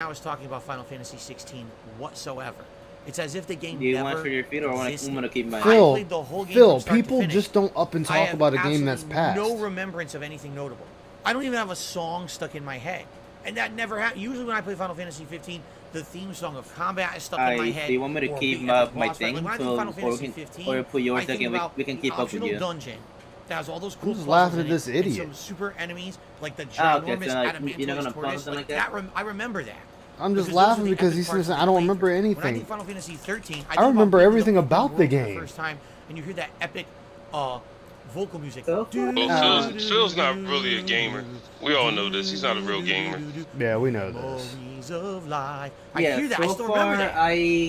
now is talking about Final Fantasy 16 whatsoever. It's as if the game Do you never want for your feet or want to keep mine? I played the whole game from start people to finish. just don't up and talk about a game that's passed. No remembrance of anything notable. I don't even have a song stuck in my head, and that never happens. Usually, when I play Final Fantasy 15, the theme song of combat is stuck in my head. Do you want me to keep my thing or put yours again? We can keep up with you. Dungeon that has all those cool. I'm just laughing at this and idiot. some super enemies like the ginormous adamantoid tortoise. Like that. I remember that. I'm just laughing because he's saying I don't remember anything. When I think Final Fantasy 13, I remember everything about the game. The first time, and you hear that epic vocal music. Well, Phil's not really a gamer. We all know this. He's not a real gamer. Yeah, we know this. I hear that. I still remember that.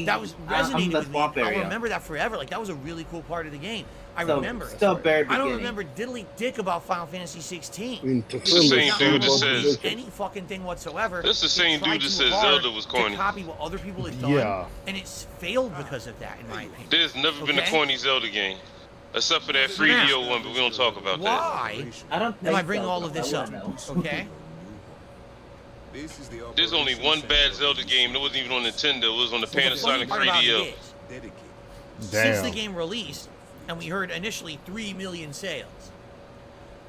That was resonating with me. I'll remember that forever. Like, that was a really cool part of the game. I remember it. I don't remember diddly dick about Final Fantasy 16. It's the same dude that says any fucking thing whatsoever. That's the same dude that says Zelda was corny. To copy what other people have done, and it's failed because of that, in my opinion. There's never been a corny Zelda game, except for that 3DO one, but we don't talk about that. Why am I bringing all of this up? Okay. There's only one bad Zelda game that wasn't even on Nintendo. It was on the Panasonic 3DO. Since the game released, and we heard initially 3 million sales,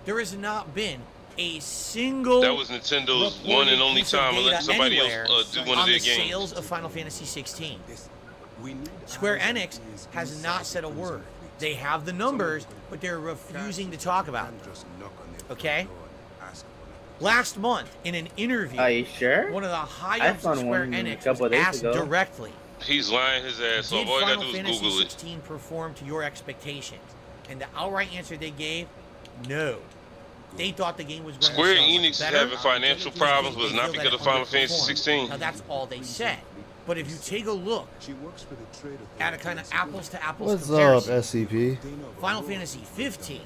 there has not been a single. That was Nintendo's one and only time to let somebody else do one of their games. Sales of Final Fantasy 16. Square Enix has not said a word. They have the numbers, but they're refusing to talk about them. Okay? Last month, in an interview, are you sure? One of the high-ups of Square Enix was asked directly, he's lying his ass off. All you gotta do is Google it. Did Final Fantasy 16 perform to your expectations? And the outright answer they gave, no. They thought the game was going Square to Enix is having financial problems, was not because of Final Fantasy 16. Now, that's all they said. But if you take a look at a kind of apples-to-apples comparison, what's up, SCP? Final Fantasy 15,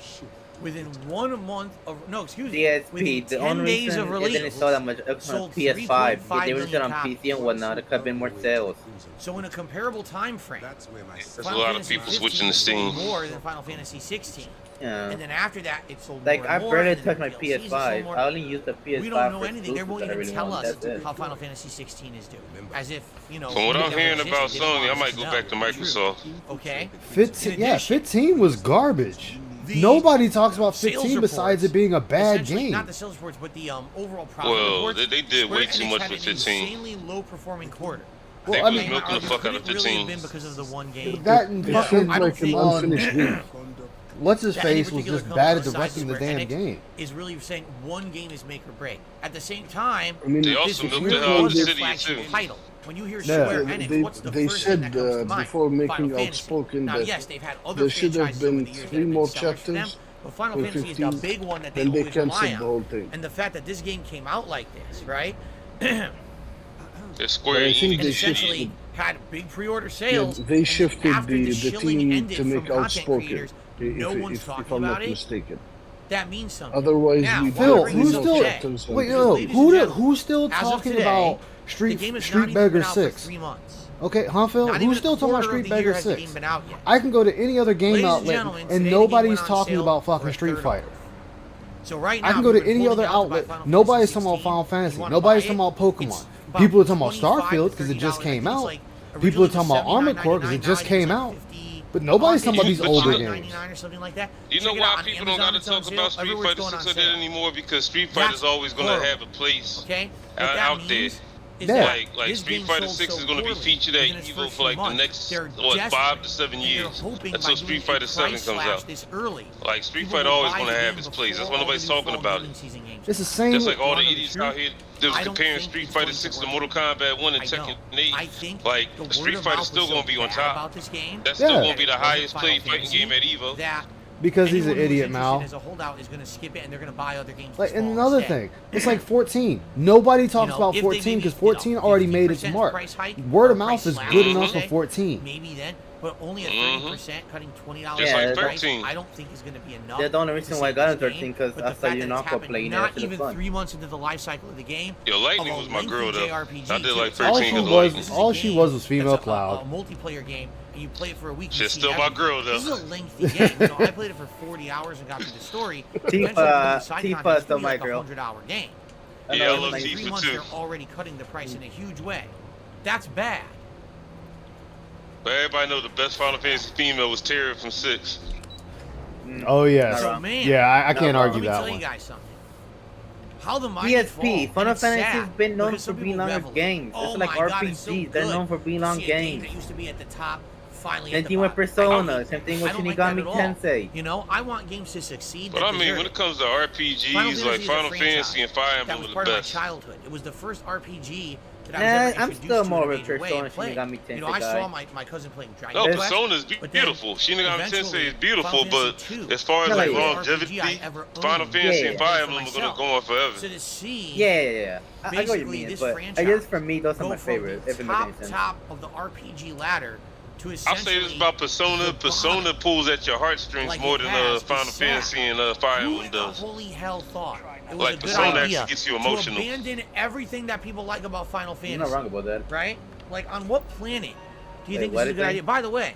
within 1 month of DSP, the only reason it didn't sell that much on PS5, if they were on PC and whatnot, it could have been more sales. So in a comparable time frame, there's a lot of people switching to Steam. More than Final Fantasy 16. Yeah. And then after that, it sold like, more I and more. barely touched my PS5. I only used the PS5. We don't know anything. They won't even tell us how Final Fantasy 16 is doing. As if, you know. From what I'm hearing about Sony, I might go back to Microsoft. Okay. 15 was garbage. Nobody talks about 15 besides it being a bad game. Not the sales reports, but the overall profit reports. Well, they did way too much for 15. Insanely low performing quarter. Well, I mean, milking the fuck out of 15. Really been because of the one game. That and fucking what's his face was just bad at directing the damn game. Is really saying one game is make or break. At the same time, I mean, they also milked the hell out of the city too. Title. When you hear Square Enix, what's the first thing that comes to mind? Before making outspoken now, that yes, they've had other there should have been 3 more chapters. But Final Fantasy is the big one that they always rely on. And the fact that this game came out like this, right? Square Enix essentially had big pre-order sales. Yeah, they shifted the team to make outspoken. No one's talking about it. Mistaken. That means something. Otherwise, now, Phil, who's still talking about Street Beggar 6? Okay, huh, Phil? Who's still talking about Street Beggar 6? I can go to any other game outlet and nobody's talking about fucking Street Fighter. So right now, I can go to any other outlet. Nobody's talking about Final Fantasy. Nobody's talking about Pokemon. People are talking about Starfield because it just came out. People are talking about Armored Core because it just came out. But nobody's talking about these older games. You know why people don't gotta talk about Street Fighter 6 like that anymore? Because Street Fighter's always gonna have a place out there. Like Street Fighter 6 is gonna be featured at EVO for like the next 5 to 7 years until Street Fighter 7 comes out. Like Street Fighter always gonna have its place. That's why nobody's talking about it. It's the same. Just like all the idiots out here that was comparing Street Fighter 6 to Mortal Kombat 1 and Tekken 8. Like Street Fighter's still gonna be on top. That's still gonna be the highest played fighting game at EVO. Because he's an idiot, Mal. As a holdout is going to skip it, and they're going to buy other games. Like, and another thing, it's like 14. Nobody talks about 14 because 14 already made its mark. Word of mouth is good enough for 14. Maybe then, but only a 30% cutting $20 just like 13. I don't think is going to be enough. That's the only reason why I got a 13 because I saw you not playing it. Not even 3 months into the life cycle of the game. Yo, Lightning was my girl though. I did like 13 because all she was female Cloud. A multiplayer game. And you play it for a week. She's still my girl, though. This is a lengthy game. You know, I played it for 40 hours and got through the story. Tifa still my girl. $100 game. Yeah, I love in 3 Tifa months, too. they're already cutting the price in a huge way. That's bad. But everybody know the best Final Fantasy female was Terra from 6. Oh yes. So, man, Yeah, I can't argue let me that tell you one. guys something. How the mighty DSP, fall, Final and it's Fantasy's sad been known because for some being people longer revel in, games. oh It's like my God, RPGs. it's so They're good known for being to long see a game games. that used to be at the top, finally Same at the thing with bottom. Persona. Same thing with I don't like that Shinigami at all. Tensei. You know, I want games to succeed. But that I mean, deserve when it. it comes to RPGs, like Final Fantasy and Fire that Emblem was are part the of my best. childhood. It was the first RPG that I was Nah, ever I'm introduced still to more in a of a major way Persona and played. Shinigami Tensei You know, I guy. saw my cousin playing Dragon No, Quest. Persona is but then beautiful. Shinigami Tensei eventually, is beautiful, Final but Fantasy II as far as Yeah, like yeah. longevity, RPG I ever Final owned. Fantasy Yeah, and yeah. Fire For Emblem are gonna myself. go on forever. So to see Yeah. I know what you basically mean, this but I franchise guess for me, those are go my from favorites. the If it makes any sense. top of the RPG ladder to I'll essentially say this about Persona. the Persona bottom. pulls at your heartstrings Like more it than has, Final it's sad. Fantasy and Fire Who Emblem in the does. holy hell thought it was Like a good Persona idea actually gets you emotional. to abandon everything that people like about Final You're Fantasy? not wrong about that. Right? Like, on what planet do you Wait, think this what is a good thing? idea? By the way,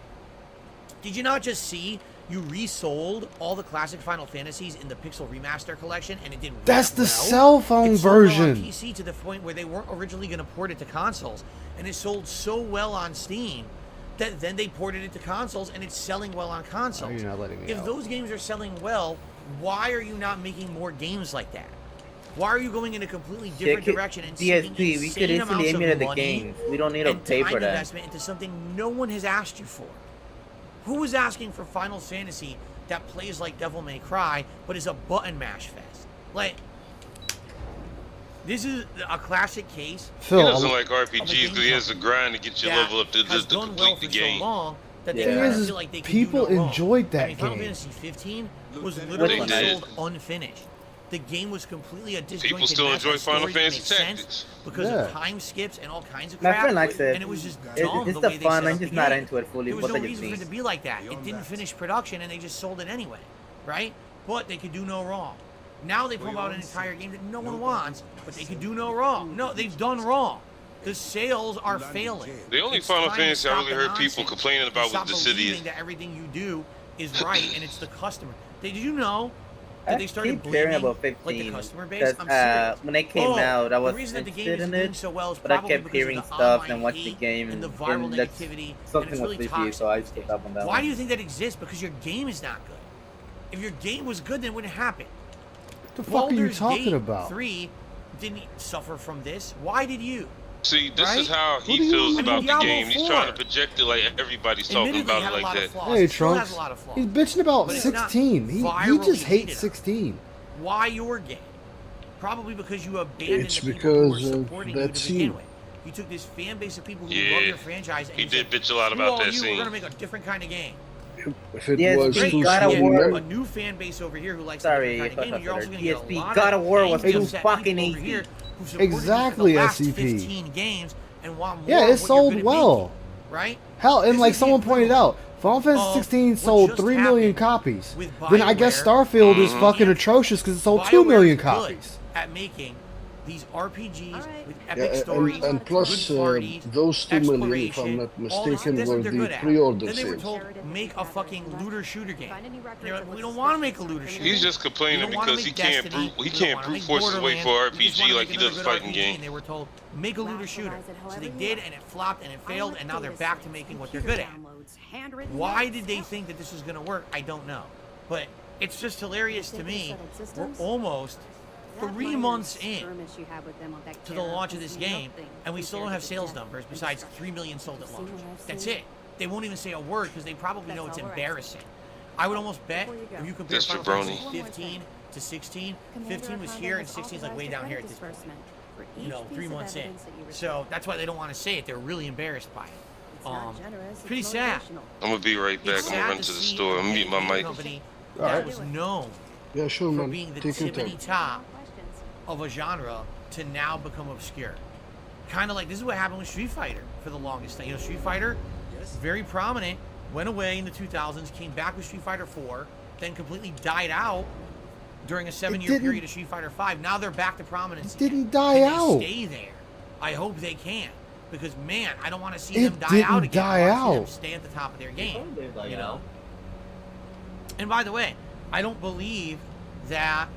did you not just see you resold all the classic Final Fantasies in the Pixel Remaster collection, and it did That's the well? cell phone It sold well on version. PC to the point where they weren't originally going to port it to consoles, and it sold so well on Steam that then they ported it to consoles, and it's selling well on consoles. Oh, you're not letting me If out. those games are selling well, why are you not making more games like that? Why are you going in a completely different direction and sinking DSP, we could insane amounts easily of emulate the money games. We don't need to and pay time for that. investment into something no one has asked you for? Who was asking for Final Fantasy that plays like Devil May Cry, but is a button mash fest? Like, this is a classic case. He Phil, doesn't like RPGs because he has to grind to get your that level up to has done well complete the for game. so long that Yeah. they Thing kinda is, feel like they can people do no wrong. enjoyed that I mean, Final game. Fantasy 15 was They literally did. sold unfinished. The game was completely a disjointed People still mess enjoy with Final stories that Fantasy made sense Tactics. because Yeah. of time skips and all kinds of My crap. friend likes it. And it was just It's dumb the the way they fun. set I'm up just the not game. into it fully. There was What no I just reason for it mean. to be like that. It didn't finish production, and they just sold it anyway, right? But they could do no wrong. Now they pump out an entire game that no one wants, but they could do no wrong. No, they've done wrong. The sales are failing. The only It's Final time to Fantasy I stop really the heard people nonsense complaining and about was stop the city. believing that everything you do is right and it's the customer. Did you know that they I started keep hearing blaming about like the 15. customer base? Because I'm serious. when it came out, I was the reason that the game interested isn't in doing it, so well is but I probably kept because hearing of the stuff online and watched the hate game, and the viral and that's negativity, and something it's was really with you, so I toxic. just up on that Why one. do you think that exists? Because your game is not good. If your game was good, then it wouldn't happen. What the fuck are you Baldur's talking Gate about? 3 didn't suffer from this. Why did you? See, this Right? is how What do he you feels mean? about the Diablo game. He's 4. trying to project it like everybody's talking Admittedly, about had it a like lot that. of flaws. Hey It still Trunks, has a lot of flaws. he's bitching about But it's not 16. He virally just hates hated on. 16. Why your game? Probably because you abandoned It's the people who were because of supporting you that to begin scene. with. You took this fan base of people who Yeah, love your franchise, and he you did said, bitch a lot "Screw about all that you, scene. We're gonna make a different kind of game." If it Yes, was great. too God of soon, War. A new fan base over here who likes Sorry a if different I kind of game. You're thought also going to get a DSP. lot God of War was angry, too upset fucking people over easy. here who supported you for Exactly, the last SCP. 15 games and want more Yeah, of it what you're sold good at well. making, right? Hell, and This like is the someone pointed equivalent out, Final Fantasy of 16 what sold just 3 million happened copies. with Then I guess BioWare. Starfield is fucking And atrocious because it sold 2 BioWare million is copies. good at making these RPGs with Yeah, epic stories, and plus good parties, those 2 million, if I'm exploration, not all this- mistaken, that's were what they're the good at. pre-order Then they were sales. told, make a fucking looter shooter game. They're like, we don't want to make a looter shooter. He's just We complaining don't wanna because he make can't Destiny. brute, he We don't can't wanna brute make force his way Borderlands. for We just RPG wanna like make he does a another good fighting RPG, game. And they were told, make a looter shooter. So they did, and it flopped, and it failed, and now they're back to making what they're good at. Why did they think that this was going to work? I don't know. But it's just hilarious to me. We're almost 3 months in to the launch of this game, and we still don't have sales numbers besides 3 million sold at launch. That's it. They won't even say a word because they probably know it's embarrassing. I would almost bet if you compare Mr. Final Brony. Fantasy 15 to 16, 15 was here and 16 is like way down here at this point. You know, 3 months in. So that's why they don't want to say it. They're really embarrassed by it. Pretty sad. I'm gonna be right back. It's I'm gonna sad run to to the see store. I'm gonna mute my mic. company that Alright. was known Yeah, sure, for man. being the Take your tippity time. top of a genre to now become obscure. Kind of like this is what happened with Street Fighter for the longest time. You know, Street Fighter, very prominent, went away in the 2000s, came back with Street Fighter 4, then completely died out during a 7-year didn't- period of Street Fighter 5. Now they're back to prominence. It didn't again. die Can out. they stay there? I hope they can. Because man, I don't want to see It them die didn't out again. die I want to see them out. stay at the top of their game. You You know. And by the way, I don't believe that.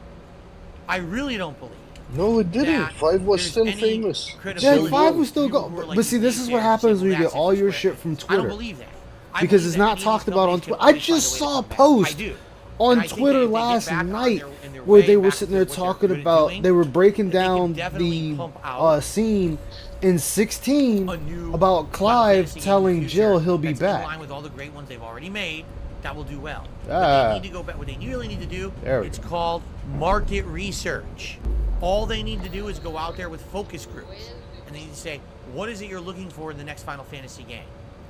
I really don't believe No, it didn't. 5 was still famous. Yeah, 5 was still going. But see, this is what happens when you get all your shit from Twitter. I don't believe that. Because it's not talked about on Twitter. I just saw a post on Twitter last night where they were sitting there talking about, they were breaking down the scene in 16 about Clive telling Jill he'll be back. In line with all the great ones they've already made, that will do well. They need to go back. What they really need to do, it's called market research. All they need to do is go out there with focus groups, and they need to say, what is it you're looking for in the next Final Fantasy game?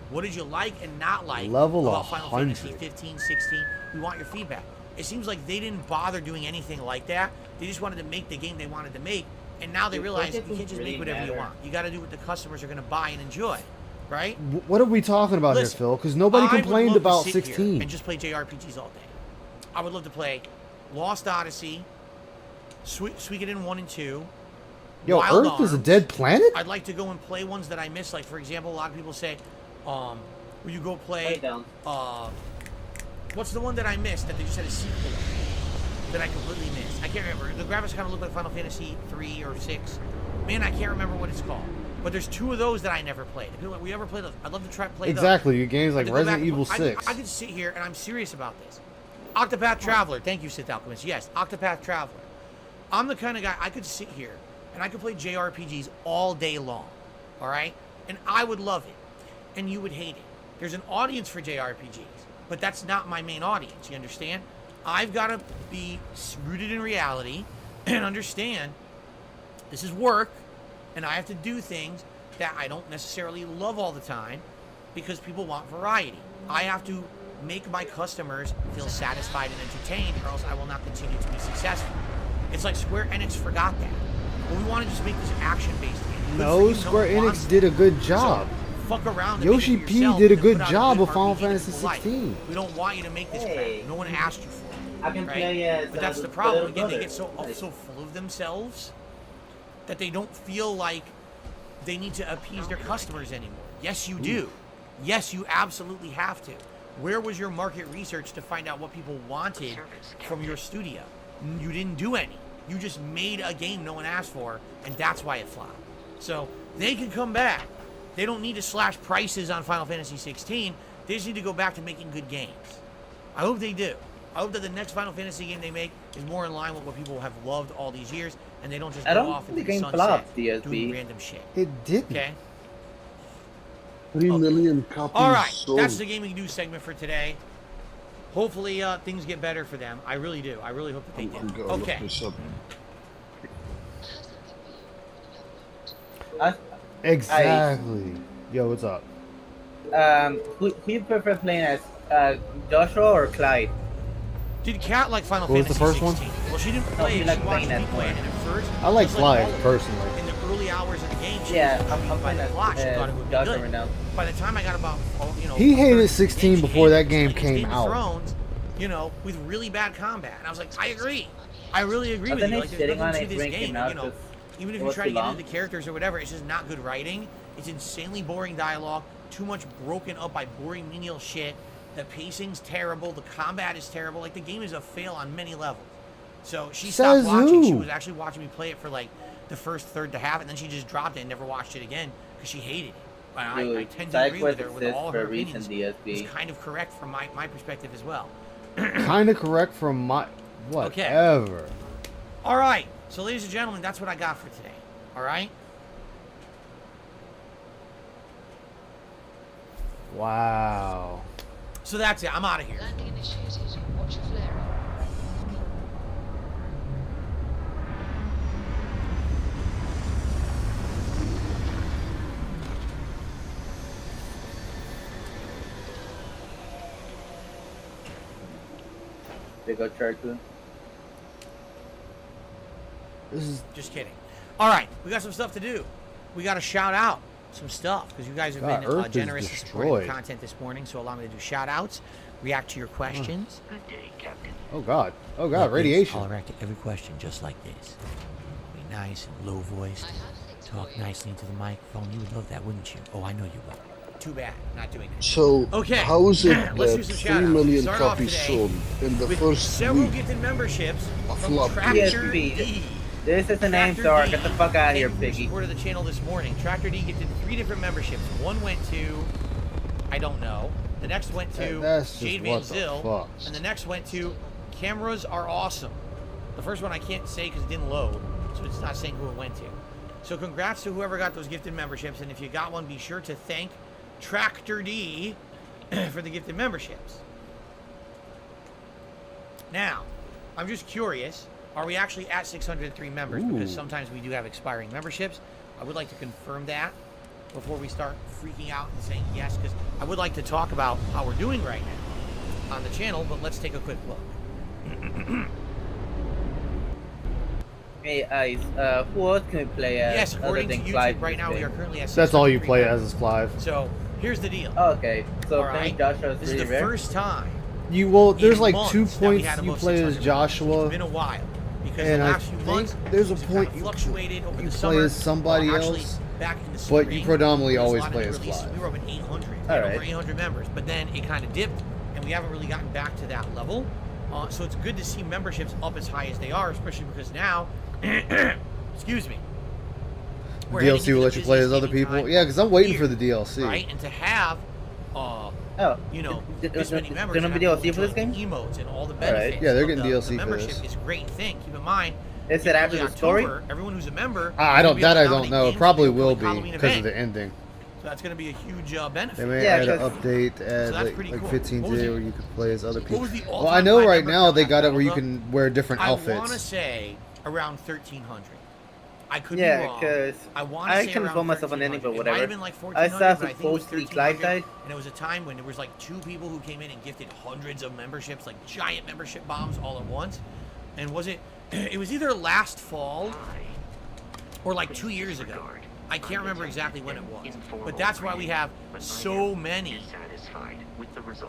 What did you like and not like about Final Fantasy 15, 16? We want your feedback. It seems like they didn't bother doing anything like that. They just wanted to make the game they wanted to make, and now they realize you can't just make whatever you want. You got to do what the customers are going to buy and enjoy, right? What are we talking about here, Phil? Because nobody complained about 16. And just play JRPGs all day. I would love to play Lost Odyssey, Suikoden 1 and 2. Yo, Wild Earth Arms. is a dead planet? I'd like to go and play ones that I missed. Like, for example, a lot of people say, will you go play, what's the one that I missed that they just had a sequel of that I completely missed? I can't remember. The graphics kind of look like Final Fantasy 3 or 6. Man, I can't remember what it's called. But there's 2 of those that I never played. If people like, we ever play those? I'd love to try to play those. Exactly. Your games like Resident Evil 6. I could sit here, and I'm serious about this. Octopath Traveler. Thank you, Sith Alchemist. Yes, Octopath Traveler. I'm the kind of guy, I could sit here, and I could play JRPGs all day long. All right? And I would love it. And you would hate it. There's an audience for JRPGs, but that's not my main audience. You understand? I've got to be rooted in reality and understand this is work, and I have to do things that I don't necessarily love all the time because people want variety. I have to make my customers feel satisfied and entertained, or else I will not continue to be successful. It's like Square Enix forgot that. Well, we want to just make this action-based game. No, Square Enix did a good job. So, fuck around. Yoshi P did a good job of Final Fantasy 16. We don't want you to make this crap. No one asked you for it. I can right? play as But that's the problem. Again, they get so full of themselves that they don't feel like they need to appease their customers anymore. Yes, you do. Yes, you absolutely have to. Where was your market research to find out what people wanted from your studio? You didn't do any. You just made a game no one asked for, and that's why it flopped. So they can come back. They don't need to slash prices on Final Fantasy 16. They just need to go back to making good games. I hope they do. I hope that the next Final Fantasy game they make is more in line with what people have loved all these years, and they don't just go off into the sunset doing random shit. It didn't. Okay? 3 million copies All right, sold. that's the Gaming News segment for today. Hopefully things get better for them. I really do. I really hope that they do. Okay. Exactly. Yo, what's up? Who you prefer playing as, Joshua or Clyde? Did Kat like Final What was Fantasy the first 16? one? Well, she didn't play it. like She watched playing me that play it. more. And at first, I like just Clive, all of us, personally. In the early hours of the game, she Yeah, was I'm by the playing plot. She thought it would be Joshua good. right now. By the time I got about, He hated 30 16 games, before that she game hated came Game of out. Thrones, with really bad combat. And I was like, I agree. I really agree with Then you. he's Like, there's sitting on nothing it to this drinking game. out Even if it you was try to too get long. into the characters or whatever, it's just not good writing. It's insanely boring dialogue. Too much broken up by boring menial shit. The pacing's terrible. The combat is terrible. Like, the game is a fail on many levels. So she stopped watching. She was actually watching me play it for like the first third to half, and then she just dropped it and never watched it again because she hated it. I tend to agree with her with all of her opinions. It's kind of correct from my perspective as well. Kind of correct from my whatever. Okay. All right. So, ladies and gentlemen, that's what I got for today. All right. Wow. So that's it. I'm out of here. Landing initiated. Watch your flaring. They got Charcoon. This is Just kidding. All right. We got some stuff to do. We got to shout out some stuff because you guys have God, been Earth is generous in supporting the destroyed. content this morning. So allow me to do shout outs, react to your questions. Good day, Captain. oh god, Like this. radiation. I'll react to every question just like this. Be nice and low voiced. Talk nicely into the microphone. You would love that, wouldn't you? Oh, I know you would. Too bad. Not doing that. So, Okay. how is it Let's do that some 3 shout-outs. million Start off copies today sold in the with first several week? gifted memberships A from flop. Tractor DSP. D. This is an name, Star. Get the fuck out of here, Piggy. Support of the channel this morning. Tractor D gifted 3 different memberships. One went to, I don't know. The next went to Jade Van Zill, and the next went to Cameras Are Awesome. The first one I can't say because it didn't load, so it's not saying who it went to. So congrats to whoever got those gifted memberships, and if you got one, be sure to thank Tractor D for the gifted memberships. Now, I'm just curious, are we actually at 603 members? Ooh. Because sometimes we do have expiring memberships. I would like to confirm that before we start freaking out and saying yes, because I would like to talk about how we're doing right now on the channel, but let's take a quick look. Hey, Ice, who else can we play as? Yes, according to YouTube, right now we are currently at 603. That's all you play as is Clive. So, here's the deal. Okay, so Right. playing Joshua This is the first time There's like months 2 that we points had you above play as 600. Joshua. It's been a while. Because And the I last few months, think there's a it's point kind of fluctuated over you the play summer. as somebody Actually, else, back in the but spring, you predominantly there was a always lot of play new as releases. Clive. We were up at 800. We All had right. over 800 members, but then it kind of dipped, and we haven't really gotten back to that level. So it's good to see memberships up as high as they are, especially because now, excuse me, we're heading DLC into will the let you play as busiest other gaming people. time Yeah, because I'm waiting year, for the DLC. right? And to have, you know, this many members, Gonna and be have DLC for this game? emotes and all the All right. benefits. Yeah, they're of getting the DLC for membership this. is a great thing. Keep in mind. Is it in after early the story? October, everyone who's a member. I will don't. be able That to I don't nominate know. It games probably to do will for be Halloween because of event. the ending. So that's going to be a huge benefit. They may Yeah, add an 'cause- update So at that's like, pretty like cool. 15 What was today it- where you could play as other people. was the Well, I all-time know high right number now count they at got it where you Battleground? can wear different I want to outfits. say around 1,300. I could be Yeah, wrong. because I want to I say can around vote myself on 1,300. anything, but It might whatever. have been like I 1,400, saw but I think it was supposedly Clive 1,300. died. And it was a time when there was like 2 people who came in and gifted hundreds of memberships, like giant membership bombs all at once. And was it? It was either last fall or like 2 years ago. I can't remember exactly when it was, but that's why we have so many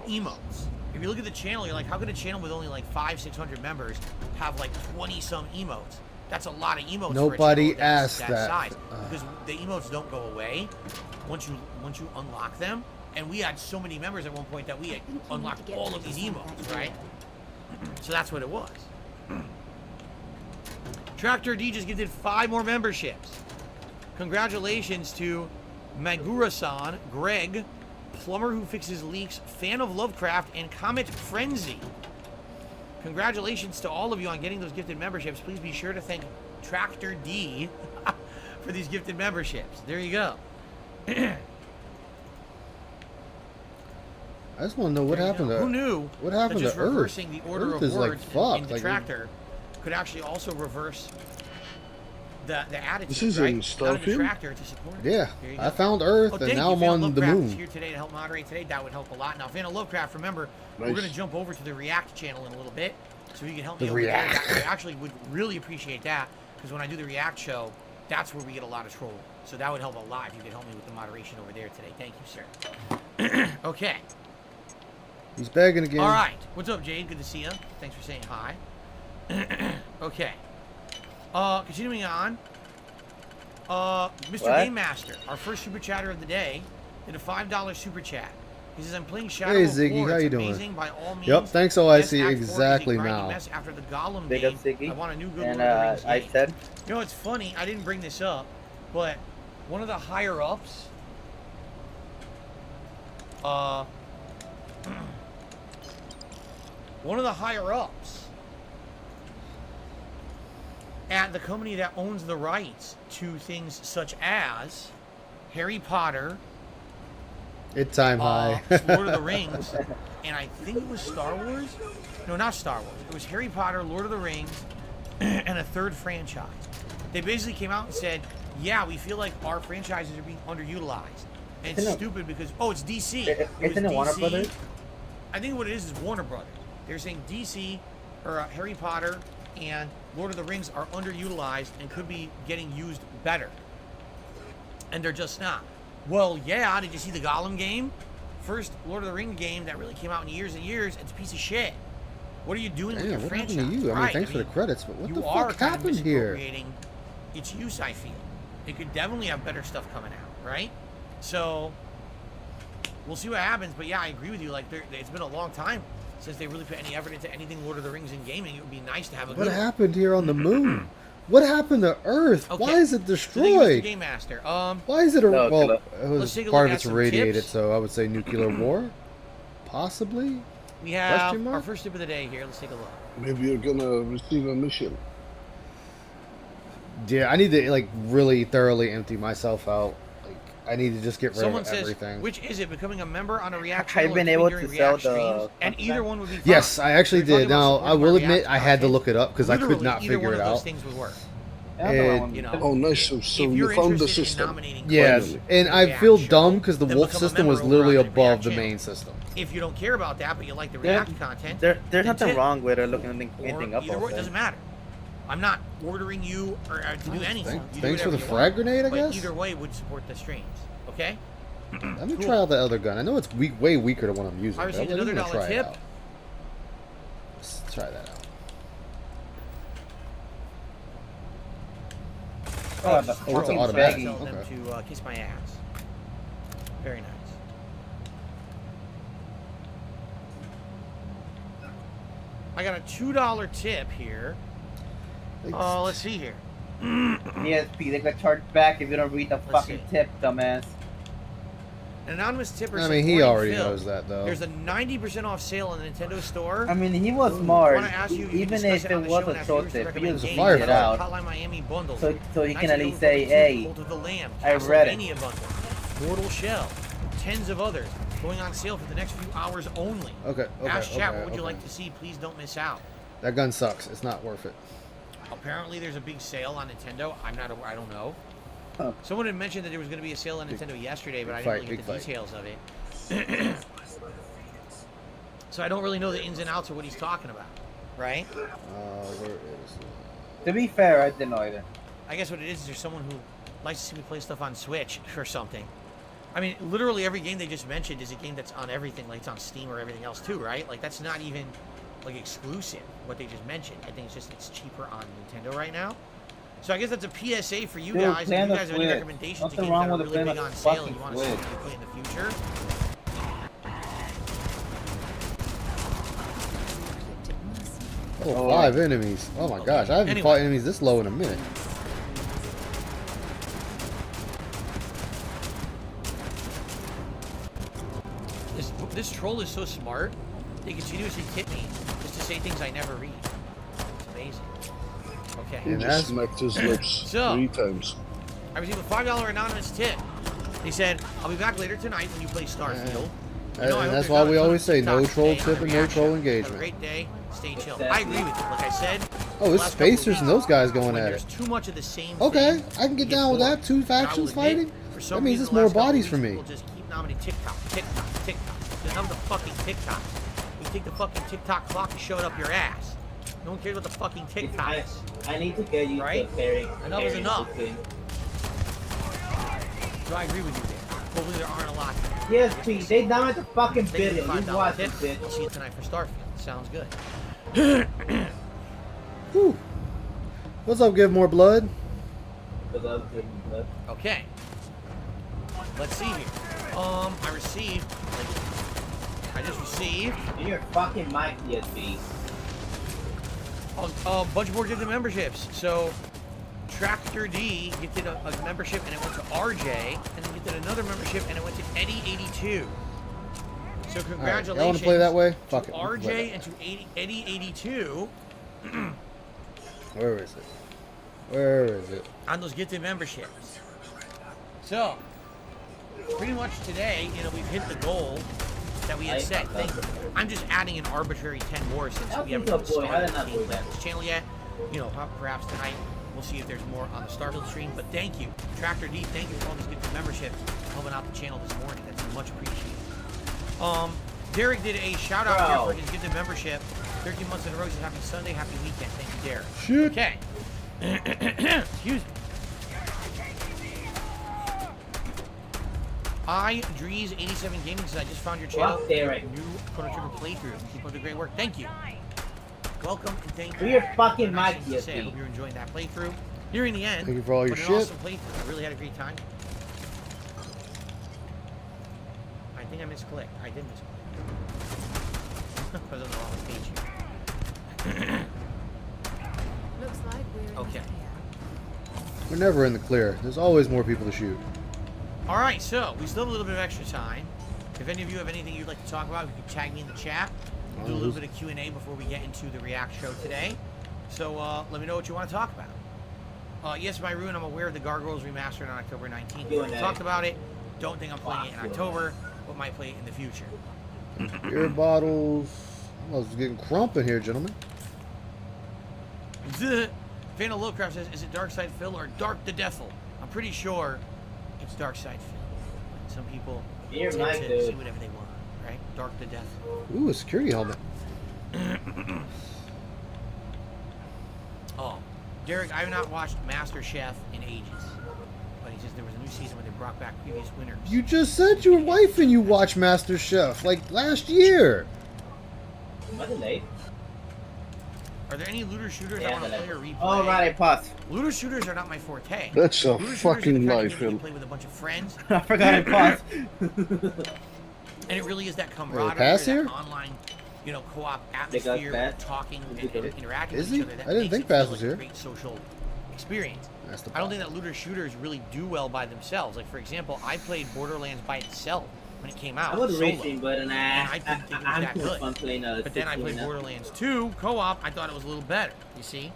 emotes. If you look at the channel, you're like, how could a channel with only like 500-600 members have like 20-some emotes? That's a lot of emotes. Nobody for a channel asked that that. size, because the emotes don't go away once you unlock them. And we had so many members at one point that we had unlocked all of these emotes, right? So that's what it was. Tractor D just gifted 5 more memberships. Congratulations to Magura-san, Greg, Plumber Who Fixes Leaks, Fan of Lovecraft, and Comet Frenzy. Congratulations to all of you on getting those gifted memberships. Please be sure to thank Tractor D for these gifted memberships. There you go. I just want to know what happened to Who knew what happened that just to Earth? reversing the order Earth of is like words fucked. in the Like, Tractor could actually also reverse the attitude, This is right? in Not in the Starfield? Tractor to support it. yeah, There you I go. found Earth Oh, and thank now you. I'm Fan on the Lovecraft is moon. here today to help moderate today. That would help a lot. Now, Fan of Lovecraft, remember, we're Nice. going to jump over to the React channel in a little bit, so you can help me The over there. React. I actually would really appreciate that, because when I do the React show, that's where we get a lot of trolling. So that would help a lot if you could help me with the moderation over there today. Thank you, sir. Okay. He's begging again. All right. What's up, Jade? Good to see you. Thanks for saying hi. Okay. Continuing on. Mr. What? Game Master, our first super chatter of the day, did a $5 super chat. He says, I'm playing Shadow Hey, of Ziggy, War. how It's you doing? amazing by all means. Yep, thanks, OIC, Yes, Act 4 is a exactly grinding now. mess after the Gollum Big game. up, Ziggy. I want a new good And Lord of the Rings I game. said, You know, it's funny. I didn't bring this up, but one of the higher ups, one of the higher ups at the company that owns the rights to things such as Harry Potter, It's time high. Lord of the Rings, and I think it was Star Wars. No, not Star Wars. It was Harry Potter, Lord of the Rings, and a third franchise. They basically came out and said, yeah, we feel like our franchises are being underutilized. And it's Isn't it- stupid because, oh, it's DC. Isn't it Warner Brothers? I think what it is Warner Brothers. They're saying DC, or Harry Potter, and Lord of the Rings are underutilized and could be getting used better. And they're just not. Well, yeah, did you see the Gollum game? First Lord of the Rings game that really came out in years and years. It's a piece of shit. What are you doing with your Damn, what franchise? happened to you? I mean, Right, thanks for the credits, but what you the are fuck kind of happened here? misappropriating its use, I feel. It could definitely have better stuff coming out, right? So, we'll see what happens. But yeah, I agree with you. Like, it's been a long time since they really put any effort into anything Lord of the Rings in gaming. It would be nice to have a What good happened here on the moon? What happened to Earth? Okay. Why is it So thank you, Mr. destroyed? Game Master. Why is it a No, well? killer. It was Let's take a part look of at it's some irradiated, tips. so I would say nuclear war, possibly. We have Question mark? our first tip of the day here. Let's take a look. Maybe you're gonna receive a mission. Yeah, I need to like really thoroughly empty myself out. Like, I need to just get rid Someone of says, everything. which is it? Becoming a member on a reaction I've channel been or able during to sell React streams, the and either one would be fine. Yes, I actually We're talking did. about Now, supporting I will React admit I had to content. look it up because I could Literally, not either figure one it of those out. things would work. And, You know, Oh, nice. So if you you're found the interested in system. nominating yes, content and for I React feel show, dumb because the then Wolf become a system member was over literally on the above React the channel. main system. If you don't care about that, but you like the There- React content, There's then nothing tip. wrong with her looking Or anything up. either way, it doesn't matter. I'm not ordering you or to do anything. You do Thanks for the whatever you frag want, grenade, I but guess. either way would support the streams. Okay. Let me Cool. try out the other gun. I know it's way weaker than what I'm using. I but received I'm another gonna $1 try it tip. out. Let's try that out. Oh, the This is Oh, it's true. automatic. I tell them Okay. to kiss my ass. Very nice. I got a $2 tip here. Let's see here. DSP, they got charged back if you don't read the Let's fucking see. tip, dumbass. An anonymous tipper I said, mean, he "Morning, already Phil. knows that though. There's a 90% off sale on the Nintendo Store. I mean, he was I smart. want to ask you, Even discuss if on it the was show and a ask troll viewers to tip, he recommend was a games. fire get ball. out. Hotline Miami bundle. So he can at least 1902, say, hey, Cult of the Lamb, I read it. Castlevania bundle, Mortal Shell, tens of others going on sale for the next few hours only. Okay. Ask chat, okay, what would you okay. like to see? Please don't miss out. That gun sucks. It's not worth it. Apparently, there's a big sale on Nintendo. I don't know. Huh. Someone had mentioned that there was going to be a sale on Nintendo yesterday, but I big didn't fight, really get big the fight. details of it. So I don't really know the ins and outs of what he's talking about, right? Where is it? To be fair, I didn't know either. I guess what it is there's someone who likes to see me play stuff on Switch or something. I mean, literally every game they just mentioned is a game that's on everything, like it's on Steam or everything else too, right? Like that's not even like exclusive, what they just mentioned. I think it's cheaper on Nintendo right now. So I guess that's a PSA for you Dude, guys. If play you on the guys have any Switch. recommendations to Nothing games wrong that are with really playing big on on the sale and fucking you want to see Switch. what you play in the future, Oh, 5 enemies. Oh my gosh, I haven't Anyway. fought enemies this low in a minute. this troll is so smart. They continuously tip me just to say things I never read. It's amazing. Okay. He And just that's- smacked his lips So- 3 times. I received a $5 anonymous tip. He said, I'll be back later tonight when you play Starfield. And that's why we always say no troll tip and no troll Have a engagement. great day. Stay chill. I agree with you. Like I said, Oh, it's last couple spacers and those guys going when at there's it. too much of the same Okay, thing, I can get it down with gets that. 2 boring. And I will factions admit, fighting. for some That means reason, it's the more last couple bodies weeks, for me. People just keep nominating TikTok. The number of fucking TikTok. You take the fucking TikTok clock and shove it up your ass. No one cares about the fucking TikToks. I need to get you Right? to carry. Enough is enough. So I agree with you there. Hopefully there aren't a lot. Yes, Pete, they down at the fucking Thank you video. for You $5 watch tip. it, We'll bitch. see you tonight for Starfield. Sounds good. Whew. What's up, Give More Blood? Okay. Let's see here. I just received In your fucking mic, DSP. a bunch more gifted memberships. So Tractor D gifted a membership and it went to RJ, and then gifted another membership and it went to Eddie82. So Alright, congratulations y'all want to play that way? Fuck to it. we can play RJ and to Eddie82 that. Where is it? Where is it? on those gifted memberships. So pretty much today, we've hit the goal that we had set. I'm just adding an arbitrary 10 more since we haven't even started the gameplay on this channel yet. Perhaps tonight we'll see if there's more on the Starfield stream. But thank you, Tractor D. Thank you for all these gifted memberships, helping out the channel this morning. That's much appreciated. Derek did a shout out here for his gifted membership. 13 months in a row. Says happy Sunday, happy weekend. Thank you, Derek. Shit. Okay. Excuse me. Drees87 Gaming says I just found your channel. Well, Derek. New Chrono Trigger playthrough. Keep up the great work. Thank you. Welcome and thank you. Do your fucking What nice mic, things to say. I DSP. hope you're enjoying that playthrough. Nearing the end. Thank you for all your but an shit. awesome playthrough. I really had a great time. I think I misclicked. I did misclick. I was on the wrong page here. Looks like we're Okay. here. We're never in the clear. There's always more people to shoot. All right, so we still have a little bit of extra time. If any of you have anything you'd like to talk about, you can tag me in the chat. We'll do a little bit of Q&A before we get into the React show today. So let me know what you want to talk about. Yes, my ruin. I'm aware of the Gargoyles remastered on October 19th. We talked about it. Don't think I'm playing it in October, but might play it in the future. Beer bottles. I was getting crump in here, gentlemen. Fan of Lowcraft says, is it Darkside Phil or Dark the Devil? I'm pretty sure it's Darkside Phil. Some people tend to see whatever they want, right? Dark the Devil. Ooh, a security helmet. Oh, Derek, I have not watched MasterChef in ages. But he says there was a new season where they brought back previous winners. You just said your wife and you watched MasterChef like last year. Are there any looter shooters I want to play or replay? Oh, right, I paused. Looter shooters are not my forte. That's a Looter fucking lie, You Phil. play with a bunch of friends. I forgot I paused. And it really is that camaraderie, pass that here? online, co-op atmosphere, talking and interacting Is with he? each other. That I didn't makes think it feel Pass like was a here. great social experience. That's the I don't problem. think that looter shooters really do well by themselves. Like, for example, I played Borderlands by itself when it came out. I was solo. racing, but And I didn't think it was that good. fun playing But then I played Borderlands 2 co-op. I thought it was a little better. You see?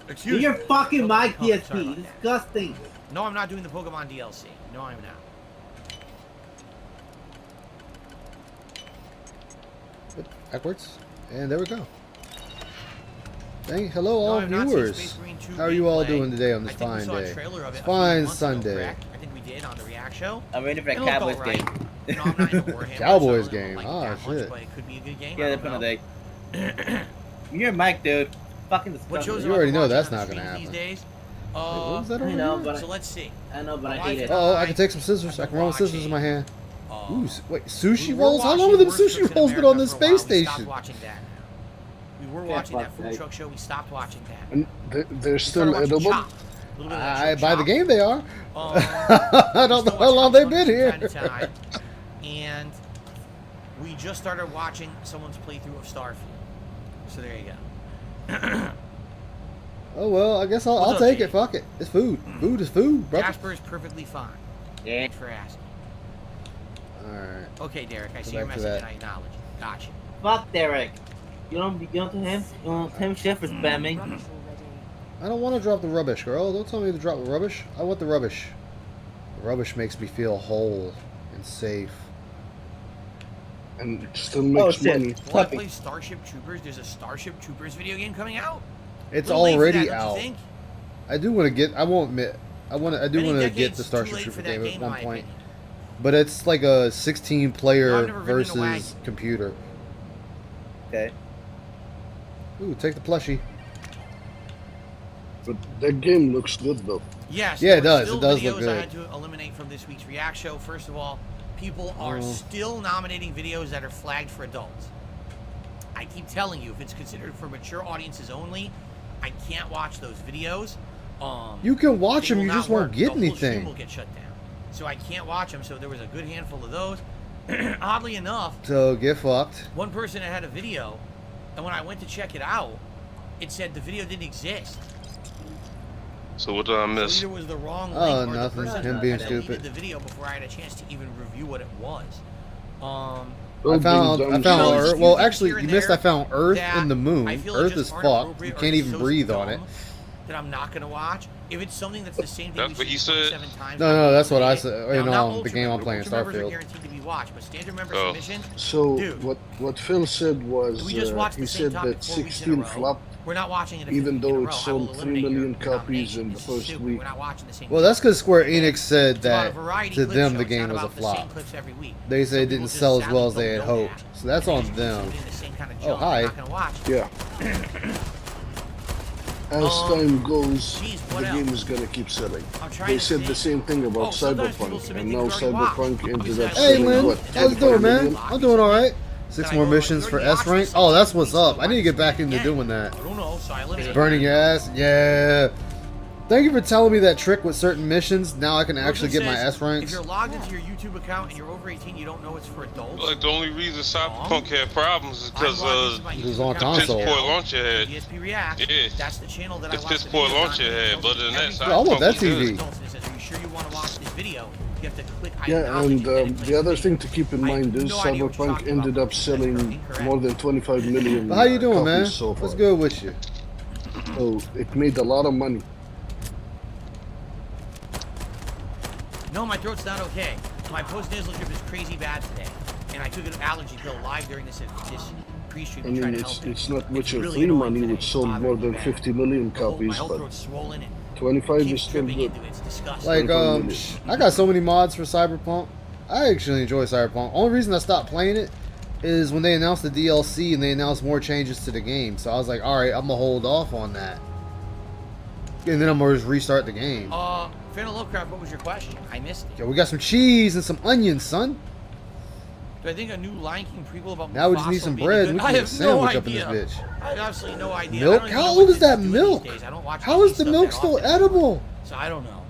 Excuse me. Your fucking mic, Oh, sorry about DSP. that. Disgusting. No, I'm not doing the Pokemon DLC. No, I'm not. Backwards. And there we go. Hello, No, all I've not seen viewers. Space Marine 2 How are you all gameplay. doing today on this I think we fine saw a day? trailer of it It's a few fine months ago, Sunday. correct? I think we did on the React show. I'm ready for that It looked Cowboys alright. game. You know, I'm not into Warhammer, Cowboys so I don't game. like Ah, it that much, shit. but it could be a good game. Yeah, I that's don't one of know. they. Your mic, dude. Fucking What disgusting. shows You am I already know watching that's on the not gonna streams happen. These days? Wait, what was that over I know, here? but So let's see. I know, but I My hate wife it. and Oh, I can take some scissors. I can roll watching, scissors in my hand. Ooh, wait, we sushi were rolls? How long watching have the Worst sushi Cooks in rolls been America on this for a while. space We stopped station? watching that now. We were Yeah, watching that fuck food that. truck show. We stopped watching that. And they're We still started watching edible? Chopped. A little bit of that show, By the Chopped. game they are. I don't know Still how long watch they've House been Hunters here. from time to time. And we just started watching someone's playthrough of Starfield. So there you go. Oh well, I guess I'll What's up, take Jake? it. Fuck it. It's food. Food is food, bro. Jasper is perfectly fine. Yeah. Thanks for asking. Alright. Okay, Derek, I see Go your back to message that. and I acknowledge. Gotcha. Fuck Derek. You don't tell him. You don't tell him shit for spamming. Rubbish already. I don't want to drop the rubbish, girl. Don't tell me to drop the rubbish. I want the rubbish. The rubbish makes me feel whole and safe. And it still makes shit. money. Well, I Puppy. play Starship Troopers. There's a Starship Troopers video game coming out. It's Little late for already that, don't you out. think? I do want to get. I won't admit. I do Many want to get decades the too Starship late Trooper for that game at in one my point. opinion. But it's like a 16 player No, I've never ridden a wagon. versus computer. Okay. Ooh, take the plushie. But that game looks good though. Yes. Yeah, it there were does. It still does videos look good. I had to eliminate from this week's React show. First of all, people are Oh. still nominating videos that are flagged for adults. I keep telling you, if it's considered for mature audiences only, I can't watch those videos. You can watch they them. will You not just won't work. get The whole stream anything. will get shut down. So I can't watch them. So there was a good handful of those. Oddly enough, So get fucked. one person had a video, and when I went to check it out, it said the video didn't exist. So what did I So miss? either was the wrong Oh, link or nothing. the person Him being deleted stupid. the video before I had a chance to even review what it was. I found You know, Earth. there's Well, few actually, things you here missed. I and found Earth that and the moon. I feel Earth just is aren't fucked. appropriate You or can't just even so breathe on it. dumb that I'm not gonna watch. If it's something that's the same thing That's we've what he seen said. 27 times. No, that's what I said. said. You know, the game I'm playing, Ultra members are Starfield. guaranteed to be watched, but standard member Oh. submissions, So Dude. what Phil said was we just watched he the same said topic that 4 weeks in a 16 row. flopped. We're not watching it a Even week in a though row. it I will sold 3 eliminate million your copies in nomination. the This is first stupid. week. We're not watching the same Well, thing. that's because Square Enix said It's about a that variety to clip them show. the It's game not was a about the same flop. clips every week. They say Some it people didn't just sell as sadly well as they don't had know hoped. that. So that's And on they just them. consume it in the same kind of Oh, junk hi. they're not gonna watch. Yeah. As time goes, Jeez, what the else? game is gonna keep selling. I'm trying They to said think. the same thing about Oh, sometimes people Cyberpunk, submit and things now we already watched. Cyberpunk ended Obviously, up I Hey, selling Lynn. what? How's it doing, 25 man? million? I'm doing all right. 6 Then I more go, missions you for already S watched rank. this, Oh, so that's you what's need up. to I need to get watch back it into again. doing that. I don't know, so I eliminated Burning gas, yeah. Thank you for telling me that trick with certain missions. Now I can actually get my S ranks. If you're logged into your YouTube account and you're over 18, you don't know it's for adults. Like the only reason Cyberpunk had problems is because it was on the console. piss poor launcher had. DSP React. Yeah. That's the channel that I The watch piss the poor videos launcher on. had. But other than that, I want that Cyberpunk was TV. good. Are you sure you want to watch this video? You have to click Yeah, and the other thing to keep in mind is no idea what you're Cyberpunk talking ended about. up selling more than 25 million But how you doing, copies man? so far. What's good with you? So it made a lot of money. No, my throat's not okay. My post-nasal drip is crazy bad today, and I took an allergy pill live during this pre-stream I to try mean, to help it's it. not much of really free annoying money, today. which sold It's more bothering than me bad. 50 million My whole copies, throat's but swollen and 25 is keeps still dripping good. into it. It's disgusting. Like, I got so many mods for Cyberpunk. I actually enjoy Cyberpunk. Only reason I stopped playing it is when they announced the DLC and they announced more changes to the game. So I was like, all right, I'm gonna hold off on that, and then I'm gonna just restart the game. Fan of Lovecraft, what was your question? I missed it. Yo, we got some cheese and some onions, son. Do I think a new Lion King prequel about Now we just Mufasa need some would be bread good? and we I can get a have no sandwich up in idea. this bitch. I have absolutely no idea. Milk? I don't even How know old what is that Disney's doing milk? these days. I don't watch How TV is the stuff milk that still often. edible? So I don't know.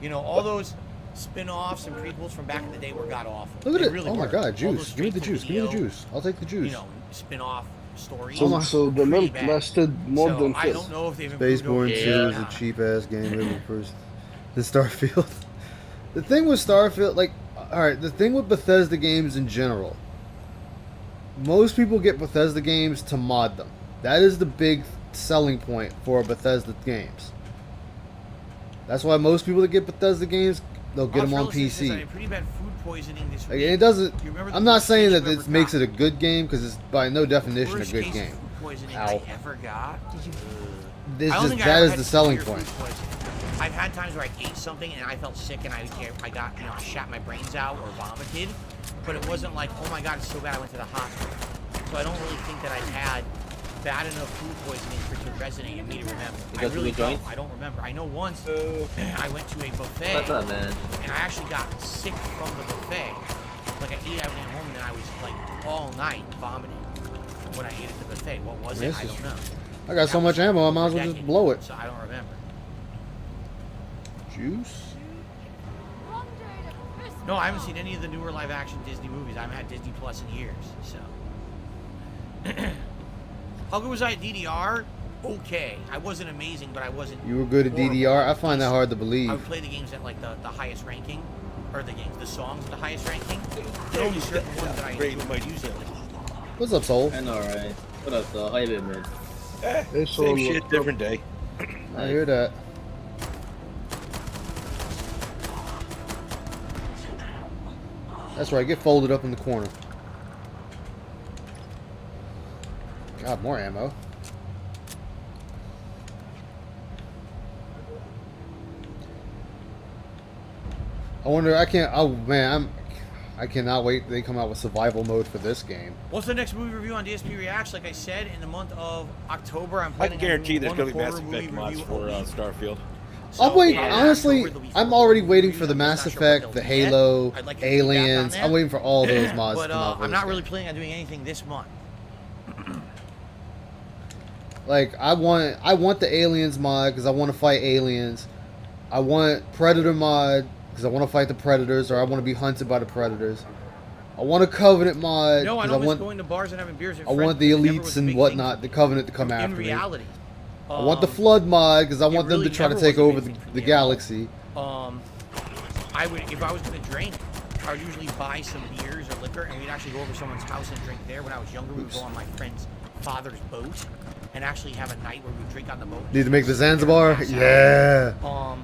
You know, all those spin-offs and prequels from back in the day were god awful. Look at They it. really Oh my were. god, All juice. those Give me the juice. Give me the straight-to-video, juice. I'll take the juice. You know, spin-off stories. So the Pretty milk bad. lasted more So than I 5. don't know if they've improved Spaceborne over 2 the is years. a cheap ass game ever first. The Starfield. The thing with Starfield, like, alright, the thing with Bethesda games in general, most people get Bethesda games to mod them. That is the big selling point for Bethesda games. That's why most people that get Bethesda games, they'll get them on PC. I had pretty bad food poisoning this Like, week. it doesn't. Do you remember the I'm not worst saying case that you this ever makes got? it a good game because it's by no definition a Worst good case game. of food poisoning Ow. I ever got. This I don't just, think I that ever is had the selling severe point. food poisoning. I've had times where I ate something and I felt sick and I got, I shat my brains out or vomited, but it wasn't like, oh my god, it's so bad I went to the hospital. So I don't really think that I've had bad enough food poisoning for it to resonate in me to remember. I really don't. I don't remember. I know once I went to a buffet What's up, man? and I actually got sick from the buffet. Like I ate everything at home and then I was like all night vomiting when I ate at the buffet. What was it? I don't know. I got so much ammo, I might as well just blow it. So I don't remember. Juice? No, I haven't seen any of the newer live-action Disney movies. I haven't had Disney Plus in years, so. How good was I at DDR? Okay. I wasn't amazing, but I wasn't. You were good at horrible. DDR? I find that hard to believe. I would play the games at like the highest ranking, or the songs at the highest ranking. There are only certain ones that I enjoy using. What's up, Soul? I know, right? What up, though? How you been, man? Hey, so Same shit, different day. I hear that. That's right, get folded up in the corner. God, more ammo. I wonder, I can't, oh man, I cannot wait they come out with survival mode for this game. What's the next movie review on DSP Reacts? Like I said, in the month of October, I'm I planning can guarantee on there's doing going to one be Mass horror Effect movie mods review for a week. Starfield. I'm waiting, yeah, honestly, October, there'll be I'm four already movies waiting reviews. for the I'm Mass not sure what they'll Effect, the be Halo, yet. I'd like to get back on Aliens. that. I'm waiting for all those mods But to come out for I'm this not really game. planning on doing anything this month. Like, I want the Aliens mod because I want to fight aliens. I want Predator mod because I want to fight the Predators, or I want to be hunted by the Predators. I want a Covenant mod No, I because don't miss want going to bars and having beers with I friends want the because it never elites was a and big whatnot, thing the Covenant to come in after me. reality. I want the Flood mod because I want them really to try to never take was a over big the, thing for the me at all. galaxy. I would, if I was going to drink, I would usually buy some beers or liquor, and we'd actually go over someone's house and drink there. When I was younger, we would go on my friend's father's boat and actually have a night where we would drink on the boat. Need to make the Zanzibar? Yeah.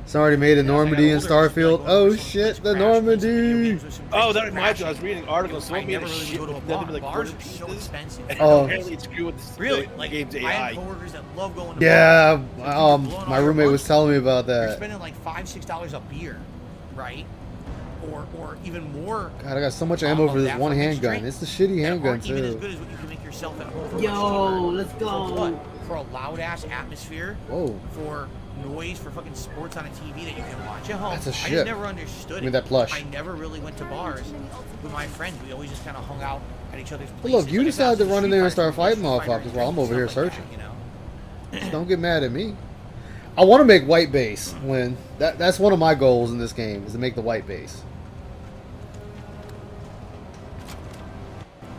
It's already made in Normandy and Starfield. Oh shit, the Normandy! Oh, that reminds me. I was reading an article. I Someone made never a really shit go to a with bar. them like Bars quarter are so pieces. expensive. Oh. Apparently it's screwed with the, Really? the Like, game's I AI. have coworkers that love going to Yeah, bars. Blowing my all your roommate lunch was telling me about You're that. spending like $5-6 a beer, right? Or even more. God, I got so much ammo for this that one for mixed handgun. drink It's the shitty that handgun aren't even as too. good as what you can make yourself at home. For Yo, let's For go. what? For a loud ass atmosphere. Whoa. For noise, for fucking sports on a TV that you can watch at home. That's a I shit. just never understood Give me it. that plush. I never really went to bars with my friends. We always just kind of hung out at each other's But places. look, you Like, if decided that's to run in Street there and Fighter, start we fighting play Street Fighter motherfuckers while I'm over here and stuff like searching. that, you know? Just don't get mad at me. I want to make white base. When that's one of my goals in this game is to make the white base.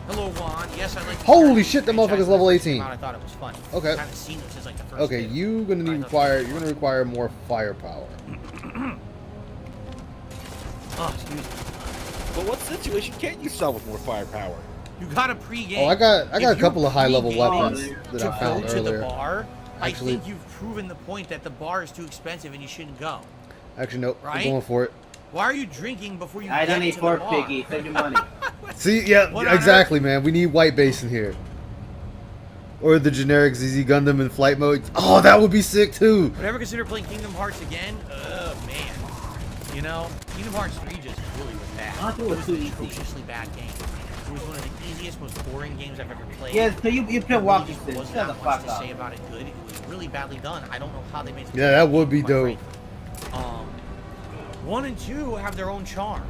Hello, Juan. Yes, I like. Holy shit, that motherfucker's level 18. I thought it was funny. Okay. Kind of seamless as like the first Okay, two. you're gonna require more firepower. Oh, excuse me. But what situation can't you solve with more firepower? You got a pregame. Oh, I got a If couple you of high level pregame weapons that to I found go to the earlier. bar, Actually- I think you've proven the point that the bar is too expensive and you shouldn't go. Actually, nope. Right? I'm going for it. Why are you drinking before you I get don't need to four the bar? piggy. Save your money. See, yeah, What on exactly, man. We need white base in here. Or the generic ZZ Gundam in flight mode. Oh, that would be sick too. Would I ever consider playing Kingdom Hearts again? Man. You know, Kingdom Hearts 3 just really was bad. I thought it was too easy. Atrociously bad game. It was one of the easiest, most boring games I've ever played. Yes, so you play There walking really stick. wasn't Shut the that much fuck to up. say about it good. It was really badly done. I don't know how they made it. Yeah, that would be dope. 1 and 2 have their own charm.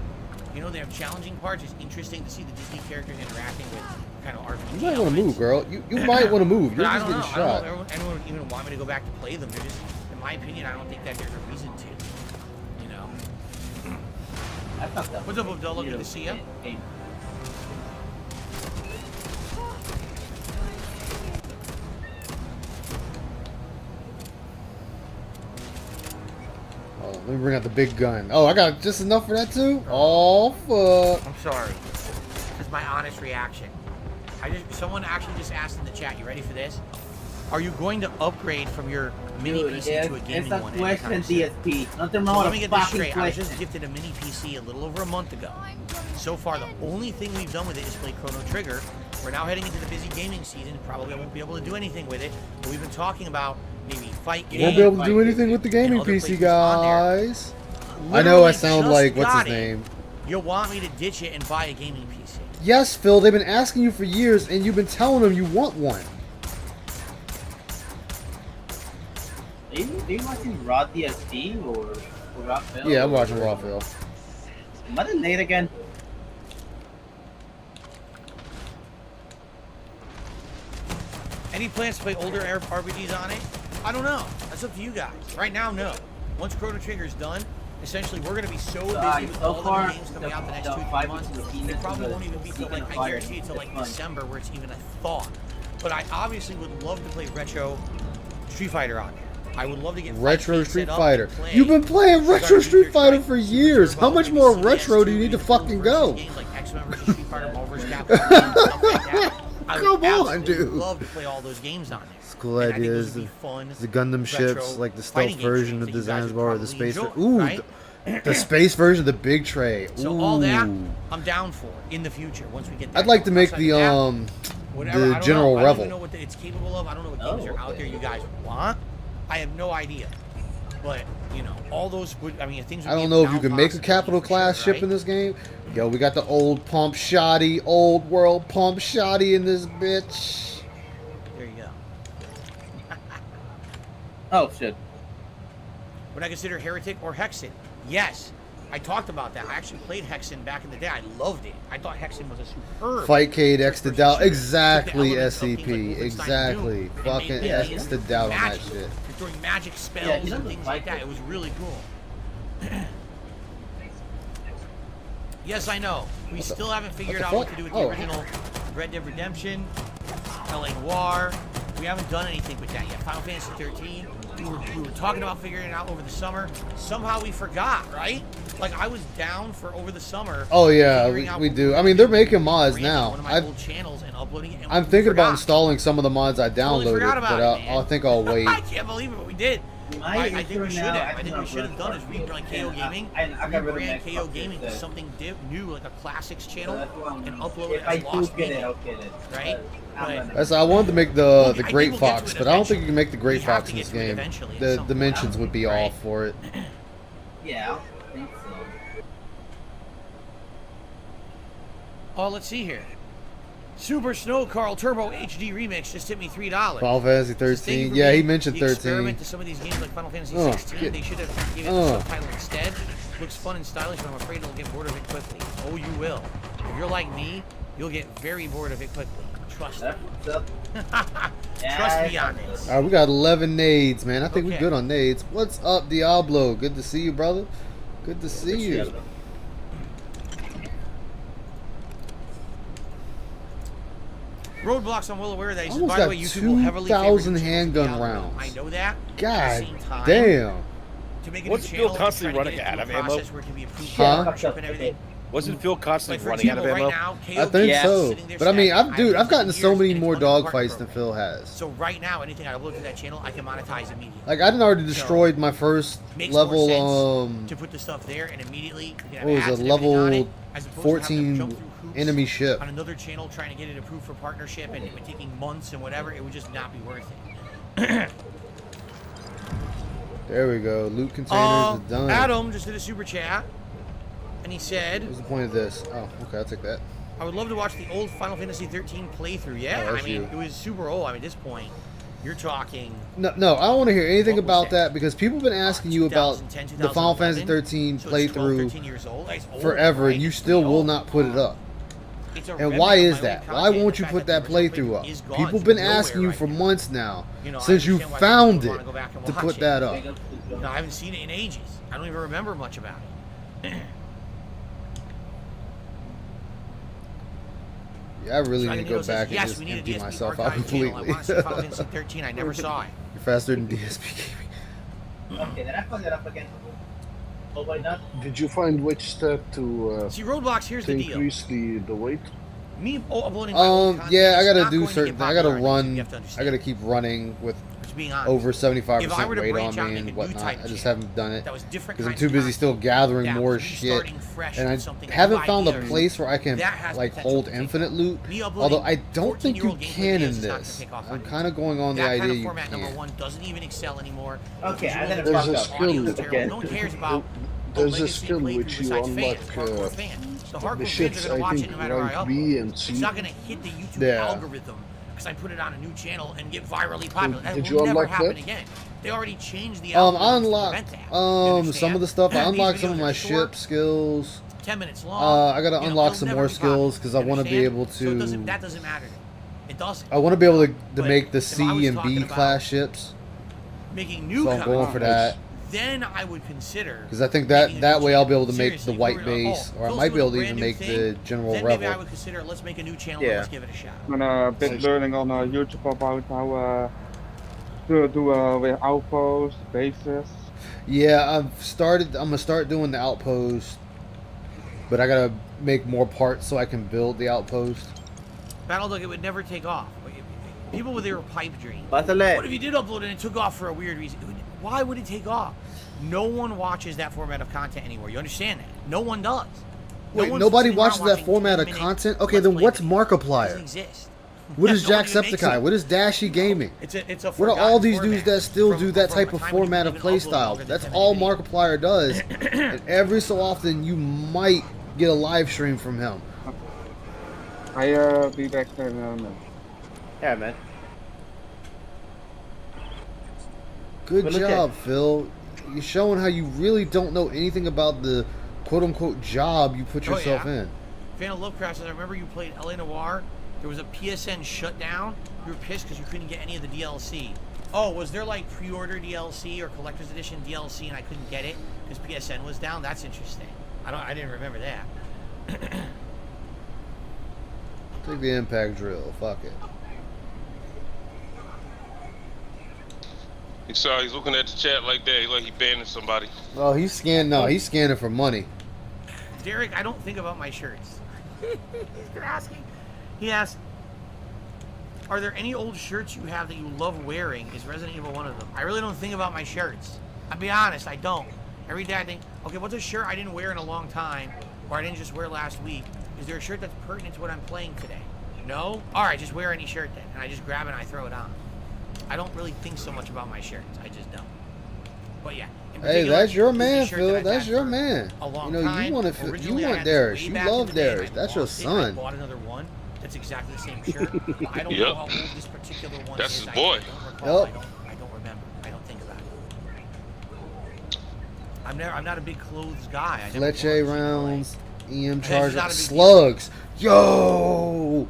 You know, they have challenging parts. It's interesting to see the Disney characters interacting with kind of RPG. You might want to move, girl. You might want to move. You're I just don't know. getting I don't shot. know if anyone would even want me to go back to play them. They're just, in my opinion, I don't think that there's a reason to. You know. I fucked up. What's up, Abdullah? Good to see you. Hey, Oh, let me bring out the big gun. Oh, I got just enough for that too? Oh, fuck. I'm sorry. This is my honest reaction. Someone actually just asked in the chat. You ready for this? Are you going to upgrade from your mini dude, PC to a gaming it's a one? question, anytime soon? DSP. Nothing So wrong let with me a get this fucking straight. I was question. just gifted a mini PC a little over a month ago. So far, the only thing we've done with it is play Chrono Trigger. We're now heading into the busy gaming season. Probably I won't be able to do anything with it. But we've been talking about maybe fight games. Won't be able to do anything with the gaming other PC, places on there. guys. I know I Literally sound just like, what's got his it. name? You want me to ditch it and buy a gaming PC? Yes, Phil, they've been asking you for years, and you've been telling them you want one. Are you watching Raw DSP or Raw Film? Yeah, I'm watching Raw Phil. Am I late again? Any plans to play older RPGs on it? I don't know. That's up to you guys. Right now, no. Once Chrono Trigger's done, essentially we're going to be so busy with all the new games coming out the next 2-3 months. It probably won't even be till like, I guarantee it till like December where it's even a thought. But I obviously would love to play retro Street Fighter on there. I would love to get Retro Street set up Fighter. and play. You've been playing retro Start Street doing Fighter your for Super years. Turbo, How much maybe more CS2, retro do you need to maybe cool fucking versus go? Games like X-Men versus Street Fighter, Marvel vs. Capcom, stuff like that. I would Come on, absolutely dude. love to play all those games on there. It's cool And I think those ideas. would be fun, The Gundam ships, retro like the fighting stealth game version games of that the you guys would Zanzibar or the probably space. enjoy, Ooh, right? the space version of the big tray. So all that, Ooh. I'm down for in the future once we get. I'd like to make the whatever, I the don't General know. I don't Revel. even know what it's capable of. I don't know what games Oh, are out okay. there you guys want. I have no idea. But you know, all those would. I mean, things. Would I be don't know if you now can make a possible capital for class sure, ship right? in this game. Yo, we got the old pump shoddy, old world pump shoddy in this bitch. There you go. Oh shit. Would I consider Heretic or Hexen? Yes. I talked about that. I actually played Hexen back in the day. I loved it. I thought Hexen was a superb. Fightcade X to doubt. Took the Exactly, elements of things like SCP. Wolfenstein Exactly. Doom and Fucking made it X to doubt on that magical. shit. You're throwing magic spells he and doesn't things fight like that. it. It was really cool. Yes, I know. We still haven't figured out what to do with the original Red Dead Redemption, LA Noire. We haven't done anything with that yet. Final Fantasy 13. We were talking about figuring it out over the summer. Somehow we forgot, right? Like I was down for over the summer. Oh yeah, figuring out we what do. were I mean, they're making mods creating now. One of my old channels and uploading it. And I'm we thinking about forgot. installing some of the mods I Totally downloaded, forgot about but it, man. I think I'll wait. I can't believe it, but we did. I think we should have. I think we should have done is rebrand rebrand KO Gaming, rebrand KO Gaming to something new, like a classics channel, and upload it If I as do Lost get it, Media, I'll get it. right? But That's, I wanted to make the I Great think we'll get Fox, to it but I don't think you eventually. can make the We Great have Fox to in get this to it game. eventually at The some dimensions point, would be right? off for it. Yeah, I think so. oh, let's see here. Super Snow Carl Turbo HD Remix just hit me $3. Final Fantasy Just thank you 13. for Yeah, he being mentioned the 13. experiment to some of these games like Final Fantasy Oh, 16. get- They should have given it oh. a subtitle instead. Looks fun and stylish, but I'm afraid it'll get bored of it quickly. Oh, you will. If you're like me, you'll get very bored of it quickly. Trust That's me. what's up. Trust me on this. All right, we got 11 nades, man. I think we're Okay. good on nades. What's up, Diablo? Good to see you, brother. Good to see you. Roadblocks, I'm well aware of that. He says, Almost by the got way, YouTube will heavily favor 2,000 new channels handgun with the algorithm. rounds. I know that. God At the same time, damn. to make a What's new Phil channel, constantly trying to get running it out through of a ammo? process where it can be approved Huh? for partnership and everything. Wasn't Phil constantly Like, for running out of example, ammo? right now, I KOBS think is so. sitting there But I mean, stacking. I've used gotten it so years, many and it's more part of the dogfights partner than program. Phil has. So right now, anything I upload to that channel, I can monetize immediately. Like, I done already destroyed my first Makes more level, sense to put the stuff there and immediately you can have what was ads it, and everything on it, level as opposed to having to 14 jump through hoops enemy ship. on another channel trying to get it approved for partnership and it would taking months and whatever. It would just not be worth it. There we go. Loot containers is done. Adam just did a super chat, and he said, What's the point of this? Oh, okay, I'll take that. I would love to watch the old Final Fantasy 13 playthrough. Yeah, Oh, I that's mean, you. it was super old. I mean, at this point, you're talking... No, I don't want to hear anything What was about that? that because people have been asking you about 2010, the Final Fantasy 2011, 13 so it's 12, playthrough 13 years old. It's old, forever, right? and you It's still pretty will old. not put it up. It's a And remnant why of is my old that? Why content. won't The you fact put that that the original playthrough up? is gone. People It's been nowhere asking you right for now. months now, You know, I since you understand why found people it, wanna go back and to watch put it. that up. You know, I haven't seen it in ages. I don't even remember much about it. Yeah, I really Dragon need to go Needle says, back and yes, just we need a empty DSP myself out archive channel. I completely. want to see Final Fantasy 13. I never saw it. You're faster than DSP gaming. Okay, then I fucked it up again. Oh, why not? Did you find which step to See, Roadblocks, here's the deal. increase the weight? Me uploading my own content Yeah, I is gotta not do going to certain get things. I gotta popular on YouTube, run. you have to I understand. gotta keep running with Just being honest. over 75% If I were to weight branch on out me and and make a new whatnot. type I just channel haven't done it that was different because I'm kinds too of busy still content, gathering that more was shit, restarting fresh and I with something, a haven't new found a idea, place where I can that has like potential hold to take infinite off. loot. Me uploading Although I don't think you 14-year-old gameplay can videos in is not gonna this. take off I'm on kind of going on the that idea kind of you format, number can. one, doesn't even excel anymore. Okay, I Visuals gotta don't There's a work, skill audio is again. terrible. No one cares about There's a legacy skill playthrough which you besides unlock, fans, hardcore fans. The the hardcore fans ships, are going to I watch think, it no matter where I rank upload. B and C. It's not going to hit the YouTube Yeah. algorithm because I put it on a new channel and get virally popular. That did will you never unlock happen that? again. They already changed the I algorithm to unlocked prevent that. You some understand? of the stuff. I These unlocked some videos of are my short, ship skills. 10 minutes long. I gotta You know, unlock they'll some never more be popular. skills because I You want to be understand? able So it doesn't, to. that doesn't matter. It doesn't. I want to be able to But make the if I was C and talking B about class ships. Making new So I'm going for that. Then I would consider Because I think making a that new way I'll channel. be able to make Seriously, the if white we were to- base, or I Phil's might be doing able a to even brand new make thing, the general then maybe I rebel. would consider let's make a new channel Yeah. and let's give it a shot. I'm a bit learning on YouTube about how to do with outposts, bases. Yeah, I've started. I'm gonna start doing the outpost, but I gotta make more parts so I can build the outpost. Battledog, it would never take off. People with their pipe dream. Pásale. What if you did upload and it took off for a weird reason? Why would it take off? No one watches that format of content anymore. You understand that? No one does. No Wait, one's nobody sitting around watches that watching format of 10-minute content? Okay, Let's then Play what's videos. It doesn't Markiplier? exist. What is No one even makes Jacksepticeye? it. What is Dashy Gaming? It's a What are all these dudes that still do that type of format of playstyle? That's all Markiplier does. And every so often you might get a live stream from him. I be back there in a minute. Yeah, man. Good But look job, Phil. You're showing how you really don't know anything about the quote-unquote job you put Oh, yourself yeah. in. Fan of Lovecraft says, I remember you played LA Noire. There was a PSN shutdown. You were pissed because you couldn't get any of the DLC. Oh, was there like pre-order DLC or collector's edition DLC and I couldn't get it because PSN was down? That's interesting. I didn't remember that. Take the impact drill. Fuck it. He's looking at the chat like that, like he banning somebody. Oh, he's scanning. No, he's scanning for money. Derek, I don't think about my shirts. He's been asking. He asked, are there any old shirts you have that you love wearing? Is Resident Evil one of them? I really don't think about my shirts. I'll be honest, I don't. Every day I think, okay, what's a shirt I didn't wear in a long time, or I didn't just wear last week? Is there a shirt that's pertinent to what I'm playing today? No? Alright, just wear any shirt then. And I just grab it and I throw it on. I don't really think so much about my shirts. I just don't. But yeah. in Hey, particular, that's your this is a man, shirt Phil. that I've That's had your for man. a long You know, time. you want to. You Originally, I want had this Darius. way You back in love the day, and Darius. I That's your lost it, and I son. bought another one that's exactly the same shirt. I don't Yep. know how old this particular one That's is. his I boy. don't recall. Yep. I don't remember. I don't think about it. I'm not a big clothes guy. I never was, Fletche you know, rounds, EM It's charger, not a big deal. slugs. Yo.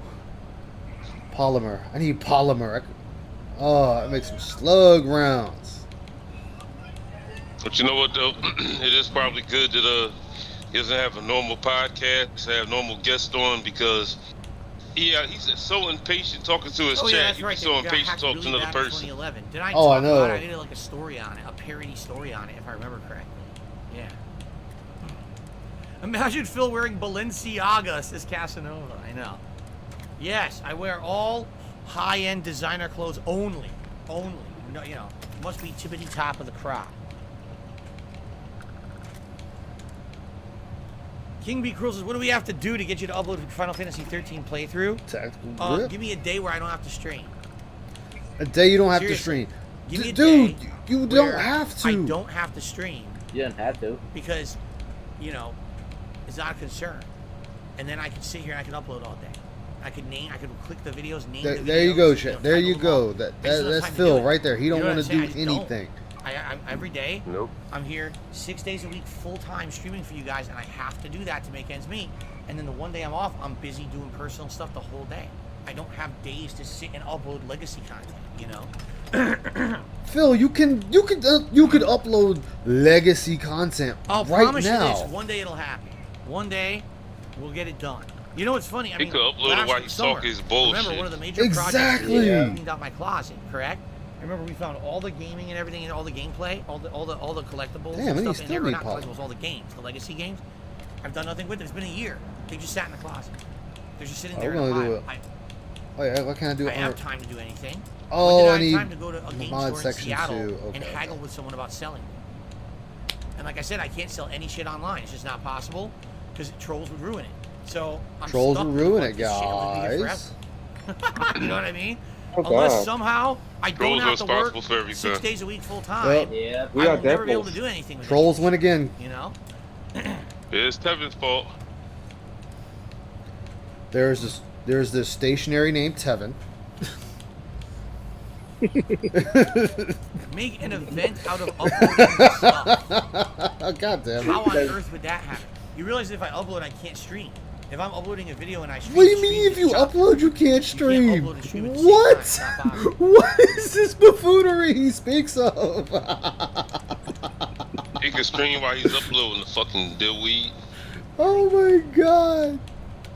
Polymer. I need polymer. Oh, I make some slug rounds. But you know what though? It is probably good that he doesn't have a normal podcast, have normal guests on, because he's so impatient talking to his chat. Yeah, that's He's right. so impatient talking to another person. 2011. Did I Oh, talk I know. about it? I did like a story on it, a parody story on it, if I remember correctly. Yeah. Imagine Phil wearing Balenciaga, says Casanova. I know. Yes, I wear all high-end designer clothes only. Only. No, you know, must be tippity top of the crop. King B. Cruel says, what do we have to do to get you to upload Final Fantasy 13 playthrough? Tactical grip. Give me a day where I don't have to stream. A day you don't have Seriously. to stream. Give me a Dude, day you don't where have to. I don't have to stream You don't have to. because, you know, it's not a concern. And then I could sit here and I could upload all day. I could click the videos, name the videos. There you go, Chet. know, There title you them go. all. That's I just don't have time to do Phil it. right there. He don't You know want what I'm to saying? do I just don't. anything. I'm every day. Nope. I'm here 6 days a week, full time streaming for you guys, and I have to do that to make ends meet. And then the one day I'm off, I'm busy doing personal stuff the whole day. I don't have days to sit and upload legacy content. You know. Phil, you could upload legacy content I'll right promise now. you this: one day it'll happen. One day, we'll get it done. You know what's funny? I He mean, could upload it last while he's summer, talking his bullshit. Remember one of the major Exactly. projects? I cleaned out my closet, correct? I remember we found all the gaming and everything, and all the gameplay, all the collectibles Damn, and and you stuff in still there. Or need not pop. collectibles, all the games, the legacy games. I've done nothing with it. It's been a year. They just sat in the closet. They're just sitting there. we're in a gonna do pile. it. Oh yeah, what can I do? I have time to do anything. Oh, but I then need I have time to go to a game mod store in section Seattle too. Okay, and haggle with someone about selling. And like I said, I can't sell any shit online. It's just not possible because trolls would ruin it. So I'm Trolls stuck will with ruin like it, this shit. I'm gonna be here guys. forever. You know what I mean? Oh, Unless God. somehow I don't Trolls are have to work responsible for everything. 6 days a week full time. Well, Yeah. We I are will never be able to devils. do anything with Trolls it. win again. You know? It's Tevin's fault. There's this stationary named Tevin. Make an event out of uploading stuff. God damn How it. on earth would that happen? You realize that if I upload, I can't stream. If I'm uploading a video and I stream, What do you mean if you upload you can't stream? upload and stream at the same What? time. It's not possible. What is this buffoonery he speaks of? He can stream while he's uploading the fucking dillweed. Oh my god.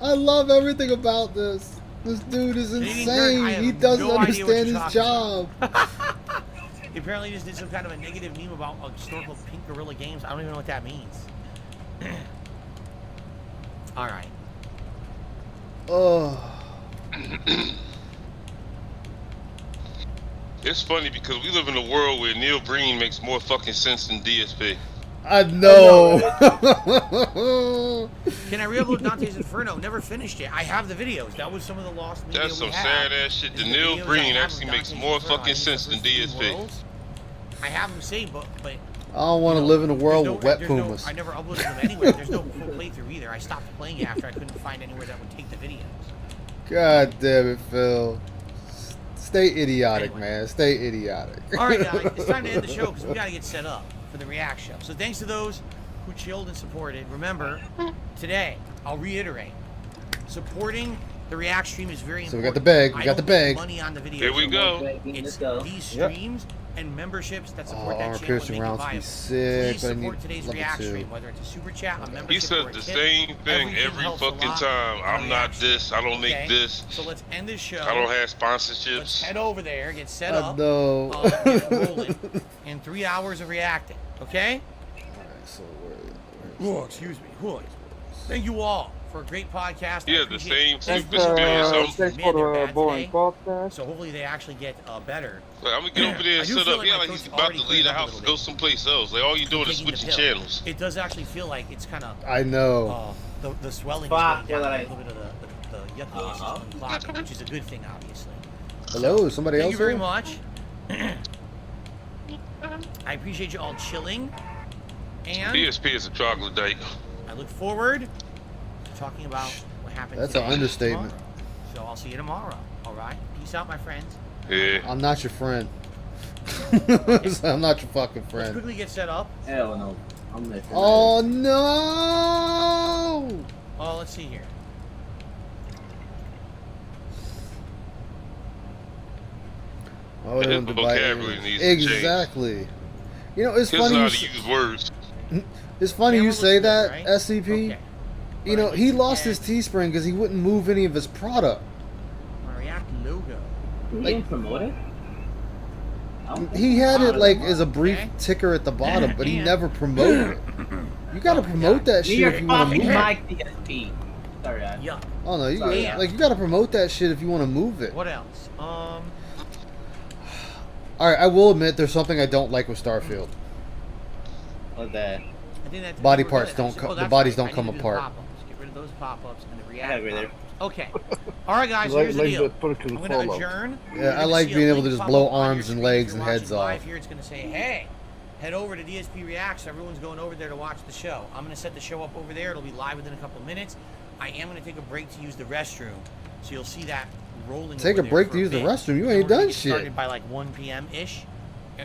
I love everything about this. This dude is Canadian Kurt, I insane. have He doesn't no idea what understand you're his talking job. He apparently just did some kind of a negative meme about a store called Pink Gorilla Games. I don't even know what that means. All right. Oh. It's funny because we live in a world where Neil Breen makes more fucking sense than DSP. I know. Can I re-upload Dante's Inferno? Never finished it. I have the videos. That was some of the lost media That's we some had. sad ass shit. Is The the Neil videos I Breen have actually of makes Dante's more Inferno. fucking I think sense the than first few DSP. worlds, I have them saved, but I don't want to live in a world with wet pumas. I never uploaded them anywhere. There's no full playthrough either. I stopped playing it after I couldn't find anywhere that would take the videos. God damn it, Phil. Stay idiotic, Anyway. man. Stay idiotic. All right, guys, it's time to end the show because we got to get set up for the react show. So thanks to those who chilled and supported. Remember, today, I'll reiterate, supporting the react stream is very important. So we got the bag. We I got the don't make bag. money on the videos. Here we go. It's Let's go. these streams and memberships that support Oh, that armor channel piercing and make it rounds be viable. sick, Please but I support need today's level react 2. stream, whether it's a super chat, a membership, He says or a the tip. same thing Everything every helps a fucking lot time. on I'm the not reaction. this. I don't make Okay? this. So let's end this show. I don't have Let's sponsorships. head over there, get set I up, know. get it rolling, in 3 hours of reacting. Okay? Alright, so Oh, excuse me. Oh, thank you all for a great podcast. I Yeah, the appreciate same it. super experience. Thanks Man, for they're the bad boring today. podcast. So hopefully they actually get better. Like, I'm gonna get over there I and do set feel up. like Yeah, my like coach he's about already to cleared leave the up a house and little go someplace else. Like all you doing is Taking the switching pill. channels. It does actually feel like it's kind of I know. the swelling Fuck, is going down, a you're little bit of the yuckiness is unclogging, which is a good thing, obviously. Hello, somebody Thank else you very here? much. I appreciate you all chilling, and DSP is a troglodyte. I look forward to talking about what happened. That's today an understatement. tomorrow. So I'll see you tomorrow. All right. Peace out, my friends. Yeah. I'm not your friend. I'm not your fucking Let's friend. quickly get set up. Hell no. I'm missing. Oh no! Oh, let's see here. Oh, his the vocabulary needs to change. exactly. You know, it's He funny. doesn't know how to use words. It's funny Camera you say looks good, that, right? SCP. Okay. You know, he lost his Teespring because he wouldn't move any of his product. My React logo. He didn't promote it. He had it like as a brief Okay. ticker at the bottom, but he And- never promoted it. You gotta promote that shit if you want to move it. Mike DSP. Sorry, Yeah. Oh no, you Sorry. like you gotta promote that shit if you want to move it. What else? All right, I will admit there's something I don't like with Starfield. What's that? I think that's Body we're parts good. don't Actually- co- oh, the that's bodies right. don't I come need to do apart. pop-ups. Get rid of those pop-ups and the I React agree there. pop-ups. Okay. All right, guys. Like- Here's the like deal. that perk in I'm gonna Fallout. adjourn. Yeah, You're I gonna like see a being able to link just pop blow up on your arms and screen legs if you're and heads watching off. live here. It's gonna say, "Hey, head over to DSP Reacts." Everyone's going over there to watch the show. I'm gonna set the show up over there. It'll be live within a couple of minutes. I am gonna take a break to use the restroom, so you'll see that rolling. Take over a break there to for use the bit. restroom. You And ain't we're gonna done get shit. Started by like 1 p.m. ish.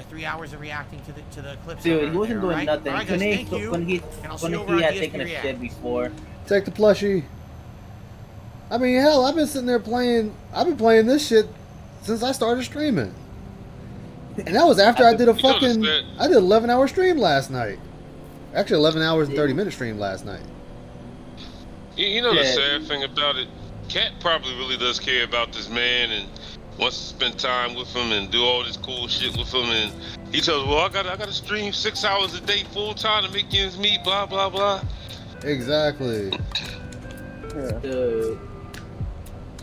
3 hours of reacting to the clips. Dude, over he wasn't there, doing right? nothing. All right, guys, thank you. When he And I'll see you over had on taken DSP a React. shit before. Take the plushie. I mean, hell, I've been sitting there playing. I've been playing this shit since I started streaming, and that was after I did a You notice fucking. that? I did 11-hour stream last night. Actually, 11 hours and 30-minute stream last night. You know the Yeah. sad thing about it? Cat probably really does care about this man and wants to spend time with him and do all this cool shit with him. And he tells, "Well, I gotta stream 6 hours a day full time to make ends meet." Blah blah blah. Exactly. Dude.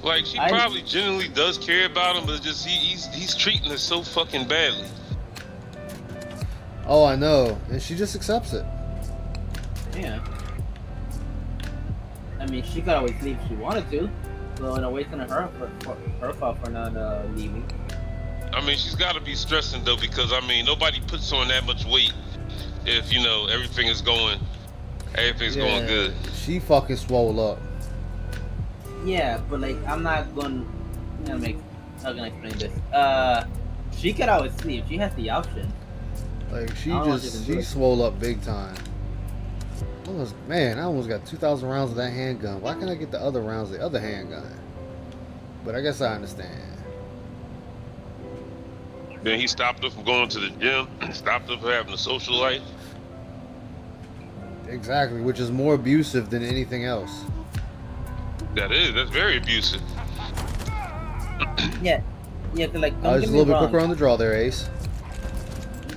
Like she I- probably genuinely does care about him, but just he's treating her so fucking badly. Oh, I know, and she just accepts it. Yeah. I mean, she could always leave if she wanted to. So in a way, it's gonna hurt her fault for not leaving. I mean, she's got to be stressing though, because I mean, nobody puts on that much weight if you know everything's going good. She fucking swole up. Yeah, but like, I'm not gonna how can I explain this? She could always leave. She has the option. Like she I don't know if just you can do she it. swole up big time. Man, I almost got 2,000 rounds of that handgun. Why can't I get the other rounds of the other handgun? But I guess I understand. Then he stopped her from going to the gym, stopped her from having a social life. Exactly, which is more abusive than anything else. That's very abusive. Yeah, 'cause like, I don't was get a me little bit wrong. quicker on the draw there, Ace.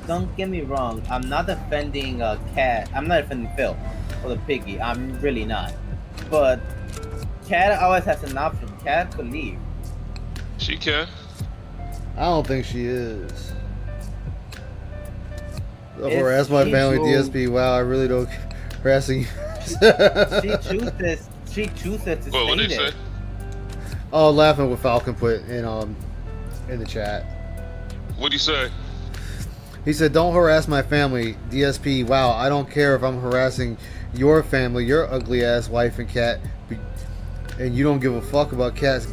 Don't get me wrong. I'm not defending Cat. I'm not defending Phil or the piggy. I'm really not. But Cat always has an option. Cat could leave. She can. I don't think she is. It's- Or ask my she's family so- DSP. Wow, I really don't harassing you. She chooses to Well, what stay they there. say? Oh, laughing what Falcon put in the chat. What'd he say? He said, "Don't harass my family, DSP. Wow, I don't care if I'm harassing your family, your ugly ass wife and cat, and you don't give a fuck about Cat's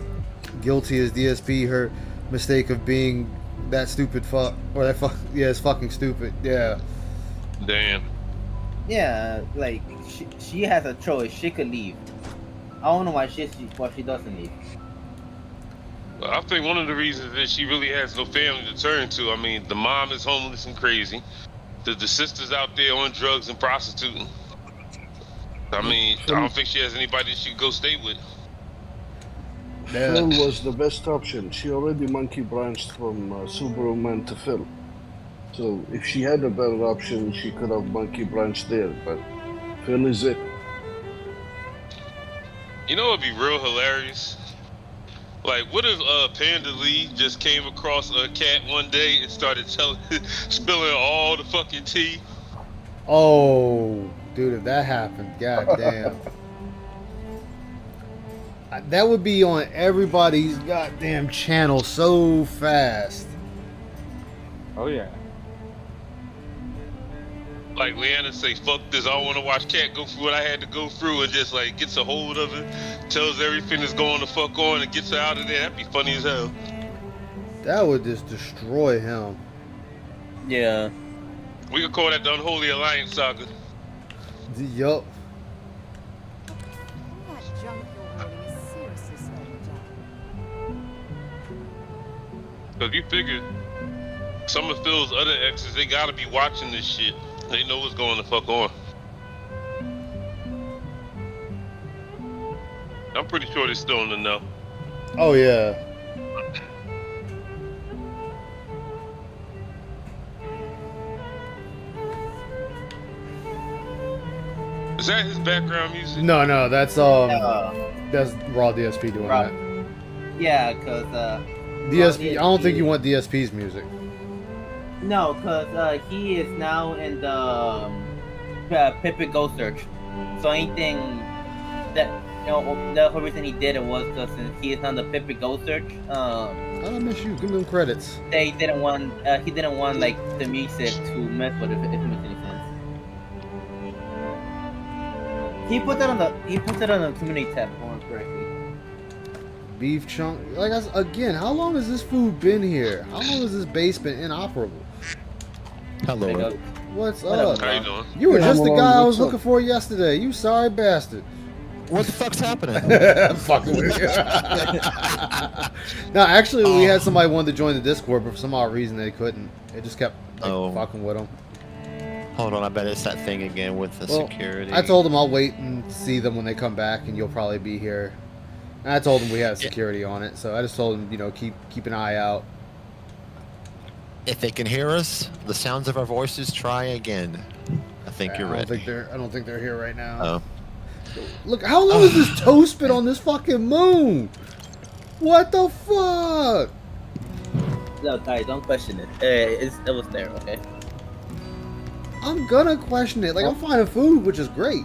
guilty as DSP. Her mistake of being that stupid fuck or that fuck. Yeah, it's fucking stupid. Yeah, Damn. Yeah, like she has a choice. She could leave. I don't know why she doesn't leave. Well, I think one of the reasons is she really has no family to turn to. I mean, the mom is homeless and crazy. The sister's out there on drugs and prostituting. I mean, I don't think she has anybody she could go stay with. Phil was the best option. She already monkey branched from Superman to Phil. So if she had a better option, she could have monkey branched there. But Phil is it. You know what'd be real hilarious? Like, what if Panda Lee just came across a cat one day and started spilling all the fucking tea? Oh, dude, if that happened, goddamn. That would be on everybody's goddamn channel so fast. Oh yeah. Like Leanna say, fuck this, I don't want to watch Cat go through what I had to go through, and just like gets a hold of it, tells everything that's going the fuck on and gets her out of there. That'd be funny as hell. That would just destroy him. Yeah. We could call that the Unholy Alliance saga. Yup. That junk you're holding is seriously slowing down. Cause you figured Some of Phil's other exes, they gotta be watching this shit. They know what's going the fuck on. I'm pretty sure they're still in the know. Oh yeah. Is that his background music? No, that's Raw DSP doing Raw. that. Yeah, cause DSP. I don't think you want DSP's music. No, cause he is now in the Pippin Ghost Search. So anything that the whole reason he did it was because he is on the Pippin Ghost Search. I don't miss you. Give me them credits. They didn't want he didn't want like the music to mess with it if it makes any sense. He put that on the community tab, if I remember correctly. Beef chunk. Like again, how long has this food been here? How long has this base been inoperable? Hello. What's What up, up? How you doing? You were just the guy I was What's up? looking for yesterday. You sorry bastard. What the fuck's happening? Fucking with you. No, actually, we had somebody wanted to join the Discord, but for some odd reason they couldn't. They just kept fucking with them. Hold on, I bet it's that thing again with the security. I told them I'll wait and see them when they come back, and you'll probably be here. And I told them we had security on it, so I just told them, keep an eye out. If they can hear us, the sounds of our voices, try again. I think you're ready. I don't think they're here right now. Oh. Look, how long has this toast been on this fucking moon? What the fuck? No, guys, don't question it. It was there, okay? I'm gonna question it. Like, I'm finding food, which is great.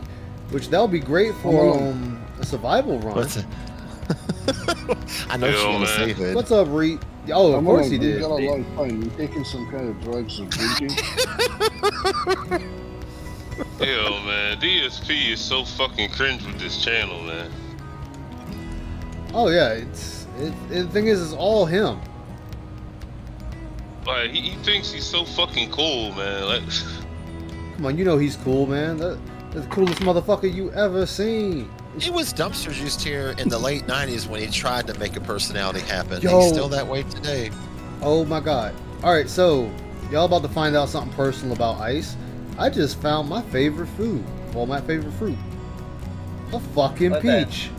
Which that'll be great for a survival run. What's it? I know she's gonna say that. What's up, Reed? Oh, of course he did. You got a lot of time. You taking some kind of drugs or drinking? Yo, man, DSP is so fucking cringe with this channel, man. Oh yeah, the thing is, it's all him. Like, he thinks he's so fucking cool, man. Like, Come on, you know he's cool, man. That's the coolest motherfucker you ever seen. He was dumpster juiced here in the late 90s when he tried to make a personality happen. Yo. He's still that way today. Oh my god. Alright, so, y'all about to find out something personal about ice. I just found my favorite food. Well, my favorite fruit. A fucking What's that? peach.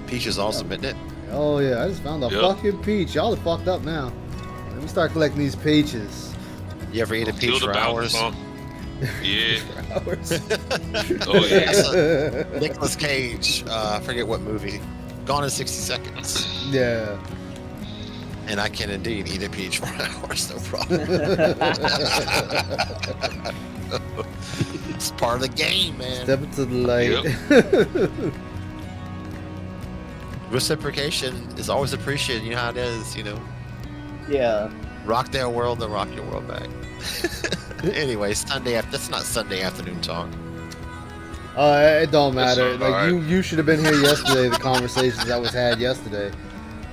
Peach is awesome, isn't it? Oh yeah, I just found a fucking peach. Y'all are fucked up now. Let me start collecting these peaches. You ever eat a feel peach the for bounce, hours? huh? Yeah. Hours. Oh, yeah. Nicolas Cage, I forget what movie. Gone in 60 Seconds. Yeah. And I can indeed eat a peach for hours, no problem. It's part of the game, man. Step into the light. Yep. Reciprocation is always appreciated. You know how it is, Yeah. Rock their world, then rock your world back. Anyway, that's not Sunday afternoon talk. It don't matter. That's Like alright. you should have been here yesterday. The conversations that was had yesterday.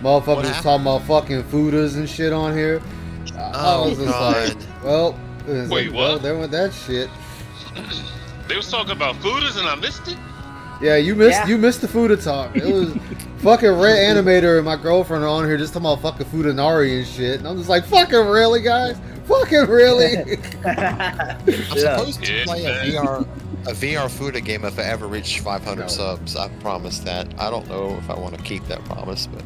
Motherfuckers was talking about fucking fooders and shit on here. I was just like, well, it was Wait, like, well, what? there went that shit. They was talking about fooders and I missed it? Yeah, you missed the foodie talk. It was fucking Red Animator and my girlfriend are on here just talking about fucking Foodanari and shit. And I'm just like, fucking really, guys? Fucking really? I'm supposed to play a VR Fuda game if I ever reach 500 subs. I promise that. I don't know if I want to keep that promise, but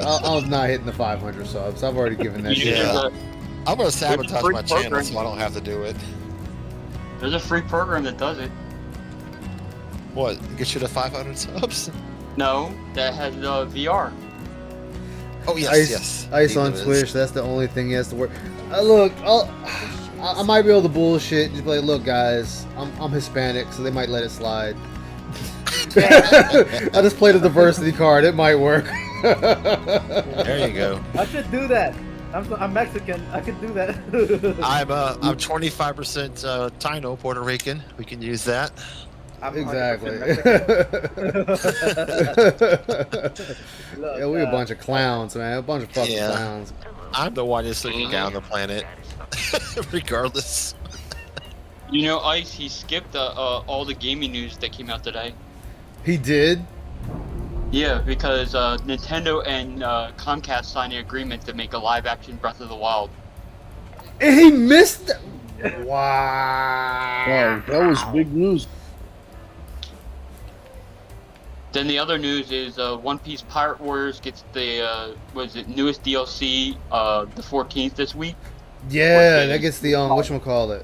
I'm not hitting the 500 subs. I've already given that shit yeah. up. I'm gonna sabotage free my channel program. so I don't have to do it. There's a free program that does it. What? Get you to 500 subs? No, that has VR. Oh yes, Ice on There is. Twitch. That's the only thing he has to work. Look, I might be able to bullshit. Just be like, look, guys, I'm Hispanic, so they might let it slide. I just played a diversity card. It might work. There you go. I should do that. I'm Mexican. I could do that. I'm 25% Taino, Puerto Rican. We can use that. I'm Exactly. 100% Mexican. Look, Yeah, we a bunch of clowns, man. A bunch of fucking Yeah. clowns. I'm the one that's looking down the planet, regardless. You know, Ice, he skipped all the gaming news that came out today. He did. Yeah, because Nintendo and Comcast signed an agreement to make a live-action Breath of the Wild. And he missed. Wow. Wow, that was big news. Then the other news is One Piece Pirate Warriors gets the newest DLC the 14th this week. Yeah, that gets the whatchamacallit.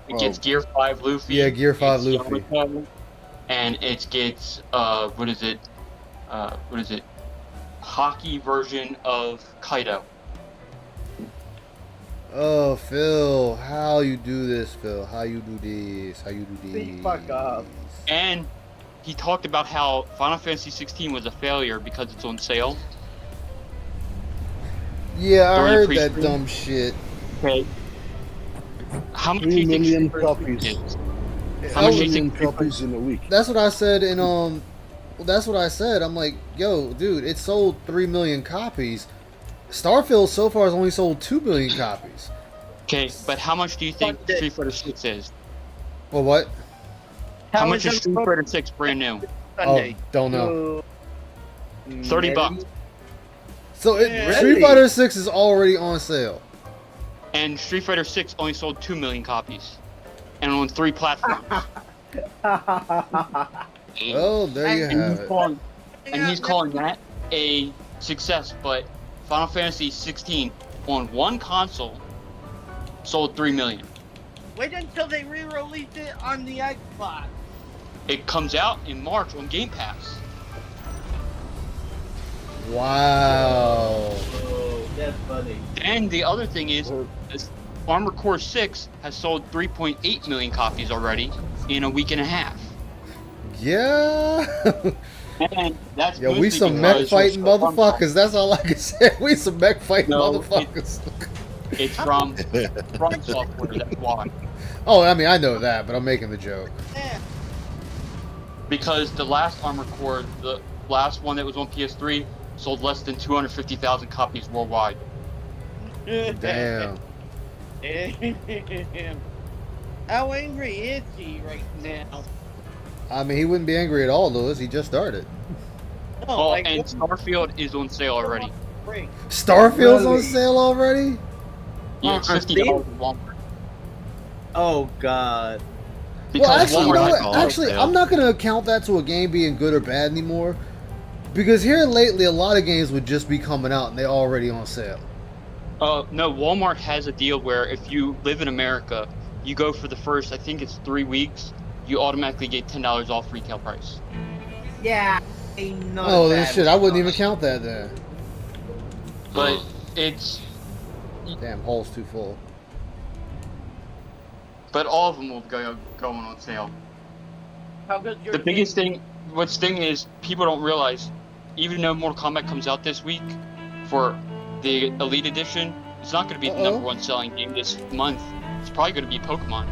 It gets Gear 5 Luffy. Yeah, Gear 5 it's Luffy. Yamato, and it gets what is it? Hockey version of Kaido. Oh, Phil, how you do this, Phil? How you do this? How you do this? Fuck up. And he talked about how Final Fantasy 16 was a failure because it's on sale. Yeah, I During the heard that pre-screen. dumb shit. Okay. How much do 3 you think million Street Fighter copies. is? How much do you million think Street Fighter- copies in a week? That's what I said in well, that's what I said. I'm like, yo, dude, it sold 3 million copies. Starfield so far has only sold 2 million copies. Okay, but how much do you think Street Fighter 6 is? Well, what? How much is Street Fighter 6 brand new? Oh, don't know. $30. So Street Fighter 6 is already on sale. And Street Fighter 6 only sold 2 million copies. And on 3 platforms. Well, there you have it. And he's calling that a success, but Final Fantasy 16 on one console sold 3 million. Wait until they re-release it on the Xbox. It comes out in March on Game Pass. Wow. Oh, that's funny. And the other thing is Armored Core 6 has sold 3.8 million copies already in a week and a half. Yeah. And that's Yeah, we mostly some mech because fighting of- motherfuckers. That's all I can say. We some mech fighting No, motherfuckers. It's from software, that's why. Oh, I mean, I know that, but I'm making the joke. Because the last Armored Core, the last one that was on PS3, sold less than 250,000 copies worldwide. Damn. How angry is he right now? I mean, he wouldn't be angry at all, Lewis. He just started. No, Oh, like, and Starfield is on sale already. Starfield's on Really? sale already? Yeah, it's On $50 Steam? at Walmart. Oh God. Because Well, actually, you know Walmart- what? on Actually, sale. I'm not going to count that to a game being good or bad anymore. Because here lately, a lot of games would just be coming out and they're already on sale. No, Walmart has a deal where if you live in America, you go for the first, I think it's 3 weeks, you automatically get $10 off retail price. Yeah. Ain't not Oh, a then bad shit, I wouldn't one. even count that then. But it's, Damn, hole's too full. but all of them will go going on sale. how good your The biggest thing, what's thing is people don't realize, even though Mortal Kombat comes out this week for the Elite Edition, it's not going to be the Uh-oh. number 1 selling game this month. It's probably going to be Pokemon.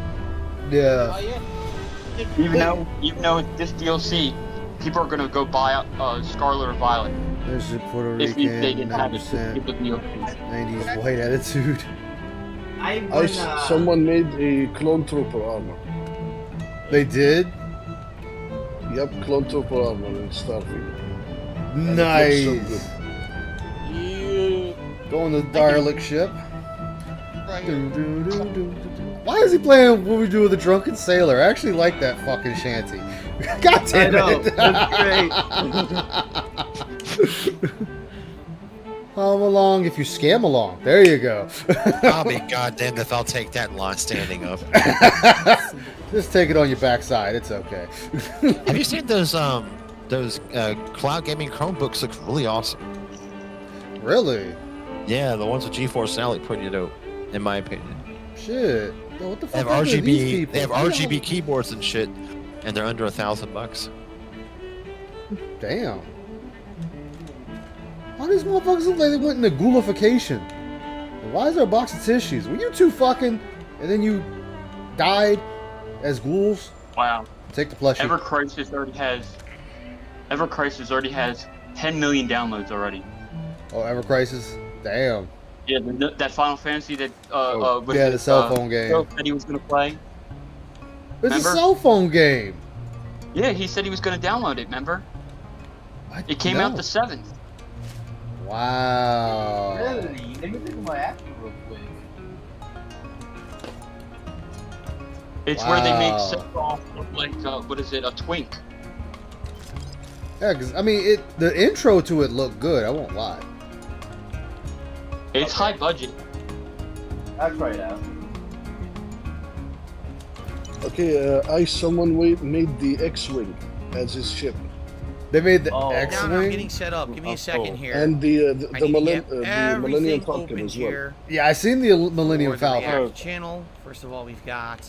Yeah. Oh, yeah. Even though it's this DLC, people are going to go buy Scarlet or Violet There's a Puerto if they Rican, didn't have it. 90%, With the DLC. 90s white attitude. I'm I gonna. someone made a clone trooper armor. They did? Yep, clone trooper armor in Starfield. And it Nice. looks so good. You Go on the derelict ship. right. Why is he playing What We Do with a Drunken Sailor? I actually like that fucking shanty. God damn know, it. that's great. Home along if you scam along. There you go. I'll be goddamned if I'll take that line standing up. Just take it on your backside. It's okay. Have you seen those cloud gaming Chromebooks? Look really awesome. Really? Yeah, the ones with GeForce Now look pretty dope, in my opinion. Shit. Yo, what the They have fuck are these RGB. people? They have What the RGB hell? keyboards and shit, and they're under $1,000. Damn. Why these motherfuckers look like they went into ghoulification? And why is there a box of tissues? Were you two fucking and then you died as ghouls? Wow. Take the plushie. Ever Crisis already has 10 million downloads already. Oh, Ever Crisis? Damn. Yeah, that Final Fantasy that with Yeah, the his, cell phone game. Phil said he was gonna play. It's Remember? a cell phone game. Yeah, he said he was gonna download it. Remember? What? It came No. out the 7th. Wow. Really? Let me think of my app real quick. It's where they make Sephiroth look like what is it? A twink. Yeah, because I mean, the intro to it looked good. I won't lie. It's high budget. I'll try it out. Okay, someone made the X-wing as his ship. They made the Now I'm X-wing. getting set up. Give me a second here. And the Millennium everything Falcon open as well. here. Yeah, I seen the Millennium For the Falcon. React channel. First of all, we've got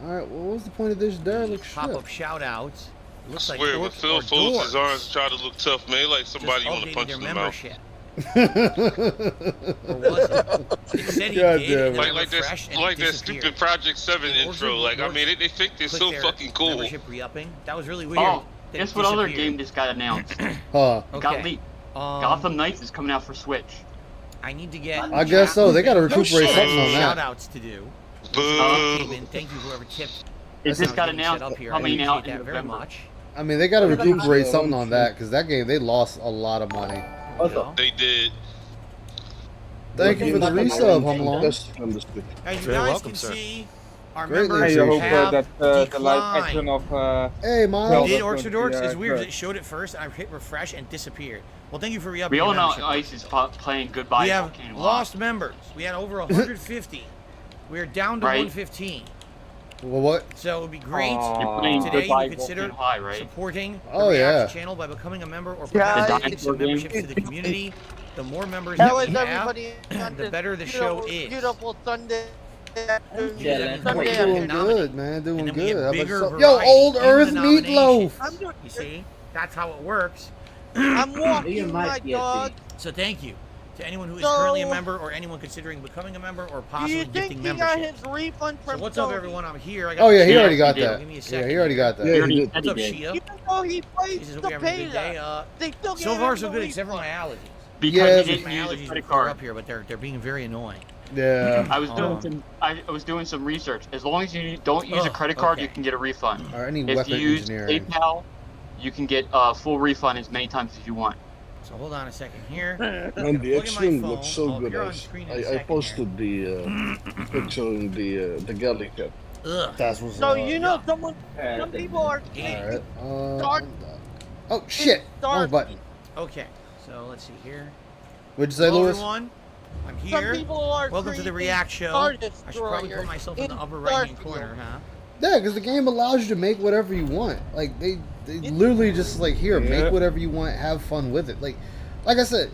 All right, well, what was the point of this derelict ship? pop-up shout-outs. I Looks like swear, when orcs Phil or folds his dwarves. arms, try to look tough, man. Like somebody you want to Just punch updated in their the mouth. membership. Or was it? It said he God did, damn and it. then Like it refreshed and that it disappeared. stupid Project 7 The intro. orcs Like, I or mean, they faked it click so their fucking cool. Membership re-upping. That was really weird. Oh, that guess it what other disappeared. game just got announced? Huh. Got Okay. leaked. Gotham Knights is coming out for Switch. I need to get. I guess so. They got to recuperate something on that. Shout-outs to do. Thank you whoever tipped. It just got Getting set announced up here. coming I out appreciate in that very November. much. I mean, they got to recuperate something on that because that game they lost a lot of money. Also, They did. Thank you for the resub, Home Alone. As you guys welcome, can sir. see, our Greatly members I hope have that the live action declined. of Hey, We Miles. did that's Orcs or good. Dorks. Yeah, It's weird. correct. It showed it first, and I hit refresh and disappeared. Well, thank you for re-upping We all your know membership. Ice is playing goodbye. We to have Volcano Island. lost members. We had over 150. We're down to Right. 115. Well, what? So it would be great You're playing today goodbye you consider Volcano High, right? supporting Oh, the React yeah. channel by becoming a member or Yeah, perhaps the giving some dinosaur membership game. to the community. The more members How that is we have, everybody on the this better the show beautiful, is. Beautiful Sunday afternoon. Yeah, that means that's more great. people Doing can nominate. good, man. Doing And then we good. get How about bigger yourself? Yo, variety Old in Earth the nominations. Meatloaf. I'm doing You see, that's how it works. I'm You walking might my get dog. So thank you to anyone who is So- currently a member or anyone considering becoming a member or Do possibly you gifting think he got membership. his refund So from what's up, Sony? everyone? I'm here. I got Oh yeah, he Yeah, already got he did. that. Give me a Yeah, second he already here. got that. Yeah, He he already did. said What's he up, did. Shia? Even though he He plays says, hope the you're having a good day. payday, they still So gave far, him so the good, except for my refund. allergies. Because Yeah, he My didn't use a allergies credit will clear card. up here, but they're being very annoying. Yeah. I was doing some. I was doing some research. As long as you don't use a credit card, you okay. can get a refund. Or any If weapon you use engineering. PayPal, you can get a full refund as many times as you want. So hold on a second here. And Plug in the my X-wing phone. looks so I'll good. appear on screen in a I second posted the picture in the galley cap. Ugh. That's what's So up. you know, some people are Hey. Alright. Start- Oh shit! Wrong Start- button. Okay, so let's see here. What'd you say, Hello, Lewis? everyone. I'm Some here. people are Welcome to the creating React Show. Star I should probably put myself in the upper right-hand Starfield. corner, huh? Yeah, because the game allows you to make whatever you want. Like they literally just like here, Yeah. make whatever you want, have fun with it. Like I said,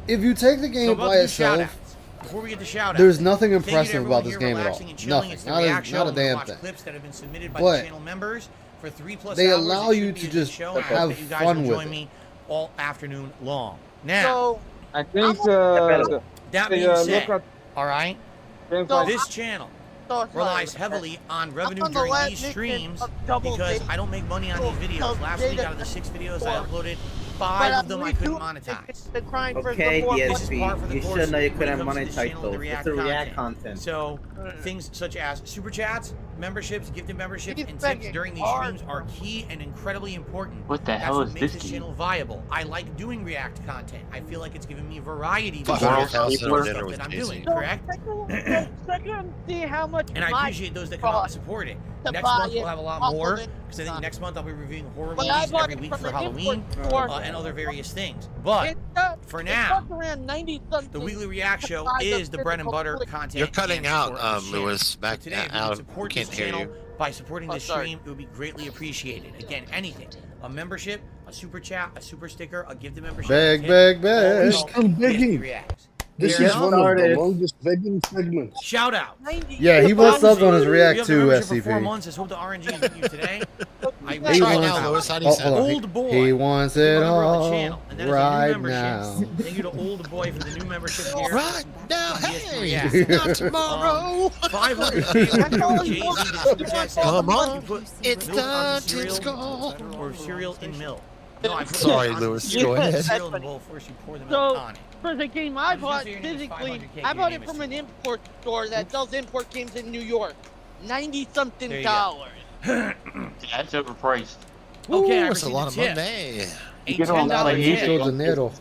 if you take the So game about by the itself, shout-outs. Before we get to shout-outs, there's nothing thank you to impressive everyone about this here game at all. relaxing and chilling. Nothing. It's the Not React Show. a I'm gonna damn watch thing. clips that have been submitted by But the channel members for 3+ they hours. allow It you should be to a good just show, and I have hope that you guys fun will with join it. me all afternoon long. Now, So I think that they being look said, at all right, games So- like this channel sorry. relies heavily on revenue on the during last these mission streams of Double because Date. I don't make money on So- these videos. so Last they week, got out of the 6 videos four. I uploaded, But 5 I'm of them I couldn't redoing monetize. the crying for Okay, some more This is DSP. par for the You course should know you when it couldn't comes to this monetize channel and the those. React It's the React content. content. So things such as super chats, memberships, gifted memberships, He's and tips begging during these hard. streams are key and incredibly important. What the That's hell what is makes this this game? channel viable. I like doing React content. I feel like it's giving me variety to Fuck, the World stuff House dinner that with I'm Jay-Z. doing, So correct? second, see how much And I my appreciate those that come out and support it. to Next buy month we'll it, have a lot awful more than because I think not. next month I'll be reviewing horror But I movies bought every it week from for an Halloween import store. and other various things. But for It now, costs around 90 something. the weekly React Show buy the is the bread and physical butter flick. content. You're cutting and out, support of the channel. Lewis. So Back today, if you out. would support Can't this hear channel you. by supporting Oh, this sorry. stream, it would be greatly appreciated. Again, anything. A membership, a super chat, a super sticker, a gifted membership. Beg, a tip, beg, all beg. in He's all, still DSP begging. Reacts. This Fair is enough? one of the started. longest begging segments. Shout out. 90. Yeah, he was subbed on his React You have the 2 membership for 4 SCP. months. Let's hope the RNG is with you today. I He wish Try you wants- now, well. Lewis. How do you Oh, say hold it? on. Old boy. He wants it Member of the all channel, and that is a new right membership. now. Thank you to Old Boy for the new membership here. Right now, DSP hey, React. not tomorrow. 500 That's all he Jay-Z wants. to super chat saying, Come on, you put it's milk on the time to cereal score. or cereal in milk. No, I put Sorry, milk on Lewis, the go ahead. cereal in the bowl first you pour the milk So- on it. For the game I I'm just gonna bought say your name is physically, 500K, I your bought name it is from an too. import store that sells import games in New York. 90 something There you go. dollars. That's overpriced. Okay, I Ooh, that's a received lot of tip. money. A get on that $10 like tip Mucho dinero.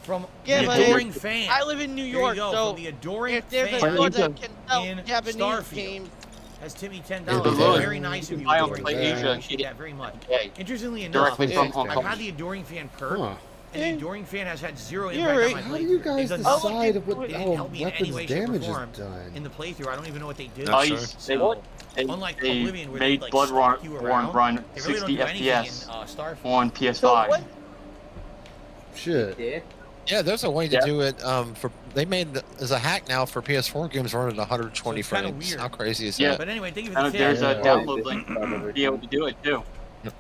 From Yeah, the but adoring fan. I live in New Here York, you go, so from the adoring if there's a fan store that can sell in Japanese Starfield. games, Has Timmy $10. Look. Very nice of you, Buy on adoring Play fan. Asia. I appreciate that very much. Okay. Interestingly enough, Directly from Hong I've Kong. had the adoring fan perk, Huh. and the adoring fan has had zero You're impact right. on my How playthrough. do you It guys doesn't- decide what They didn't how help me in any weapons way, shape, or damage is form done? in the playthrough. I don't even know what they did. Ice. So, They unlike they Oblivion, where they made like Blood stalk you around, run they really don't 60 do anything FPS in Starfield. on PS5. Shit. Did? Yeah, there's a way to Yeah. do it. There's a hack now for PS4 games running at 120 So it's kinda frames. weird. How crazy is Yeah. that? But anyway, thank you for the tip. There's a Yeah. download link to be able to do it too.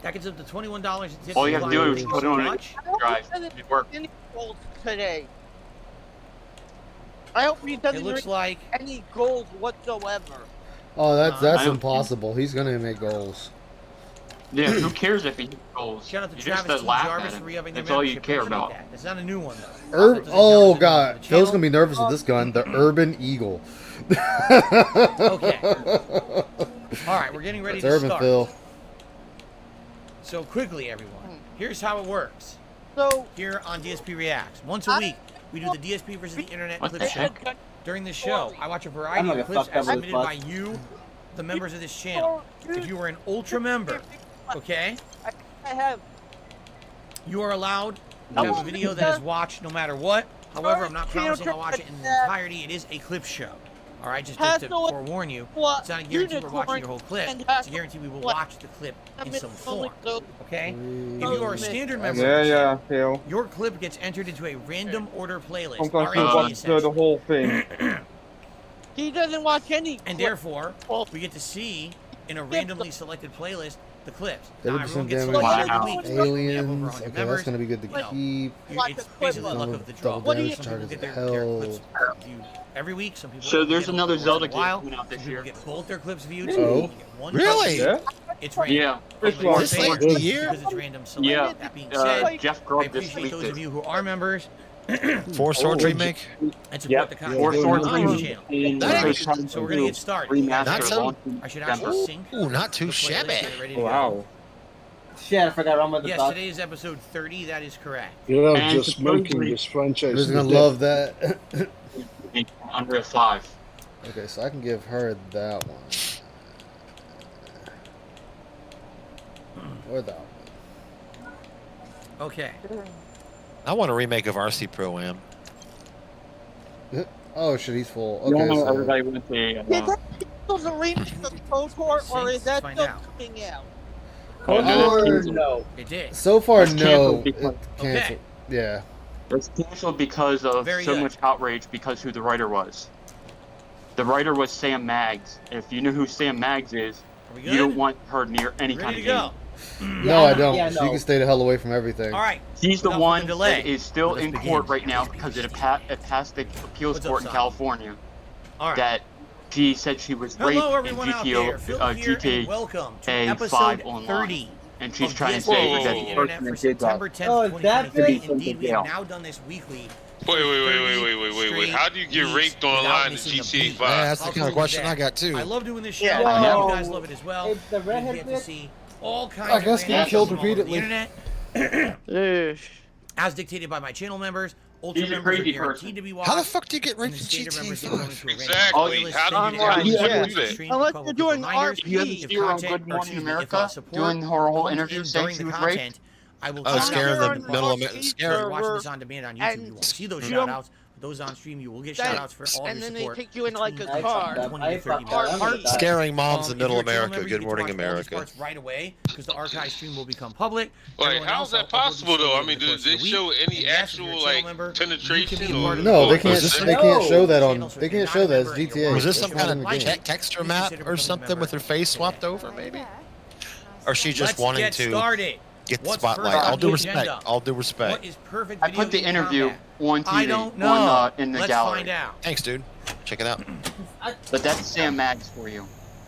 That gets up to $21 in tips. All you have to do is put it on a much. drive. It works. any goals today. I hope he doesn't It looks reach like any goals whatsoever. Oh, that's I don't- impossible. He's gonna make goals. Yeah, who cares if he hits goals? shout out to You just Travis T. laugh Jarvis at for him. re-upping their That's all you membership. care Appreciate about. that. It's not a new one though. Oh God, Phil's gonna be nervous with this gun. The Urban Eagle. Okay. All right, we're getting ready It's to Urban start. Phil. So quickly, everyone. Here's how it works. So Here on DSP Reacts, once a week, we do the DSP versus the Internet What clip the show. heck? During the show, I watch a variety I'm of gonna clips fuck as up with submitted by bus. you, the members of this channel. If you are an Ultra member, okay, I have you are allowed to have a video that is watched no matter what. However, I'm not promising I'll watch it in its entirety. It is a clip show. All right, just to forewarn you, it's not a guarantee we're watching your whole clip. It's a guarantee we will watch the clip in some form. Okay? If you are a standard member, Yeah, Phil. your clip gets entered into a random order playlist. Sometimes RNG you watch the essentially. whole thing. He doesn't watch any. And therefore, we get to see in a randomly selected playlist the clips. Now, 30% everyone gets damage. selected Wow. every week. We have over Aliens. 100 Okay, that's members. gonna be good to You know, keep. It's basically luck of the draw. Double damage Some people charges get their hell. clips viewed every week. Some people So get there's them another once in Zelda a game while. coming out this Some people year. get both their clips viewed. Oh. Some people get one Really? clip. Yeah? It's random. Yeah. Which Like one? I say, Once a year? Because it's random select. Yeah. That being said, Jeff I Grubb just appreciate leaked those it. of you who are members Four Swords remake? and support Yep. the Four content Swords on this remake. channel. That So we're gonna get started. Remaster Not so- launching I should December. actually sync Ooh, not too the playlist, shabby. get it ready to go. Wow. Shit, I forgot I'm on the Yes, top. today is episode 30. That is correct. You are And just milking supposedly- this franchise. Who's to gonna death. love that? Under 5. Okay, so I can give her that one. Or that one. Okay. I want a remake of RC Pro Am. Oh shit, he's full. You Okay, know, so everybody went to Is that still the remake of KOTOR, or is that Find still out. coming out? KOTOR, no. It did. so far It's no. canceled because- It's canceled. Yeah. It's canceled because of Very so good. much outrage because who the writer was. The writer was Sam Maggs. If you know who Sam Maggs is, Are we you good? don't want her near any kind Ready of to game. go. No, I don't. Yeah, So no. you can stay the hell away from everything. All right. He's the Without one further delay, that is still let's in begin. court right now because it passed the appeals What's up, court in son? California All right. that she said she was raped Hello, in everyone out there. Phil here, and welcome to GTA episode 5 online. 30. And she's of trying to DSP say versus that the the internet person for that did that. September 10th, Oh, is that 2023. big? Indeed, we have now done this weekly. Wait. How do you get raped online in GTA 5? Yeah, that's the How kind cool of question is that? I got too. I love doing this show. Yeah, I know no. you guys love it as well. It's the We redhead get to bitch. see all kinds I of guess random getting killed stuff all over the repeatedly. internet, as dictated by my channel members. Ultra He's a members are crazy guaranteed person. to be watched. How the fuck do you get and raped the in standard GTA members get going 5? into a random Exactly. playlist How do sending you- how do you you do that? stream Unless public you're doing reminders. You haven't RP. seen her on Content- Good or Morning excuse me, America support doing her whole comes interview in saying during she the was raped? content, I will Oh, shout scaring out the to middle of If it. you're Scary. watching this on demand on YouTube, and you won't see those you shout don't- outs. Those on stream, you will get That- shout outs for all and your then support. they take you in like a between car. 20 to 30 I fucked minutes. up. Scaring moms in If middle you're a channel America. member, you Good get to morning, watch all these America. parts right away because the archive stream will become public. Like, Everyone how's else, that I'll upload possible these though? I over mean, the does course of it the week. show any And yes, if you're a actual channel like member, you penetration can be a or? part of No, the they Was can't. this- They can't show that on. channel, so They if you're can't not show a that as member and you're GTA. Was this It's some not kind in of the game. texture Please map consider or becoming a something member. with her face swapped over, maybe? Or she just Let's wanting get to started. get the What's spotlight? first All on due the respect. agenda? All due respect. What is perfect I video put the game interview combat? on TV I don't know. on in the Let's gallery. find out. Thanks, dude. Check it out. But that's Sam Maggs for you.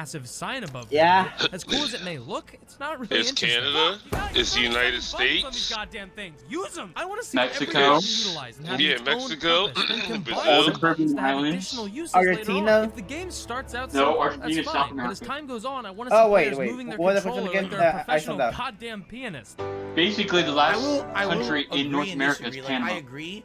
massive sign above. Yeah. Them. As cool as it may look, it's not really It's interesting. Canada. It's the United On these States. goddamn things. Use them. I want to see Mexico. everything utilized and have Yeah, its own Mexico, purpose, and combine Brazil. some buttons to have Islands. additional uses Argentina. later on. If the game starts out No, simple, Argentina, that's South fine. But America. as time goes on, I want to see Oh, wait, players wait. moving their What was the controller question like again? they're a I professional found out. goddamn pianist. Basically, the last I will country agree in North and America is disagree. Like, I Panama. agree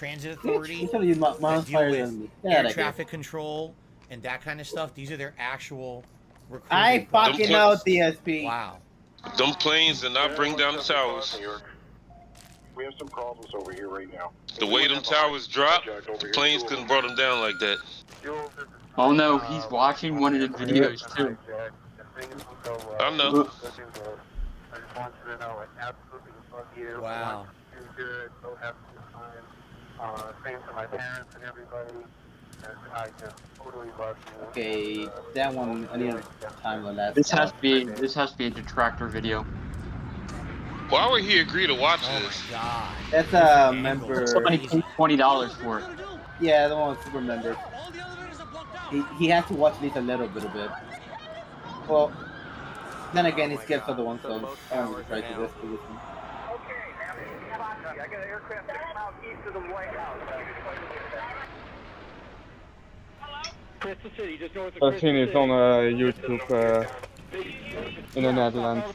Transit Authority Some of you that miles deal higher with than me. Get air outta here. traffic control and that kind of stuff. These are their actual recruiting. I fucking know DSP. Wow. Them planes did not bring down the towers. We have some problems over here right now. The way them towers dropped, the planes couldn't brought them down like that. Oh no, he's watching one of the videos too. I know. Wow. Okay, that one I need time on that. This has to be a detractor video. Why would he agree to watch this? God. That's a member. Somebody paid $20 for it. Yeah, the one with super member. He has to watch at least a little bit of it. Well, then again, he skips other ones, so I don't really try to this for this one. I got an aircraft 6 miles east of the White House. Crystal City, just north of I've seen it on YouTube in the Netherlands.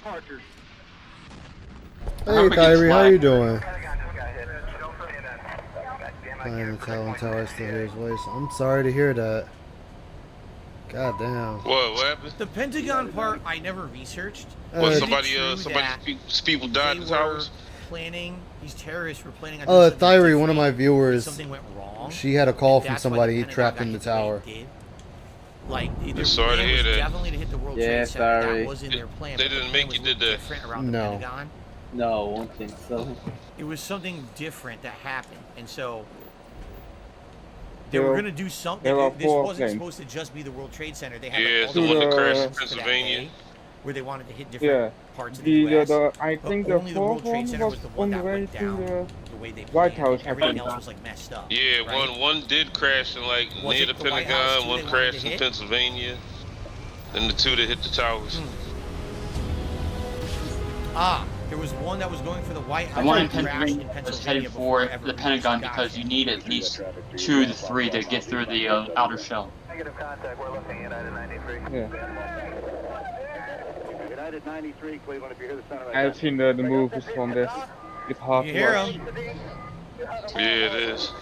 Hey, Kyrie, how you doing? I am telling Tower I still hear his voice. I'm sorry to hear that. God damn. What happened? The Pentagon part I never researched. People died in the towers? These terrorists were planning on Thyri, one of my viewers, something went wrong. she had a call from somebody trapped in the tower. Like, either sorry to hear that. definitely to hit the World Trade Center. That was in their plan. They didn't make you did that. No. No, I don't think so. It was something different that happened, and so they were gonna do something. This wasn't supposed to just be the World Trade Center. They had the one that crashed in Pennsylvania, where they wanted to hit different parts of the U.S. I think the fourth one was on the way to the White House. Everything else was like messed up. Yeah, right? one did crash in like near the Pentagon. One crashed in Pennsylvania, and the two that hit the towers. There was one that was going for the White House. The one in Pennsylvania was headed for the Pentagon because you need at least 2 to 3 to get through the outer shell. Negative contact, we're looking at United 93. Yeah. United 93, Cleveland, if you hear the sound of I've seen the movies from this. It's hard you to hear watch. him? Yeah, it is.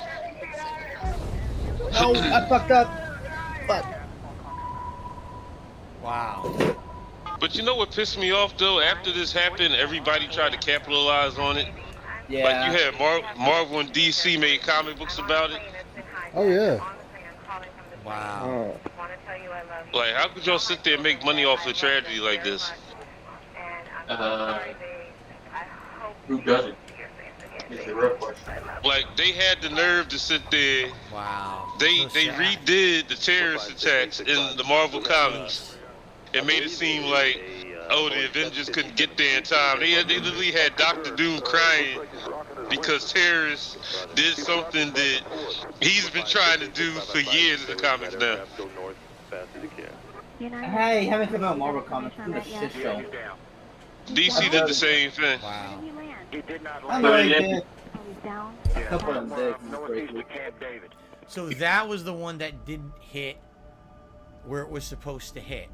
Oh, I fucked up. Fuck. Wow. But you know what pissed me off though? After this happened, everybody tried to capitalize on it. Yeah. Like you had Marvel and DC made comic books about it. Oh yeah. Wow. Like, how could y'all sit there and make money off a tragedy like this? Who does it? It's a real question. Like, they had the nerve to sit there. Wow. They redid the terrorist attacks in the Marvel comics. It made it seem like, oh, the Avengers couldn't get there in time. They literally had Dr. Doom crying because terrorists did something that he's been trying to do for years in the comics now. Hey, haven't heard about Marvel Comics. It's a shit show. DC did the same thing. Wow. I know they did. A couple of them did. So that was the one that didn't hit where it was supposed to hit.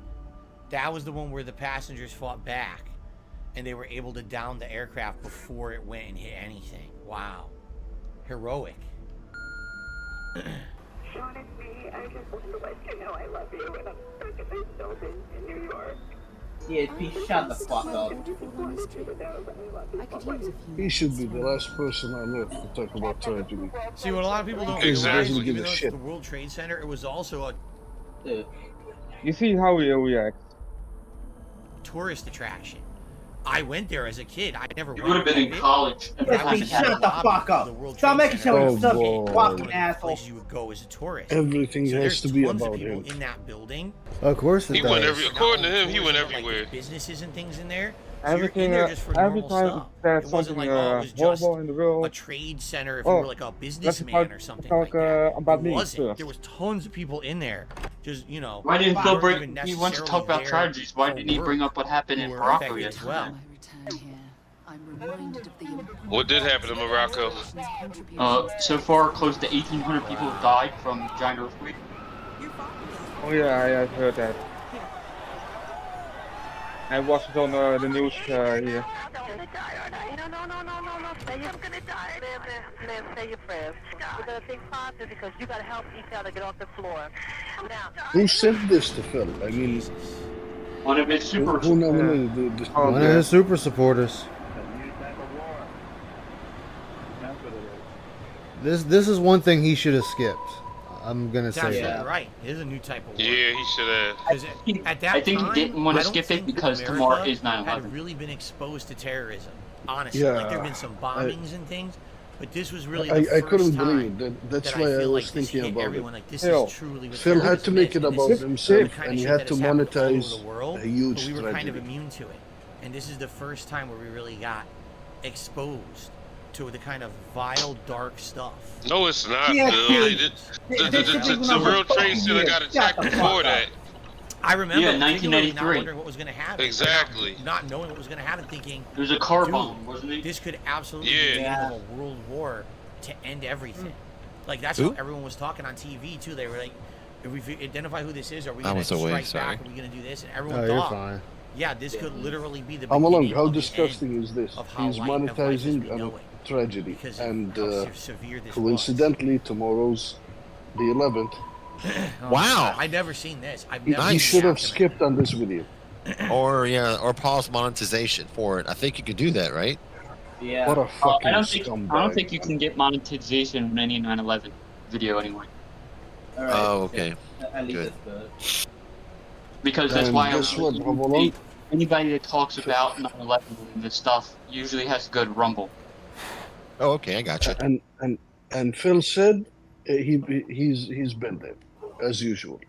That was the one where the passengers fought back and they were able to down the aircraft before it went and hit anything. Wow. Heroic. Sean, it's me. I just wanted to let you know I love you, and I'm stuck in this building in New York. DSP, shut the fuck up. He should be the last person on earth to talk about tragedy. See, what a lot of people don't Exactly. realize is Doesn't give even a though it's shit. the World Trade Center, it was also a You see how he reacts. tourist attraction. I went there as a kid. I never You went would have been in college. DSP, shut the fuck up. Stop making sure you're boy. fucking asshole. Places you would go as a tourist. Everything So has there's to be tons of about people him. in that building. Of course it He went does. according to him, he went But, like, everywhere. businesses and things in there. So Everything, you're in there just for every normal time stuff. there's It wasn't something like, oh, it was just horrible in the world. a trade center if you Oh, were like a let's businessman or something talk like that. about It me wasn't. first. There was tons of people in there. Just, you know. Why didn't who Phil weren't bring? even He wants to talk necessarily about there tragedies. Why for didn't he work, bring up what happened who in were Morocco affected yet? as well. What did happen in Morocco? So far, close to 1,800 people have died from the giant earthquake. Oh yeah, I've heard that. I watched it on the news here. I'm gonna die, aren't I? No. I'm gonna die. Liv, say your prayers. We're gonna think positive because you gotta help each other get off the floor. Now. Who sent this to Phil? I mean, One of his super. who, Oh, who Oh, nominated this? One of his super supporters. This is one thing he should have skipped. I'm gonna say That's that. right. It is a new type of war. Yeah, he should have. At that I think time, he didn't want I to don't skip it think because America tomorrow is 9/11. had really been exposed to terrorism. Honestly, Yeah, like there have been some bombings and things, but this was really the I first couldn't time believe that. That's that why I feel was like this thinking hit about everyone. it. Like this Phil. is truly what Phil had to terrorism make is, it and this about is the himself, kind of and he shit had that to has happened all over monetize the world, a huge but we were kind of tragedy. immune to it, and this is the first time where we really got exposed to the kind of vile, dark stuff. No, it's not. Yeah, Bill. dude. The World Trade Center got attacked before that. I remember Yeah, particularly not 1993. wondering what was going to happen. Exactly. Not knowing what was going to happen, thinking There was a car dude, bomb, wasn't it? this could absolutely Yeah. be the beginning of a world war to end everything. Like that's Who? how everyone was talking on TV too. They were like, if we identify who this is, are we I going to was away, strike sorry. back? Are we going to do this? And everyone No, you're thought, fine. yeah, this could literally be the How long? beginning How of the disgusting end is this? of how He's life as we monetizing know a it. tragedy, Because of and how severe this coincidentally, tomorrow's the 11th. was. Oh, Wow. I've never seen this. I've He never Nice. he seen should have the aftermath. skipped on this video. Or pause monetization for it. I think you could do that, right? Yeah. What a fucking I don't scumbag. think you can get monetization on any 9/11 video anyway. All right. Oh, okay. At least Good. it's good. Because that's And why guess what, Avalon? anybody that talks about 9/11 and this stuff usually has to go to Rumble. Oh, okay, I got you. And Phil said he's been there as usual.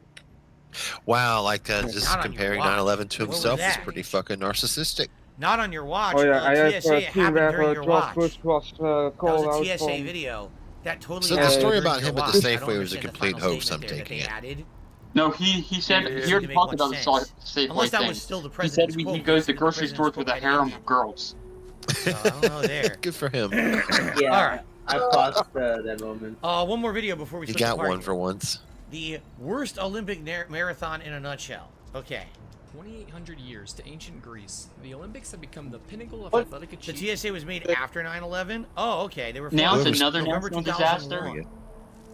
Wow, like just Not on your comparing watch. 9/11 to What was himself is that? pretty fucking narcissistic. Not on your watch. Oh yeah, I have TSA two happened during your watch. push was That called was out a TSA from. video. That totally. So the happened story during about your him at watch. the I don't Safeway was a understand the complete final hoax, I'm statement there that taking they it. added. No, he said Yeah, it he didn't already make talked much about the sense. Safeway Unless that thing. was still the He said president's he quote. goes to The grocery president's stores with a quote harem ended. of girls. So, I don't know there. Good for him. Yeah. All right. I paused that moment. One more video before we He switch got apart one here. for once. The worst Olympic marathon in a nutshell. Okay. 2,800 years to ancient Greece, the Olympics have become the pinnacle of What? athletic The achievement. TSA was made after 9/11. Oh, okay. They were. Now filmed it's in another November natural 2001. disaster.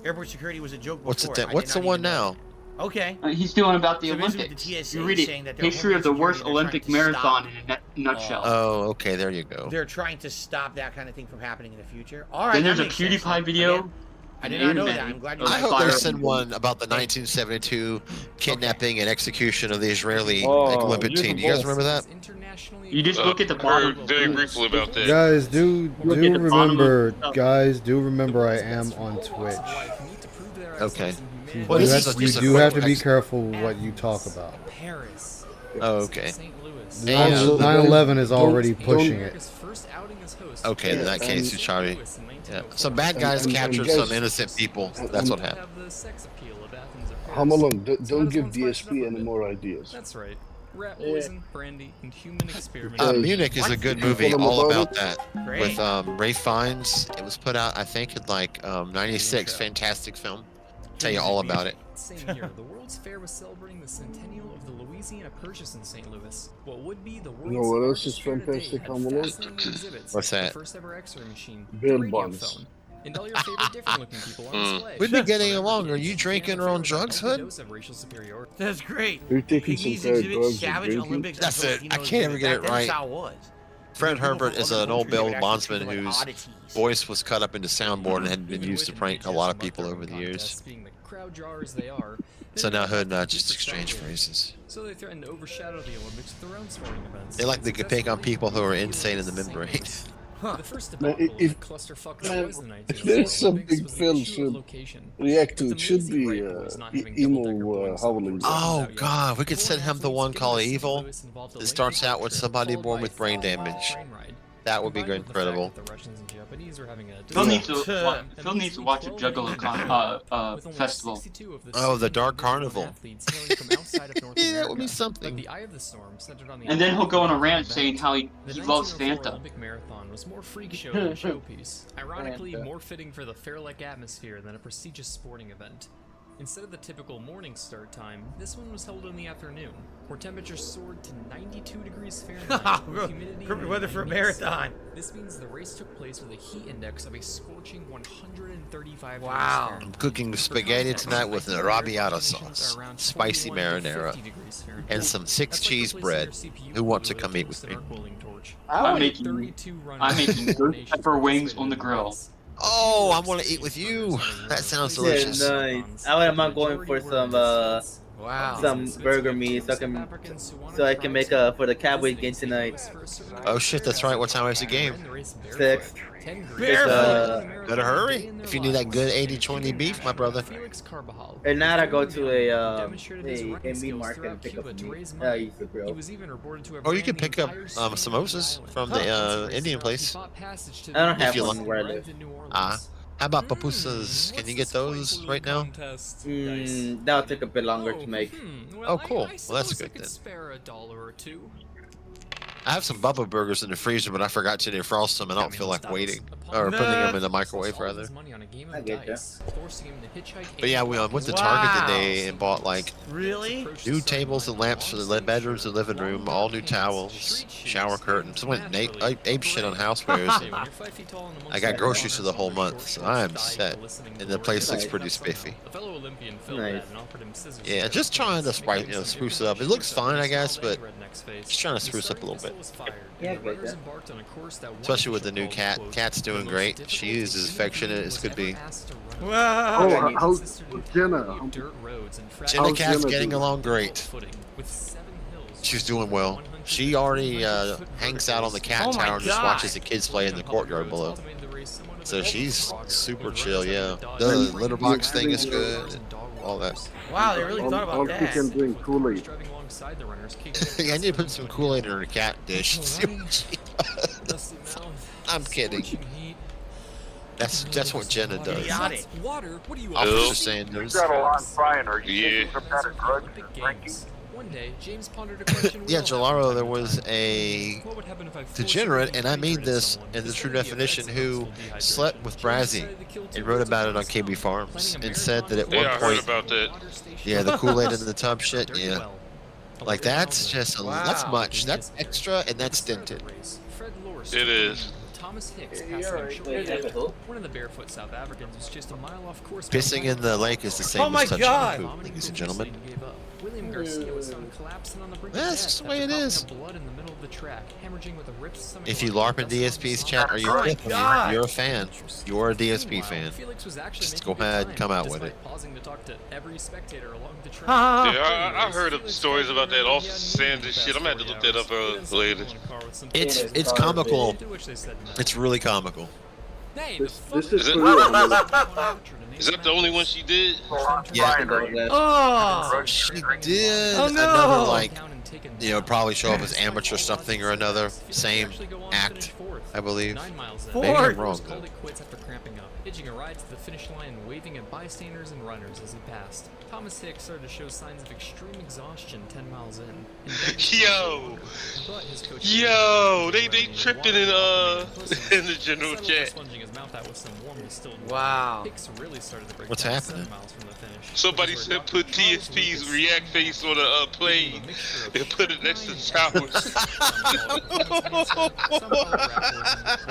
Airport security was a joke before. What's the I did what's the not one even know. now? Okay. He's doing about the So basically Olympics. the TSA You read is it. saying that their History of the homeland worst security, they're Olympic trying to marathon stop- in a nutshell. Oh, okay, there you go. They're trying to stop that kind of thing from happening in the future. All right. Then that there's a makes sense. PewDiePie video. Again, I did not know that. I'm glad you. I Fire. hope they send one about the 1972 kidnapping and execution of the Israeli Oh, Olympic team. Do you guys remember that? Internationally You just look at the Heard bottom. very briefly about that. Guys, do Look at the bottom remember, of- guys, do remember I am on Twitch. Okay. You Well, do this have, is you just a do quick have to be ex- careful what you talk about. Paris. Oh, okay. St. Louis. And- 9/11 is already Don't- pushing it. America's first outing as host. Okay, in that case, you try to. Yeah. Some bad guys and captured guys- some innocent people. That's what happened. Have the sex appeal of Athens or Paris. Hamalong, So don't how give does one spice it DSP up a any bit? more ideas. That's right. Rat poison, brandy, and human experiment. Munich is a good You movie tell 'em all about about that. Great. With Ray Fiennes. It was put out, I think, in like '96. Fantastic film. Tell you all about it. Same year, the World's Fair was celebrating the centennial of the Louisiana Purchase in St. Louis. What would be the world's You know what else largest is fair to date fantastic, had Hamalong? fascinating exhibits, What's like that? The first ever X-ray machine, Bail the radio bonds. phone, and all your favorite different-looking people on display. We've been getting along. Are However, you each drinking channel or on favored a drugs, healthy Hood? dose of racial superiority. That's great. You're taking Piggy's some bad exhibit, drugs and Savage drinking? Olympics. That's until it. I Latinos can't ever get it That's right. how it was. Fred People Herbert from is other an old countries Bill would actually bondsman treat them like whose oddities. voice was cut up into soundboard and had been used to prank a lot of people over the years. Being the crowd drawers they are, So now Hood and I they're just exchange soundboard. phrases. So they threatened to overshadow the Olympics with their own sporting events. They like to pick on people who are insane in the St. membrane. Louis. The first Man, debacle if- of the clusterfuck man, that was the if 1904 there's something Olympics was the Phil issue of should location. react to, With it the should lazy be right boys not having emo double-decker boys on howling. board Oh out yet. God, we could send him the Four one athletes called getting to Evil. St. Louis involved a It starts lengthy out with trip, somebody followed born by with a brain 5-hour damage. train ride. That would be Combined with the fact incredible. that the Russians and Japanese were having a Phil needs disagreement, to wa- and Phil needs to measly watch a 12 Juggalo with only festival. 62 of the Oh, the 70 Dark divisional Carnival. athletes hailing from outside of North Yeah, that would be America. something. But the eye of the storm centered on the And then he'll go on a rant event. saying how he The loves 1904 Fanta. Olympic marathon was more freak show than showpiece. Ironically, Fanta. more fitting for the fair-like atmosphere than a prestigious sporting event. Instead of the typical morning start time, this one was held in the afternoon, where temperatures soared to 92 degrees Fahrenheit. with humidity in Perfect the weather for a 90s. marathon. This means the race took place with a heat index of a scorching 135 Wow. degrees Fahrenheit. I'm cooking spaghetti tonight with an arrabbiata sauce, spicy marinara, and some 6-cheese bread. Who wants to come eat with me? I'm making ghost pepper wings on the grill. Oh, I want to eat with you. That sounds delicious. Yeah, nice. I'm going for some burger meat so I can make for the Cowboys game tonight. Oh shit, that's right. What time is the game? 6. Better hurry. If you need that good 80-20 beef, my brother. And now I go to a meat market and pick up meat. I used to grill. Or you can pick up samosas from the Indian place. I don't have one where I live. How about pupusas? Can you get those right now? That'll take a bit longer to make. Oh, cool. Well, that's good then. I have some Bubba burgers in the freezer, but I forgot to defrost them, and I don't feel like waiting or putting them in the microwave rather. I get that. But yeah, we went to Target today and bought like new tables and lamps for the bedrooms and living room, all new towels, shower curtains. I went ape shit on housewares. And I got groceries for the whole month, so I am set. And the place looks pretty spiffy. Nice. Yeah, just trying to spruce it up. It looks fine, I guess, but just trying to spruce up a little bit. Yeah, good. Especially with the new cat. Cat's doing great. She is as affectionate as could be. Oh, how's Jenna? Jenna Cat's getting along great. She's doing well. She already hangs out on the cat tower and just watches the kids play in the courtyard below. So she's super chill, yeah. The litter box thing is good and all that. Wow, they really thought about that. All she can drink Kool-Aid. Yeah, I need to put some Kool-Aid in her cat dish. I'm kidding. That's what Jenna does. Officer Sanders. You got a lot frying, or you some kind of drug drinking? One day, James pondered a question. Yeah, Gelaro, there was a degenerate, and I mean this in the true definition, who slept with Brazzy and wrote about it on KB Farms and said that at one point, I heard about that. Yeah, the Kool-Aid in the tub shit. Yeah, like that's just that's much. That's extra, and that's dented. It is. Thomas Hicks one of the barefoot South Africans was just a mile off course. Pissing in the lake is the same as touching the poop, ladies and gentlemen. William Garcia was found collapsing on the brink of That's just the way it is. Blood in the middle of the track, hemorrhaging with a ripped stomach. If you LARP in DSP's chat, are you you're a fan. You're a DSP fan. Just go ahead and come out with it. Pausing to talk to every spectator along the track. Yeah, I heard of stories about that Officer Sanders shit. I'm gonna have to look that up later. It's comical. It's really comical. This is Is that the only one she did? Yeah. Oh, she did Oh, no. another, like, probably show up as amateur something or another. Same act, I believe. 9 miles Maybe I'm wrong, called though. it quits after cramping up, hitching a ride to the finish line and waving at bystanders and runners as he passed. Thomas Hicks started to show signs of extreme exhaustion 10 miles in. Yo, But his coach they tripping in the general chat. Plunging his mouth out with some warm distilled water. Wow. Hicks really started to break What's down happening? 7 miles from the finish. Somebody said put TSP's react face on a plane and put it next to showers.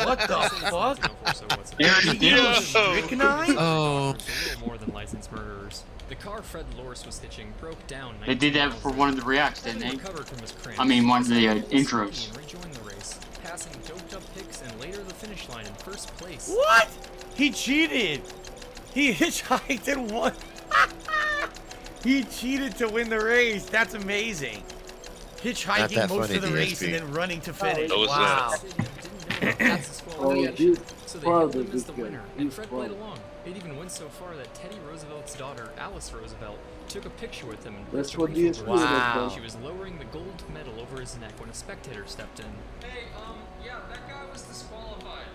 what the fuck? Oh. More than licensed murderers. The car Fred Lorse was hitching broke down. They did that for one of the reacts, didn't they? Recovered from his cramps. I mean, one of the intros. And rejoined the race, passing doped up Hicks and later the finish line in first place. What? He cheated. He hitchhiked and won. He cheated to win the race. That's amazing. Hitchhiking most funny, of the race DSP. and then running to finish. That was Wow. he's So they proud hailed him of as this the guy. winner, and He's Fred played proud. along. It even went so far that Teddy Roosevelt's daughter, Alice Roosevelt, took a picture with him and That's pressed a what refill DSP for his Wow. neck. She was lowering the gold medal over his neck when a spectator stepped in. Hey, yeah, that guy was disqualified.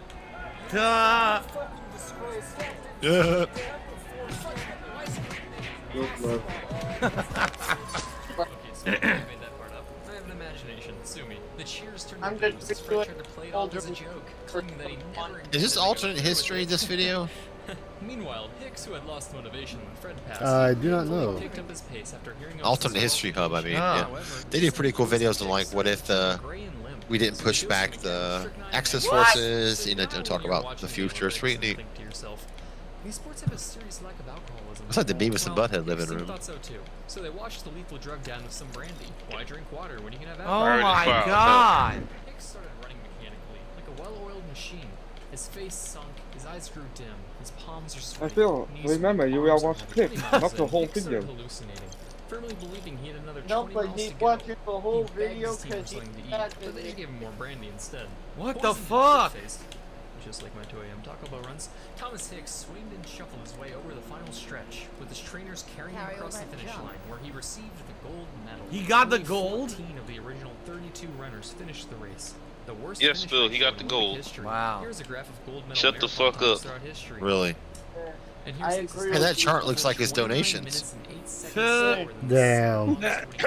Duh. Yeah. Look, look. Okay, so I made that part up. I have an imagination. Sue me. The cheers turned into booze as Fred tried to play it off as a joke, claiming that he never Is this alternate history, this video? Meanwhile, Hicks, who had lost motivation when Fred passed, I do not know. picked up his pace after hearing of Alternate his History Hub, I mean. Oh. Yeah. They do pretty cool videos on, like, what if we didn't push back the Axis forces, to talk about the future. It's pretty neat. Think to yourself, these sports have a serious lack of alcoholism. It's like the Beavis and Well, Butthead living Steve room. thought so too. So they washed the lethal drug down with some brandy. Why drink water when you can have Oh alcohol? Already my filed, God. Hicks started running mechanically, like a well-oiled machine. His face sunk, his eyes grew dim, his palms are I sweaty. still knees remember you arms will watch were clips, 20 miles not the in, whole Hicks started video. hallucinating, firmly believing he had another No, 20 but miles he's to go. watching the whole He begged video his team for because something to eat, had but they gave him more brandy instead. What the Poisoned fuck? and shit-faced, just like my 2 a.m. Taco Bell runs, Thomas Hicks swinged and shuffled his way over the final stretch, with his trainers carrying him across the finish line, where he received the gold medal. He got the Only gold? 14 of the original 32 runners finished the race. The worst Yes, finish Phil, he ratio got the in gold. Olympic history. Wow. Here's a graph of gold medal Shut the marathon fuck times up. throughout history. Really? And I here's agree. Hey, that chart looks like his 29 donations. minutes and 8 seconds slower than the Damn. slowest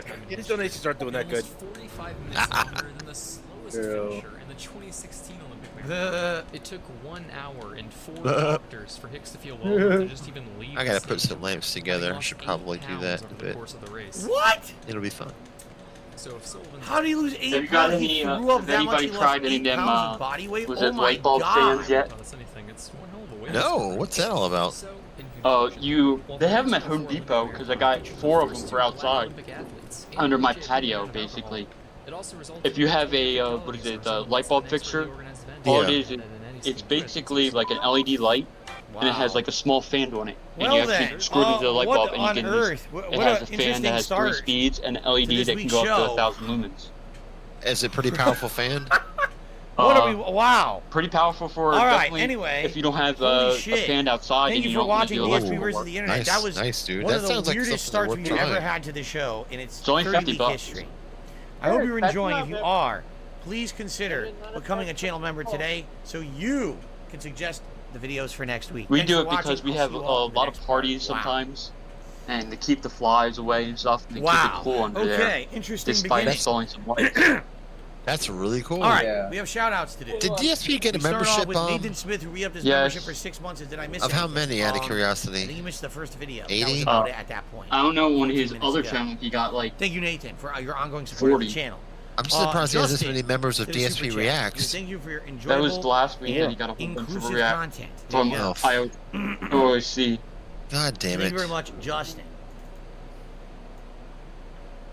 time in His donations aren't doing that good. almost 45 minutes longer than the slowest finisher in the 2016 Olympic marathon. It took 1 hour and 4 doctors for Hicks to feel well enough to just even leave. I the gotta put station, some lamps having together. I lost should 8 probably do that pounds in a over the bit. course of the race. What? It'll be fun. So if Sullivan How do you lose 8 Have you got pounds? He any, threw up has that much, anybody he tried lost any 8 of them, pounds of body weight? was Oh it my light bulb god. stands yet? taught us anything, it's one hell of a way to No, start. what's that all about? So, in Oh, conclusion, they have them at Home Depot because I got 4 of them for outside under my patio, basically. If you have a what is it, the light bulb fixture, all it is, it's basically like an LED light, and it has like a small fan on it, and Well you actually then, screw it into the light what bulb, and you on can earth? use. What It has an a fan interesting that has 3 start speeds and an to LED this that can week's go up to show. 1,000 lumens. Is it a pretty powerful fan? What are we? Wow. Pretty powerful for All right, definitely anyway, if you don't have holy a shit. fan outside Thank and you you for don't want watching to do DSP electrical versus work. the internet. Nice, That was nice, dude. one That of the sounds like weirdest something starts worth we've ever trying. had to the show in its only 30-week $50. history. I hope you're That's enjoying. not If you very- are, please consider becoming a channel member today so you can suggest the videos for next week. We Thanks do for it because watching. we I'll have see a you all in the lot next of parties part. Wow. sometimes, and to keep the flies away and stuff, and to keep Wow. it cool under Okay, there, interesting despite beginning. installing some lights. That's really cool. All right, Yeah. we have shout outs to do. Did DSP get a We start off membership with Nathan on? Smith, who re-upped his Yes. membership for 6 months. Did I miss Of how anything? many, out of I think curiosity? you missed the first video. That 80? was about it at that point. I don't know, on 14 his minutes other ago. channel, he got like Thank you, Nathan, for your ongoing support of the 40. channel. I'm surprised he has this Justin many members of did a super DSP chat. Reacts. Thank you for your that enjoyable was the last week that he got a and whole bunch of inclusive react content. from There you go. IOC. God damn Thank you very it. much, Justin.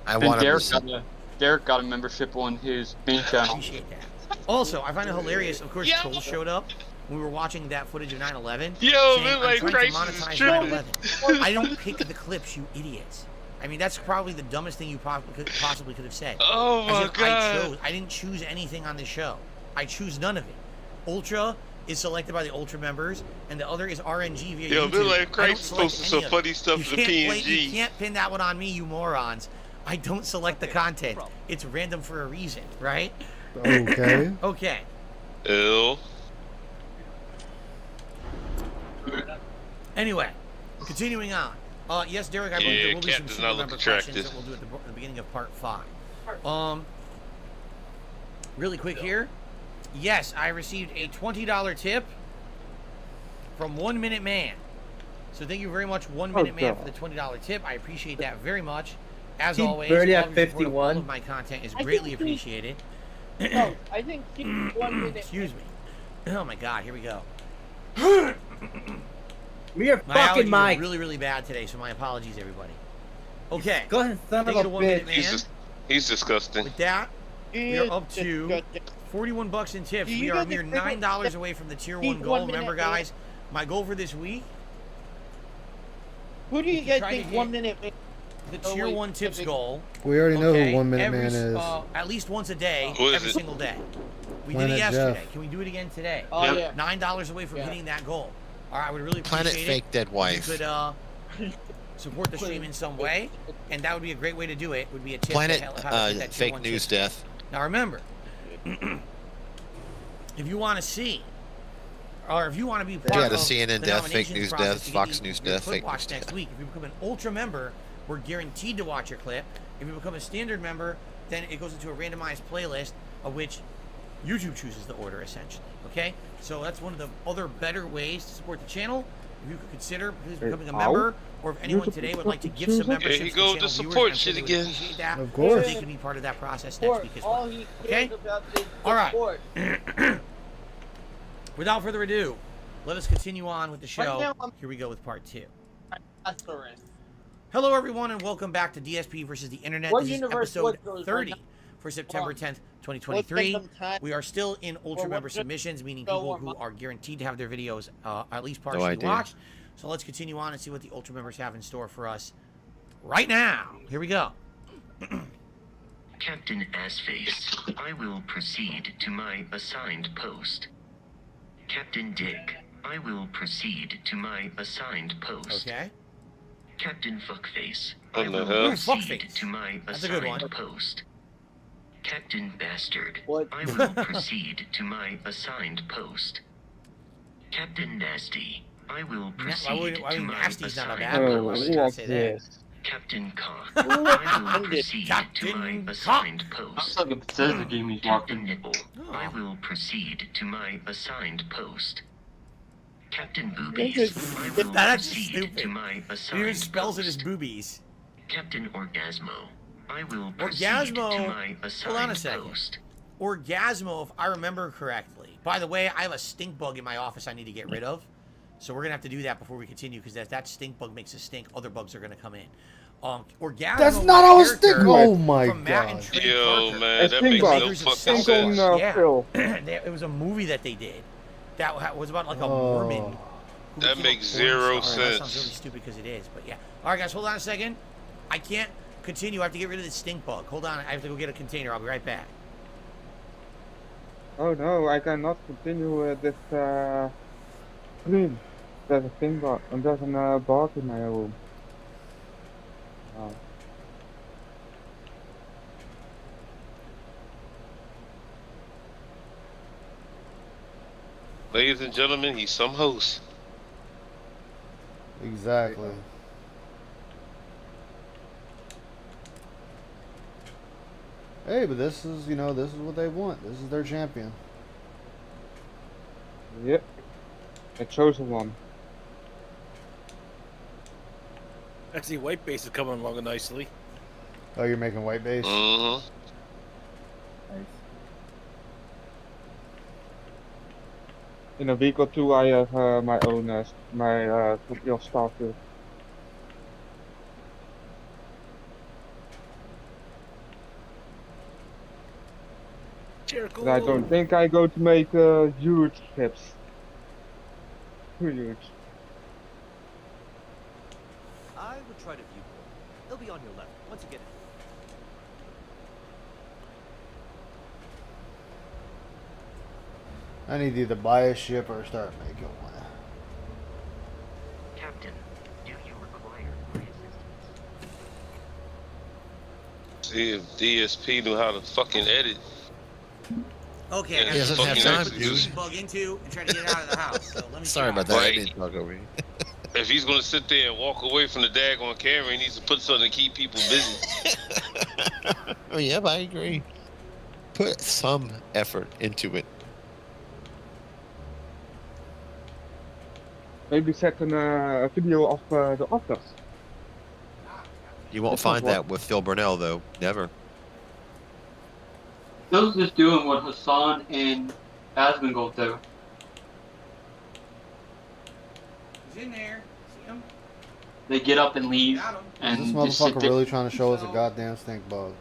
I And want him Derek got a membership on his main channel. Appreciate that. Also, I find it hilarious. Of course, Cole showed up when we were watching that footage of 9/11. Yo, saying, Midlife I'm trying to Crisis is monetize tripping. 9/11. I don't pick the clips, you idiots. I mean, that's probably the dumbest thing you possibly could have said. Oh As my if god. I didn't choose anything on this show. I choose none of it. Ultra is selected by the Ultra members, and the other is RNG via Yo, YouTube. Midlife I don't Crisis select posted any some of it. funny stuff You for the can't play- PNG. You can't pin that one on me, you morons. I don't select the content. It's random for a reason, right? Okay. Okay. Ew. Anyway, continuing on. Yes, Derek, I believe Yeah, there will be Cat some does super not look member questions attractive. that we'll do at the beginning of part 5. Really quick here. Yes, I received a $20 tip from 1 Minute Man. So thank you very much, 1 Minute Man, for the $20 tip. I appreciate that very much. As He always, barely all at of your support of all 51. of my content is I greatly think he- appreciated. No, I think keep 1 minute. Excuse me. Oh my God, here we go. Your My fucking allergies are mic. really, really bad today, so my apologies, everybody. Okay. Go ahead, son of Take it a to 1 Minute bitch. Man. He's disgusting. With that, we are up to 41 bucks in tips. Do you We are know a mere the difference- $9 away from the tier 1 Keep goal. 1 minute, Remember, man. guys, my goal for this week, Who do you If you guys try to think hit 1 minute? the Oh, tier wait, 1 tips okay. goal. We already know okay, who 1 Minute every, Man is. At least once a day, Who is every it? single day. We did Planet it yesterday. Jeff. Can we do it again today? Oh Yep. yeah. $9 away from Yeah. hitting that goal. All right, I would really appreciate Planet it. Fake Dead If Wife. you could support the stream in some way, and that would be a great way to do it. Would be a tip Planet to help how to hit that tier Fake 1 News tip. Death. Now remember, if you want to see, or if you want to be part Yeah, of the CNN the death, fake nominations news process death, to get Fox you News your death, clip fake watched news next death. week. If you become an Ultra member, we're guaranteed to watch your clip. If you become a standard member, then it goes into a randomized playlist of which YouTube chooses the order, essentially. Okay? So that's one of the other better ways to support the channel. If you could consider please becoming a member, or if anyone today would like to give some memberships Here you to go, channel the viewers, support I'm shit sure they would again. appreciate that. Of course. So they can be part of that process next week as well. All he Okay? cares about is All right. support. Without further ado, let us continue on with the Right show. now, I'm- Here we go with part 2. Asterisk. Hello, everyone, and welcome back to DSP versus the Internet. What This is universe episode was those 30. right for September 10th, 2023. We are still in Ultra member submissions, meaning people who are guaranteed to have their videos at least partially watched. So let's continue on and see what the Ultra members have in store for us right now. Here we go. Captain Assface, I will proceed to my assigned post. Captain Dick, I will proceed to my assigned post. Okay. Captain Fuckface, I will proceed to my That's a good one. assigned post. Captain Bastard, I will proceed to my assigned post. Captain Nasty, I will proceed to my Nasty's not a bad assigned one. post. I would say that. Captain Cock, I will proceed to my assigned post. Like a Bethesda game he's Captain watching. Nipple, I will proceed to my assigned post. Captain Boobies, I will That's proceed stupid. to my He even assigned spells it post. as boobies. Captain Orgasmo, I will proceed Orgasmo, to my hold on a assigned second. post. Orgasmo, if I remember correctly. By the way, I have a stink bug in my office I need to get rid of. So we're going to have to do that before we continue, because that stink bug makes a stink. Other bugs are going to come in. Orgasmo. That's not how a stink. character Oh my from Matt and god. Trey Yo, Parker. man, that makes no fucking sense. Yeah. It was a movie that they did. That was about like a Mormon. who That became a makes porn zero star. That sounds sense. really stupid because it is, but yeah. All right, guys, hold on a second. I can't continue. I have to get rid of this stink bug. Hold on. I have to go get a container. I'll be right back. Oh no, I cannot continue with this stream. There's a thing bug, and there's a bug in my room. Oh. Ladies and gentlemen, he's some host. Exactly. Hey, but this is, this is what they want. This is their champion. Yep. I chose one. Actually, white base is coming along nicely. Oh, you're making white base? Mm-hmm. Nice. In a week or two, I have my own real starfield. But I don't think I go to make huge ships. Too huge. I would try to view port. They'll be on your left once you get in. I need to either buy a ship or start making one. Captain, do you require my assistance? See if DSP knew how to fucking edit. Okay, Yeah, I he got doesn't have time, to dude. bug into and try to get out of the house. So let me Sorry try. about that. I Right. didn't talk over you. If he's gonna sit there and walk away from the daggone camera, he needs to put something to keep people busy. Oh yeah, I agree. Put some effort into it. Maybe set a video of the office. You won't find that with Phil Burnell though. Never. Phil's just doing what Hassan and Asmongold do. He's in there. See him? They get up and leave, Is and this just sit motherfucker there. really trying to show us a goddamn stink bug?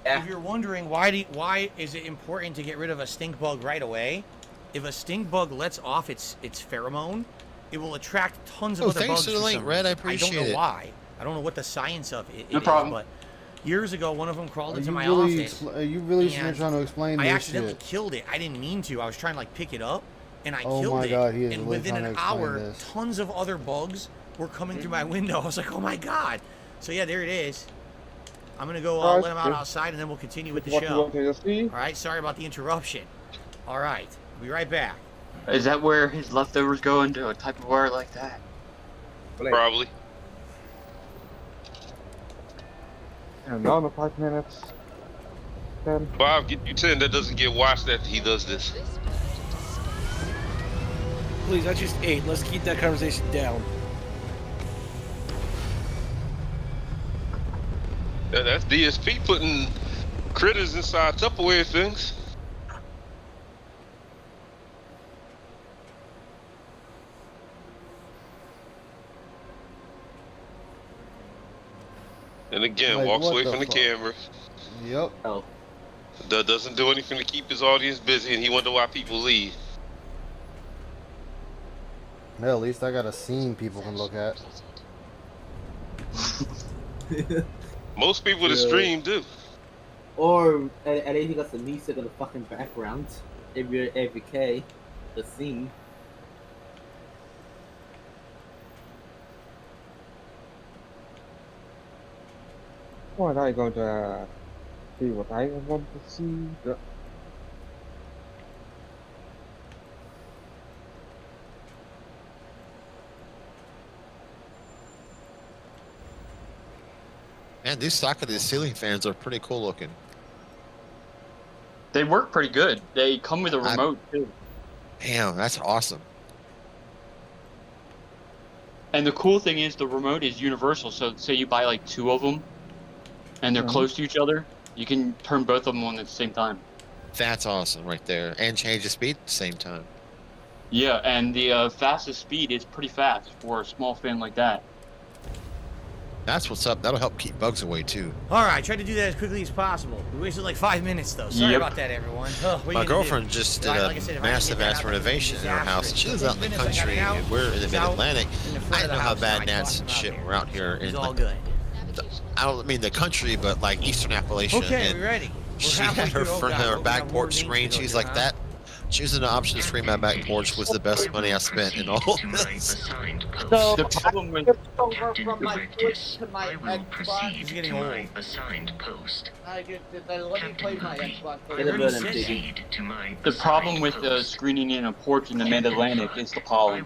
If you're wondering why is it important to get rid of a stink bug right away, if a stink bug lets off its pheromone, it will attract tons of Oh, other thanks bugs. for the link, some Red. I reason. appreciate don't know it. why. I don't know what the science of it No is, problem. but years ago, one of them crawled Are into you my really, office. are you really sitting there and trying to explain I this accidentally shit? killed it. I didn't mean to. I was trying to like pick it up, and I Oh killed my it. God, he is and really within trying an to explain hour, this. tons of other bugs were coming through my window. I was like, oh my God. So yeah, there it is. I'm gonna go let him out outside, and then we'll continue with the What you show. want to see? All right, sorry about the interruption. All right, be right back. Is that where his leftovers go into a type of wire like that? Probably. And another 5 minutes. 10. Bob, get you 10 that doesn't get watched after he does this. Please, that's just 8. Let's keep that conversation down. Yeah, that's DSP putting critters inside Tupperware things. And again, Like, walks what away the from the fuck? camera. Yep. Oh. Doesn't do anything to keep his audience busy, and he wonder why people leave. Well, at least I got a scene people can look at. Most people that stream do. Or at least you got some music in the fucking background. Every K, the scene. What I going to see what I want to see. Man, these Socrates ceiling fans are pretty cool looking. They work pretty good. They come with a remote too. Damn, that's awesome. And the cool thing is the remote is universal. So say you buy like 2 of them, and they're close to each other, you can turn both of them on at the same time. That's awesome right there. And change the speed at the same time. Yeah, and the fastest speed is pretty fast for a small fan like that. That's what's up. That'll help keep bugs away too. All right, I tried to do that as quickly as possible. We wasted like 5 minutes though. Sorry about that, everyone. My girlfriend just did a massive ass renovation in her house. She lives out in the country, and we're in the Mid-Atlantic. I didn't know how bad gnats and shit were out here in like, I don't mean the country, but like Eastern Appalachia. Okay, and we ready? She had her back porch screen. She's like that. Choosing the option to screen my back porch was the best money I spent in all this. So The problem with over from my Switch to my Xbox. Proceed to my assigned post. Let me play my Xbox. Proceed to my The problem with screening in a porch in the Mid-Atlantic is the pollen.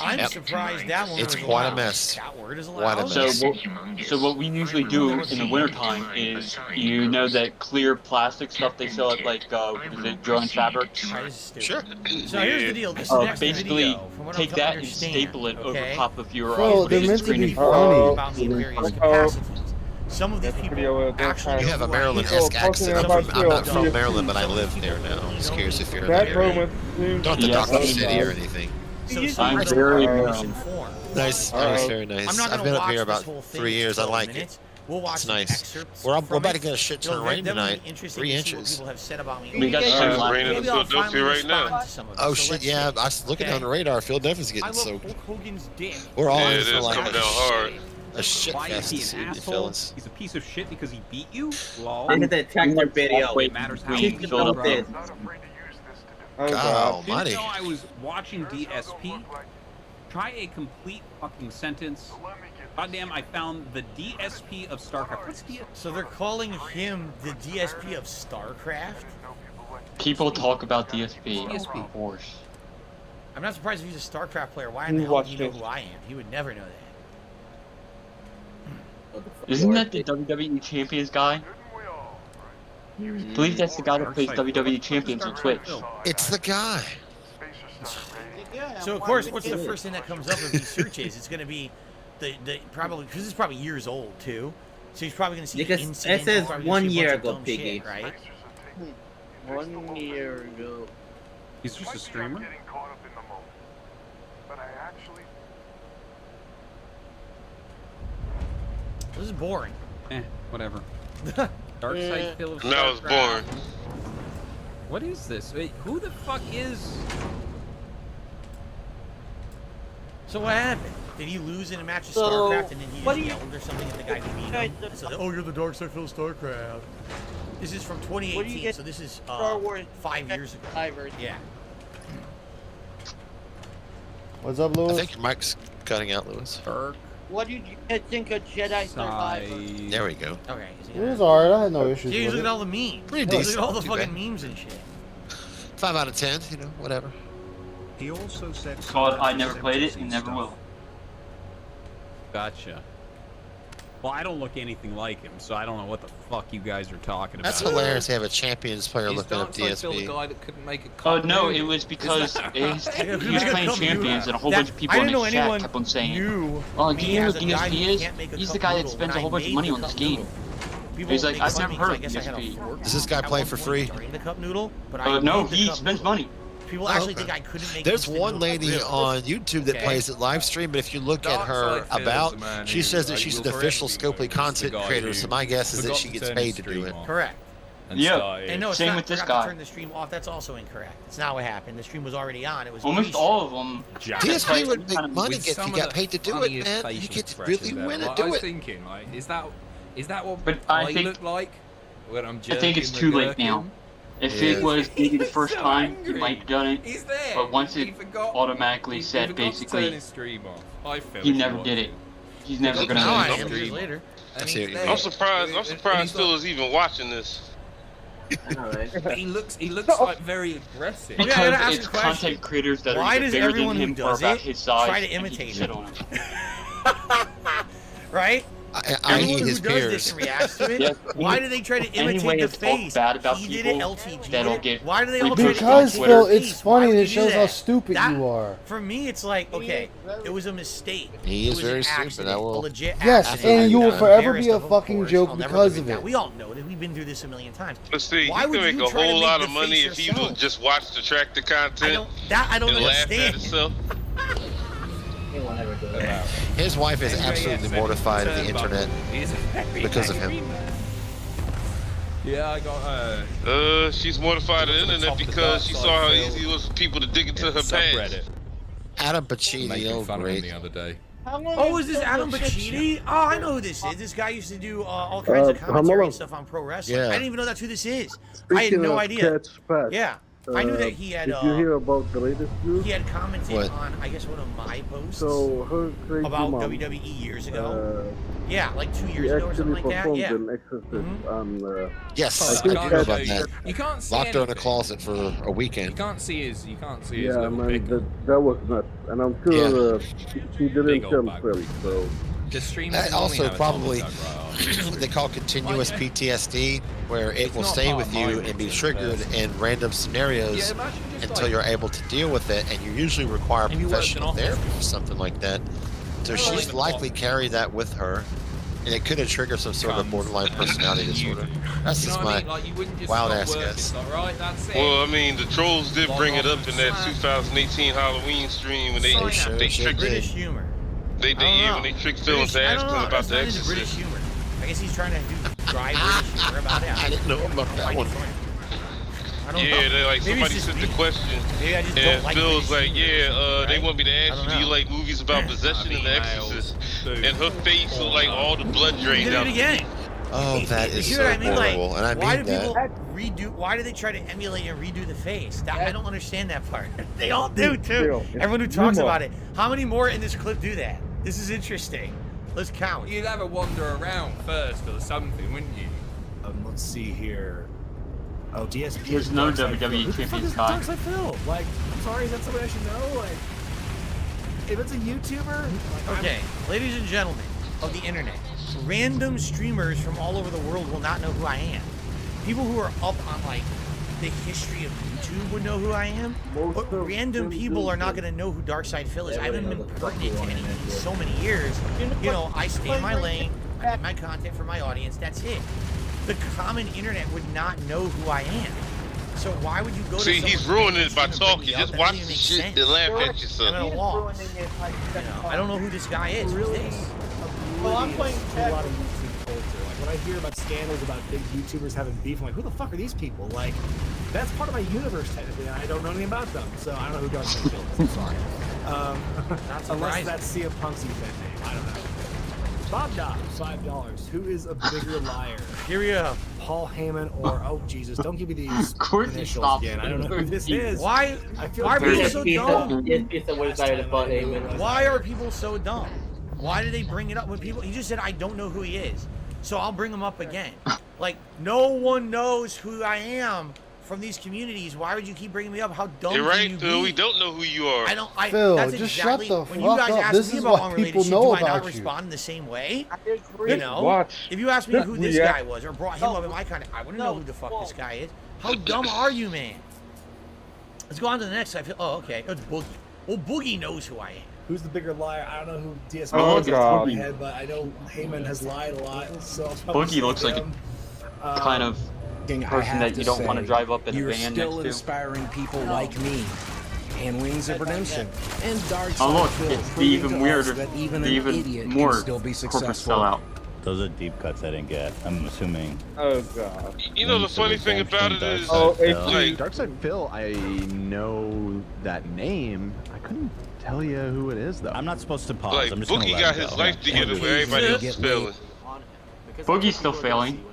I'm surprised that one It's was quite a allowed. mess. That word is Quite a allowed. mess. So what we usually do in the wintertime is, you know, that clear plastic stuff they sell at like is it Joanne Fabric? Sure. So here's the deal. This Basically, video, from what I'm take to that and understand, staple it over okay? top of your Bro, they're meant to be funny. About me in various capacities. Some of these people actually You have a Maryland-esque accent. I'm not from Maryland, but I live there now. I'm just curious if you're in the area. Don't have to talk to the city or anything. So I'm very misinformed. Nice, very nice. I've been up here about 3 years. I like it. We'll watch It's nice. We're about to get a shit ton of rain tonight. 3 inches. We got some rain in Philadelphia right now. Oh shit, yeah. I was looking on the radar. Philadelphia's getting soaked. We're all Yeah, in it for is like coming down hard. a shit Why is fest he this an evening, asshole? fellas. He's a piece of shit because he beat you? Lol. Look at the tractor video. It matters how Between you Philadelphia. God almighty. Didn't know I was watching DSP. Try a complete fucking sentence. Goddamn, I found the DSP of StarCraft. What's DSP? So they're calling him the DSP of StarCraft? People talk about DSP. DSP. Of course. I'm not surprised if he's a StarCraft player. Why in the hell do you know who I am? He would never know that. Isn't that the WWE Champions guy? I believe that's the guy that plays WWE Champions on Twitch. It's the guy. So of course, what's the first thing that comes up with these searches? It's going to be the probably because it's probably years old too. So he's probably going to see Because incidents. it says he's probably 1 gonna see a year bunch of ago, dumb Piggy. shit, right? 1 year ago. He's just a streamer? This is boring. Whatever. Dark Side Phil of That was boring. What is this? Wait, who the fuck is... So what happened? Did he lose in a match of So, StarCraft and then he what just do you- yelled or something at the guy who beat him? And so, oh, you're the Dark Side Phil of StarCraft. This is from What do you 2018, get so this is Star Wars 5 years ago. Divers. Yeah. What's up, I Lewis? think your mic's cutting out, Lewis. What did you think of Jedi Survivor? There we go. Okay. It was alright. I had no issues See, with look it. at all the memes. Pretty Look decent. at all the Too fucking bad. memes and shit. 5 out of 10, you know, whatever. He also said Called I never played it and never will. Gotcha. Well, I don't look anything like him, so I don't know what the fuck you guys are talking about. That's hilarious to have a champions player looking up DSP. guy that couldn't make it. Oh no, it was because he was playing Champions and a whole bunch of people in his chat kept on saying, "Oh, do you know who DSP is? He's the guy that spends a whole bunch of money on this game." He's like, "I've never heard of DSP." Does this guy play for free? The cup noodle, but No, he spends money. People actually think I couldn't make. There's instant one noodles. lady on YouTube that plays it live stream, but if you look at her about, she says that she's an official Scopely content creator, so my guess is that she gets paid to do it. Correct. Yeah. And no, it's Same not, with this forgot to guy. turn the stream off. That's also incorrect. It's not what happened. The stream was already on. It was Almost all of them. DSP would make money if he got paid to do it, man. You could really win and do I was it. thinking, like, is that what But I I think look like when I'm I think it's jerking too the late now. gherkin? If Yeah. it was maybe the first so time, you angry. might have done it. He's there. But once He it forgot- automatically he said forgot to turn basically his stream off. I felt he he never was. did it. He's never gonna Now I do am it. years later. And see what he's you there. mean. I'm surprised Phil is even watching this. But he looks like very aggressive. Okay, I gotta Because ask it's a question. content creators that Why are does either bigger everyone than who him or does about it his size try to and he imitate shit him? on him. Right? I.e. Everyone his who does this peers. and reacts to it, Yes, why do they try to imitate any way the to talk face? bad about He did it, people LTG that'll did it. get Why do they all try to Because, imitate Phil, the it's face? Why funny would and it you do shows how that? stupid That- you are. For me, it's like, okay, it was a mistake. He is It was very an stupid, accident, I will- a legit Yes, accident. and you will I'm forever be embarrassed a of fucking course. joke I'll never because live of it down. it. We all know that. We've been through this a million times. Let's see, Why you would can make you a try to whole make lot the of money face if you yourself? would just watch the track the content I don't and laugh at understand. itself. His wife is absolutely mortified of the internet because of him. Yeah, I got She's mortified of the internet because she saw how easy it was for people to dig into her past. Adam Pacini, making oh fun of him great. the other day. Oh, is this Adam Pacini? Oh, I know who this is. This guy used to do all kinds of commentary and stuff on pro wrestling. Yeah. I didn't even know that's who this is. I had no idea. Yeah. I knew that he had. Did you hear about the latest news? He had commented What? on, I guess, one of my posts So her crazy about mom, WWE years ago. Yeah, like 2 she years ago or something actually like that. performed Yeah. an exorcist on. Yes, I I think do know that- about that. You can't see Locked her in a anything. closet for a You weekend. can't see his Yeah, little man, big. that was nuts, and I'm sure she didn't Big old tell bag. Phil. So The stream That doesn't only also have a probably double tap right off. what they call continuous PTSD, where it It's will not stay part with of you my and be routine triggered first. in random scenarios Yeah, imagine just until like- you're able to deal with it, and you usually require And you work in professional office. therapy for something like that. So she's likely carried that with her, and it could have triggered some sort of borderline personality disorder. That's You know just what I my mean? Like, you wouldn't just wild stop ass working. guess. It's like, right, that's it. Well, I mean, the trolls did Log bring it off up and in that slack. 2018 Halloween stream when they Sign up. they Sure tricked did. British humor. they I don't know. when they tricked Phil British- into I asking don't know. about That's the not into British Exorcist. humor. I guess he's trying to do dry British humor about it. I didn't know about that find it one. funny. I don't Yeah, know. they like Maybe somebody it's just sent the me. question, Maybe I just don't and like Phil's British like, humor, yeah, they right? want me to I ask don't you, do you know. like movies about possession and The Exorcist? Emails, And her face looked like all the blood He drained did out. it again. Oh, that You is see so what I mean? horrible, Like, and I why mean do people that. redo? Why do they try to emulate and redo the face? That, I don't understand that part. They all do too. Everyone who talks about it. How many more in this clip do that? This is interesting. Let's count. You'd have a wander around first or something, wouldn't you? Let's see here. Oh, DSP. Here's another Darkside Phil. WWE Who the fuck champion is guy. Darkside Phil? Like, I'm sorry, is that somebody I should know? Like, if it's a YouTuber, like, Okay, ladies and gentlemen of the internet, random streamers from all over the world will not know who I am. People who are up on like the history of YouTube would know who I am, but random people are not going to know who Darkside Phil is. I haven't been pertinent to anything in so many years. You know, I stay in my lane, I make my content for my audience, that's it. The common internet would not know who I am. So why would you go to See, he's someone ruining it by and bring me talking. up? Just That watch doesn't the even shit make and sense. laugh at I'm yourself. at a loss. You know, I don't know who this guy is. Who's this? well, I'm playing a lot of YouTube culture. Like, when I hear about scandals about big YouTubers having beef, I'm like, who the fuck are these people? Like, that's part of my universe technically, and I don't know anything about them, so I don't know who Darkside Phil is. I'm sorry. Not Unless surprising. that's CM Punk's event name. I don't know. Bob Dobbs, $5. Who is a bigger liar? Here we go. Paul Heyman or oh Jesus, don't give me these Courtney initials stopped. again. I don't know who this is. Why? I feel Why are like people so dumb? DSP way better than Paul Heyman. Why are people so dumb? Why do they bring it up when people? He just said I don't know who he is, so I'll bring him up again. Like no one knows who I am from these communities. Why would you keep bringing me up? How dumb You're can right, you Phil. be? We don't know who you are. I don't. Phil, that's just exactly, shut the when you fuck guys up. ask This me is about what unrelated people shit, know do I not about you. respond in the same way? I agree. You know, Watch. if you asked me who this Yeah. guy was or brought him up in my kind of, I wouldn't know who the fuck this guy is. How dumb are you, man? Let's go on to the next. I feel. Oh, okay. It's Boogie. Well, Boogie knows who I am. Who's the bigger liar? I don't know who DSP Oh, is off the top God. of my head, but I know Heyman has lied a lot, so I'll probably Boogie say looks like him. kind of person that you don't want to drive up in a van next to. Inspiring people like me, and Wings of Redemption, and Dark Oh look, Side it's the proving even to us weirder, that the even an even idiot more can still be corporate successful. sellout. Those are deep cuts I didn't get. I'm assuming. Oh god. You know the funny thing about it is, like Darkside Phil, I know that name. I couldn't tell you who it is though. I'm not supposed to pause. like I'm just gonna Boogie let got it his go. life together where everybody else is failing. Boogie's still failing.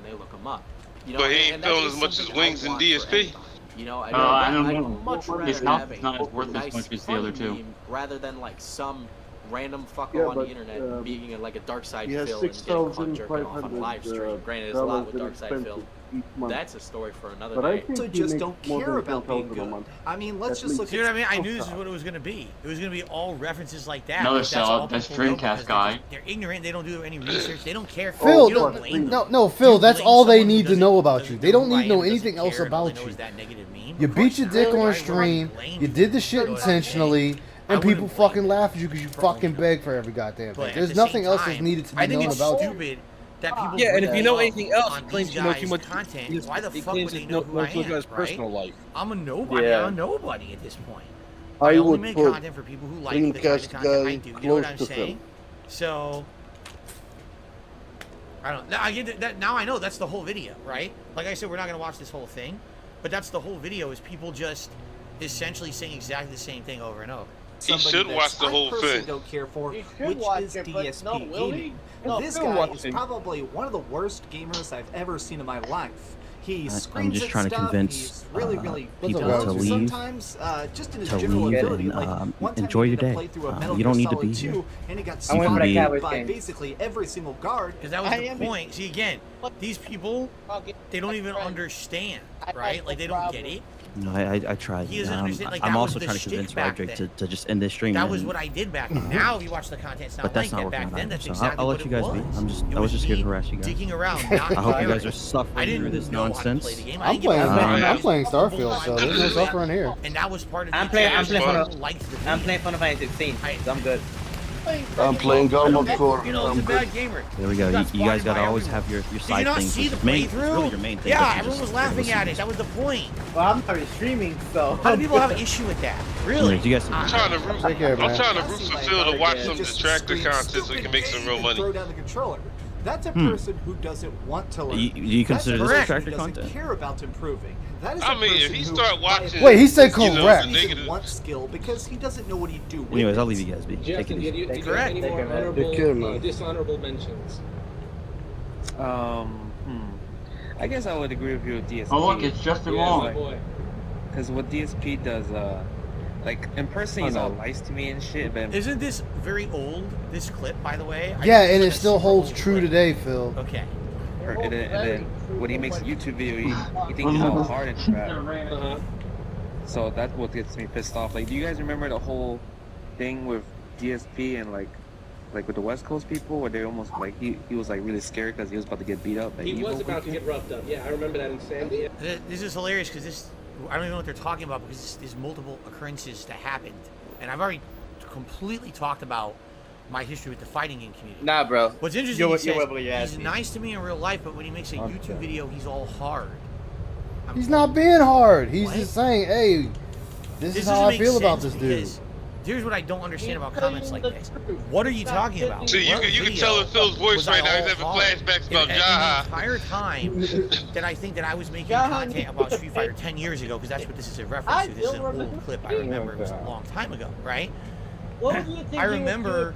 But he ain't failing as much as Wings and DSP. You know, I don't know. much His rather mouth have is not a as worth as nice, much as the funny other two. meme rather than like some random fucker Yeah, on but, the internet being like a dark side he has Phil and getting caught jerking off on a $6,500 live stream. Granted, it's a lot with dark side Phil. expenses each month. That's a story for another But I day. think So he just makes don't more care than about being 10,000 a good. month. I mean, let's At just look least. See what I mean? I at knew this is what it was going to be. It was going to be all references like that. Another That's all sellout. That's people know Dreamcast because guy. They're ignorant. They don't do any research. They don't care. Phil, You don't blame them. no, Phil. You That's blame all they someone who need to doesn't- know about you. They don't who I need to know am, doesn't anything else care, and all they about know you. is that negative meme. You Of beat course your not. dick on Right? stream. Blame You did the shit You know what I'm saying? intentionally, I and people wouldn't blame fucking laugh at you because you fucking beg for every goddamn But thing. at There's the nothing same else that's time, needed to I be think known it's about you. stupid that people Yeah, and if you know bring anything up else, on it claims these you know guys' too much. content. Why the It fuck claims would they you know who I much about am, his personal right? life. I'm a nobody. Yeah. I'm a nobody at this point. I I only would make put content for people who like the kind of Dreamcast content I guy do. You know what close I'm to saying? Phil. So I don't. I get that now. I know that's the whole video, right? Like I said, we're not gonna watch this whole thing, but that's the whole video. Is people just essentially saying exactly the same thing over and over. He should watch the whole I personally thing. don't care for, He should which watch is it, but DSP no, will he? gaming. No, This Phil guy watch is it. probably one of the worst gamers I've ever seen in my life. He screams I'm just at trying to stuff. convince He's really people dumb. to leave, Sometimes, just in his general leave ability. and Like one time enjoy he your did a day. playthrough of Metal You don't Gear need to Solid be 2, here. and he got I went for the spawned Cowboys by game. basically every single guard. Because that was the point. See, again, these people, they don't even understand, right? Like, they don't get it. No, I tried. He doesn't understand, like, I'm that also was the trying to shtick convince back Roderick then. to just end this stream. That and- was what I did back then. Now, if you watch the content, it's not But that's like not that. working Back then, out. that's So exactly I'll what let you guys it be. was. I was just here to harass you guys. Digging around, not I hope you caring. guys are suffering I didn't through this know how to nonsense. play the game. I I'm didn't give a playing. fuck. I'm playing Starfield, so there's no suffering here. And that was part of the I'm playing experience. Final. Liked the I'm game. playing Final Fantasy 16. So I'm good. I'm playing Armored Core. You know, he's a bad gamer. There we go. You guys gotta always have your Did you side not things. see the which is main, it's playthrough? really your main thing. Yeah, but you everyone just was laughing listen at to it. That was the point. Well, I'm not streaming, so. How do people have an issue with that? Really? You guys- I'm trying to root. Take care, man. I'm trying to root for Phil to watch some detractor content so he can make some real money. Throw down the controller. That's a Hmm. person who doesn't want to learn. You consider That's this a person detractor who doesn't content? care about improving. That is I a mean, if person he who, start watching, Wait, he said you know, correct. the doesn't negative. want skill because he doesn't know what he'd do with Anyways, it. I'll leave you guys be. Take it Justin, easy. did you have Correct. any more Take care, honorable, man. dishonorable mentions? I guess I would agree with you with DSP. Oh look, it's Justin Yeah, Long. my boy. Because what DSP does, like in person, he's all nice to me and shit, but Isn't this very old, this clip, by the way? I Yeah, think and it it's a still super holds old true clip. today, Phil. Okay. and then when he makes a YouTube video, he thinks he's all hard and crap. Uh-huh. So that's what gets me pissed off. Like, do you guys remember the whole thing with DSP and like with the West Coast people, where they almost like he was like really scared because he was about to get beat up? By He evil was about to people? get roughed up. Yeah, I remember that in Sandy. This is hilarious because this, I don't even know what they're talking about because there's multiple occurrences that happened. And I've already completely talked about my history with the fighting game community. Nah, bro. What's interesting, You're he says, whatever you he's ask me. nice to me in real life, but when he makes a YouTube video, he's all hard. He's not being hard. He's What? just saying, hey, this is how doesn't I make feel about sense this dude. because Here's what I don't understand about comments like this. What are you talking about? See, you What can video tell in Phil's voice was I right now. He's all having hard? flashbacks about And Jaha. the entire time that I think that I was making content about Street Fighter 10 years ago, because that's what this is a reference to. This is an old clip. I remember it was a long time ago, right? I remember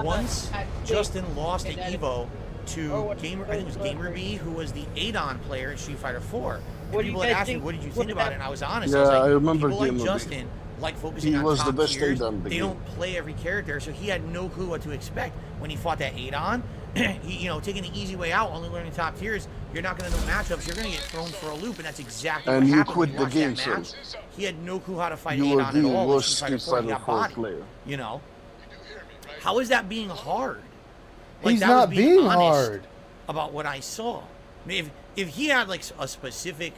once Justin lost at Evo to Gamer, I think it was GamerB, who was the Adon player in Street Fighter 4. And people had asked me, what did you think about it? And I was honest. Yeah, I was like, I remember people like GamerB. Justin like focusing He on was top the best tiers. Adon in the They game. don't play every character, so he had no clue what to expect when he fought that Adon. He, you know, taking the easy way out, only learning top tiers, you're not going to know matchups. You're going to get thrown for a loop, and that's exactly And what you happened. quit when the watched game, that so match. He had no clue how to fight you were Adon the at all. worst Street Street Fighter 4, he Fighter got 4 bodied, player. you know? How is that being hard? Like, He's that was not being honest hard. about what I saw. I mean, if he had like a specific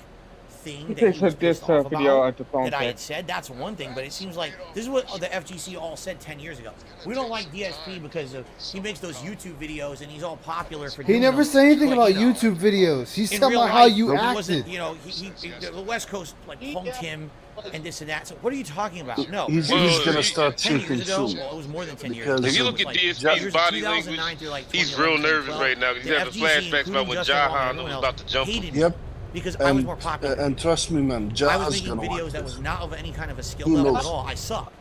thing that he was pissed off about that I had said, that's one thing. But it seems like this is what the FGC all said 10 years ago. We don't like DSP because he makes those YouTube videos and he's all popular for. He never said anything about YouTube videos. He said about how you acted. You know, the West Coast like punked him and this and that. So what are you talking about? No, He's gonna start 10 shooting years ago. soon. Well, it was more than 10 years ago. If you look at DSP's body language, he's real nervous right now. He's having flashbacks about when Jahan was about to jump him. Yep. Because I was more popular. And trust me, man, I was Jaha's making gonna videos watch that this. was not of any kind of a skill level at all. I suck.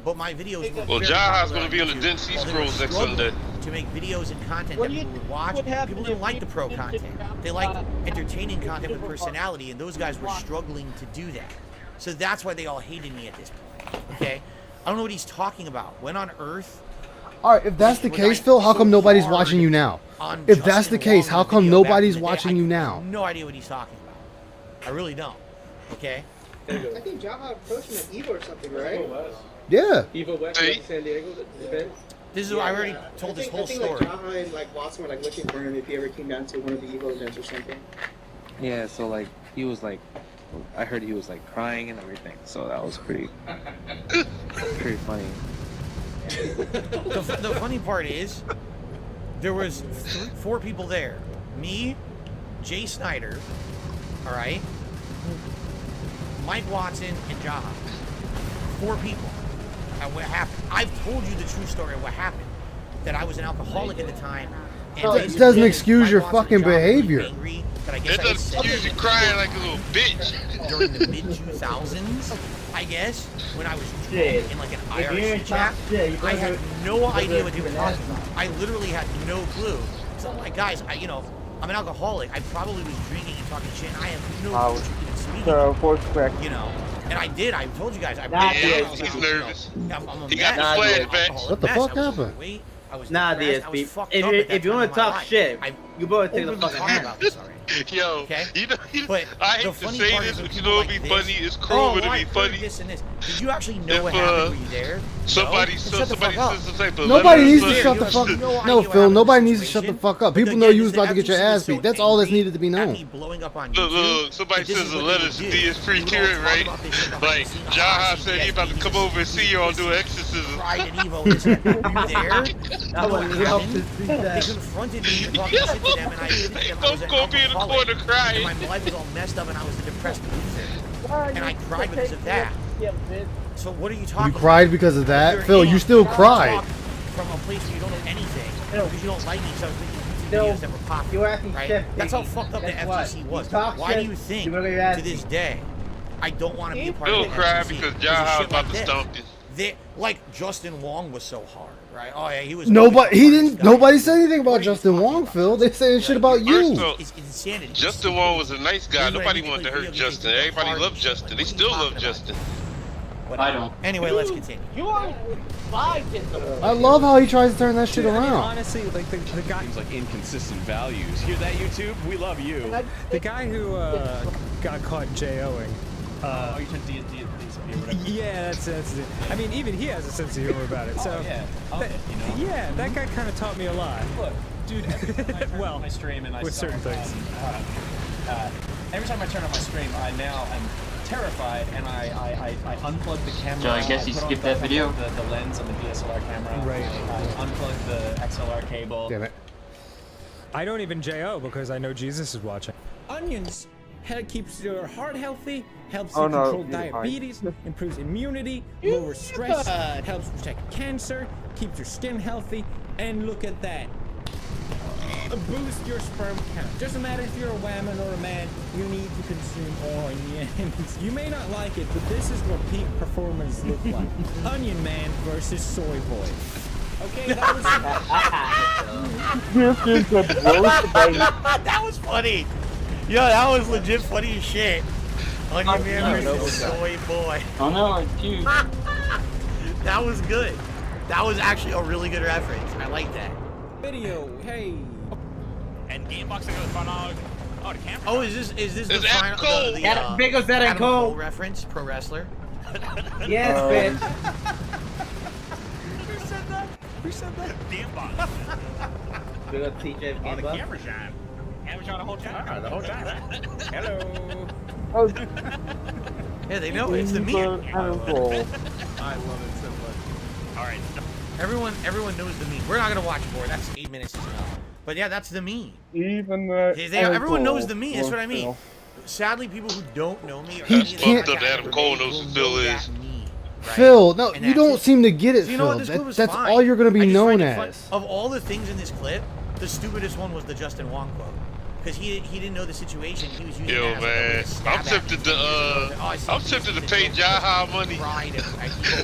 But my videos were Well, very Jaha's popular gonna be on the YouTube. Dead Sea While they were Scrolls next struggling Sunday. to make videos and content that people would watch. People didn't like the pro content. They liked entertaining content with personality, and those guys were struggling to do that. So that's why they all hated me at this point. Okay? I don't know what he's talking about. When on Earth? All right, if that's the case, Phil, how come nobody's watching you now? If that's the case, how come nobody's watching you now? I have no idea what he's talking about. I really don't. Okay? I think Jaha approached him at EVO or something, right? Yeah. EVO West San Diego event. This is I already told this whole story. Like Jaha and like Watson were like looking for him if he ever came down to one of the EVO events or something. Yeah, so like he was like, I heard he was like crying and everything, so that was pretty funny. The funny part is, there was 4 people there. Me, Jay Snyder, all right, Mike Watson, and Jaha. 4 people. And what happened? I've told you the true story of what happened. That I was an alcoholic at the time. And It doesn't excuse your fucking behavior. That doesn't excuse you crying like a little bitch. During the mid-2000s, I guess, when I was drunk in like an IRC chat, I had no idea what they were talking about. I literally had no clue. So I'm like, guys, I'm an alcoholic. I probably was drinking and talking shit, and I have no clue what you're even speaking. You know, and I did. I told you guys. He's nervous. He got the flashbacks. What the fuck happened? Nah, DSP. If you want to talk shit, you better take the fucking hand. Yo, okay? But I hate to say this, but you know what would be funny? It's cruel, but it'd be funny. This and this. Did you actually know what happened? Were you there? Somebody says some type of Nobody needs to shut the fuck up. No, Phil, nobody needs to shut the fuck up. People know you was about to get your ass beat. That's all that's needed to be known. Look, somebody sends a letter to DSP Kieran, right? Like, Jaha said he about to come over and see you all do exorcism. They confronted me and talking shit to them, and I admitted to them I was an alcoholic. And my life was all messed up, and I was a depressed loser. And I cried because of that. So what are you talking about? You cried because of that? Phil, you still cried. From a place where you don't know anything, because you don't like me, so I was making YouTube videos that were popular, right? That's how fucked up the FGC was. Why do you think, to this day, I don't want to be a part of the FGC? Phil cried because Jaha was about to stomp you. Like Justin Wong was so hard, right? Oh yeah, he was. Nobody said anything about Justin Wong, Phil. They saying shit about you. It's insanity. Justin Wong was a nice guy. Nobody wanted to hurt Justin. Everybody loved Justin. They still love Justin. I don't. Anyway, let's continue. You are I love how he tries to turn that shit around. Honestly, like the guy seems like inconsistent values. Hear that, YouTube? We love you. The guy who got caught JOing. Oh, you took DSP or whatever. Yeah, that's it. I mean, even he has a sense of humor about it. So yeah, that guy kind of taught me a lot. Look, dude, every time I turn on my stream and I with certain things. Every time I turn on my stream, I'm terrified, and I unplug the camera. So I guess you skipped that video? The lens on the DSLR camera. Right. I unplug the XLR cable. Damn it. I don't even JO because I know Jesus is watching. Onions keeps your heart healthy, helps you control diabetes, improves immunity, lowers stress, helps protect cancer, keeps your skin healty, and look at that. Boost your sperm count. Doesn't matter if you're a woman or a man, you need to consume onions. You may not like it, but this is what peak performance look like. Onion Man versus Soy Boy. Okay, that was That was funny. Yo, that was legit funny as shit. Onion Man versus Soy Boy. Oh no, dude. That was good. That was actually a really good reference. I like that. Video, hey. And Gamebox to go front on. Oh, the camera. Oh, is this the final the Big as that Adam Cole Cole reference? Pro wrestler. Yes, bitch. Who said that? Who said that? Gamebox. Big up TJ Oh, the camera shine. Camera shine the whole time. The whole time. Hello. Yeah, they know it's the meme. I love it so much. All right. Everyone knows the meme. We're not gonna watch more. That's 8 minutes is enough. But yeah, that's the meme. Even Everyone knows the meme. That's what I mean. Sadly, people who don't know me, or He can't. Adam Cole knows who Phil is. Phil, no, you don't seem to get it, So you know what, Phil. this clip was That's fine. all you're going to I be just known find it fun. as. Of all the things in this clip, the stupidest one was the Justin Wong quote. Because he didn't know the situation. He was using Yo, that man, as like a way I'm tempted to pay Jaha money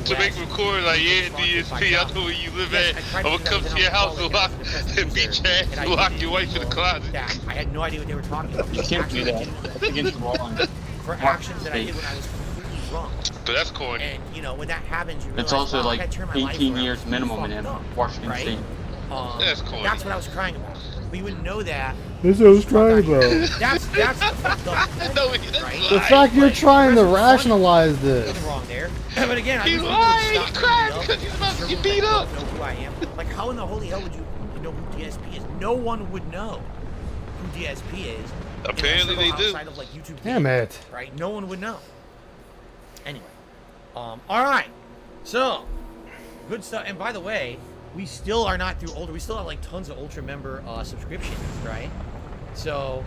to make him record like, yeah, DSP, I know where you live at. I'm gonna come to your house and beat your ass and lock your wife in the closet. I had no idea what they were talking about. You can't do that. That's against the law. For actions that I did when I was completely drunk. But that's corny. And you know, when that happens, you realize, It's also wow, I like gotta turn my life 18 around. years minimum in Washington right? State. That's corny. That's what I was crying about. But you wouldn't know that. That's what I was crying about. That's the fucked up thing, right? The fact you're trying to rationalize this. Nothing wrong there. But again, He's lying. He cried because he's about to get beat up. Know who I am. Like, how in the holy hell would you know who DSP is? No one would know who DSP is. Apparently they do. Outside of, like, YouTube Damn it. Right? No one would know. Anyway. All right. So, good stuff. And by the way, we still are not through Ultra. We still have like tons of Ultra member subscriptions, right? So,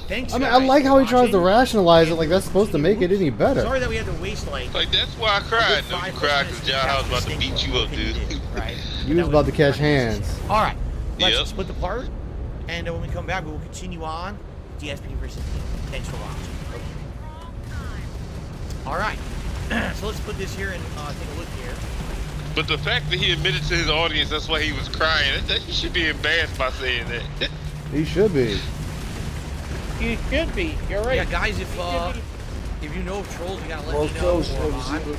thanks. I mean, I like how he tries to rationalize it like that's supposed to make it any better. Sorry that we had to waste Like, that's why I cried. No, you cried because Jaha was about to beat you up, dude. Right? You was about to catch hands. All right. Let's split the part. And when we come back, we will continue on DSP versus me. Thanks for watching. All right. So let's put this here and take a look here. But the fact that he admitted to his audience, that's why he was crying. He should be embarrassed by saying that. He should be. You should be. You're right. Yeah, guys, if you know of trolls, you gotta let me know.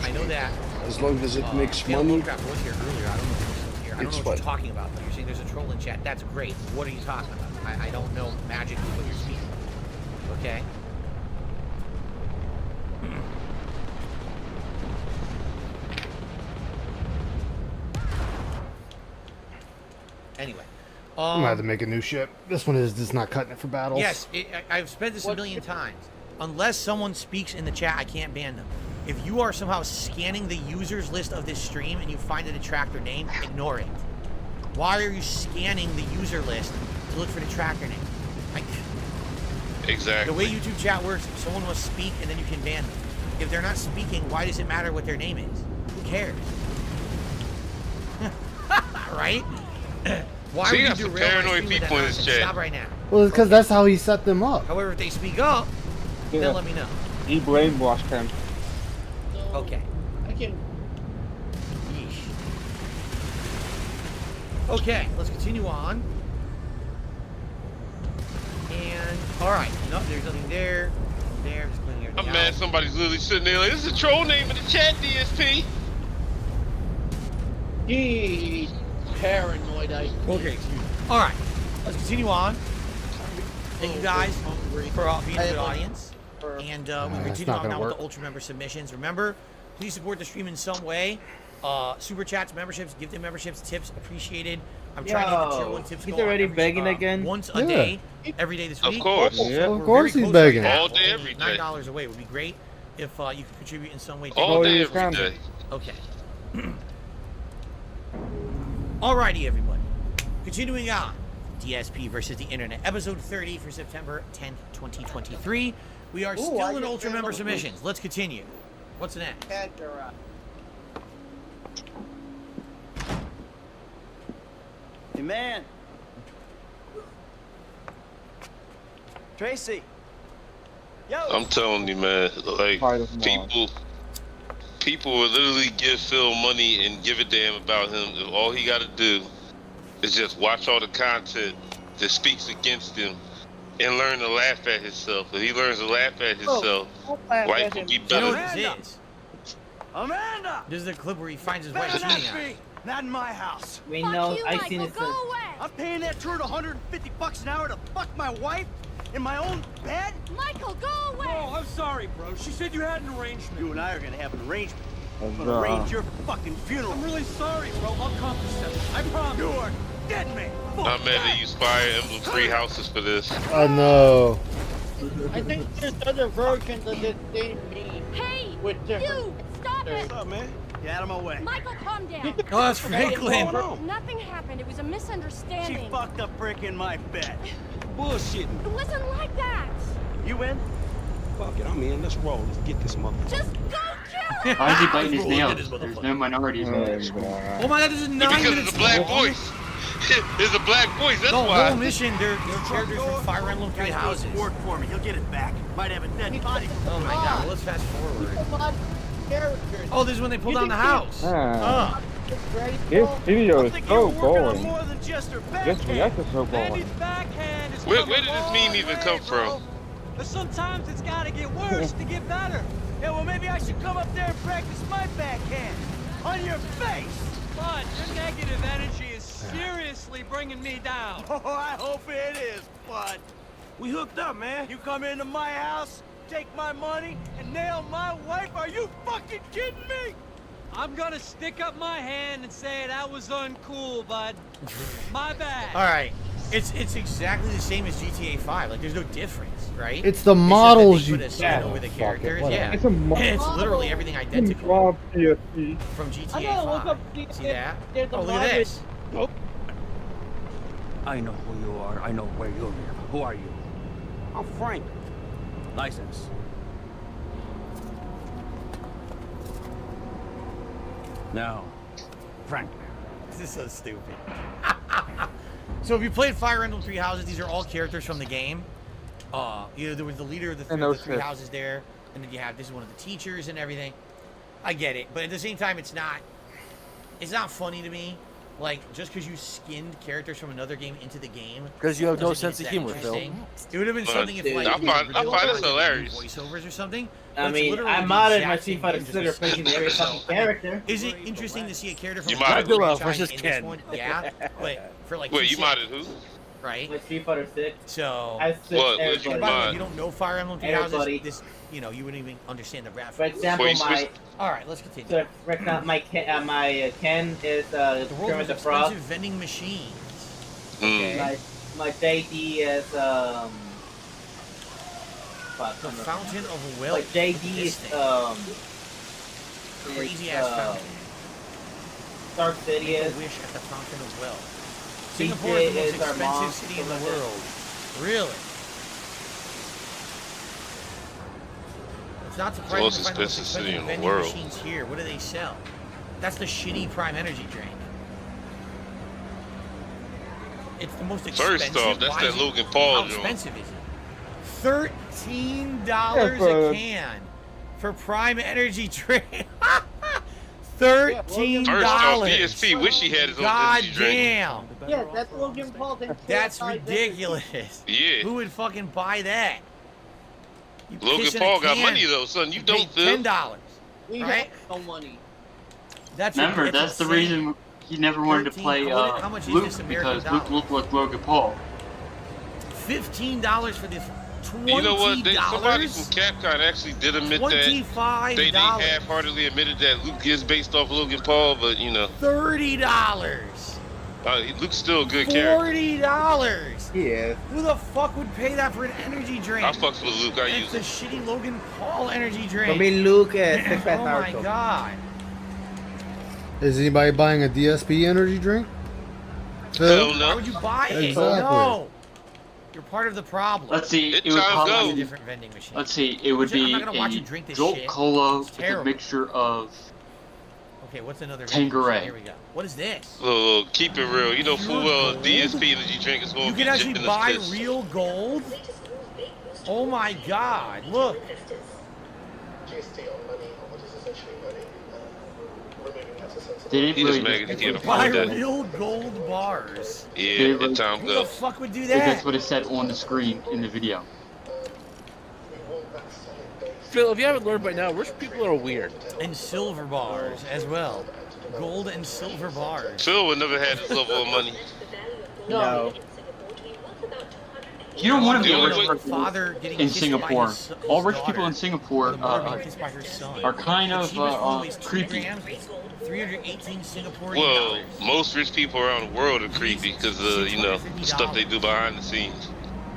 I know that. As long as it makes Taylor money. Woodcraft was here earlier. I don't know if he's here. I don't know what you're talking about. But you're saying there's a troll in chat. That's great. What are you talking about? I don't know magically what you're speaking. Okay. Anyway. I'm gonna have to make a new ship. This one is just not cutting it for battles. Yes, I've said this a million times. Unless someone speaks in the chat, I can't ban them. If you are somehow scanning the users list of this stream and you find a detractor name, ignore it. Why are you scanning the user list to look for detractor name? Exactly. The way YouTube chat works, someone must speak and then you can ban them. If they're not speaking, why does it matter what their name is? Who cares? Right? Why See, would you got do some real paranoid people in this chat. Stop right now. Well, it's because that's how he set them up. However, if they speak up, then let me know. He brainwashed him. Okay. I can. Yeesh. Okay, let's continue on. And all right, no, there's nothing there. There, just cleaning everything I'm mad somebody's literally sitting there like, this is a troll name in the chat, DSP. Jeez. Paranoid. Okay, excuse me. All right, let's continue on. Thank you guys for being a good audience. And we continue on now with the Ultra member submissions. Remember, please support the stream in some way. Super chats, memberships, gifted memberships, tips appreciated. I'm trying to get the tier 1 tips He's going already begging again. Once a day, every day this week. Of course. Yeah, of course he's begging. All day, every day. $9 away would be great if you could contribute in some way. All day, every day. Okay. Alrighty, everybody. Continuing on. DSP versus the Internet. Episode 30 for September 10th, 2023. We are still in Ultra member submissions. Let's continue. What's next? Hey, man. Tracy. Yo. I'm telling you, man, like, people will literally give Phil money and give a damn about him. If all he got to do is just watch all the content that speaks against him and learn to laugh at himself. If he learns to laugh at himself, life will be better. You know what this is? Amanda! This is the clip where he finds his wife cheating on him. Not in my house. We know. I've seen it. I'm paying that turd $150 an hour to fuck my wife in my own bed? Michael, go away! Oh, I'm sorry, bro. She said you had an arrangement. You and I are gonna have an arrangement. I'm gonna arrange your fucking funeral. I'm really sorry, bro. I'll compensate. I promise. You are dead, man. I'm mad that you use Fire Emblem 3 houses for this. I know. I think there's other versions of this same meme. Hey, with different. Stop it! What's up, man? Get out of my way. Michael, calm down. Oh, that's Franklin. Nothing happened. It was a misunderstanding. She fucked up breaking my bet. Bullshitting. It wasn't like that. You in? Fuck it, I'm in. Let's roll. Let's get this motherfucker. Just go kill him! Why is he biting his nails? There's no minorities in this. Oh my god, this is 9 Because minutes it's a black long. voice. There's a black voice, that's The why. whole mission, they're characters from Fire Emblem Three Houses. Work for me. He'll get it back. Might have a dead body. Oh my god, well, let's fast forward. Characters. Oh, this is when they pull down the house. This video is so boring. More than just her This react is so boring. Andy's backhand is Where did this meme even come from? But sometimes it's gotta get worse to get better. Yeah, well, maybe I should come up there and practice my backhand. On your face! Bud, your negative energy is seriously bringing me down. Oh, I hope it is, Bud. We hooked up, man. You come into my house, take my money, and nail my wife? Are you fucking kidding me? I'm gonna stick up my hand and say that was uncool, Bud. My bad. All right, it's exactly the same as GTA 5. Like, there's no difference, right? It's the models just you that they put a skin over the characters. Yeah, It's a it's literally everything identical from GTA 5. See that? Oh, look at this. I know who you are. I know where you live. Who are you? I'm Frank. License. No. Frank. This is so stupid. So if you played Fire Emblem Three Houses, these are all characters from the game. There was the leader of the three houses there, and then you have this is one of the teachers and everything. I get it, but at the same time, it's not funny to me. Like, just because you skinned characters from another game into the game. Because you have no sense of humor, Phil. It would have been something if, like, I find this hilarious. Voiceovers or something. I mean, I modded my Street Fighter 6 replacing every fucking character. Is it interesting to see a character from Godzilla versus Ken? Yeah, but for like. Wait, you modded who? Right. Like Street Fighter 6. So. I switched everybody. By the way, you don't know Fire Emblem Three Houses. Everybody. You wouldn't even understand the reference. For example, All right, let's continue. So, for example, my Ken is the world's Kermit most the Frog. expensive vending machines. Okay. My JD is the Fountain of Wealth. Like JD is crazy ass fountain. Stark City is. Wish at the Fountain of Wealth. CJ Singapore is the most is our expensive mom. city in the world. Really? It's not surprising Most to find the most expensive city expensive in the vending world. machines here. What do they sell? That's the shitty Prime Energy drink. It's the most expensive. First off, that's Why that is it- Logan Paul How joint. expensive is it? $13 a can for Prime Energy drink. $13. First off, DSP wish he had his own God energy drink. damn. Yeah, that's Logan Paul. That's ridiculous. Yeah. Who would fucking buy that? You Logan piss in a Paul got can, money though, son. You pay don't feel. $10. We Right? have no money. Remember, that's the reason he never wanted to play how much is Luke, this American because Luke dollar? looked like Logan Paul. $15 for this. $20. You know what? Somebody from Capcom actually did admit that. $25. They half-heartedly admitted that Luke is based off Logan Paul, but you know. $30. Luke's still a good character. $40. Yeah. Who the fuck would pay that for an energy drink? I fucks with Luke. I use It's a shitty Logan Paul energy drink. For me, Luke is 6 Oh my god. Is anybody buying a DSP energy drink? Hell no. Why would you buy it? Exactly. No. You're part of the problem. Let's see, it would Use probably. a different vending machine. Let's see, it would I'm be not gonna watch you a drink this Jolt shit. Cola It's with a terrible. mixture of Okay, what's another vending Tanqueray. machine? Here we go. What is this? Look, keep it real. You know full well a DSP energy drink is going You to be can actually jipping buy us piss. real gold? Oh my god, look. They didn't He really just made it get a Buy phone real gold bars. Yeah, in time Who the go. fuck would do Because that? that's what it said on the screen in the video. Phil, if you haven't learned by now, rich people are weird. And silver bars as well. Gold and silver bars. Phil would never had this level of money. No. You don't want to be The a only rich way- person Father getting in kissed Singapore. by his All rich daughter. people in Singapore The mother being kissed by her son. are kind The of cheapest one weighs 2 creepy. grams, 318 Singaporean Well, dollars. most rich people around the world are creepy because of, you know, the stuff they do behind the scenes.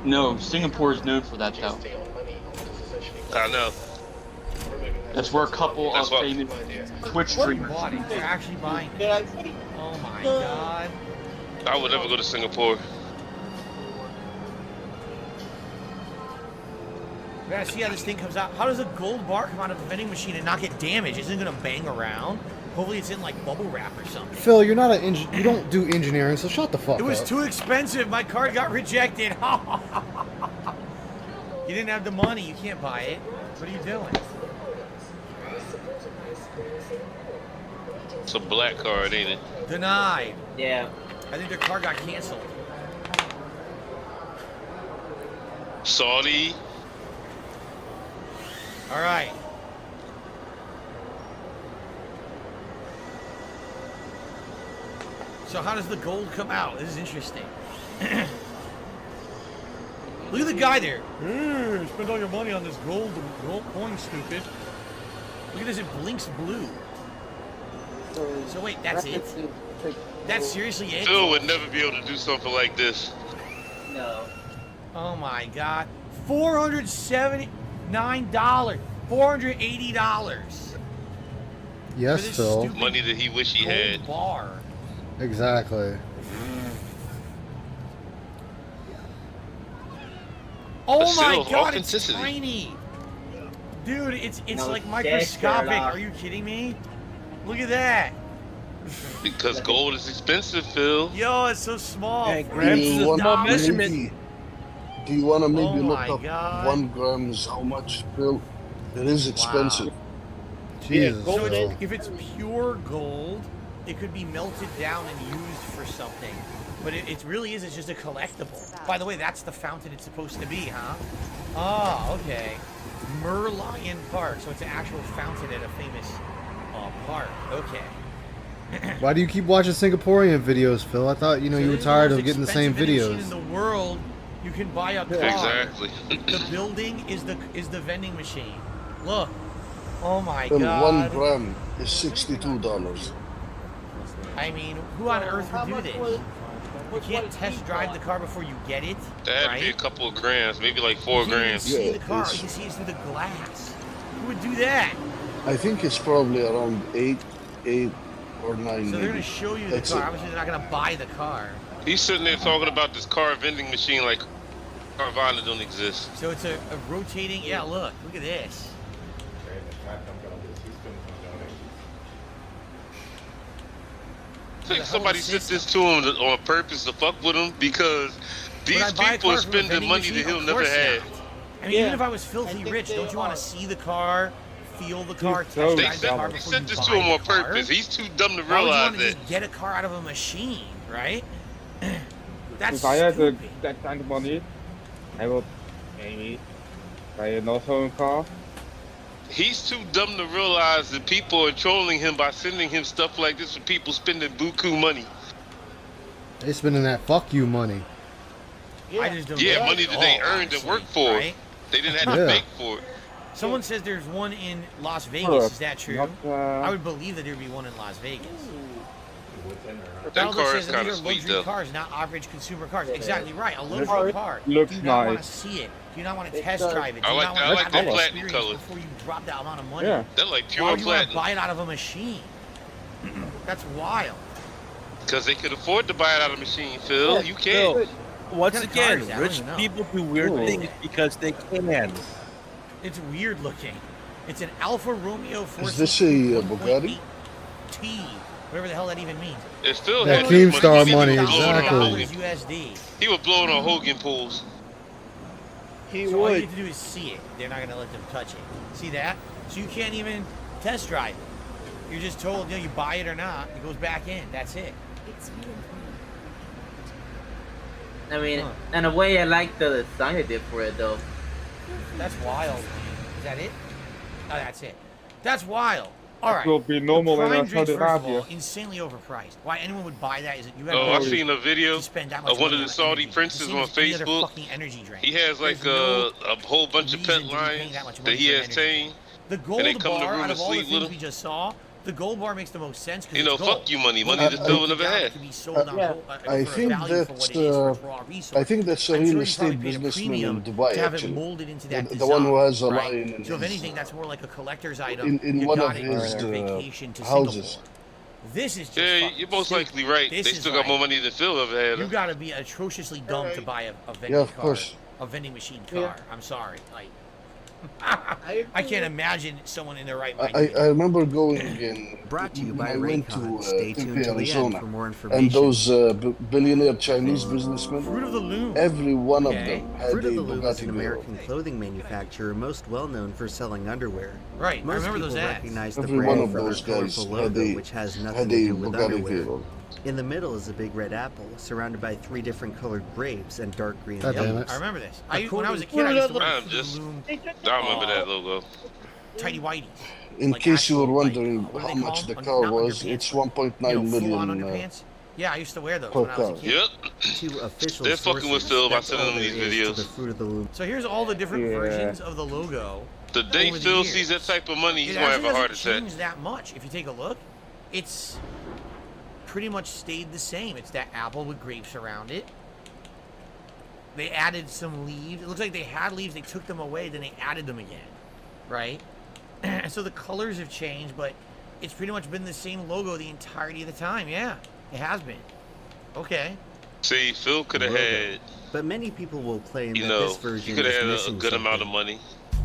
No, Singapore is known for that though. I know. That's where a couple of famous Twitch streamers. They're actually buying it. Oh my god. I would never go to Singapore. We gotta see how this thing comes out. How does a gold bar come out of a vending machine and not get damaged? Isn't it gonna bang around? Hopefully it's in like bubble wrap or something. Phil, you're not an you don't do engineering, so shut the fuck up. It was too expensive. My card got rejected. You didn't have the money. You can't buy it. What are you doing? It's a black card, ain't it? Denied. Yeah. I think their card got canceled. Saudi. All right. So how does the gold come out? This is interesting. Look at the guy there. Spend all your money on this gold coin, stupid. Look at this, it blinks blue. So wait, that's it? That's seriously it? Phil would never be able to do something like this. No. Oh my god. $479. $480. Yes, Phil. Money that he wish he had. Bar. Exactly. Oh my god, it's tiny. Dude, it's like microscopic. Are you kidding me? Look at that. Because gold is expensive, Phil. Yo, it's so small. Hey, grams is a small measurement. Do you want to maybe look my up God. 1 gram is how much, Phil? It is expensive. Wow. Jesus. So if it's pure gold, it could be melted down and used for something. But it really is, it's just a collectible. By the way, that's the fountain it's supposed to be, huh? Oh, okay. Merlion Park. So it's an actual fountain at a famous park. Okay. Why do you keep watching Singaporean videos, Phil? I thought, you were tired of getting the same videos. In the world, you can buy a car. Exactly. The building is the vending machine. Look. Oh my And god. 1 gram is $62. I mean, who on earth would do this? You can't test drive the car before you get it. That had to be a couple of grams, maybe like 4 grams. You can see the car, you can see it through the glass. Who would do that? I think it's probably around 8 or 9. So they're going to show you the car. Obviously, they're not going to buy the car. He's sitting there talking about this car vending machine like Carvana don't exist. So it's a rotating. Yeah, look at this. I think somebody sent this to him on purpose to fuck with him because these people are spending money that he'll never have. I mean, even if I was filthy rich, don't you want to see the car, feel the car, test drive the car They before sent you this to buy him the on car? purpose. He's too dumb to Why would you realize want to that. just get a car out of a machine, right? That's If I had stupid. that kind of money, I would maybe buy another own car. He's too dumb to realize that people are trolling him by sending him stuff like this for people spending buku money. They spending that fuck you money. I just don't Yeah, get money it that they all, earned and worked for. right? They didn't have to beg for it. Someone says there's one in Las Vegas. Is that true? I would believe that there'd be one in Las Vegas. That car is says kind these of are sweet luxury though. cars, not average consumer cars. Exactly right. A luxury car. Looks Do you not want to nice. see it? Do you not want to test drive it? Do I you like not that. I want like to that have that platinum experience color. before you drop that amount of money? Yeah. They're like Why pure would you want to platinum. buy it out of a machine? That's wild. Because they could afford to buy it out of a machine, Phil. Yeah, You can't. Phil, once What kind of car again, is that? I don't rich even know. people do weird things because they can. It's weird looking. It's an Alfa Romeo 4 Is this a Bugatti? T, whatever the hell that even means. If Phil That had this Keemstar he money, would blow it on exactly. Hogan. USD. He would blow it on Hogan pools. He So all you would. have to do is see it. They're not going to let them touch it. See that? So you can't even test drive it. You're just told, you buy it or not. It goes back in. That's it. I mean, in a way, I like the design they did for it, though. That's wild. Is that it? Oh, that's it. That's wild. All right. It will be normal The in prime drinks, Saudi first of all, Arabia. insanely overpriced. Why anyone would buy that is that you got Oh, I seen a video to spend that much of one of money the on Saudi energy. princes The same on as any other Facebook. fucking energy drink. He has like There's a whole bunch of pet reason to be paying lions that much that money he for has energy. tamed. The gold And they come in the bar, room out and of all the sleep with things him. we just saw, The gold bar makes the most sense because You know, it's gold. fuck you, money. Money that Phil never had. I think that's a real estate businessman in Dubai, actually. The one who has a line in So if his, anything, that's more like a collector's item. in you one of got it his on your vacation to houses. Singapore. This is just Yeah, fucking you're most stupid. likely right. This They is still got more money than Phil ever had. You got to be atrociously dumb to buy a vending Yeah, of car, course. a vending machine car. Yeah. I'm sorry, like I can't imagine someone in their right mind. I remember going in. Brought to you by I went to Raycon. Stay tuned Tempe, till the end Arizona, for more information. and those billionaire Chinese businessmen, Fruit of the Loom. every one of them had Fruit a of the Loom is Bugatti an Veyron. American clothing manufacturer most well known for selling underwear. Right, I Most remember people those ads. recognize the Every one brand of for their those guys colorful had logo, a which has nothing had to a do with Bugatti underwear. Veyron. In the middle is a big red apple, surrounded by 3 different colored grapes and dark green God damn leaves. it. I remember this. When I was a kid, I used to wear Fruit of the Loom I remember that logo. tighty whities. In Like case you were actual, wondering what do how they call much the them? car Not was, underpants, it's 1.9 but, full-on million. underpants. Yeah, I used to wear those per when I was a car. kid. Yep. 2 official They're fucking with sources. Phil by That's sending all them there these is to videos. the Fruit of the Loom. So here's all the different versions of the logo. The day over the Phil years. sees that type of money, he's It gonna have actually a heart doesn't attack. change that much. If you take a look, it's pretty much stayed the same. It's that apple with grapes around it. They added some leaves. It looks like they had leaves. They took them away. Then they added them again, right? So the colors have changed, but it's pretty much been the same logo the entirety of the time. Yeah, it has been. Okay. See, Phil could have had, But many people will claim you that know, this he version could is have had a missing good amount of money.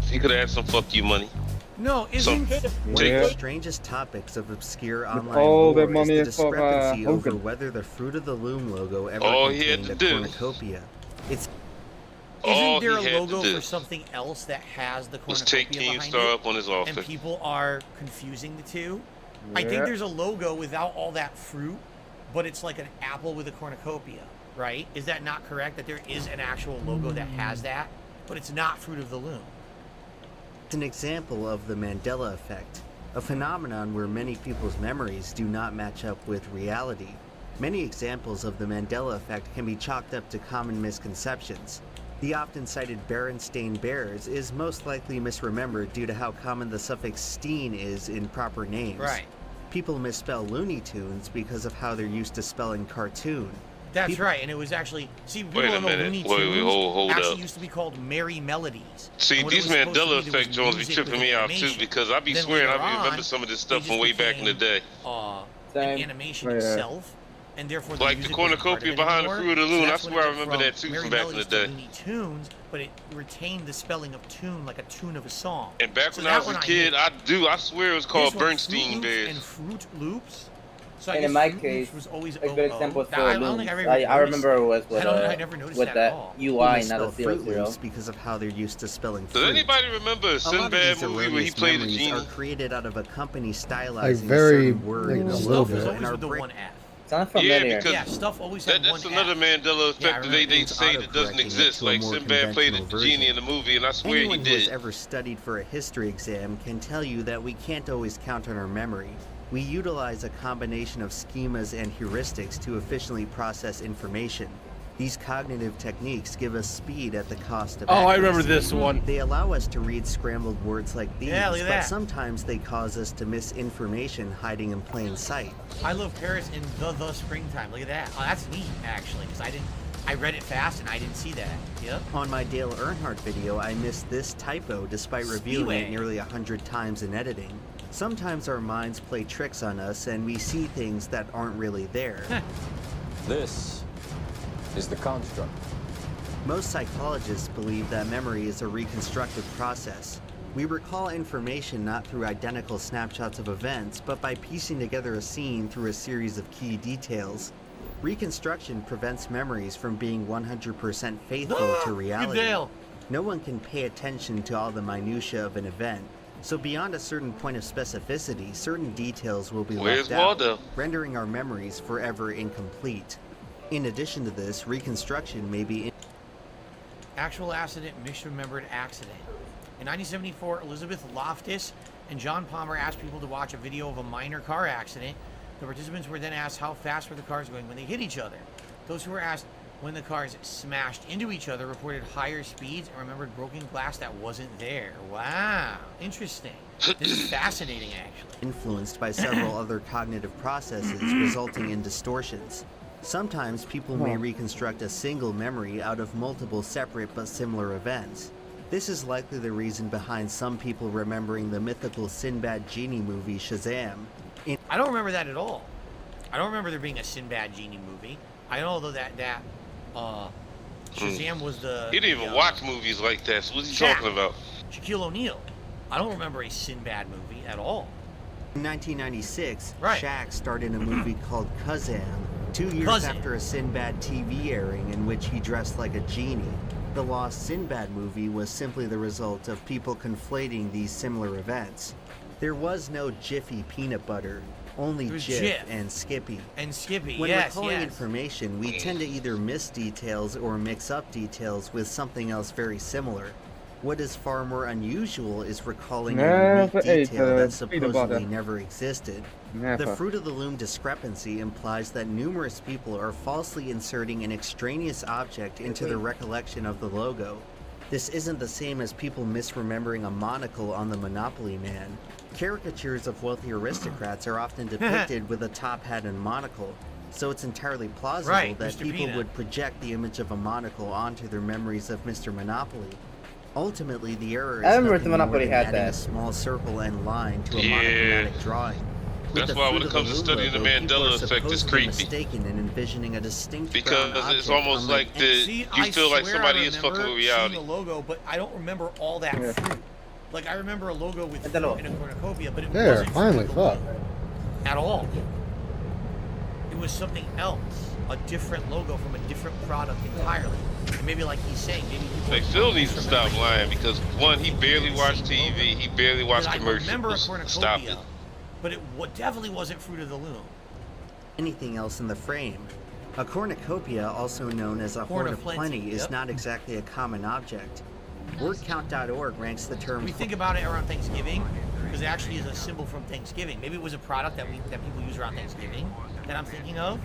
He could have had some fuck you money. No, isn't One of Take the it. strangest topics of obscure online all the lore money is the is for, discrepancy over Hogan. whether the Fruit of the Loom logo ever All he had contained to a do. cornucopia. It's All Isn't there a he had to logo do for something else that has the was take cornucopia behind Keemstar it? up on his And offer. people are confusing the two. I think Yeah. there's a logo without all that fruit, but it's like an apple with a cornucopia, right? Is that not correct? That there is an actual logo that has that, but it's not Fruit of the Loom. an example of the Mandela effect, a phenomenon where many people's memories do not match up with reality. Many examples of the Mandela effect can be chalked up to common misconceptions. The often cited Berenstain Bears is most likely misremembered due to how common the suffix "steen" is in proper names. Right. People misspell Looney Tunes because of how they're used to spelling cartoon. That's People- right, and it was actually people Wait a don't know minute. Looney Wait, Tunes hold actually up. used to be called Merry Melodies. See, And what it these was supposed to Mandela be, there was effect joints be music tripping with me out too animation. because I be Then swearing I later be remember on, some of this they stuff just from way back in the became, day. An animation itself, and therefore Like the music wasn't part of cornucopia it behind the anymore. Fruit of the So Loom, I that's when swear it I went remember that from too Merry from back in Melodies the to day. Looney Tunes, but it retained the spelling of tune, like a tune of a song. And back So when I that was a one kid, knew. I swear it was This called one, Bernstein Fruit Loops Bears. and Fruit Loops. So I And guess in my Fruit case, Loops was always a good example OO. for I don't Loops. think I ever I noticed remember it. it was with, I never noticed with that that at all. UI, People not spell a Fruit 00. Loops because of how they're used to spelling fruit. Does anybody remember a A lot of Sinbad these movie where he erroneous played a memories genie? are created out of a company Like stylizing very, a certain word like, in a a little logo bit. It's and always our with the brain. one F. Sounds Yeah, familiar. because Yeah, stuff always had that's one another F. Mandela effect Yeah, I that remember. they It's say that doesn't autocorrecting it exist. to a Like more Sinbad played a conventional genie version. in the movie, and I swear Anyone he who has did. ever studied for a history exam can tell you that we can't always count on our memory. We utilize a combination of schemas and heuristics to efficiently process information. These cognitive techniques give us speed at the cost of Oh, I remember accuracy. this one. They allow us to read scrambled words like these, Yeah, look at but that. sometimes they cause us to miss information hiding in plain sight. I love Paris in the springtime. Look at that. Oh, that's neat, actually, because I read it fast and I didn't see that. Yep. On my Dale Earnhardt video, I missed this typo despite reviewing Speedway. it nearly 100 times in editing. Sometimes our minds play tricks on us and we see things that aren't really there. This is the construct. Most psychologists believe that memory is a reconstructive process. We recall information not through identical snapshots of events, but by piecing together a scene through a series of key details. Reconstruction prevents memories from being 100% faithful to reality. Dale. No one can pay attention to all the minutiae of an event, so beyond a certain point of specificity, certain details will be Where's left out, Waldo? rendering our memories forever incomplete. In addition to this, reconstruction may be Actual accident, misremembered accident. In 1974, Elizabeth Loftus and John Palmer asked people to watch a video of a minor car accident. The participants were then asked how fast were the cars going when they hit each other. Those who were asked when the cars smashed into each other reported higher speeds and remembered broken glass that wasn't there. Wow, interesting. This is fascinating, actually. Influenced by several other cognitive processes, resulting in distortions. Sometimes people may reconstruct a single memory out of multiple separate but similar events. This is likely the reason behind some people remembering the mythical Sinbad genie movie Shazam. I don't remember that at all. I don't remember there being a Sinbad genie movie. I know though that Shazam was the. He didn't even watch movies like that. So what's he talking about? Shaquille O'Neal. I don't remember a Sinbad movie at all. In 1996, Shaq starred in a movie called Kazam, 2 years after a Sinbad TV airing in which he dressed like a genie. The lost Sinbad movie was simply the result of people conflating these similar events. There was no Jiffy peanut butter, only Jif and Skippy. When recalling information, we tend to either miss details or mix up details with something else very similar. What is far more unusual is recalling a unique detail that supposedly never existed. The Fruit of the Loom discrepancy implies that numerous people are falsely inserting an extraneous object into the recollection of the logo. This isn't the same as people misremembering a monocle on the Monopoly Man. Caricatures of wealthy aristocrats are often depicted with a top hat and monocle, so it's entirely plausible that people would project the image of a monocle onto their memories of Mr. Monopoly. Ultimately, the error is nothing more than adding a small circle and line to a monochromatic drawing. That's why when it comes to studying the Mandela effect, it's creepy. Mistaken in envisioning a distinct because it's almost like you feel like somebody is fucking with reality. The logo, but I don't remember all that fruit. Like I remember a logo with fruit in a cornucopia, but it wasn't finally, fuck. At all. It was something else, a different logo from a different product entirely. And maybe like he's saying, maybe like Phil needs to stop lying because one, he barely watched TV, he barely watched commercials. I remember a cornucopia, stop it. But it definitely wasn't Fruit of the Loom. Anything else in the frame? A cornucopia, also known as a horn of plenty, is not exactly a common object. Wordcount.org ranks the term. We think about it around Thanksgiving because it actually is a symbol from Thanksgiving. Maybe it was a product that people use around Thanksgiving that I'm thinking of.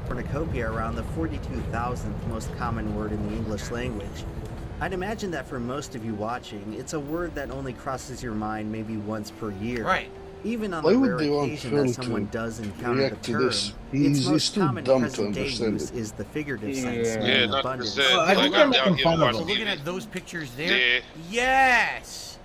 Cornucopia around the 42,000th most common word in the English language. I'd imagine that for most of you watching, it's a word that only crosses your mind maybe once per year. Right. Even on the rare occasion that someone does encounter the term, its most common present-day use is the figurative sense in abundance. So looking at those pictures there, yes,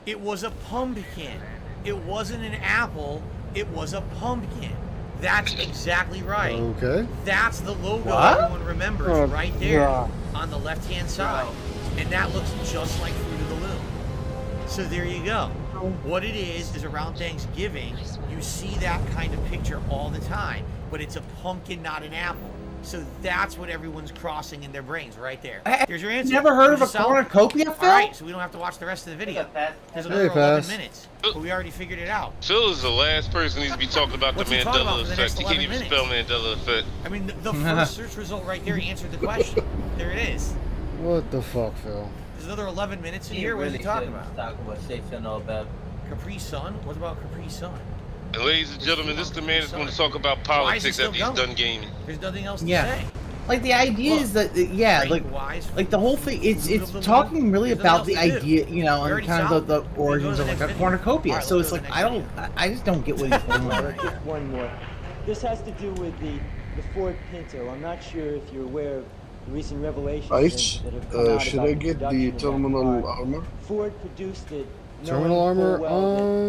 it was a pumpkin. It wasn't an apple. It was a pumpkin. That's exactly right. Okay. That's the logo everyone remembers right there on the left-hand side. And that looks just like Fruit of the Loom. So there you go. What it is around Thanksgiving, you see that kind of picture all the time, but it's a pumpkin, not an apple. So that's what everyone's crossing in their brains right there. Here's your answer. Never heard of a cornucopia, Phil? All right, so we don't have to watch the rest of the video. There's another 11 minutes, but we already figured it out. Phil is the last person who needs to be talking about the Mandela effect. He can't even spell Mandela effect. I mean, the first search result right there answered the question. There it is. What the fuck, Phil? There's another 11 minutes in here. What is he talking about? Talk about Station all about Capri Sun? What about Capri Sun? And ladies and gentlemen, this is the man that's going to talk about politics after he's done gaming. There's nothing else to say. Like the idea is that like the whole thing it's talking really about the idea, you know, and kind of the origins of like a cornucopia. So it's like I just don't get what he's doing. Just one more. This has to do with the Ford Pinto. I'm not sure if you're aware of the recent revelations that have come out should about I get the terminal armor? Ford produced it. Terminal armor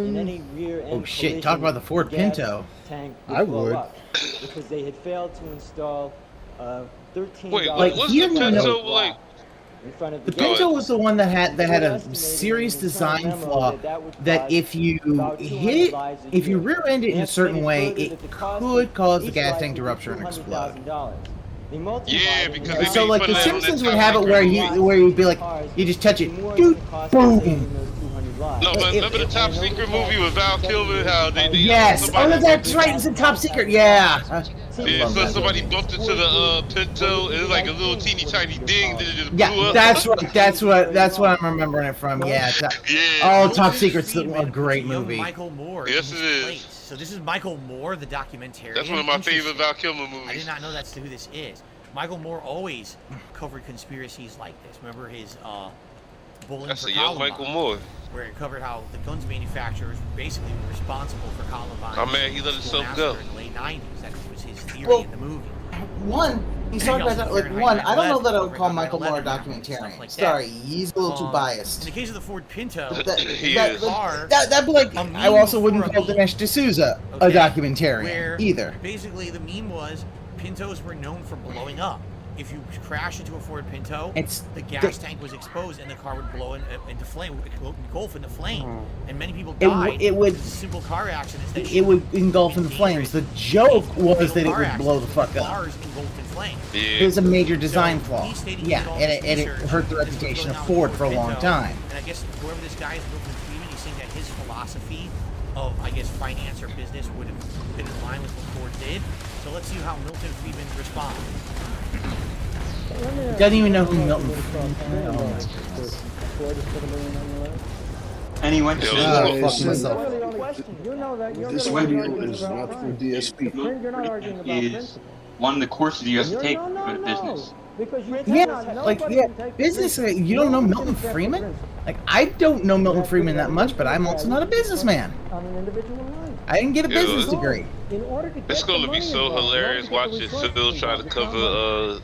in any rear end oh shit! Talk about the Ford Pinto. Tank I would. Because they had failed to install 13. Wait, like what's he the didn't Pinto know. like? In front of The Pinto was the one that had a serious design flaw that if you hit it, if you rear end it in a certain way, it could cause the gas tank to rupture and explode. Yeah, because so like the Simpsons would have it where you'd be like, you just touch it, dude, boom. No, but remember the Top Secret movie with Val Kilmer? How they yes, that's right. It's a Top Secret. Yeah. Yeah, so somebody bumped into the Pinto. It was like a little teeny tiny ding. Then it just blew up. That's right. That's what I'm remembering it from. Yeah. Yeah. Oh, Top Secret's a great movie. Michael Moore. Yes, it is. so this is Michael Moore, the documentarian. That's one of my favorite Val Kilmer movies. I did not know that's who this is. Michael Moore always covered conspiracies like this. Remember his Bowling That's for a young Columbine, Michael Moore. where it covered how the guns manufacturers basically were responsible for Columbine. Oh man, he let himself go. In the late 90s. That was his theory in the movie. One, he's talking about that, like, one, I don't know that I would call Michael Moore a documentarian. Like Sorry, he's a little too In biased. the case of the Ford Pinto, That'd be like, a meme I also wouldn't before a call meme. Dinesh D'Souza a Okay, documentarian where either. Basically, the meme was Pintos were known for blowing up. If you crash into a Ford Pinto, the gas tank was exposed and the car would blow into flame, engulf into flame, and many people died. It would simple car accidents. That it would engulf in flames. The joke was that it would blow the fuck up. Cars engulfed in flame. It was a major design flaw. Yeah, and it hurt the reputation of Ford for a long time. And I guess whoever this guy is, Milton Friedman, he's saying that his philosophy of, I guess, finance or business would have been in line with what Ford did. So let's see how Milton Friedman responds. Doesn't even know who Milton Friedman is. And he went to This video is not for DSP. is one of the courses you have to take for the business. Business. You don't know Milton Friedman? Like, I don't know Milton Friedman that much, but I'm also not a businessman. I didn't get a business degree. It's gonna be so hilarious watching Phil try to cover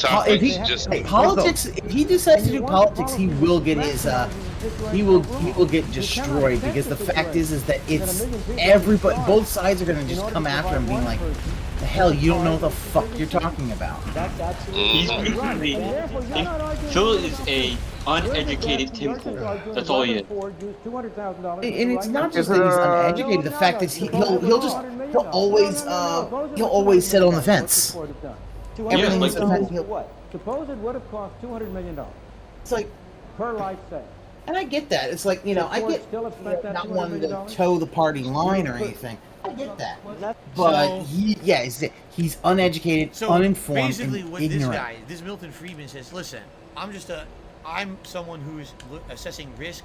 Politics. If he decides to do politics, he will get his. He will get destroyed, because the fact is that it's everybody. Both sides are gonna just come after him, being like, "The hell, you don't know what the fuck you're talking about." He's basically, Phil is a uneducated Tim Pool. That's all he is. And it's not just that he's uneducated. The fact is he'll always sit on the fence. Everything's What? Suppose it would have cost $200 million. It's like per life sale. And I get that. It's like, I get not wanting to toe the party line or anything. I get that. But he's uneducated, uninformed, basically and what ignorant. this Milton Friedman says, listen, I'm someone who's assessing risk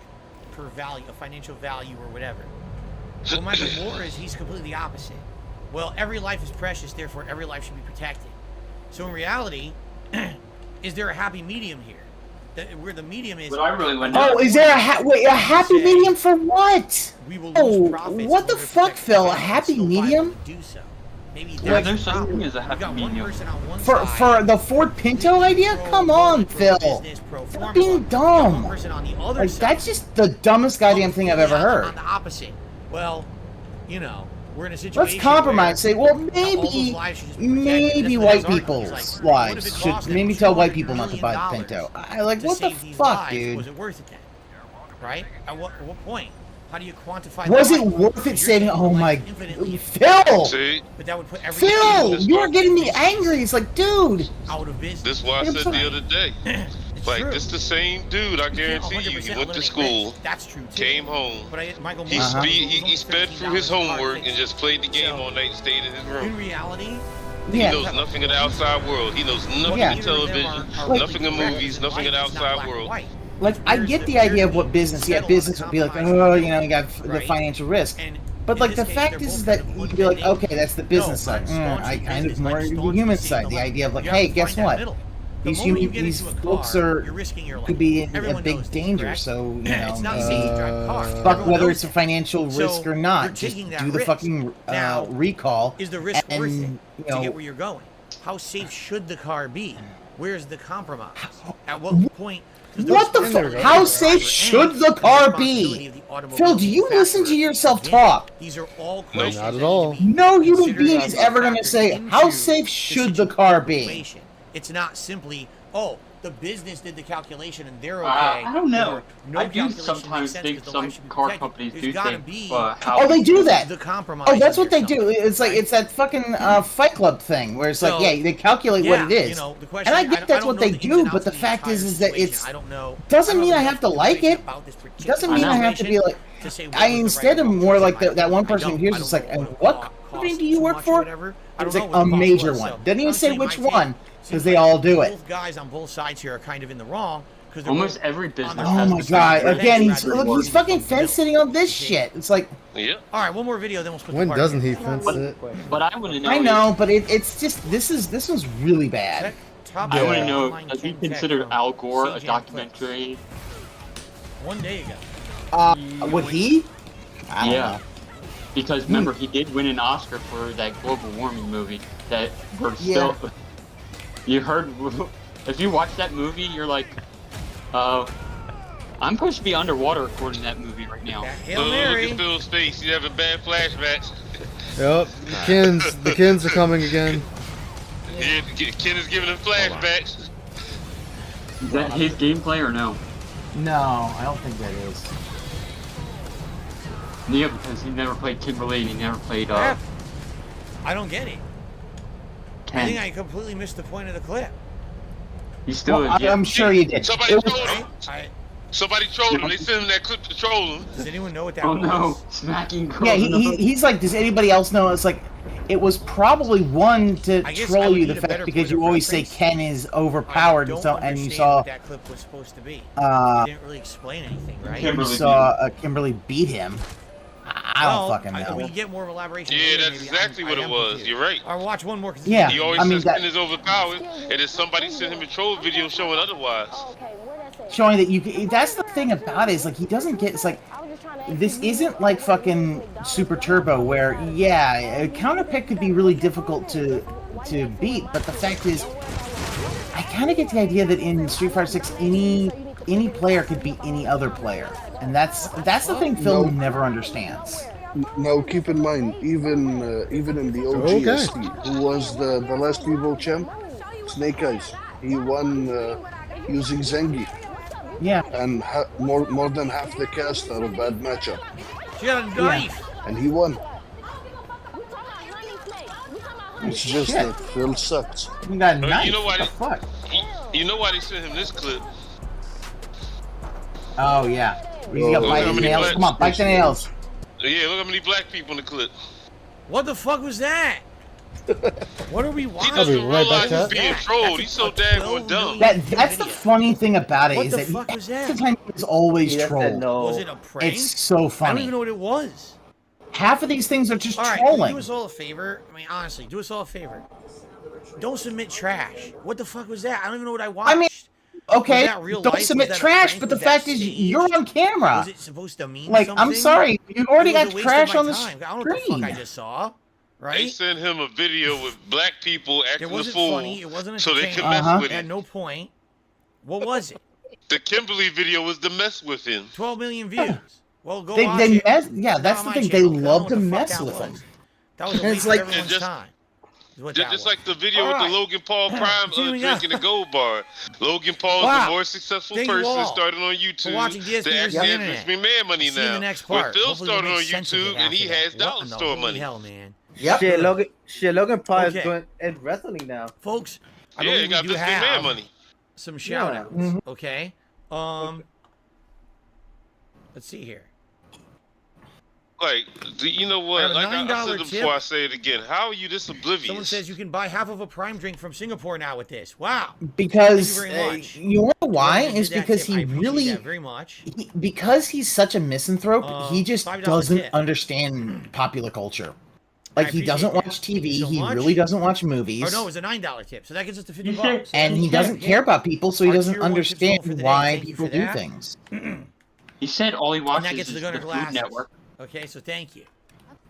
per value, a financial value or whatever. Well, Michael Moore he's completely opposite. Well, every life is precious, therefore every life should be protected. So in reality, is there a happy medium here? Where the medium is. But I really went. Oh, is there a happy medium for what? What the fuck, Phil? A happy medium? Yeah, there's such thing as a happy medium. For the Ford Pinto idea? Come on, Phil. You're being dumb. Like, that's just the dumbest goddamn thing I've ever heard. On the opposite. Well, we're in a situation. Let's compromise. Say, well, maybe white people's lives should. Maybe tell white people not to buy the Pinto. What the fuck, dude? Was it worth it then? Right? At what point? How do you quantify? Was it worth it saving? Oh my, Phil! But that would put Phil, you are getting me angry. It's like, dude. Out of business. This is why I said the other day. Like, this the same dude, I guarantee you. He went to school, came home, he sped through his homework and just played the game all night and stayed in his room. In reality, he knows nothing of the outside world. He knows nothing of television, nothing of movies, nothing of the outside world. Like, I get the idea of what business. Yeah, business would be like, oh, you got the financial risk. But like, the fact is that you'd be like, okay, that's the business side. I kind of more the human side. The idea of like, hey, guess what? These folks could be in a big danger. So fuck whether it's a financial risk or not. Just do the fucking recall. Is the risk worth it to get where you're going? How safe should the car be? Where's the compromise? At what point? What the fuck? How safe should the car be? Phil, do you listen to yourself talk? These are all questions. Not at all. No human being is ever going to say, how safe should the car be? It's not simply, the business did the calculation and they're okay. I don't know. I do sometimes think some car companies do think they do that. The compromise. Oh, that's what they do. It's like it's that fucking Fight Club thing where it's like, they calculate what it is. And I get that's what they do, but the fact is that it's doesn't mean I have to like it. Doesn't mean I have to be like. I instead am more like that one person here's just like, and what company do you work for? It's like a major one. Doesn't even say which one. Because they all do it. Both guys on both sides here are kind of in the wrong, Almost every business. Oh my god! Again, he's fucking fence sitting on this shit. It's like. Yeah. All right, one more video, then we'll split. When the doesn't he fence it? But I want to know. I know, but it's just this was really bad. I want to know, does he consider Al Gore a documentary? One day ago. Would he? I don't Yeah. know. Because remember, he did win an Oscar for that global warming movie that we're still. You heard. If you watch that movie, you're like, I'm supposed to be underwater recording that movie right now. Hail Mary. Look at Phil's face. He's having bad flashbacks. Yep. The Kins are coming again. Yeah, Ken is giving him flashbacks. Is that his gameplay or no? No, I don't think that is. Yeah, because he never played Kimberly and he never played, I don't get it. Ken. I think I completely missed the point of the clip. He still is. I'm sure you did. Somebody trolled him. Somebody trolled him. They sent him that clip to troll him. Does anyone know what that Oh was? no, smacking girls. Yeah, he's like, does anybody else know? It's like, it was probably one to I guess I troll would you the need a fact better because point you of always say reference. Ken is overpowered, and you saw what that clip was supposed to be. You didn't really explain anything, right? you saw Kimberly beat him. I don't fucking know. We get more elaboration. Yeah, later, that's maybe. exactly what it was. You're right. All right, watch one more. Yeah, He always I mean says Ken is overpowered, and then somebody sent him a troll video showing otherwise. showing that you. That's the thing about it, is like he doesn't get. It's like this isn't like fucking Super Turbo where a counter pick could be really difficult to beat, but the fact is, I kind of get the idea that in Street Fighter 6 any player could beat any other player, and that's the thing Phil never understands. Now keep in mind, even in the OGST, who was the last Evo champ, Snake Eyes, he won using Zengi. Yeah. And more than half the cast are a bad matchup. She got a knife. And he won. It's just that Phil sucks. You got a knife. You know why? What the fuck? You know why they sent him this clip? Oh yeah. He's got bite the nails. Come on, bite the nails. Yeah, look how many black people in the clip. What the fuck was that? What are we watching? He doesn't right back realize he's up. being trolled. He's so daggone dumb. That's the funny thing about it, What is the that fuck was that? half the time he's always trolled. Was it a prank? It's so I don't funny. even know what it was. Half of these things are just All right, can you trolling. do us all a favor. I mean, honestly, do us all a favor. Don't submit trash. What the fuck was that? I don't even know what I watched. I mean, okay, Was that real don't life? submit Was that a trash, prank? but the Was that fact is, staged? you're on camera. Was it supposed to mean Like, something? I'm sorry, you already It was got a waste trash of my on the time. I don't know what the screen. fuck I just saw. They Right? sent him a video with black people It acting a wasn't fool, funny. It wasn't so they entertaining. could mess with At him. no point. What was it? The Kimberly video was to mess with him. 12 million views. Well, go They watch it. mess, It's yeah, that's on the my thing. They channel. I don't know love what to the fuck mess that with was. them. That was a And waste it's like- of everyone's just- time. Is what that Just was. like the video All with right. the Logan Paul Prime Continuing on. drinking the gold bar. Logan Paul is Wow. the more successful Thank you person, all started on for YouTube. watching DSP They versus actually the have internet. Vince McMahon money See you in the now. next Where part. Phil Hopefully we'll started on make sense of it YouTube and he after has that. dollar What in the store holy money. hell, man. Yep. Logan Paul Okay. is doing in wrestling now. Folks, I Yeah, he believe got we do Vince McMahon have money. some shout outs. Mhm. Okay? Let's see here. Like, you know I what? have a Like I $9 said it tip. before, I say it again. How are you this oblivious? Someone says you can buy half of a prime drink from Singapore now with this. Wow. Because Thank you very much. you know why? Whoever did Is that because tip, I he appreciate really, that very much. because he's such a misanthrope, he just $5 doesn't tip. understand popular culture. I Like, he doesn't appreciate watch that. TV. So he much. really doesn't watch movies. Or no, it was a $9 tip. So that gets us to $50. And he doesn't care about people, so he Our doesn't tier 1 tips understand for the day. why Thank you people for do that. things. He said all he And watches that gets is to the the gunner Food glasses. Network. Okay, so thank you.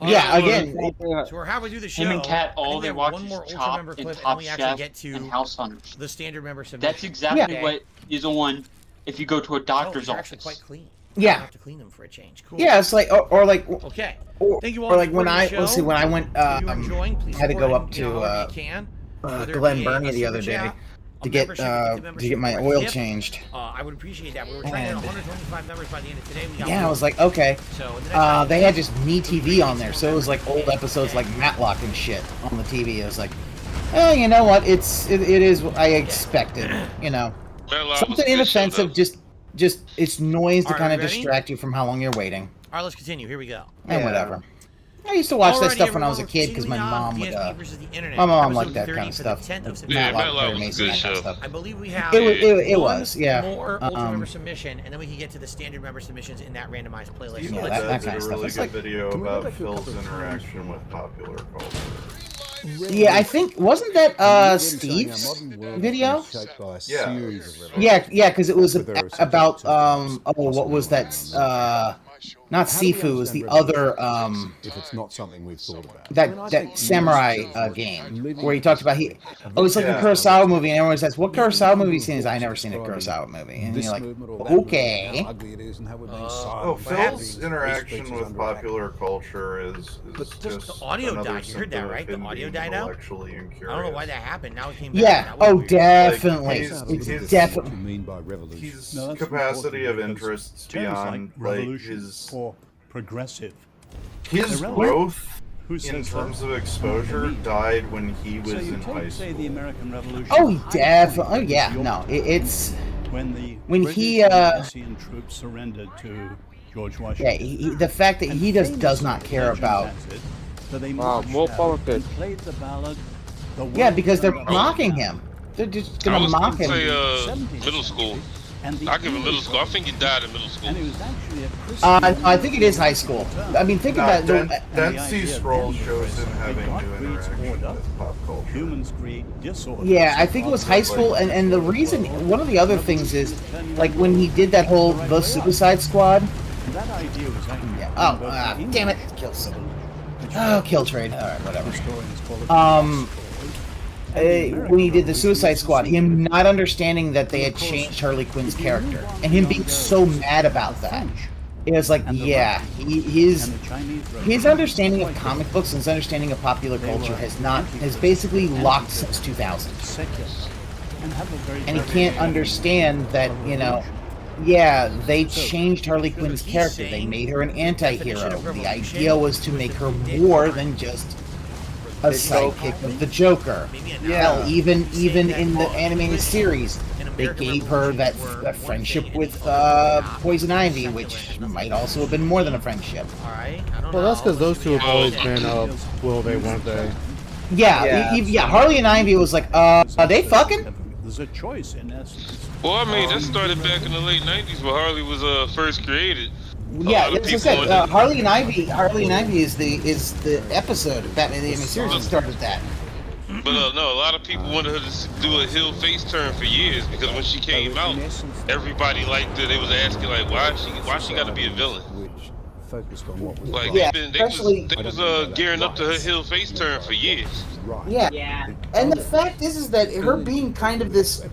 Yeah, again, So we're halfway through the show. Him and Kat, I think all we they have watch one is more Ultra Chopped member and clip, and Top we actually Chef get to and House Hunters. the standard member submission. That's exactly Okay. what is on if you go to a Oh, doctor's they're actually office. quite clean. Yeah. You don't have to clean them for a change. Cool. yeah, it's like, or like, Okay. Thank you all or for like when supporting I, the show. let's see, when I went, If you're enjoying, please had to support go it, up you know, to however you can. Whether it Glen be Burnie a the other super day chat, to a get membership my or a oil tip. changed. I would appreciate that. We were trying to And- hit 125 members by the end of today. We got Yeah, I one. was like, okay. So in the next time, They had just Me TV on there, so it was like old episodes like Matlock and shit on the TV. It was like, oh, you know what? It is what I expected. You know, Matlock was something a good show, inoffensive. though. Just it's noise to All right, kind of ready? distract you from how long you're waiting. All right, let's continue. Here we go. And whatever. I used to watch that Alrighty, stuff when I was a everyone, kid because my continuing on, mom would. DSP versus the internet, My mom episode liked that 30 kind of for the stuff. 10th of It's September. not like Matlock very was a amazing good that kind of show. stuff. I believe we have It one was, yeah. more Ultra Member submission, and then we can get to the standard member submissions in that randomized playlist. Yeah, Let's- that kind of stuff. Really It's good like, video about Phil's interaction with popular culture. yeah, I think wasn't that Steve's video? Yeah. Yeah, because it was about what was that? Not Sifu, it was the other if it's not something we've thought about. that samurai game where he talked about it's like a Kurosawa movie, and everyone says, "What Kurosawa movie have you seen?" I never seen a Kurosawa movie, and you're like, okay. Phil's interaction with popular culture is just the audio another died. You heard that, symptom of right? The him audio being died out. intellectually incurious. I don't know why that happened. Now it came back. Yeah. That was Oh, weird. definitely. His Definitely. capacity of interests beyond his progressive. His growth in terms of exposure died when he was in high school. The American Revolution. Oh, definitely. Oh, yeah. No, it's when he troops surrendered to George Washington. yeah, the fact that he just does not care about. More politics. Played the ballad. Yeah, because they're mocking him. They're just I gonna was mock gonna him. say middle school. I give him middle school. I think he died in middle school. I think it is high school. I mean, think about Dead Sea Scrolls shows him having to interact with pop culture. Humans create disorder. Yeah, I think it was high school, and the reason, one of the other things is, like when he did that whole The Suicide Squad. That idea was Damn it! Kill someone. Oh, kill trade. All right, whatever. When he did the Suicide Squad, him not understanding that they had changed Harley Quinn's character, and him being so mad about that. It was like, yeah, his understanding of comic books and his understanding of popular culture has basically locked since 2000. And he can't understand that, yeah, they changed Harley Quinn's character. They made her an anti-hero. The idea was to make her more than just a sidekick of the Joker. Hell, even in the animated series, they gave her that friendship with Poison Ivy, which might also have been more than a friendship. Well, that's because those two have always been will they, won't they? Yeah, Harley and Ivy was like, are they fucking? There's a choice in essence. Well, I mean, that started back in the late '90s when Harley was first created. Yeah, as I said, Harley and Ivy is the episode of Batman the Animated Series that started that. But no, a lot of people wanted her to do a heel face turn for years because when she came out, everybody liked her. They was asking like, why she got to be a villain? Focused on what was like yeah, they was gearing up to her heel face turn for years. Yeah. And the fact is that her being kind of this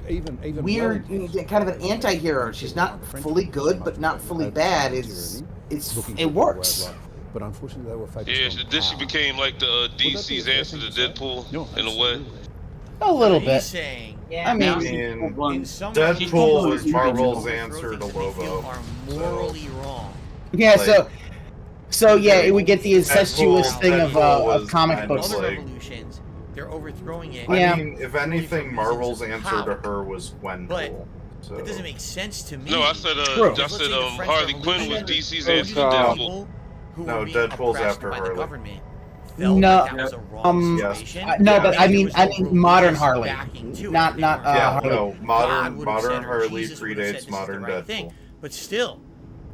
weird, kind of an anti-hero. She's not fully good, but not fully bad. It works. But unfortunately, they were focused on then she became like the DC's answer to Deadpool in a way. A little bit. Yeah, I mean, Deadpool was Marvel's answer to Lobo. Are morally wrong. Yeah, so yeah, we get the incestuous thing of comic books. Revolutions, they're overthrowing it. I mean, if anything, Marvel's answer to her was Gwenpool. So. It doesn't make sense to me. No, I said Harley Quinn was DC's answer to Deadpool. No, Deadpool's after Harley. No, but I mean modern Harley, not Harley. No, modern Harley predates modern Deadpool. But still,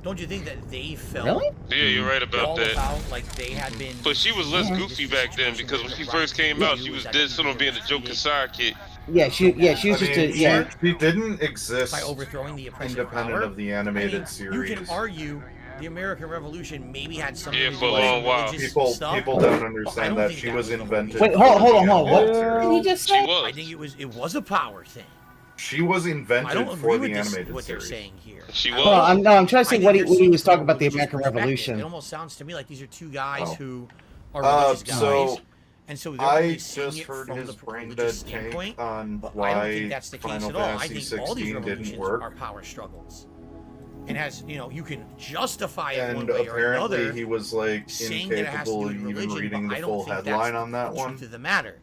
don't you think that they felt? Really? Yeah, you're right about that. Like they had been. But she was less goofy back then because when she first came out, she was dead set on being the Joker sidekick. Yeah, she was just she didn't exist by overthrowing the oppressive independent power. of the animated series. You can argue the American Revolution maybe had something to do for a long while. People don't understand that she was invented. Wait, hold on. What did he just say? I think it was a power thing. She was invented for the animated what series. They're saying here. She was. Well, I'm trying to say what he was talking about the American Revolution. It almost sounds to me like these are two guys who are religious guys. And so I just heard his brain dead take on why I don't think that's the case Final at all. I Fantasy think all these 16 revolutions didn't work. are power struggles. And you can justify it And one way or another. apparently he was like saying that it has to do incapable with of even religion, reading but the I full don't think headline that's on that the one. truth of the matter.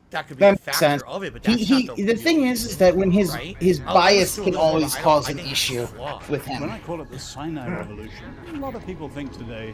That could be That a makes factor sense. of it, but that's not The thing is that when his bias can always cause an issue with When him. I call it the Sinai Revolution, a lot of people think today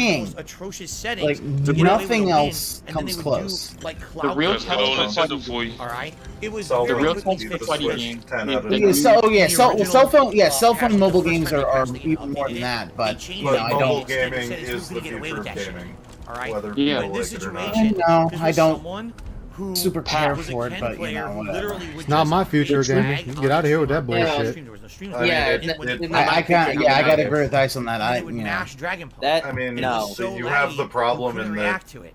king. the most atrocious settings. Like to get away with nothing a win, else and then they comes would close. Do, like The real cloud test for fighting for you. All right, it was the very real quickly test for fixed. fighting game. Cell phone mobile games are even more than that. But you know, I mobile don't. gaming is the future of gaming. All right, Whether yeah. people like it or not. No, I don't. Someone who super care was a for it, Ken but you player know, who whatever. literally would It's not just my future drag game. You on get out of here with that there was no bullshit. stream, there was no stream. I can't. Yeah, I gotta agree with Dice on that. They I would you know. mash Dragon Ball. That I mean, It was so you have the laggy, problem you couldn't in that react to it.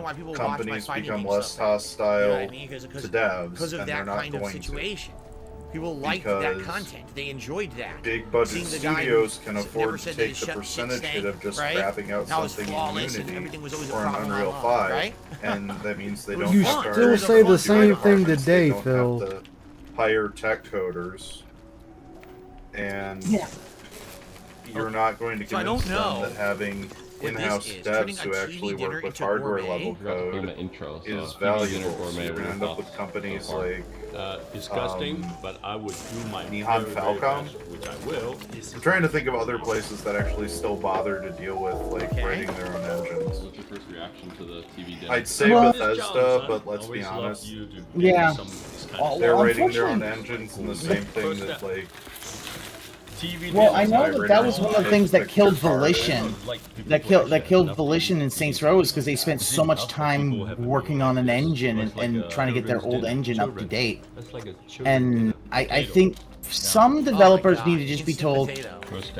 reason why people watch my companies fighting become game less stuff. hostile You know what I mean? to devs, Because of and that they're not kind of going situation. People liked that content. They enjoyed that. Big budget Seeing the guy studios who can never afford to said that take his the shit percentage stank, hit of just right? crapping out Now it's something flawless in and everything was Unity always a or an problem, Unreal 5, right? and that means they don't You have to still hire say the same QA thing departments, today, they don't Phil. have to hire tech coders, and you're not going to So I don't convince them know that having what this in-house is. devs Turning who a actually TV dinner work with into hardware gourmet. level code intro, so is TV dinner valuable. So gourmet you're going to end up with companies like disgusting, but I would do my Neon very, Falcom, very best, which I will. I'm trying to think of other places that actually still bother to deal with like writing their own engines. What's your first reaction to the TV dinner? I'd say Bethesda, but let's be honest. Yeah. They're writing their own engines and the same thing that like. Well, I know that was one of the things that killed Volition. That killed Volition and Saints Row is because they spent so much time working on an engine and trying to get their old engine up to date. And I think some developers need to just be told,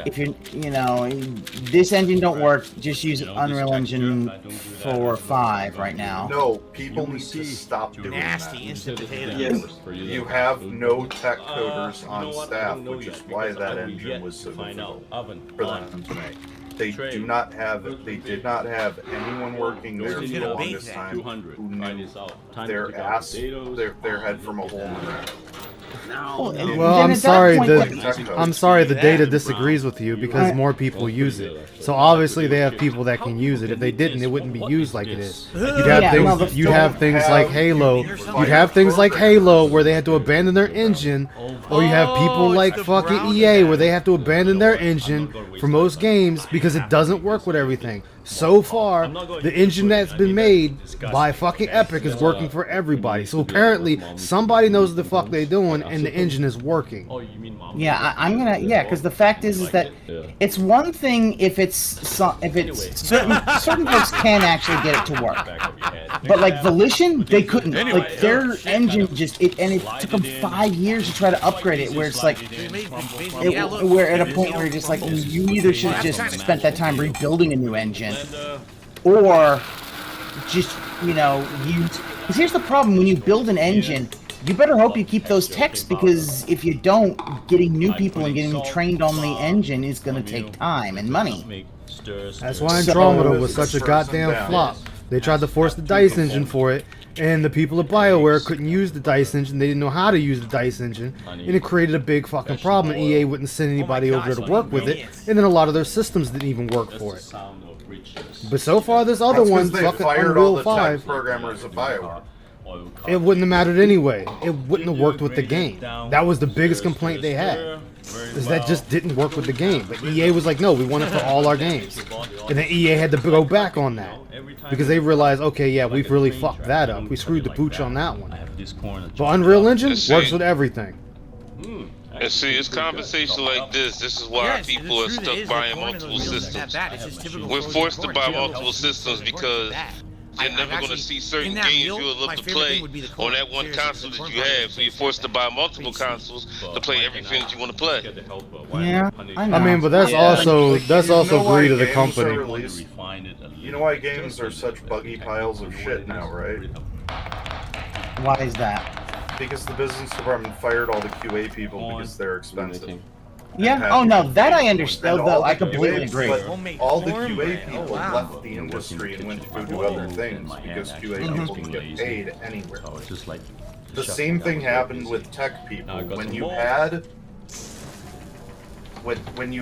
if this engine don't work, just use Unreal Engine 4 or 5 right now. No, people need to stop doing that. You have no tech coders on staff, which is why that engine was so difficult for them to make. They did not have anyone working there for the longest time who knew their head from a hole in the ground. Well, I'm sorry. The data disagrees with you because more people use it. So obviously they have people that can use it. If they didn't, it wouldn't be used like it is. You'd have things like Halo. You'd have things like Halo where they had to abandon their engine, or you have people like fucking EA where they have to abandon their engine for most games because it doesn't work with everything. So far, the engine that's been made by fucking Epic is working for everybody. So apparently, somebody knows what the fuck they're doing, and the engine is working. Yeah, because the fact is that it's one thing if it's certain folks can actually get it to work, but like Volition, they couldn't. Like their engine it took them 5 years to try to upgrade it, where it's like, we're at a point where you're just like, you either should have just spent that time rebuilding a new engine, or just use. Because here's the problem: when you build an engine, you better hope you keep those techs, because if you don't, getting new people and getting them trained on the engine is going to take time and money. That's why Andromeda was such a goddamn flop. They tried to force the DICE engine for it, and the people at BioWare couldn't use the DICE engine. They didn't know how to use the DICE engine, and it created a big fucking problem, and EA wouldn't send anybody over there to work with it, and then a lot of their systems didn't even work for it. But so far, this other one, fucking Unreal 5, programmers of BioWare. it wouldn't have mattered anyway. It wouldn't have worked with the game. That was the biggest complaint they had, is that just didn't work with the game. But EA was like, no, we want it for all our games. And then EA had to go back on that, because they realized, okay, yeah, we've really fucked that up. We screwed the pooch on that one. But Unreal Engine works with everything. And see, it's conversation like this. This is why people are stuck buying multiple systems. We're forced to buy multiple systems because you're never going to see certain games you'll love to play on that one console that you have. So you're forced to buy multiple consoles to play everything that you want to play. Yeah, I mean, but that's also greed of the company. You know why games are such buggy piles of shit now, right? Why is that? Because the business department fired all the QA people because they're expensive. Yeah. Oh no, that I understand. Though I completely agree. But all the QA people left the industry and went to go do other things because QA people can get paid anywhere. The same thing happened with tech people. When you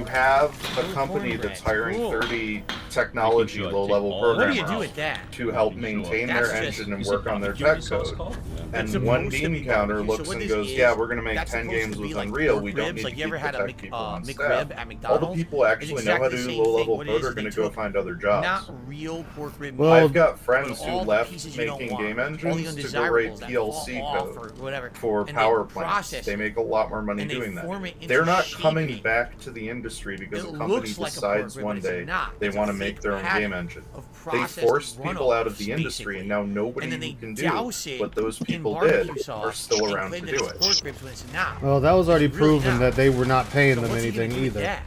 have a company that's hiring 30 technology low-level programmers to help maintain their engine and work on their tech code, and one bean counter looks and goes, yeah, we're going to make 10 games with Unreal, we don't need to keep the tech people on staff. All the people actually know how to do low-level code are going to go find other jobs. Well, I've got friends who left making game engines to go write PLC code for power plants. They make a lot more money doing that. They're not coming back to the industry because a company decides one day they want to make their own game engine. They forced people out of the industry, and now nobody who can do what those people did are still around to do it. Well, that was already proven that they were not paying them anything either.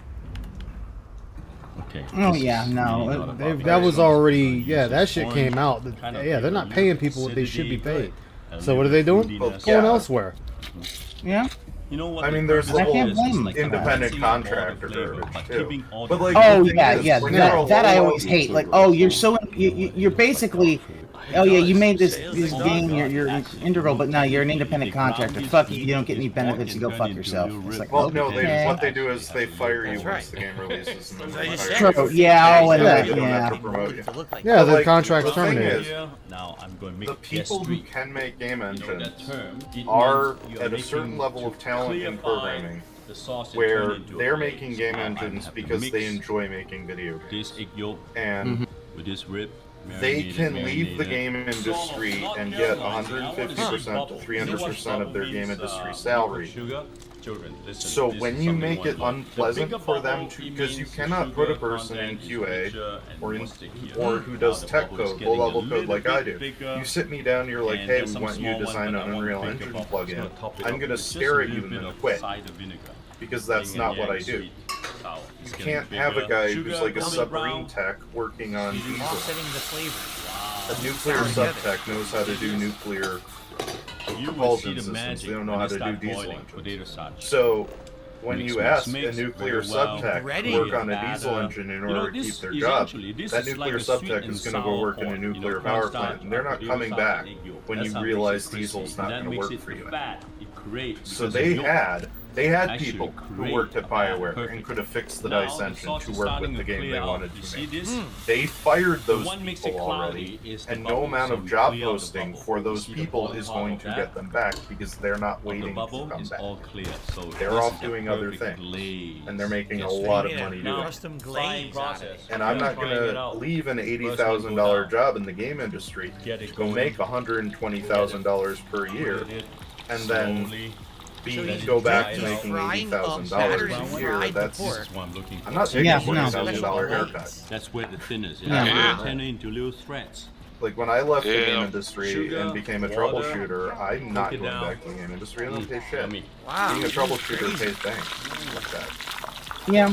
Oh yeah, no. That was already, that shit came out. Yeah, they're not paying people what they should be paid. So what are they doing? Going elsewhere. Yeah. You know what? I mean, there's the whole independent contractor garbage too. But like, oh yeah, that I always hate. Like, oh, you're so you're basically, oh yeah, you made this game, you're integral, but now you're an independent contractor. Fuck you, you don't get any benefits. You go fuck yourself. It's like, well, no, what they do is they fire you once the game releases. And then true. Yeah, oh, and that, yeah, the contract's terminated. The people who can make game engines are at a certain level of talent in programming where they're making game engines because they enjoy making video games. And they can leave the game industry and get 150% to 300% of their game industry salary. So when you make it unpleasant for them to, because you cannot put a person in QA or who does tech code, low-level code like I do. You sit me down, you're like, hey, we want you to design an Unreal Engine plugin. I'm going to stare at you and then quit, because that's not what I do. You can't have a guy who's like a submarine tech working on diesel. A nuclear sub-tech knows how to do nuclear propulsion systems. They don't know how to do diesel engines. So when you ask a nuclear sub-tech to work on a diesel engine in order to keep their job, that nuclear sub-tech is going to go work in a nuclear power plant, and they're not coming back when you realize diesel's not going to work for you. So they had people who worked at BioWare and could have fixed the DICE engine to work with the game they wanted to make. They fired those people already, and no amount of job posting for those people is going to get them back because they're not waiting to come back. They're off doing other things, and they're making a lot of money doing it. And I'm not going to leave an $80,000 job in the game industry to go make $120,000 per year, and then go back to making $80,000 a year. That's I'm not taking a $20,000 haircut. That's where the thin is. Turning into little threads. Like when I left the game industry and became a troubleshooter, I'm not going back to the game industry. I don't pay shit. Being a troubleshooter pays bank. Like that. Yeah,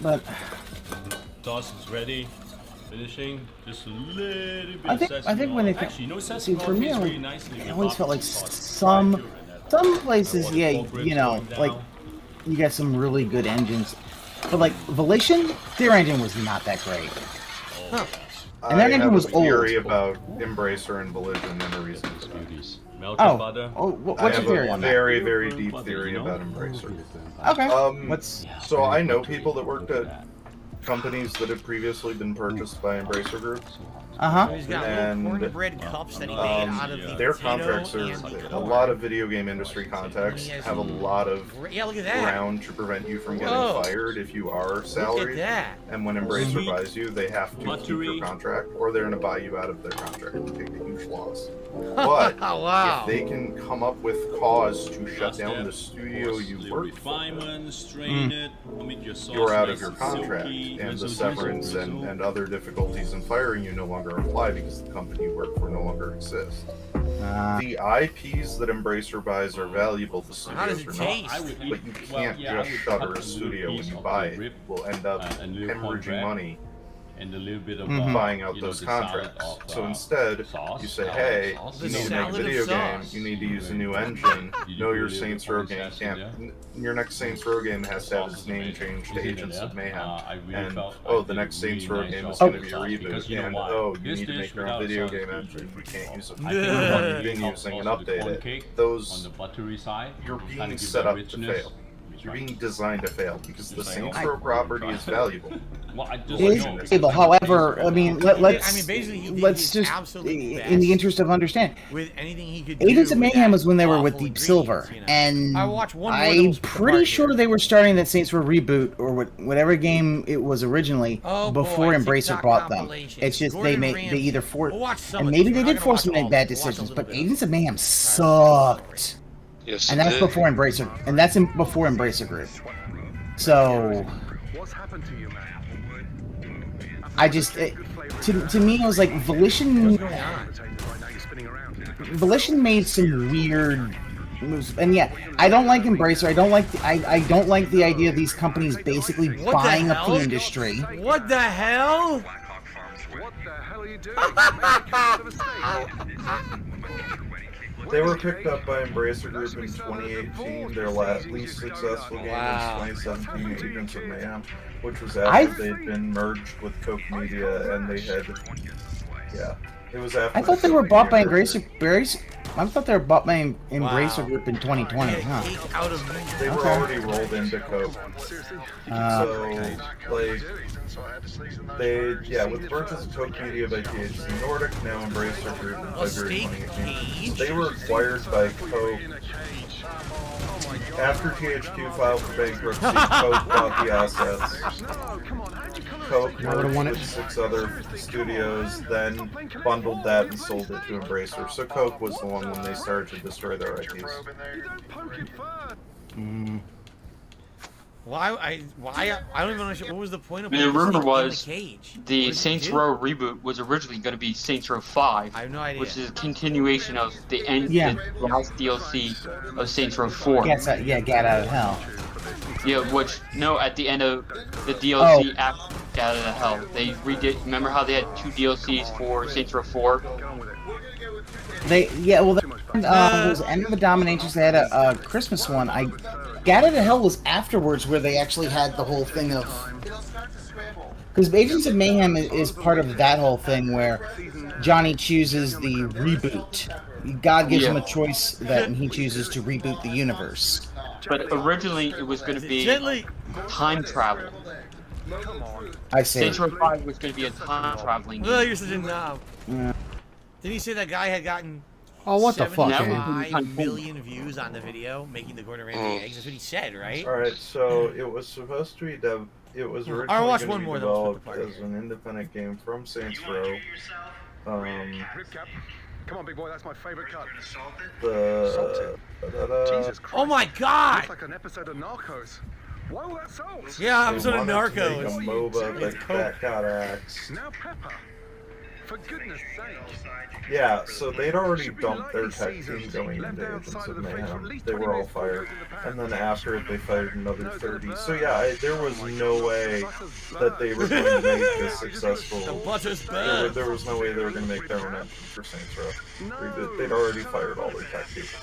but DOS is ready. Finishing just a little bit. I think when it see for me, I always felt like some places, yeah, you know, like you got some really good engines, but like Volition, their engine was not that great. And their engine was old. I have a theory about Embracer and Volition and the reasons. What's your theory on that? Very, very deep theory about Embracer. Okay. So I know people that worked at companies that have previously been purchased by Embracer groups. He's got little cornbread cups that he made out of the their contracts are a lot of video game industry contacts have a lot of ground to prevent you from getting fired if you are salaried. And when Embracer buys you, they have to keep your contract, or they're going to buy you out of their contract and take a huge loss. But if they can come up with cause to shut down the studio you work for, you're out of your contract, and the severance and other difficulties in firing you no longer apply because the company you work for no longer exists. The IPs that Embracer buys are valuable, the studios are not. But you can't just shutter a studio when you buy it. You will end up hemorrhaging money and a little bit of buying out those contracts. So instead, you say, hey, you need to make a video game, you need to use a new engine, no, your Saints Row game can't, your next Saints Row game has to have its name changed to Agents of Mayhem, and the next Saints Row game is going to be a reboot, and you need to make your own video game engine, you can't use it you've been using and update it. Those, you're being set up to fail. You're being designed to fail because the Saints Row property is valuable. It is valuable. However, I mean, let's just, in the interest of understanding, with anything he could do, Agents of Mayhem was when they were with Deep Silver, and I'm pretty sure they were starting that Saints Row reboot or whatever game it was originally before Embracer bought them. It's just they either forced, and maybe they did force them to make bad decisions, but Agents of Mayhem sucked. Yes, and that's before Embracer, and that's before Embracer Group. So, I just, to me, it was like Volition made some weird moves, and yeah, I don't like Embracer. I don't like the idea of these companies basically buying up the industry. What the hell? They were picked up by Embracer Group in 2018. Their least successful game was 2017 Agents of Mayhem, which was after they'd been merged with Koch Media, and they had, it was after. I thought they were bought by Embracer. I thought they were bought by Embracer Group in 2020. Huh? They were already rolled into Koch. So, like, with the purchase of Koch Media by THC Nordic, now Embracer Group in February 2018, they were acquired by Koch. After THQ filed for bankruptcy, Koch bought the assets. Koch merged with 6 other studios, then bundled that and sold it to Embracer. So Koch was the one when they started to destroy their IPs. Why? I don't even understand. What was the point of The rumor was cage? The Saints Row reboot was originally going to be Saints Row 5, I have no idea. which is a continuation of the last DLC of Saints Row 4. Get out of hell. Yeah, at the end of the DLC after Get Out of Hell, they redid. Remember how they had 2 DLCs for Saints Row 4? Was End of the Dominatrix. They had a Christmas one. Get Out of Hell was afterwards, where they actually had the whole thing of, because Agents of Mayhem is part of that whole thing where Johnny chooses the reboot. God gives him a choice that he chooses to reboot the universe. But originally it was going to be time travel. I see. Saints Row 5 was going to be a time traveling game. Well, you're such a knob. Didn't he say that guy had gotten what the fuck, 75 million views on the video making the Gordon Ramsay eggs? That's what he said, right? Alright, so it was supposed to be it was originally going to be developed as an independent game from Saints Row. Come on, big boy, that's my favorite cut. Jesus Christ. Oh my God! Looks like an episode of Narcos. Why all that salt? Yeah, episode of Narcos. Make a MOBA, but that got axed. Now pepper. For goodness sake. Yeah, so they'd already dumped their tech team going into Agents of Mayhem. They were all fired. And then after it, they fired another 30. So yeah, there was no way that they were going to make this successful. There was no way they were going to make their own engine for Saints Row. They'd already fired all their tech people.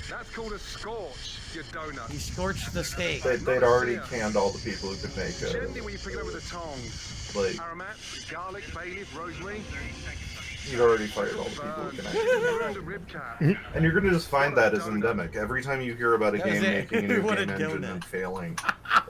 That's called a scorch, you donut. He scorched the steak. They'd already canned all the people who could make it. Gently when you pick it up with the tongs. Like, aromats, garlic, bay leaf, rosemary. You'd already fired all the people who can actually. And you're gonna just find that as endemic. Every time you hear about a game making a new game engine and failing,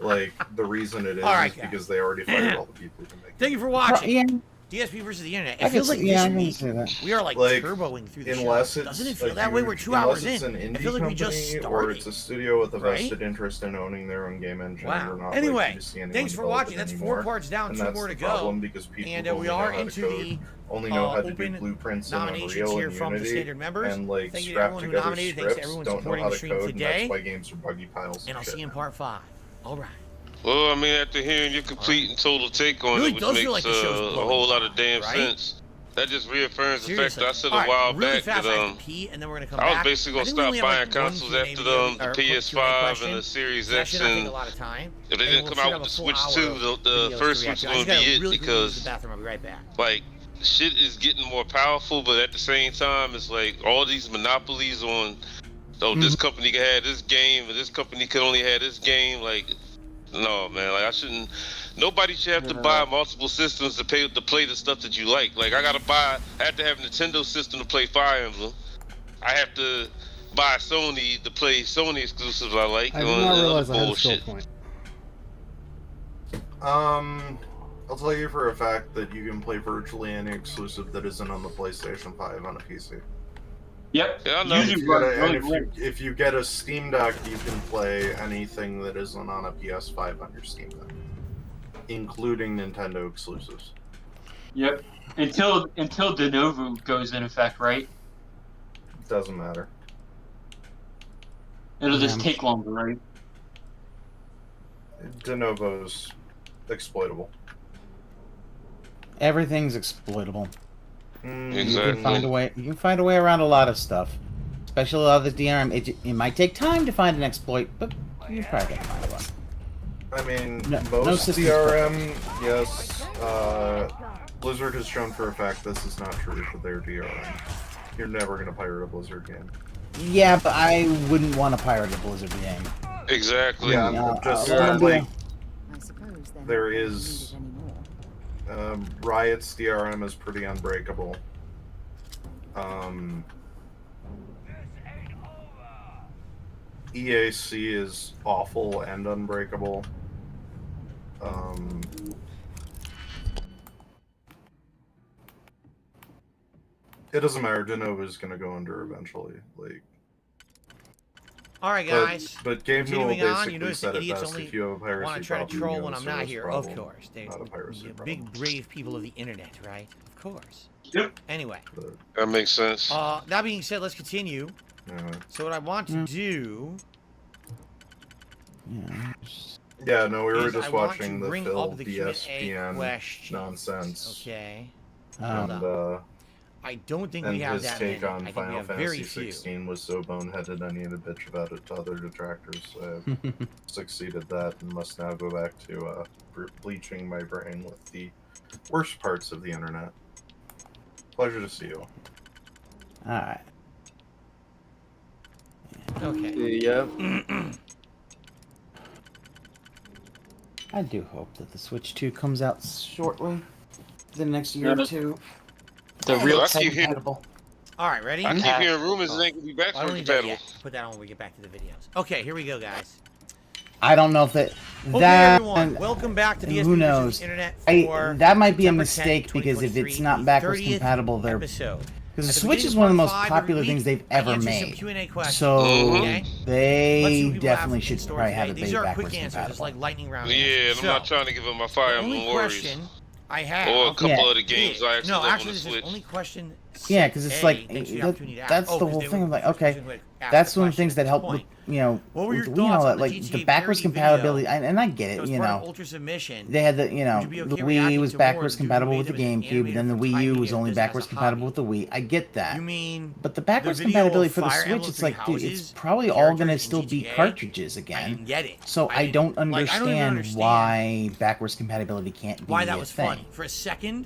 like, the reason it is because they already fired all the people who can make it. Thank you for watching. DSP versus the internet. It feels like this week we are like turboing through the show. Doesn't it feel that way? We're 2 hours in. I feel like we just started. Or it's a studio with a vested interest in owning their own game engine. Wow. Anyway, thanks for watching. That's 4 parts down, 2 more to go. And we are into the only know how to do open blueprints in nominations Unreal here and from the Unity, standard members. and like Thank you to strap everyone who together nominated. Thanks to scripts, everyone don't know supporting how the to stream code, and today. that's why games are buggy piles. And I'll see you in part 5. All right. Well, I mean, after hearing your complete and total take on it, which makes a whole lot of damn sense. That just reaffirms the fact that I said a while back that I was basically gonna stop buying consoles after the PS5 and the Series X, and if they didn't come out with the Switch 2, the first Switch was gonna be it, because like shit is getting more powerful, but at the same time, it's like all these monopolies on, this company can have this game, and this company can only have this game, like. No, man, like I shouldn't. Nobody should have to buy multiple systems to play the stuff that you like. Like I have to have a Nintendo system to play Fire Emblem. I have to buy Sony to play Sony exclusives I like. I did not realize I had a skill point. I'll tell you for a fact that you can play virtually any exclusive that isn't on the PlayStation 5 on a PC. Yep. Yeah, I know. If you get a Steam Deck, you can play anything that isn't on a PS5 on your Steam Deck, including Nintendo exclusives. Yep. Until De Novo goes in effect, right? Doesn't matter. It'll just take longer, right? De Novo's exploitable. Everything's exploitable. Exactly. You can find a way. You can find a way around a lot of stuff, especially a lot of the DRM. It might take time to find an exploit, but you probably can find one. I mean, most DRM, yes. Blizzard has shown for a fact this is not true for their DRM. You're never gonna pirate a Blizzard game. Yeah, but I wouldn't want to pirate a Blizzard game. Exactly. Yeah, I'm just like there is Riot's DRM is pretty unbreakable. EAC is awful and unbreakable. It doesn't matter. Genova's gonna go under eventually. Like. All right, guys. But Game Newell Continuing on, you basically notice said the it idiots best. only If you have a piracy want to try to problem, troll you when have I'm a not service here. problem, Of course, they're not a piracy the problem. big brave people of the internet, right? Of course. Yep. Anyway. That makes sense. That being said, let's continue. So what I want to do. Yeah, no, we were is just I want watching to the bring Phil up the Q&A DSPN questions. nonsense. Okay. And I don't think and we have his that take many. on I think we Final have very Fantasy few. 16 was so boneheaded I need to bitch about it to other detractors. So I succeeded that and must now go back to bleaching my brain with the worst parts of the internet. Pleasure to see you. Alright. Okay. Yep. I do hope that the Switch 2 comes out shortly. The next year or two. The real compatible. All right, ready? I keep hearing rumors it ain't gonna be backwards compatible. Put that on when we get back to the videos. Okay, here we go, guys. I don't know if that. Okay, that everyone, welcome back to DSP who knows? Internet That might be a September mistake 10th, because if it's 2023, not backwards 30th compatible, they're episode. because the At the Switch beginning is of one of the part most 5 popular every things week, they've ever I answer some made. Q&A questions, So okay? Let's see they what people have definitely in should store probably today. have it These made are quick backwards answers, compatible. just like lightning round. Yeah, answers. and I'm not trying to give him my Fire The only Emblem Warriors. question I have. Or a couple other games I actually no, love actually, on the this is Switch. only question. Yeah, because it's like Thanks for the that, opportunity to ask. that's Oh, the 'cause whole they thing were of like the first okay, person who had asked that's the one of the question things at that this help point. with, you know, What were your with, thoughts on the like GTA the backwards parody compatibility, video and I get that it, was you part of know. Ultra Submission? They had the, you know, Would you be okay the Wii reacting was to backwards more compatible dude with the who made them as GameCube, then the animated Wii for U timing was of only this as a backwards compatible with the Wii. I get that. You mean but the backwards the video compatibility of for the Fire Switch, Emblem it's like, Three dude, it's Houses probably all gonna characters still in be GTA? cartridges I again. didn't get it. So I don't like, I don't even understand understand why backwards compatibility can't be why that a was thing. funny. For a second,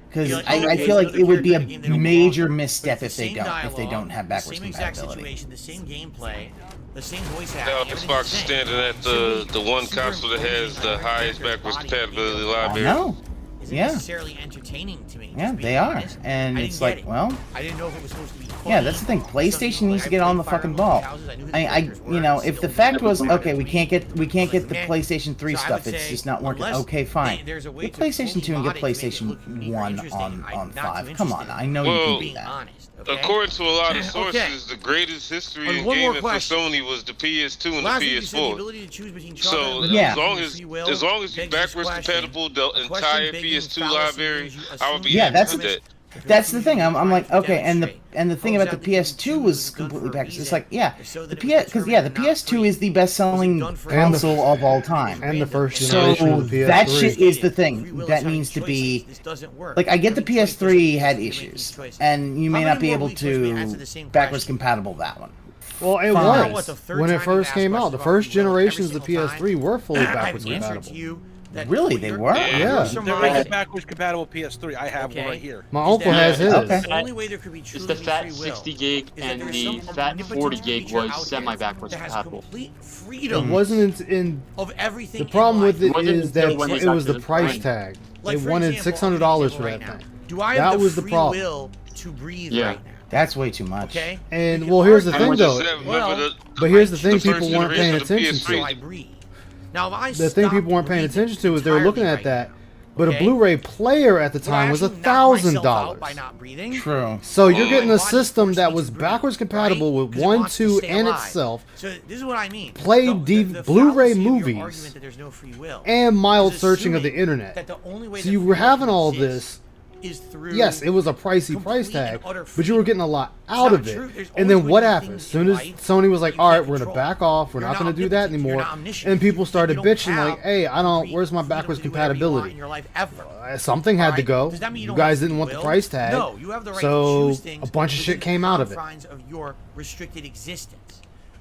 Because you're like, I okay, feel like another it would be a character in the game they don't major belong. misstep But if they the don't same dialogue, have backwards the same exact compatibility. situation, the same gameplay, the same voice acting. Now, everything's Xbox the same. standing at the one console that has the highest backwards compatibility library. No. Isn't Yeah. necessarily entertaining to me. Yeah, just being they are, honest. and I it's didn't like, get it. well, I didn't know if it was supposed to be. yeah, that's the thing. PlayStation needs to get on the fucking ball. You know, if the fact was okay, we can't get the PlayStation 3 stuff. It's just not working. Okay, fine. Get PlayStation 2 and get PlayStation 1 on 5. Come on, I know you can do that. According to a lot of sources, the greatest history in gaming for Sony was the PS2 and the PS4. So as long as you backwards compatible the entire PS2 library, I would be happy with that. That's the thing. I'm like, okay, and the thing about the PS2 was completely backwards. It's like, yeah, the PS2 is the best-selling console of all time, and the first generation of the PS3. That shit is the thing that needs to be. Like, I get the PS3 had issues, and you may not be able to backwards compatible that one. Well, it was when it first came out. The first generations of the PS3 were fully backwards compatible. Really, they were? Yeah. There is a backwards compatible PS3 I have one right here. My uncle has his. The only way there could be It's the fat 60 gig and the fat 40 gig was semi-backwards compatible. It wasn't in of everything. The problem with it is that when they it was got the to price the tag. Like, They for wanted example, $600 for right that now. thing. Do I have That the was the free problem. will to breathe Yeah. right now? That's way too much. Okay. And well, here's the thing though. But here's the thing: the first people weren't paying generation of the attention PS3. I to. breathe. Now, if I The thing people weren't paying attention to is they were looking at that. But a Blu-ray player at the time was $1,000. True. So you're getting a system that was backwards compatible with 1, 2, and itself. So this is what I mean. Played Blu-ray movies and mild searching of the internet. So you were having all this. Yes, it was a pricey price tag, but you were getting a lot out of it. And then what happened? As soon as Sony was like, all right, we're going to back off. We're not going to do that anymore. And people started bitching like, hey, where's my backwards compatibility? Something had to go. You guys didn't want the price tag. So a bunch of shit came out of it.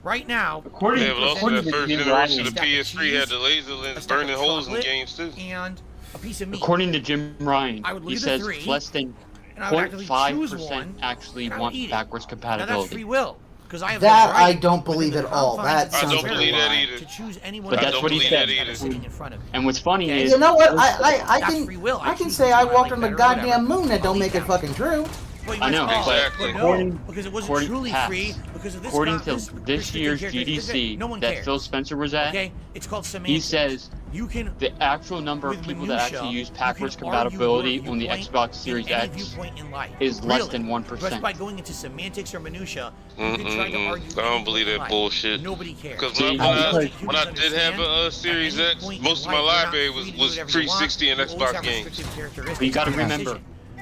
Right now, According to the first generation of the PS3 had the laser lens burning holes in games too. And a piece of meat. According to Jim Ryan, I would look he at the says three, less than and I would actively choose 0.5% one, actually and I would want eat it. backwards Now that's compatibility. free will. because I have That the right I don't believe at all. That I sounds don't like believe a that lie. either. to choose anyone. But I that's don't what he believe said. that either. Sitting in front of me. And what's funny Okay. is, You know what? I That's can free will. I can choose say which I one walked like on the better or whatever. goddamn moon. That I'll don't eat make it that. fucking true. But I know, exactly. No, because it wasn't according truly to free because of this. according guy- to this restricted year's characteristics. GDC No one that cares. Phil Spencer was at, Okay, it's called he semantics. says you can the actual number of with people that minutia, actually use you backwards can argue compatibility your on the viewpoint Xbox in Series any X viewpoint in life. is less Really. than Just by 1%. going into semantics or minutia, you can try to argue. I don't believe that bullshit. Nobody cares. Because See, when I did have a Series X, most of my library was 360 and Xbox games. But you got to remember,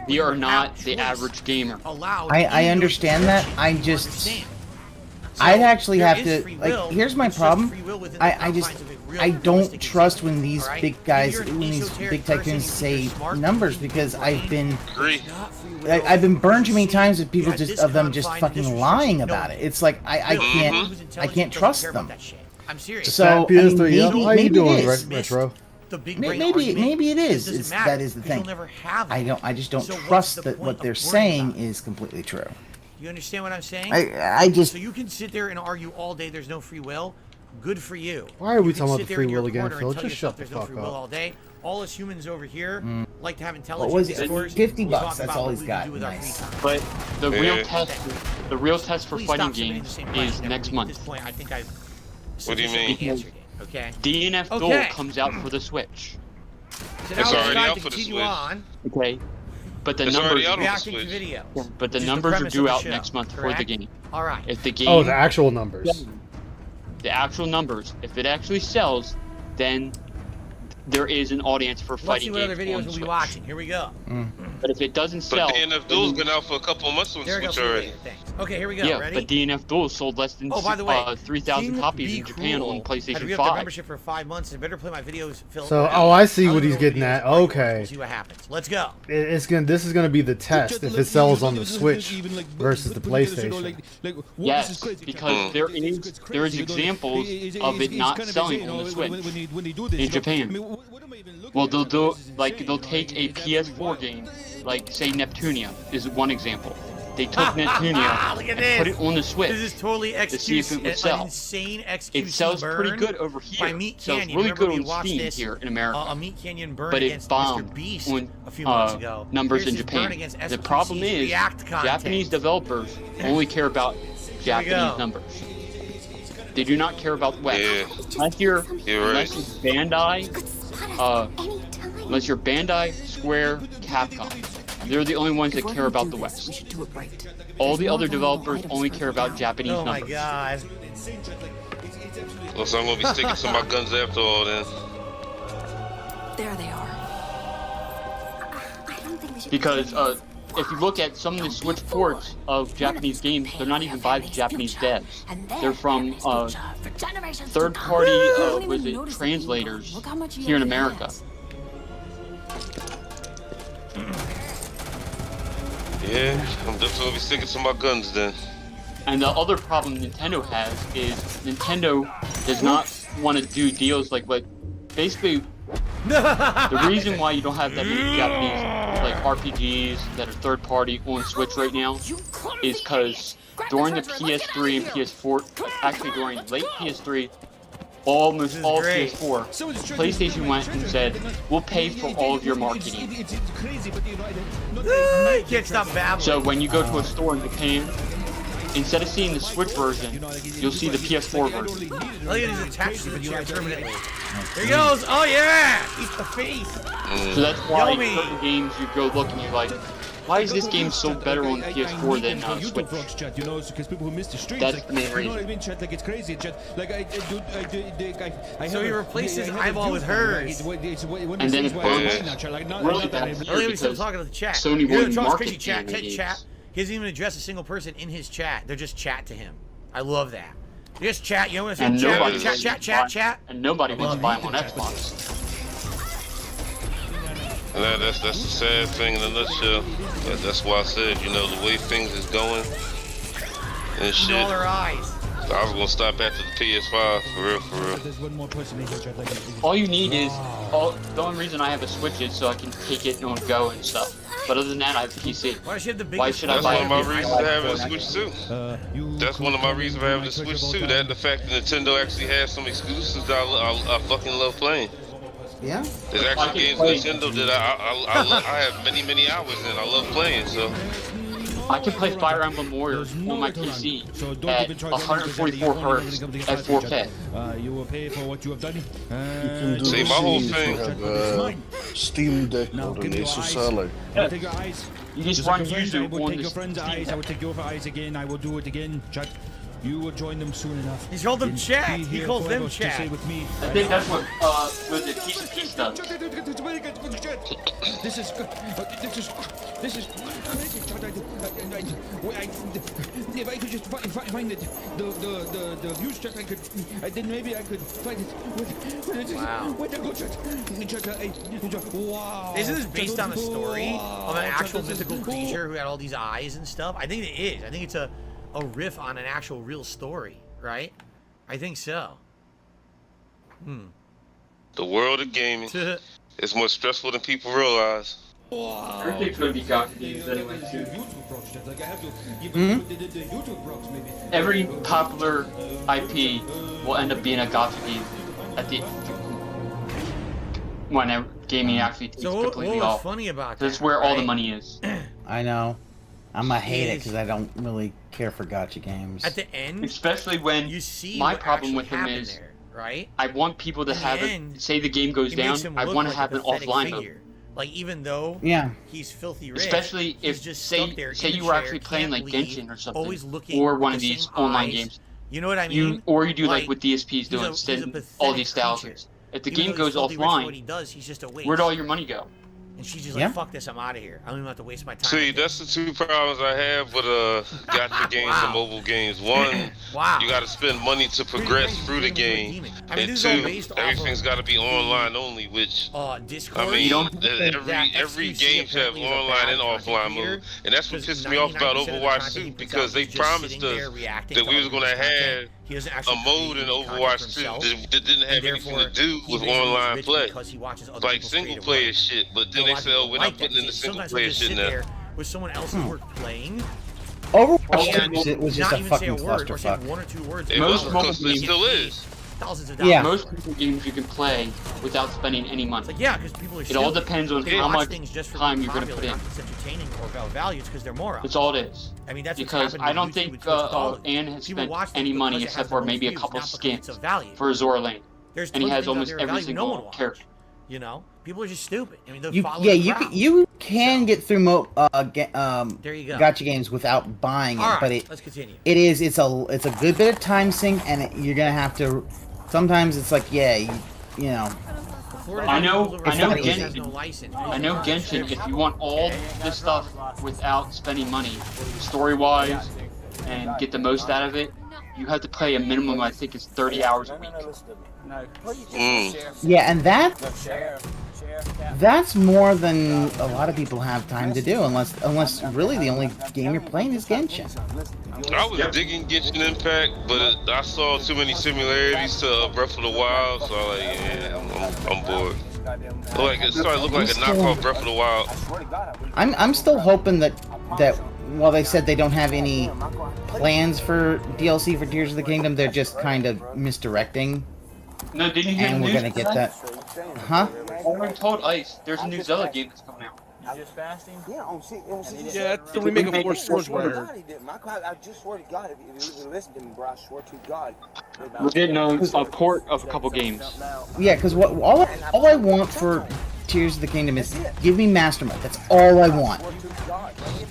we are not the average gamer. I understand that. I just I'd actually have to like. Here's my problem. I don't trust when these big guys, when these big tycoons say numbers because I've been burned too many times with people just fucking lying about it. It's like I can't trust them. I'm serious. So PS3, how you doing, it is. Retro? Maybe it is. That is the thing. I just don't trust that what they're saying is completely true. You understand what I'm saying? I just. So you can sit there and argue all day. There's no free will. Good for you. Why are we You can talking about sit the there free in your will again, corner and Phil? tell Just yourself shut the there's no fuck free will up. all day. All us humans over here like to have What intelligence. was it? discourse. $50. We talk That's about all what he's we got. can do with our Nice. free time. But the real test for Please fighting stop submitting the games same is question next every week. month. At this point, I think I've What do you mean? sufficiently answered it. Okay. DNF Duel Okay. comes out for the Switch. So now It's we already decide out to for the continue Switch. on. Okay. But the It's numbers already out on the reacting to Switch. videos. but the which is numbers are premise of due the out show, next month for correct? the game. All right. If the game Oh, the actual numbers. the actual numbers, if it actually sells, then there is an audience for Let's see fighting what other games videos on we'll be Switch. watching. Here we go. But if it doesn't sell, But DNF Duel's been out for a couple of months on There we go. Switch See you already. later. Thanks. Okay, here we go. yeah, Ready? but DNF Duel sold less than Oh, by the way, 3,000 King copies Be in Japan Cruel on had PlayStation re-upped their 5. membership for 5 months and better play my videos. Phil. So, I see what he's I'll getting videos at. for you. Okay. We'll see what happens. Let's go. This is gonna be the test if it sells on the Switch versus the PlayStation. Yes, because there is examples of it not selling on the Switch in Japan. Well, they'll take a PS4 game, like say Neptunia is one example. They took Neptunia Look at and this. put it on the Switch This is totally to see if it would an sell. insane It XQC sells pretty burn good over here. by Meat It sells Canyon. really Remember good we on watched Steam this, here in America. a Meat Canyon burn But it against bombed Mr. Beast on a few months ago. numbers Here's in his burn Japan. against The SQC's problem is React content. Japanese developers only care about Japanese numbers. They do not care about West. Yeah. Unless you're You're right. unless you're Bandai, Square, Capcom. They're the only ones that care about the West. All the other developers only care about Japanese Oh my numbers. god. Well, so I'm gonna be sticking to my guns after all then. There they are. Because if you look at some of the Switch ports of Japanese games, they're not even by the Japanese devs. They're from third-party translators here in America. Yeah, I'm definitely gonna be sticking to my guns then. And the other problem Nintendo has is Nintendo does not want to do deals like what basically the reason why you don't have that many Japanese like RPGs that are third party on Switch right now is because during the PS3 and PS4, actually during late PS3, almost all PS4, PlayStation went and said, we'll pay for all of your marketing. You can't stop babbling. So when you go to a store in Japan, instead of seeing the Switch version, you'll see the PS4 version. Look at his attachment to the permanently. Here he goes. Oh yeah! Eat the face. So that's why Yummy. certain games you go look and you're like, why is this game so better on PS4 than Switch? That's the main reason. So he replaced his eyeball with hers. And then it burns really bad Earlier we still because talking to the chat. Sony You're wouldn't Charles market Crazy chat. anime games. Chat. He doesn't even address a single person in his chat. They're just chat to him. I love that. They just chat. You know what I'm And saying? nobody Chat. And nobody wants to buy them on Xbox. And that's the sad thing in a nutshell. That's why I said, the way things is going and In shit. all their eyes. I was gonna stop after the PS5 for real, for real. There's one more person in here, Chad. Like, All you need is the only reason I have a Switch is so I can take it on go and stuff. But other than that, I have a PC. Why should I buy That's one of my reasons for having a Switch too. That's one of my reasons for having a Switch too. That and the fact that Nintendo actually has some exclusives that I fucking love playing. Yeah. There's actually games on Nintendo that I have many hours in. I love playing, so. I can play Fire Emblem Warriors on my PC at 144 hertz at 4K. You will pay for what you have done. See, my whole thing. Steam Deck or an Asus Ally. You just run YouTube on I will take the your friend's eyes. I will take your eyes again. I will do it again, Chad. You will join them soon enough. He's called them chat. He calls them chat. I think that's what was it piece of peace does. This is crazy, Chad. If I could just find it, the views chat, then maybe I could find it. Wow. Where to go, chat? Wow. Isn't this based on a story of an actual mythical creature who had all these eyes and stuff? I think it is. I think it's a riff on an actual real story, right? I think so. The world of gaming is more stressful than people realize. Everything's gonna be gotcha games anyway too. Every popular IP will end up being a gotcha game at the when gaming actually takes completely off. Funny about that's where all the money is. I know. I'm gonna hate it because I don't really care for gotcha games. At the end, especially when you see my problem with them is, there, right? I want people to have it. Say the game goes down, I want to have an offline mode. Like even though he's filthy rich, especially if just say you were actually playing like Genshin or something, or one of these online games. You know what I mean? Or you do like what DSP is doing, instead all these thousands. If the game goes offline, where'd all your money go? And she's just like, fuck this, I'm out of here. I don't even have to waste my time. See, that's the two problems I have with gotcha games and mobile games. One, you got to spend money to progress through the game, and two, everything's got to be online only. Which I mean, every game should have online and offline mode, and that's what pissed me off about Overwatch 2 because they promised us that we was gonna have a mode in Overwatch 2 that didn't have anything to do with online play, like single player shit. But then they said, "Oh, we're not putting in the single player shit now." With someone else's work playing. Overwatch 2 was just a fucking clusterfuck. It was because it still is. Thousands of dollars. Yeah. Most games you can play without spending any money. Like, yeah, because people are. It all depends on how much time you're going to put in. It's entertaining or value. It's because they're morons. That's all it is. I mean, that's because I don't think Ann has spent any money except for maybe a couple skins for Azora Lane, and he has almost every single character. You know, people are just stupid. I mean, you can get through there you go. gotcha games without buying it, right, but let's continue. It's a good bit of time sink, and you're gonna have to. Sometimes it's like, you know. I know Genshin. I know Genshin. If you want all this stuff without spending money, story-wise, and get the most out of it, you have to play a minimum. I think it's 30 hours a week. Yeah, and that's more than a lot of people have time to do, unless really the only game you're playing is Genshin. I was digging Genshin Impact, but I saw too many similarities to Breath of the Wild, so I'm like, yeah, I'm bored. It started to look like a knockoff Breath of the Wild. I'm still hoping that while they said they don't have any plans for DLC for Tears of the Kingdom, they're just kind of misdirecting. No, did you hear and we're gonna get that. Huh? I'm told Ice. There's a new Zelda game that's coming out. You just fasting? Yeah, it's the remake of Four Swords Warrior. I just swear to God, if you listen to me, bro, I swear to God. We're getting a port of a couple games. Yeah, because all I want for Tears of the Kingdom is give me Master Mode. That's all I want.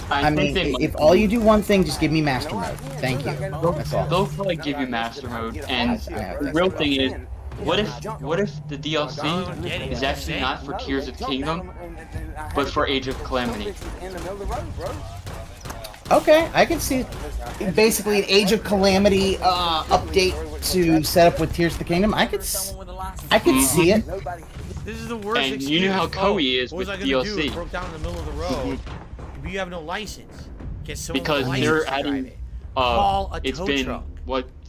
I mean, if all you do one thing, just give me Master Mode. Thank you. That's all. They'll probably give you Master Mode, and the real thing is, what if the DLC is actually not for Tears of the Kingdom, but for Age of Calamity? Okay, I can see basically an Age of Calamity update to set up with Tears of the Kingdom. I could see it. This is the worst. And you know how Koei is with DLC. Broke down in the middle of the road. You have no license. Get someone because license they're adding. It's been what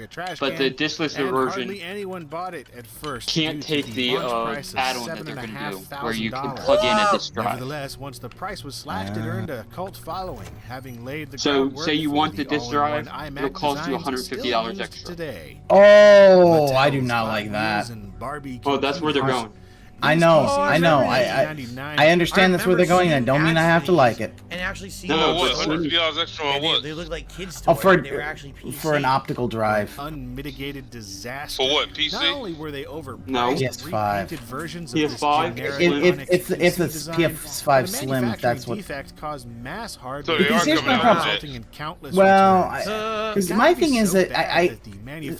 like a trash but can. the discless and version hardly anyone bought it at first. can't due to take the launch prices. add-on that they're going to do, where you can plug in a disk drive. Nevertheless, once the price was slashed, it earned a cult following, having laid the So, groundwork say you for want the disk all-in-one drive, iMac it'll cost you designs still $150 used extra. Today. Oh, I do not like that. Well, that's where they're going. I know. I understand that's where they're going. That don't mean I have to like it. And actually see what? $150 extra on what? They look like kids' Oh, toys. They were actually PC. for an optical drive. Unmitigated disaster. For what? PC? Not only were they overpriced, No. PS5. versions of PS5? this If it's PS5 Slim, that's what. defect caused mass hardware. So they are here's coming my out problem. with in countless Well, returns. because my thing is that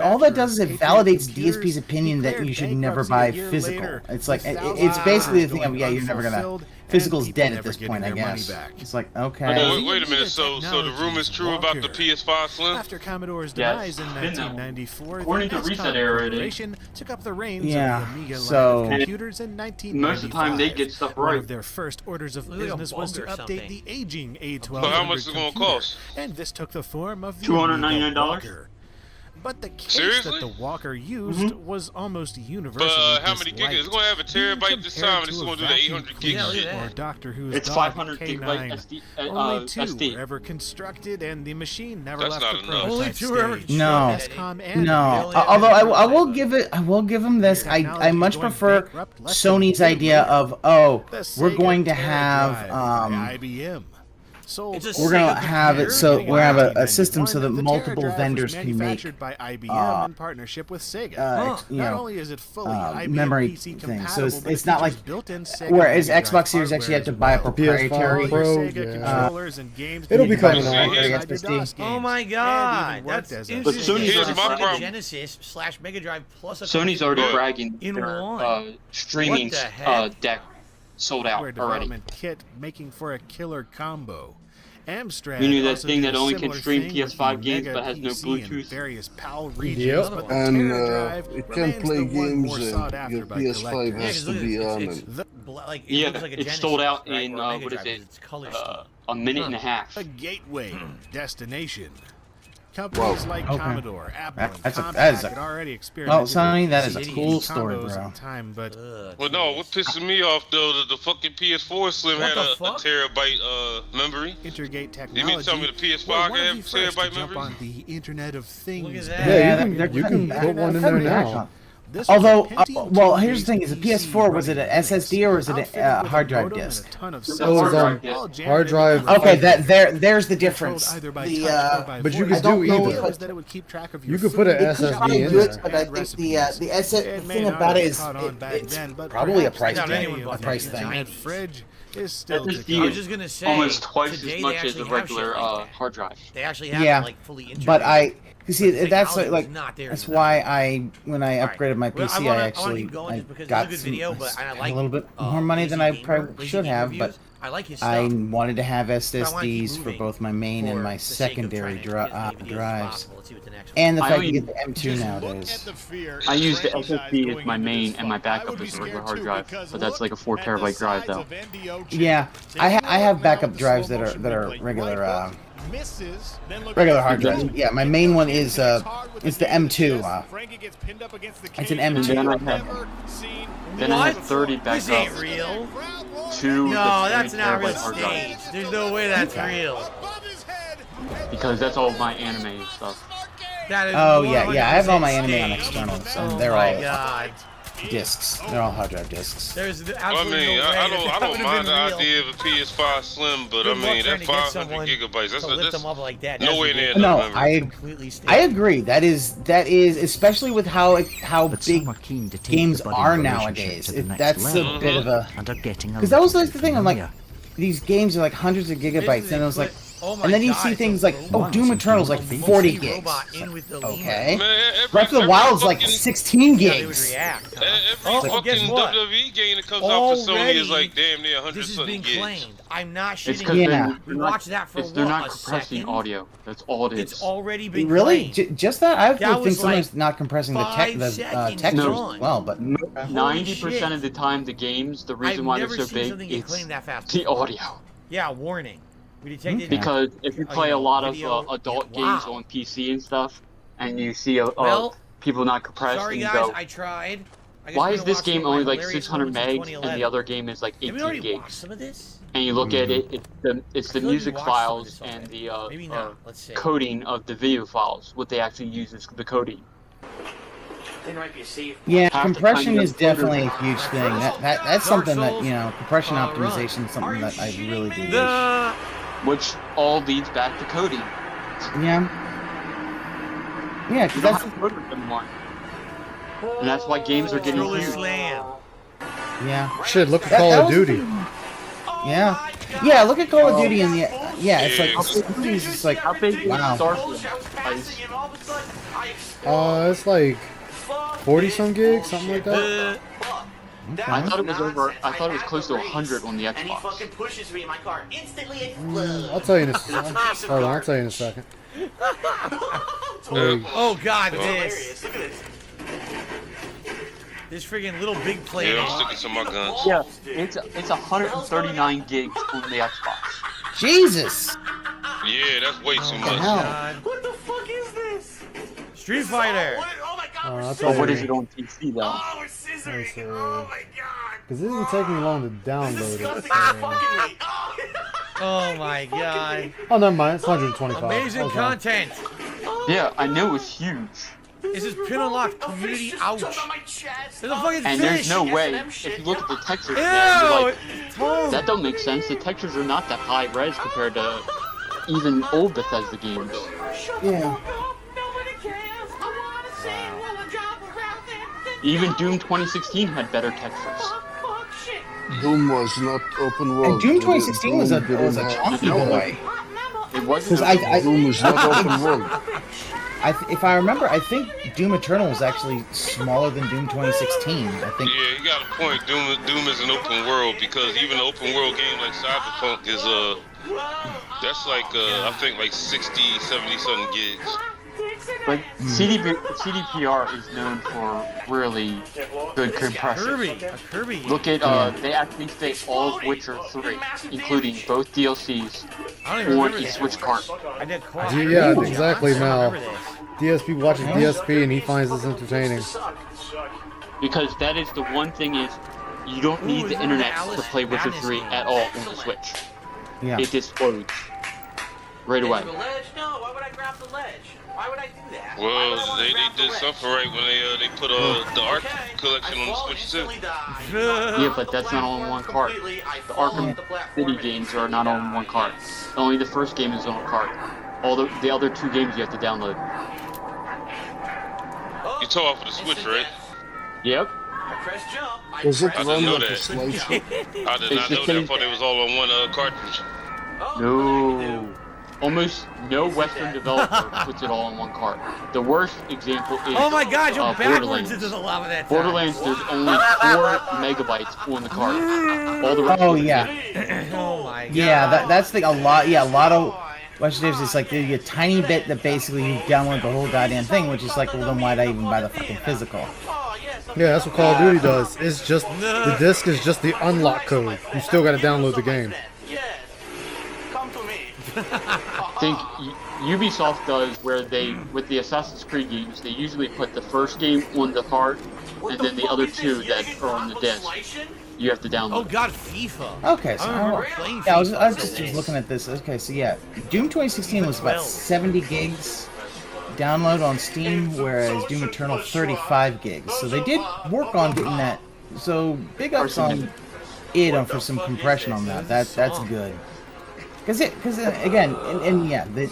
all that does is it validates DSP's opinion that you should never buy physical. It's like it's basically the thing of you're never gonna. Physical's dead at this point, I guess. It's like okay. Wait a minute. So the rumor's true about the PS5 Slim? After Commodore's Yes, demise in 1994, according to the Reset XCOM Era, it is. Corporation took up the reins Yeah, of the Amiga so- line of computers in 1995. Most of the time, they get stuff One right. of their first orders of Look like a business was to bug or update something. the aging A1200 So how much is it gonna computer, cost? and this took the form of the $299? Amiga Walker. But the case Seriously? that the Walker used was almost universally But how many gigabytes? It's disliked, gonna have a being terabyte this time, and it's compared gonna do to a the 800 gig vacuum shit. cleaner or Doctor Who's It's dog 500 K9. gigabyte SD, Only two SD. were ever constructed, and the machine never That's left not the enough. prototype Only two were ever stage. No. XCOM and No, Amiga although I were will give him this. I much prefer Sony's idea of the we're Sega going to Terra have Drive by IBM. Sold It's a we're gonna Sega have it so computer? we're gonna have a system so that The multiple Terra Drive vendors was can make manufactured by IBM in partnership with Sega. you Not know, only is it fully IBM memory PC thing. compatible, So but it's it not like features built-in Sega whereas Mega Drive Xbox Series X you have to hardware buy a as well. proprietary. All your Pro, Sega yeah. controllers and games It'll can be be coming played out. alongside your SSD. DOS Oh games, my and god, even worked that's as a interesting. Sony's It's already Sega bragging. Genesis / Mega Drive plus a Sony's already computer bragging in their one. streaming What the heck? deck sold out hardware already. development kit making for a killer combo. Amstrad You knew that also thing did that a only can similar stream thing with PS5 the games Mega but has no PC and Bluetooth. various PAL regions, Yep. but the And Terra Drive it can remains play the one games more sought and after your by PS5 collectors. has to be on it. Like, it Yeah, looks like a it Genesis, sold out right, in or a Mega what is Drive, it? It's color scheme. A minute and a half. A gateway destination. Companies like Okay. Commodore, Apple, That's a- and that is Compaq a- had already Well, experimented Sonny, with that is a CD cool story, combos bro. in time, but Well, no, what pisses me off though, the fucking PS4 Slim What had the a fuck? terabyte memory. Intergate technology. You mean to tell me the PS5 were one can of have the first to terabyte jump memory? on the Internet of Things. that. Yeah, they're you can cutting back. put one in They're there cutting back now. on- This was a Although, Pentium well, 2 here's the thing: is the based PS4 was PC it an running SSD or was it outfitted a with hard a drive modem and disk? a ton of It was cells. hard drive disk. All jammed Hard drive. into the Okay, front. there's the difference. Controlled either by The touch or by But you voice. could do The either. idea was that it would keep track of your You could put an food, It could SSD probably in do there. it, but I think the It may thing not about it have is caught on back it's then, but probably a perhaps price Not today anyone thing. bought A price that. thing. Internet fridge is still to SSD I was come. just gonna say, almost twice today as they much as actually a have shit regular like that. hard drive. They actually have Yeah, it, like fully integrated. but you see, But the that's technology like was not there that's then. why when I All right. upgraded my Well, PC, I wanna I actually keep going I just because it's a got good some, video, but I had like a little bit more money than I probably should have, but I like his stuff. I wanted to have But I wanna keep SSDs for moving both my main and for my the sake of secondary trying to get as many videos as drives, possible. Let's see what the next one and the I fact you only- get the M2 nowadays. I use the SSD as my main and my backup as a regular hard drive, but that's like a 4 terabyte drive though. Yeah, I have backup drives that are regular regular hard drives. Yeah, my main one is it's the M2. It's an And M2. then I have 30 This ain't backup real. to No, the that's 30 not real terabyte hard drive stage. There's no way that's real. because that's all my anime and stuff. That is Oh yeah, I have all my 100% anime on staged. externals, Oh and they're my all god. discs. They're all hard drive discs. There's I absolutely mean, no way I that don't would've mind the been real. idea of a PS5 Slim, but I Good luck mean trying that to get 500 someone gigabytes, to lift that's them up like that. nowhere near That's enough No, memory. completely staged. I agree. That is especially with how big games are nowadays. That's a bit of a because that was like the thing. I'm like, these games are like hundreds of gigabytes, and I was like, and then you see things like, oh, Doom Eternal's like 40 gigs. Okay, Breath of the Wild's like 16 gigs. Every Oh, guess fucking what? WWE game that comes out for Sony Already, is like damn near 100 This is something being gigs. claimed. I'm not It's shitting. because you. Yeah. We watched that for they're what, not a compressing second? audio. That's all it is. It's already been Really, claimed. just that? I That think was sometimes like not compressing the 5 textures seconds as well, but 90% of the time, the games, the reason I've why they're never so seen big, something get it's claimed that fast the before. audio. Yeah, warning. We detected Because if you play a lot of adult Wow. games on PC and stuff, and you see Well, people not compressed, Sorry and you guys, go, I tried. why is this game only like 600 megs and the other game is like 18 gigs? Some of this? And you look at it, it's the music files and the Maybe not. Let's see. coding of the video files. What they actually use is the coding. Yeah, Half the compression time is you definitely a huge thing. That's something that, you know, compression optimization is something that I really do wish. Which all leads back to coding. Yeah. Yeah, because that's coders anymore. And that's why games are getting huge. Yeah. Shit, look at Call of Duty. Yeah. Yeah, look at Call of Duty and it's like Call of Duty is just like, how big wow. is Starfield? It's like 40 some gigs, something like that. I thought it was over. I thought it was close to 100 on the Xbox. I'll tell you in a second. Hold on, I'll tell you in a second. Oh God, this friggin' little big plate. Yeah, I'm sticking to my guns. Yeah, it's 139 gigs on the Xbox. Jesus. Yeah, that's way too much. What the fuck is this? Street Fighter. What is it on PC though? Oh, we're scissoring. Oh my God. Because it didn't take me long to download it. Oh my God. Oh, never mind. It's 125. Amazing Okay. content. Yeah, I know it's huge. This is pin unlocked community ouch. There's a fucking And fish. there's no way, if you look at the textures, Ew, man, you're like, Tom. that don't make sense. The textures are not that high res compared to even old Bethesda games. Yeah. Even Doom 2016 had better textures. Doom was not open world. And Doom 2016 was a chunky boy. It wasn't. Doom was not open world. If I remember, I think Doom Eternal was actually smaller than Doom 2016. I think. Yeah, you got a point. Doom is an open world because even an open world game like Cyberpunk is that's like I think like 60, 70 something gigs. But CDPR is known for really good compression. Kirby. Look at they actually fit all of Witcher 3, including both DLCs on a Switch cart. Yeah, exactly, Mal. DSP watches DSP and he finds this entertaining. Because that is the one thing is, you don't need the internet to play Witcher 3 at all on the Switch. Yeah. It just loads right away. No, why would I grab the ledge? Why would I do that? Well, they did something right when they put the Ark collection on the Switch too. Yeah, but that's not on one cart. The Arkham City games are not on one cart. Only the first game is on a cart. All the other two games you have to download. You tore off of the Switch, right? Yep. Was it I run didn't know like a that. slideshow? I did not know that. I thought it was all on one cartridge. No. Almost no Western developer puts it all in one cart. The worst example is Oh my God, you're backwards Borderlands. into the lava that time. Borderlands, there's only 4 megabytes on the cart. All the rest Oh is yeah. Oh my God. Yeah, that's like a lot of Western devs. It's like a tiny bit that basically you download the whole goddamn thing, which is like, well, then why'd I even buy the fucking physical? Yeah, that's what Call of Duty does. It's just the disc is just the unlock code. You still got to download the game. I think Ubisoft does where they, with the Assassin's Creed games, they usually put the first game on the cart, and then the other two that are on the disc, you have to download. Oh God, FIFA. Okay, so I remember playing yeah, I was FIFA just days. looking at this. Okay, so yeah, Doom 2016 was about 70 gigs download on Steam, whereas Doom Eternal 35 gigs. So they did work on getting that. So big ups on id for some compression on that. That's good. Because again, and yeah, the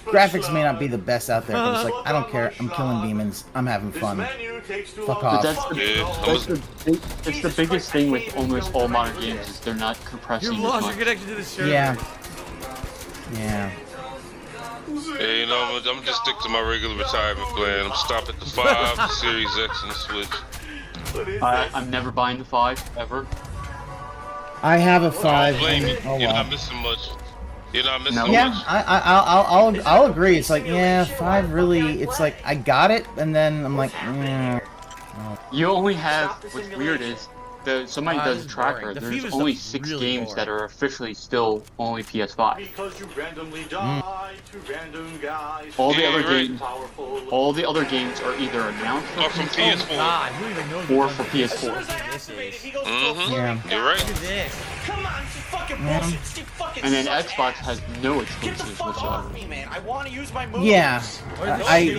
graphics may not be the best out there, but it's like, I don't care. I'm killing demons. I'm having fun. Fuck off. But it's the biggest thing with almost all modern games is they're not compressing You've as lost much. your connection to the server. Yeah. Yeah. Yeah, you know, I'm just stick to my regular retirement plan. I'm stop at the 5, the Series X, and the Switch. I'm never buying the 5 ever. I have a 5. Don't blame me. Oh You're well. not missing much. You're not missing Yeah, much. I'll agree. It's like, yeah, 5 really. It's like I got it, and then I'm like, You only have, what's weird is, somebody does a tracker. There's only 6 games that are officially still only PS5. Because you randomly die to random guys. All the other games are either announced for from PS4 or for PS4. Yeah, you're right. Come on, this is fucking bullshit. This is fucking and then Xbox has no exclusives whatsoever. Man, I want to use my moves. Yeah,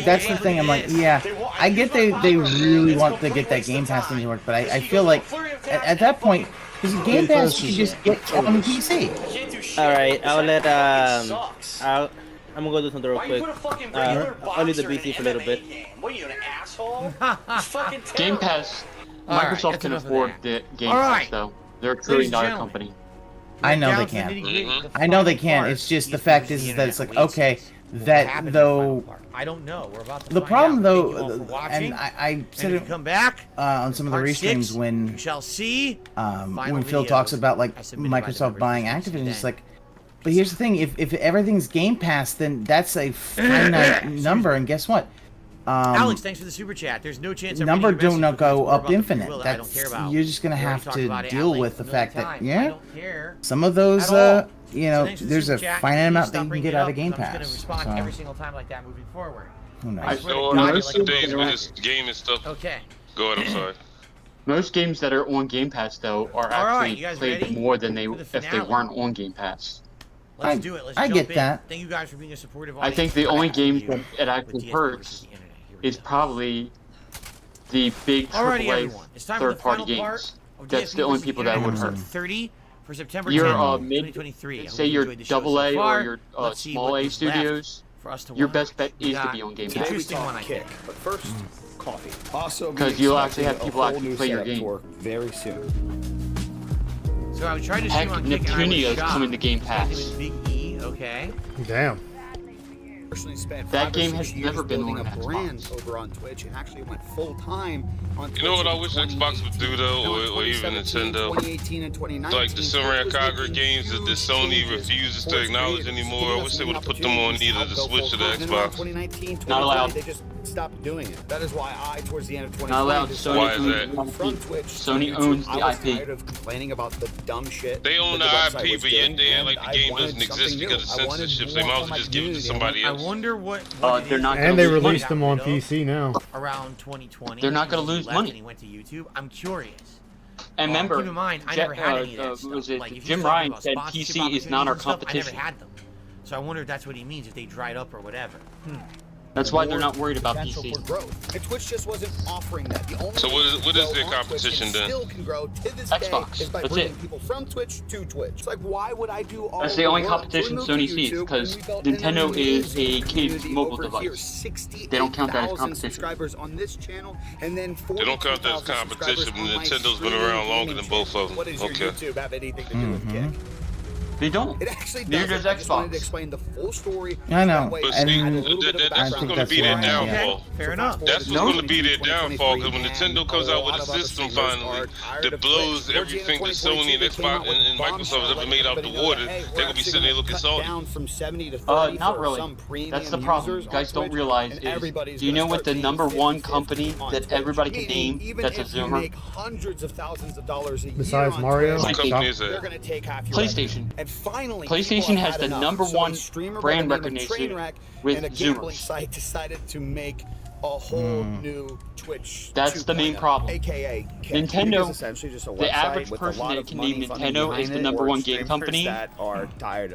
that's the thing. I'm like, yeah, I get they really want to get that Game Pass thing to work, but I feel like at that point, because Game Pass you can just get on PC. All right, I'll let I'm gonna go do something real quick. I'll leave the PC for a little bit. What are you, an asshole? Game Pass, Microsoft can afford the Game Pass though. They're a $1 trillion company. I know they can. I know they can. It's just the fact is that it's like, okay, that though. I don't know. We're about to the problem though, and I said it come back on some of the restreams when shall see when Phil talks about like Microsoft buying Activision. It's like, but here's the thing: if everything's Game Pass, then that's a finite number, and guess what? Alex, thanks for the super chat. There's no chance number do not go up infinite. That's you're just gonna have to deal with the fact that some of those you know there's a finite amount that you can get out of Game Pass. I'm just gonna respond every single time like that moving forward. Who knows? I know most days with this game and stuff. Okay. Go ahead. I'm sorry. Most games that are on Game Pass though are actually played more than they if they weren't on Game Pass. Let's do it. Let's I get that. Thank you guys for being a supportive audience. I think the only game that it actually hurts is probably the big AAA third-party games. That's the only people that would hurt. 30 for September 10th, your 2023. Say your AA or your small A studios. Your best bet is to be on Game Pass. Interesting one, I think. But first, coffee. Also, because you'll actually have people actually play your game very soon. So I was trying to Heck, Neptunia is coming to Game Pass. Big E, okay. Damn. That game has never been on a brand over on Twitch and actually went full time on Twitch. You know what I wish Xbox would do though, or even Nintendo? 2018 and 2019. Like the Samurai Kagura games that the Sony refuses to acknowledge anymore. I wish they would have put them on either the Switch or the Xbox. 2019, not allowed. They just stopped doing it. That is why towards the end of 2020, not allowed. Why is that? From Twitch, Sony owns the IP. I was tired of complaining about the dumb shit. They own the IP, but yet they act like the game doesn't exist because of censorship. They might as well just give it to somebody else. I wonder what they're not. And they released them on PC now. Around 2020. They're not going to lose money. And he went to YouTube. I'm curious. And remember, keep in mind, I never had any of that stuff. Was it like, Jim Ryan said PC is not our competition. I never had them. So I wonder if that's what he means, if they dried up or whatever. That's why they're not worried about PC. And Twitch just wasn't offering that. The only so what is their competition then? Still can grow to this Xbox. Day is by That's bringing it. People from Twitch to Twitch. It's like, why would I do all That's the only competition Sony sees, because Nintendo is a kid's mobile device. They don't count that as competition. Subscribers on this channel, and then they don't count that as competition. Nintendo's been around longer than both of them. What does your YouTube have anything to do with Kick? They don't. It actually does. Neither does I just wanted to Xbox. explain the full story. I know. But see, that's going to be their downfall. Fair enough. That's what's going to be their downfall, because when Nintendo comes out with a system finally that blows everything that Sony and Xbox and Microsoft has ever made out the water, they're going to be sitting there looking salty. Not really. That's the problem. You guys don't realize is, do you know what the #1 company that everybody can name that's a Zoomer? Hundreds of thousands of dollars a year Besides Mario? What company is they're that? going to take half your PlayStation. And finally, PlayStation has the #1 brand recognition with and a gambling Zoomers. site decided to make a whole new Twitch. That's the main problem. AKA Nintendo, essentially just a the average person that can name Nintendo as the #1 game company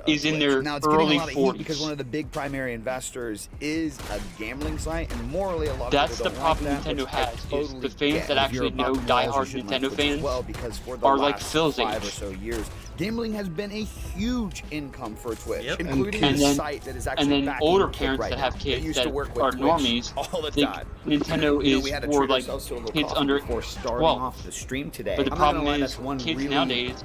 is in their early 40s. Because one of the big primary investors is a gambling site, and morally a lot That's of the people problem don't like Nintendo that, has, which I is the totally fans that get. If actually you're know above diehard walls, you should like Nintendo Twitch as fans well, because for the are like last Phil's 5 or age. so years, gambling has been a huge income for Twitch, Yep. including And a then- site that is And actually then backing older Kick parents right that now. have They kids used that to work with are Twitch normies all the think time. Nintendo You know, is we had to for treat like ourselves to a little kids coffee under before starting 12. off the stream today. But the I'm not gonna problem lie, is that's one kids really nowadays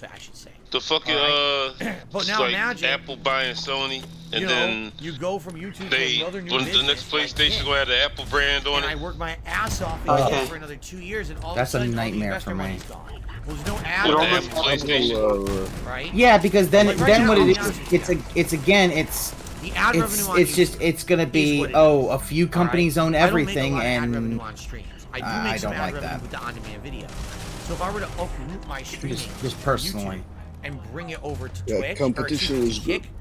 it, I should say. The fucking But now like imagine Apple buying Sony, and you know, then you go from YouTube they to another new when business, the next PlayStation gonna have the Apple brand on and it. I work my ass off for another 2 years, and all That's of a a sudden, nightmare all the for me. investor money's gone. Well, there's no ad. The on Apple it, PlayStation. right? Yeah, because then Like, right then now, what I'll it be honest with is, it's again, it's The ad revenue on it's just YouTube it's gonna is be what it a few companies own I don't make a everything, lot of ad and revenue on streams. I do make I some don't ad like revenue that. with the on-demand video. So if I were to uproot my streaming Just from personally. YouTube and bring it over to Yeah, Twitch competition or is to good. Kick,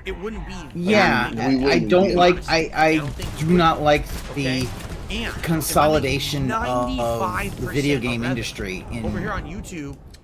it wouldn't be. Yeah, I don't like. I do not like the And consolidation if I make of the video 95% game of industry. over here on YouTube,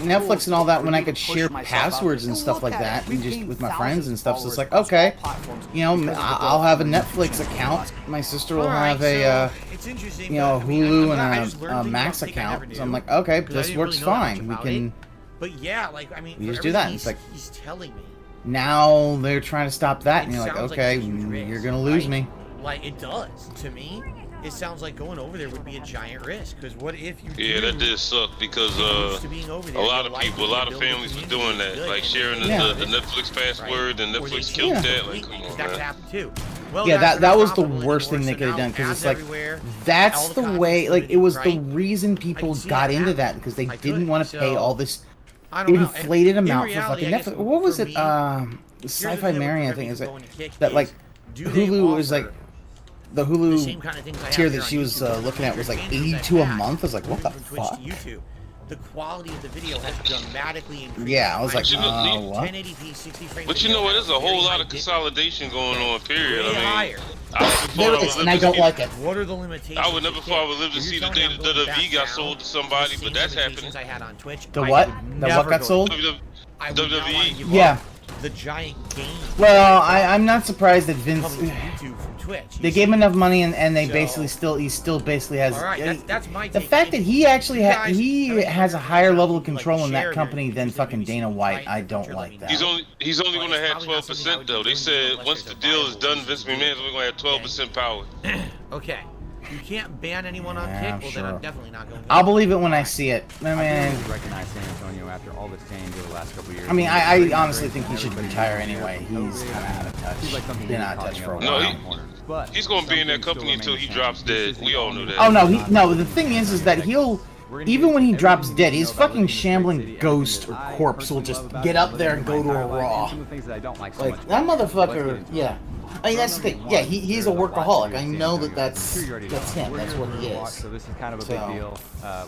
like Netflix and all that when I could share passwords and stuff like that, and just with my friends and stuff. So it's like, okay, you know, I'll have a Netflix account. My sister will have a, you know, a Hulu and a Max account. So I'm like, okay, this works fine. We can. But yeah, like I mean, we just do that. It's like he's telling me. Now they're trying to stop that, and you're like, okay, you're gonna lose me. Like it does to me. it sounds like going over there would be a giant risk. Because what if you Yeah, that did suck because a lot of people, a lot of families were doing that, like sharing the Netflix password, and Netflix killed that. Like, come on, that could man. happen too. Well, yeah, that was the worst thing they could have done, because it's like, that's the way, like, it was the reason people got into that, because they didn't want to pay all this inflated amount for fucking Netflix. What was it? Sci-Fi Mary, I think, is it that like Hulu is like the Hulu tier that she was looking at was like $82 a month. I was like, what the fuck? The quality of the video has dramatically increased. Yeah, I was like, what? 1080p, 60 frames. But you know what? There's a whole lot of consolidation going on. Period. I mean, there is, and I don't like it. What are the limitations? I would never thought I would live to see the day the WWE got sold to somebody, but that's happening. The what? The what got sold? WWE. Yeah. The giant game. Well, I'm not surprised that Vince. They gave him enough money, and they basically he still basically has. All right, that's my the take. fact that he actually has a higher level of control in that company than fucking Dana White. I don't like that. He's only going to have 12% though. They said once the deal is done, Vince McMahon's only going to have 12% power. Okay. You can't ban anyone on kick. Well, then I'm definitely not going to. I'll believe it when I see it. I recognize San Antonio after all this change over the last couple years. I mean, I honestly think he should retire anyway. He's kind of out of touch. Been out of touch for a while. No, he's going to be in that company until he drops dead. We all know that. Oh no, the thing is that he'll. Even when he drops dead, his fucking shambling ghost or corpse will just get up there and go to a Raw. Like, that motherfucker, yeah. I mean, that's the thing. Yeah, he's a workaholic. I know that's him. That's what he is. So this is kind of a big deal.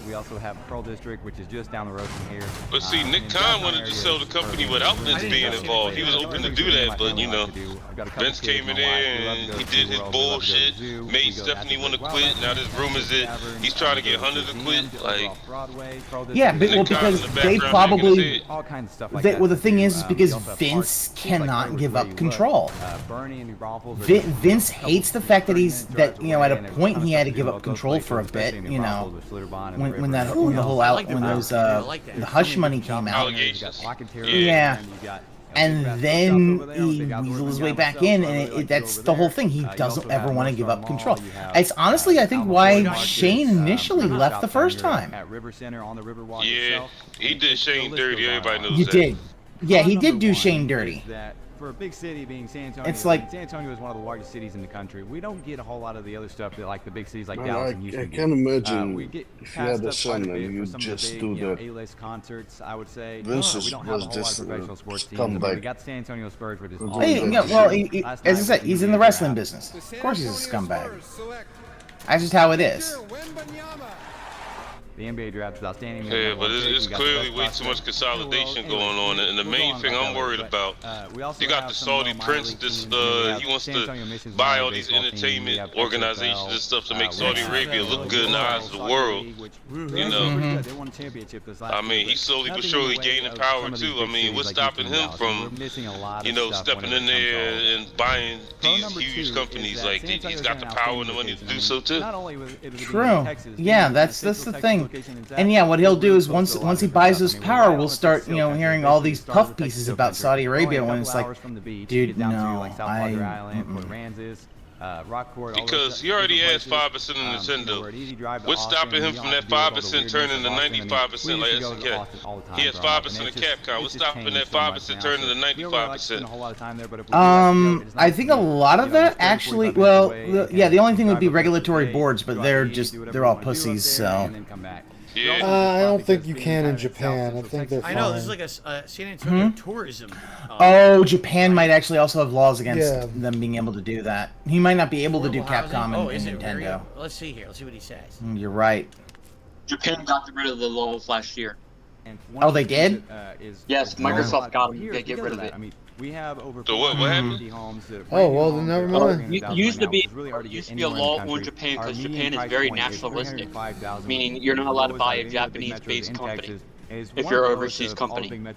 We also have Pearl District, which is just down the road from here. But see, Nick Khan wanted to sell the company without Vince being involved. He was open to do that, but you know, Vince came in there and he did his bullshit, made Stephanie want to quit. Now there's rumors that he's trying to get Hunter to quit. Like, yeah, well, because they probably. Well, the thing is because Vince cannot give up control. Vince hates the fact that at a point he had to give up control for a bit, you know, when the hush money came out. Yeah. And then he weaseled his way back in, and that's the whole thing. He doesn't ever want to give up control. It's honestly, I think, why Shane initially left the first time. Yeah, he did Shane dirty. Everybody knows that. You did. Yeah, he did do Shane dirty. For a big city being San Antonio, it's like San Antonio is one of the largest cities in the country. We don't get a whole lot of the other stuff that like the big cities like Dallas and Houston. I can't imagine if you had a son and you just do that. A-list concerts, I would say. Vince we don't have a whole lot of professional sports teams. We got the San Antonio Spurs, which is as I said, he's in the wrestling business. Of course, he's a scumbag. That's just how it is. The NBA draft is outstanding. Yeah, but it's clearly way too much consolidation going on, and the main thing I'm worried about, you got the Saudi prince. He wants to buy all these entertainment organizations and stuff to make Saudi Arabia look good in the eyes of the world. You know, I mean, he's slowly but surely gaining power too. I mean, what's stopping him from, you know, stepping in there and buying these huge companies? Like, he's got the power and the money to do so too. True. Yeah, that's the thing. And yeah, what he'll do is once he buys his power, we'll start hearing all these puff pieces about Saudi Arabia when it's like, dude, no, because he already has 5% of Nintendo. What's stopping him from that 5% turning to 95% like SNK? He has 5% of Capcom. What's stopping that 5% turning to 95%? I think a lot of that actually, well, the only thing would be regulatory boards, but they're all pussies, so. Yeah. I don't think you can in Japan. I think they're fine. I know, this is like a San Antonio tourism. Japan might actually also have laws against them being able to do that. He might not be able to do Capcom and Nintendo. Let's see here. Let's see what he says. You're right. Japan got rid of the laws last year. Oh, they did? Yes, Microsoft got them. They get rid of it. We have over so what happened? Oh, well, then never mind. It used to be a law on Japan because Japan is very nationalistic, meaning you're not allowed to buy a Japanese-based company if you're an overseas company. But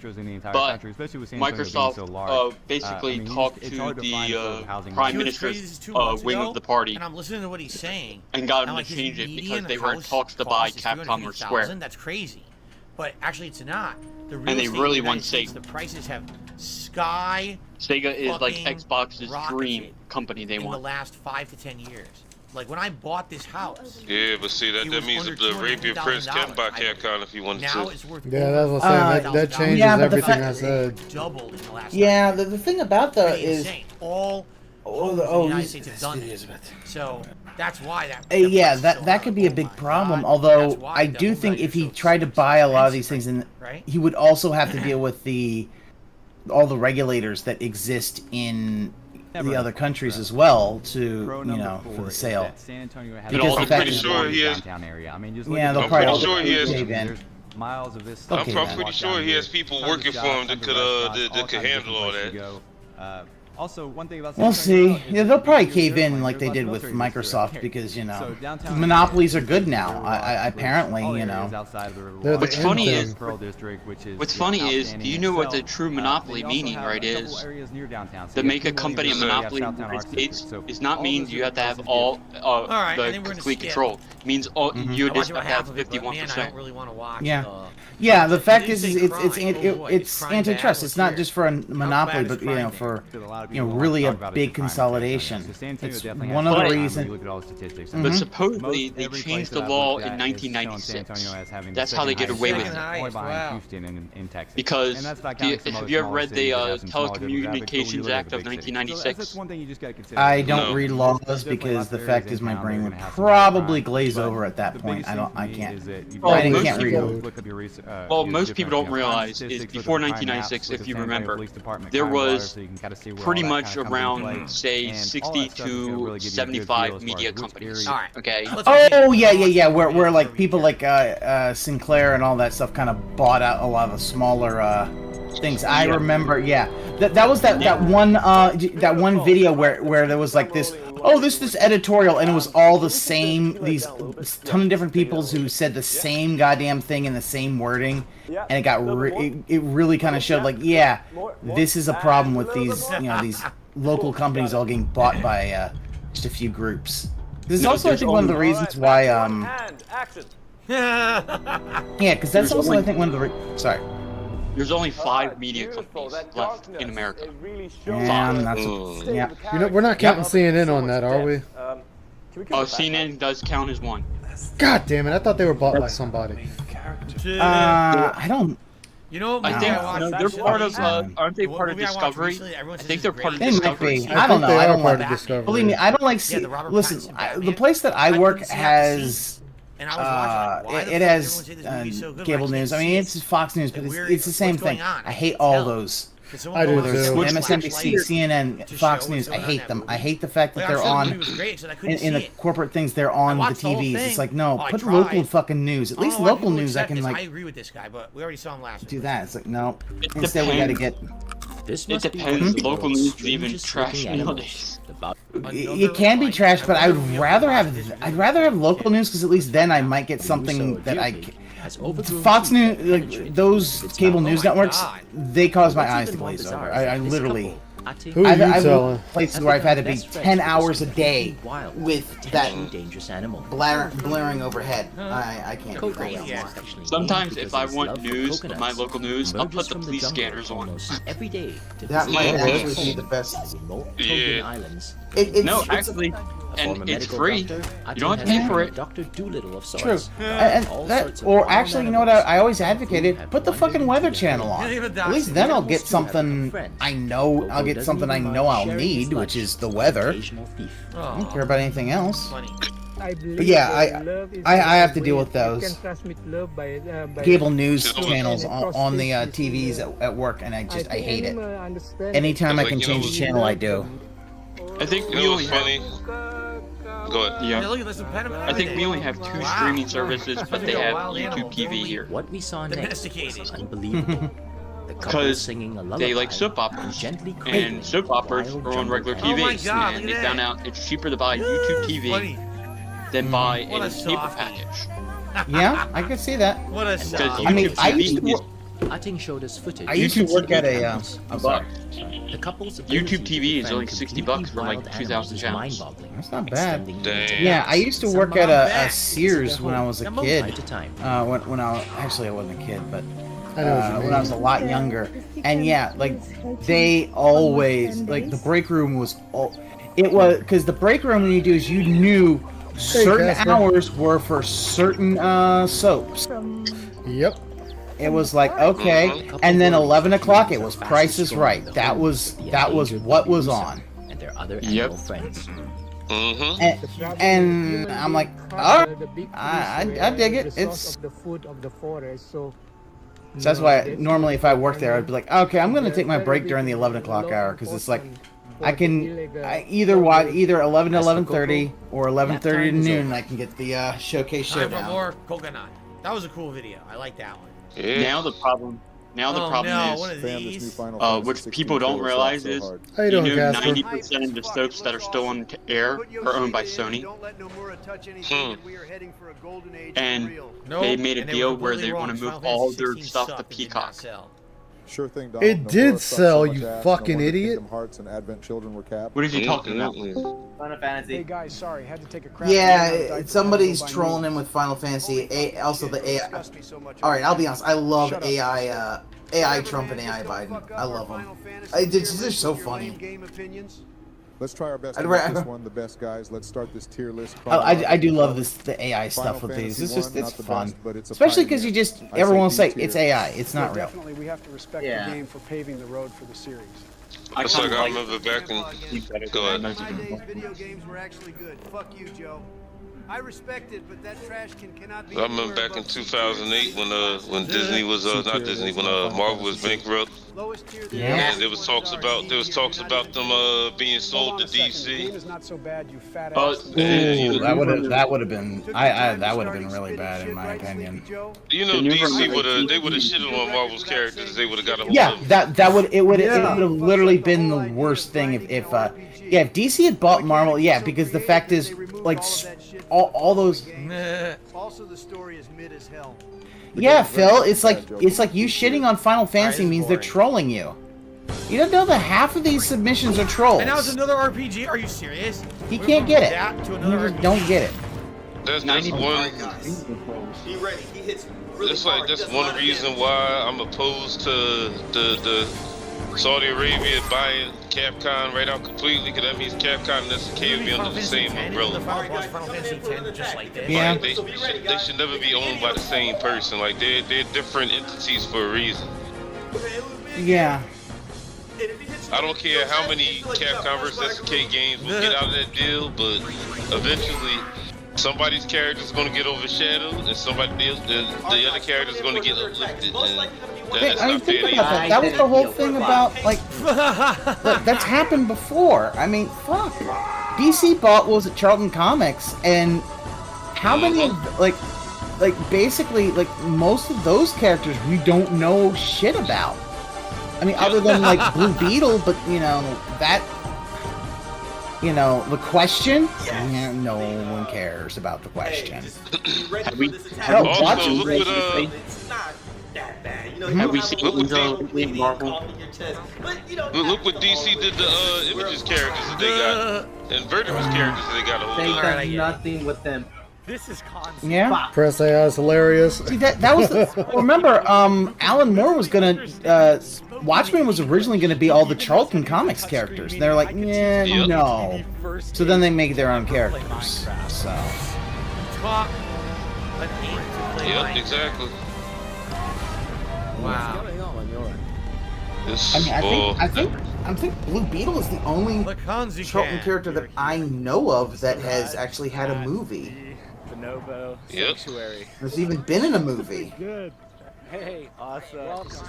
Microsoft basically talked to the Prime Minister's wing of the party, and I'm listening to what he's saying, and got him to change it because they were in talks to buy Capcom or Square. That's crazy. But actually, it's not. And they really want Sega. The prices have sky. Sega is like Xbox's dream company they want. In the last 5 to 10 years. Like when I bought this house. Yeah, but see that means the Arabian Prince can buy CapCon if he wanted Now to. it's worth Yeah, that's what I'm saying. That changes everything I said. Doubled in the last. Yeah, the thing about that is all the United States have done it. So that's why that. yeah, that could be a big problem. Although I do think if he tried to buy a lot of these things, and he would also have to deal with all the regulators that exist in the other countries as well to for the sale. Because I'm pretty sure he has. Yeah, they'll I'm probably pretty sure he has. Miles of this. I'm pretty sure he has people working for him that could handle all that. Also, one thing about we'll see. Yeah, they'll probably cave in like they did with Microsoft because monopolies are good now. Apparently, What's funny is, do you know what the true monopoly meaning right is? To make a company a monopoly in the United States does not mean you have to have all the complete control. It means you just have to have 51%. Yeah. The fact is, it's antitrust. It's not just for a monopoly, but for really a big consolidation. It's one of the reasons. But supposedly they changed the law in 1996. That's how they get away with it. Because have you ever read the Telecommunications Act of 1996? I don't read laws because the fact is my brain would probably glaze over at that point. I can't read it. Well, most people don't realize is before 1996, if you remember, there was pretty much around, say, 60 to 75 media companies. Okay. Oh yeah. Where like people like Sinclair and all that stuff kind of bought out a lot of the smaller things. I remember. Yeah. That was that one video where there was like this editorial and it was all the same, these ton of different people who said the same goddamn thing in the same wording, and it got it really kind of showed like, yeah, this is a problem with these these local companies all getting bought by just a few groups. This is also I think one of the reasons why yeah, because that's also I think one of the sorry. There's only 5 media companies left in America. Yeah, we're not counting CNN on that, are we? CNN does count as one. God damn it! I thought they were bought by somebody. I don't. I think they're part of. Aren't they part of Discovery? I think they're part of Discovery. I don't know. I don't like that. Believe me, I don't like. Listen, the place that I work has. It has cable news. I mean, it's Fox News, but it's the same thing. I hate all those. I do too. MSNBC, CNN, Fox News. I hate them. I hate the fact that they're on in the corporate things. They're on the TVs. It's like no, put local fucking news. At least local news. I can like. I agree with this guy, but we already saw him last. Do that. It's like no. Instead, we got to get. It depends. Local news is even trash nowadays. It can be trash, but I'd rather have local news because at least then I might get something that I. Fox News, like those cable news networks, they cause my eyes to glaze over. I literally. I've places where I've had to be 10 hours a day with that blaring overhead. I can't do that anymore. Sometimes if I want news, my local news, I'll put the police scanners on. That might actually be the best. Yeah. No, actually, and it's free. You don't have to pay for it. True. And that, or actually, you know what? I always advocated put the fucking Weather Channel on. At least then I'll get something I know. I'll get something I know I'll need, which is the weather. I don't care about anything else. But yeah, I have to deal with those cable news channels on the TVs at work, and I hate it. Anytime I can change the channel, I do. I think we only have. Go ahead. Yeah. I think we only have 2 streaming services, but they have YouTube TV here. What we saw next is unbelievable. Because they like soap operas, and soap operas are on regular TV, and they found out it's cheaper to buy YouTube TV than buy a cable package. Yeah, I could see that. What a I mean, I used to. Atting showed us footage. I used to work at a. I'm sorry. The couple's YouTube TV is only $60 for like 2,000 channels. That's not bad. Damn. Yeah, I used to work at a Sears when I was a kid. When I wasn't a kid, but when I was a lot younger. And yeah, like they always like the break room was It was because the break room when you do is you knew certain hours were for certain soaps. Yep. It was like okay, and then 11 o'clock it was Price is Right. That was what was on. And their other animal friends. And I'm like, all right, I dig it. It's the food of the forest, so that's why normally if I work there, I'd be like, okay, I'm gonna take my break during the 11 o'clock hour because it's like I can either 11 to 11:30 or 11:30 to noon. I can get the showcase Time for showdown. more coconut. That was a cool video. I like that one. Yeah. Now the problem one of is, these. which people don't realize is, How you doing, 90% of the soaps that are still on air are owned by Sony. And they made a deal where they want to move all their stuff to Peacock. Sure thing, Donald. It did sell, you fucking idiot. Hearts and Advent Children were capped. What is he talking about? Final Fantasy. Hey guys, sorry, had to take a crap. Yeah, somebody's trolling him with Final Fantasy. Also the AI. All right, I'll be honest. I love AI. AI Trump and AI Biden. I love them. They're so funny. Let's try our best I'd to ra- make this one the best, guys. Let's start this tier list. I do love the AI stuff with these. It's fun, especially because you just everyone will say it's AI. It's not real. Definitely, we have to respect the game for paving the road for the series. It's like I remember back in. Go ahead. Video games were actually good. Fuck you, Joe. I respect it, but that trash cannot be. I remember back in 2008 when Disney was not Disney, when Marvel was bankrupt. Yeah. And there was talks about them being sold to DC. That would have been that would have been really bad in my opinion. You know, DC would have shitted on Marvel's characters. They would have got a hold Yeah, of them. that would have literally been the worst thing if DC had bought Marvel, because the fact is like all those. Also, the story is mid as hell. Yeah, Phil, it's like you shitting on Final Fantasy means they're trolling you. You don't know that half of these submissions are trolls. And now it's another RPG. Are you serious? He can't get it. That to You another just don't get it. That's one. Be ready. He hits That's one reason why I'm opposed to the Saudi Arabia buying Capcom right out completely, because that means Capcom and SNK will be under the same umbrella. Yeah. Like, they should never be owned by the same person. Like they're different entities for a reason. Yeah. I don't care how many Capcom versus SNK games will get out of that deal, but eventually somebody's character is going to get overshadowed, and somebody else, the other character is going to get uplifted. And I mean, think about that. That was the whole thing about, like, look, that's happened before. I mean, fuck. DC bought, what was it, Charlton Comics, and how many of, like, basically, like, most of those characters we don't know shit about. I mean, other than, like, Blue Beetle, but, the Question? Yeah, no one cares about the Question. Have we seen Marvel? Look what DC did to Image's characters that they got, and Vertigo's characters that they got a hold They of. got nothing with them. This is constant. Yeah. Press AI is hilarious. See, that was remember, Alan Moore was gonna, Watchmen was originally gonna be all the Charlton Comics characters. They're like, no. So then they make their own characters. So. Yep, exactly. Wow. I think Blue Beetle is the only Charlton character that I know of that has actually had a movie. Bonobo Sanctuary. There's even been in a movie. Good. Hey, awesome. That's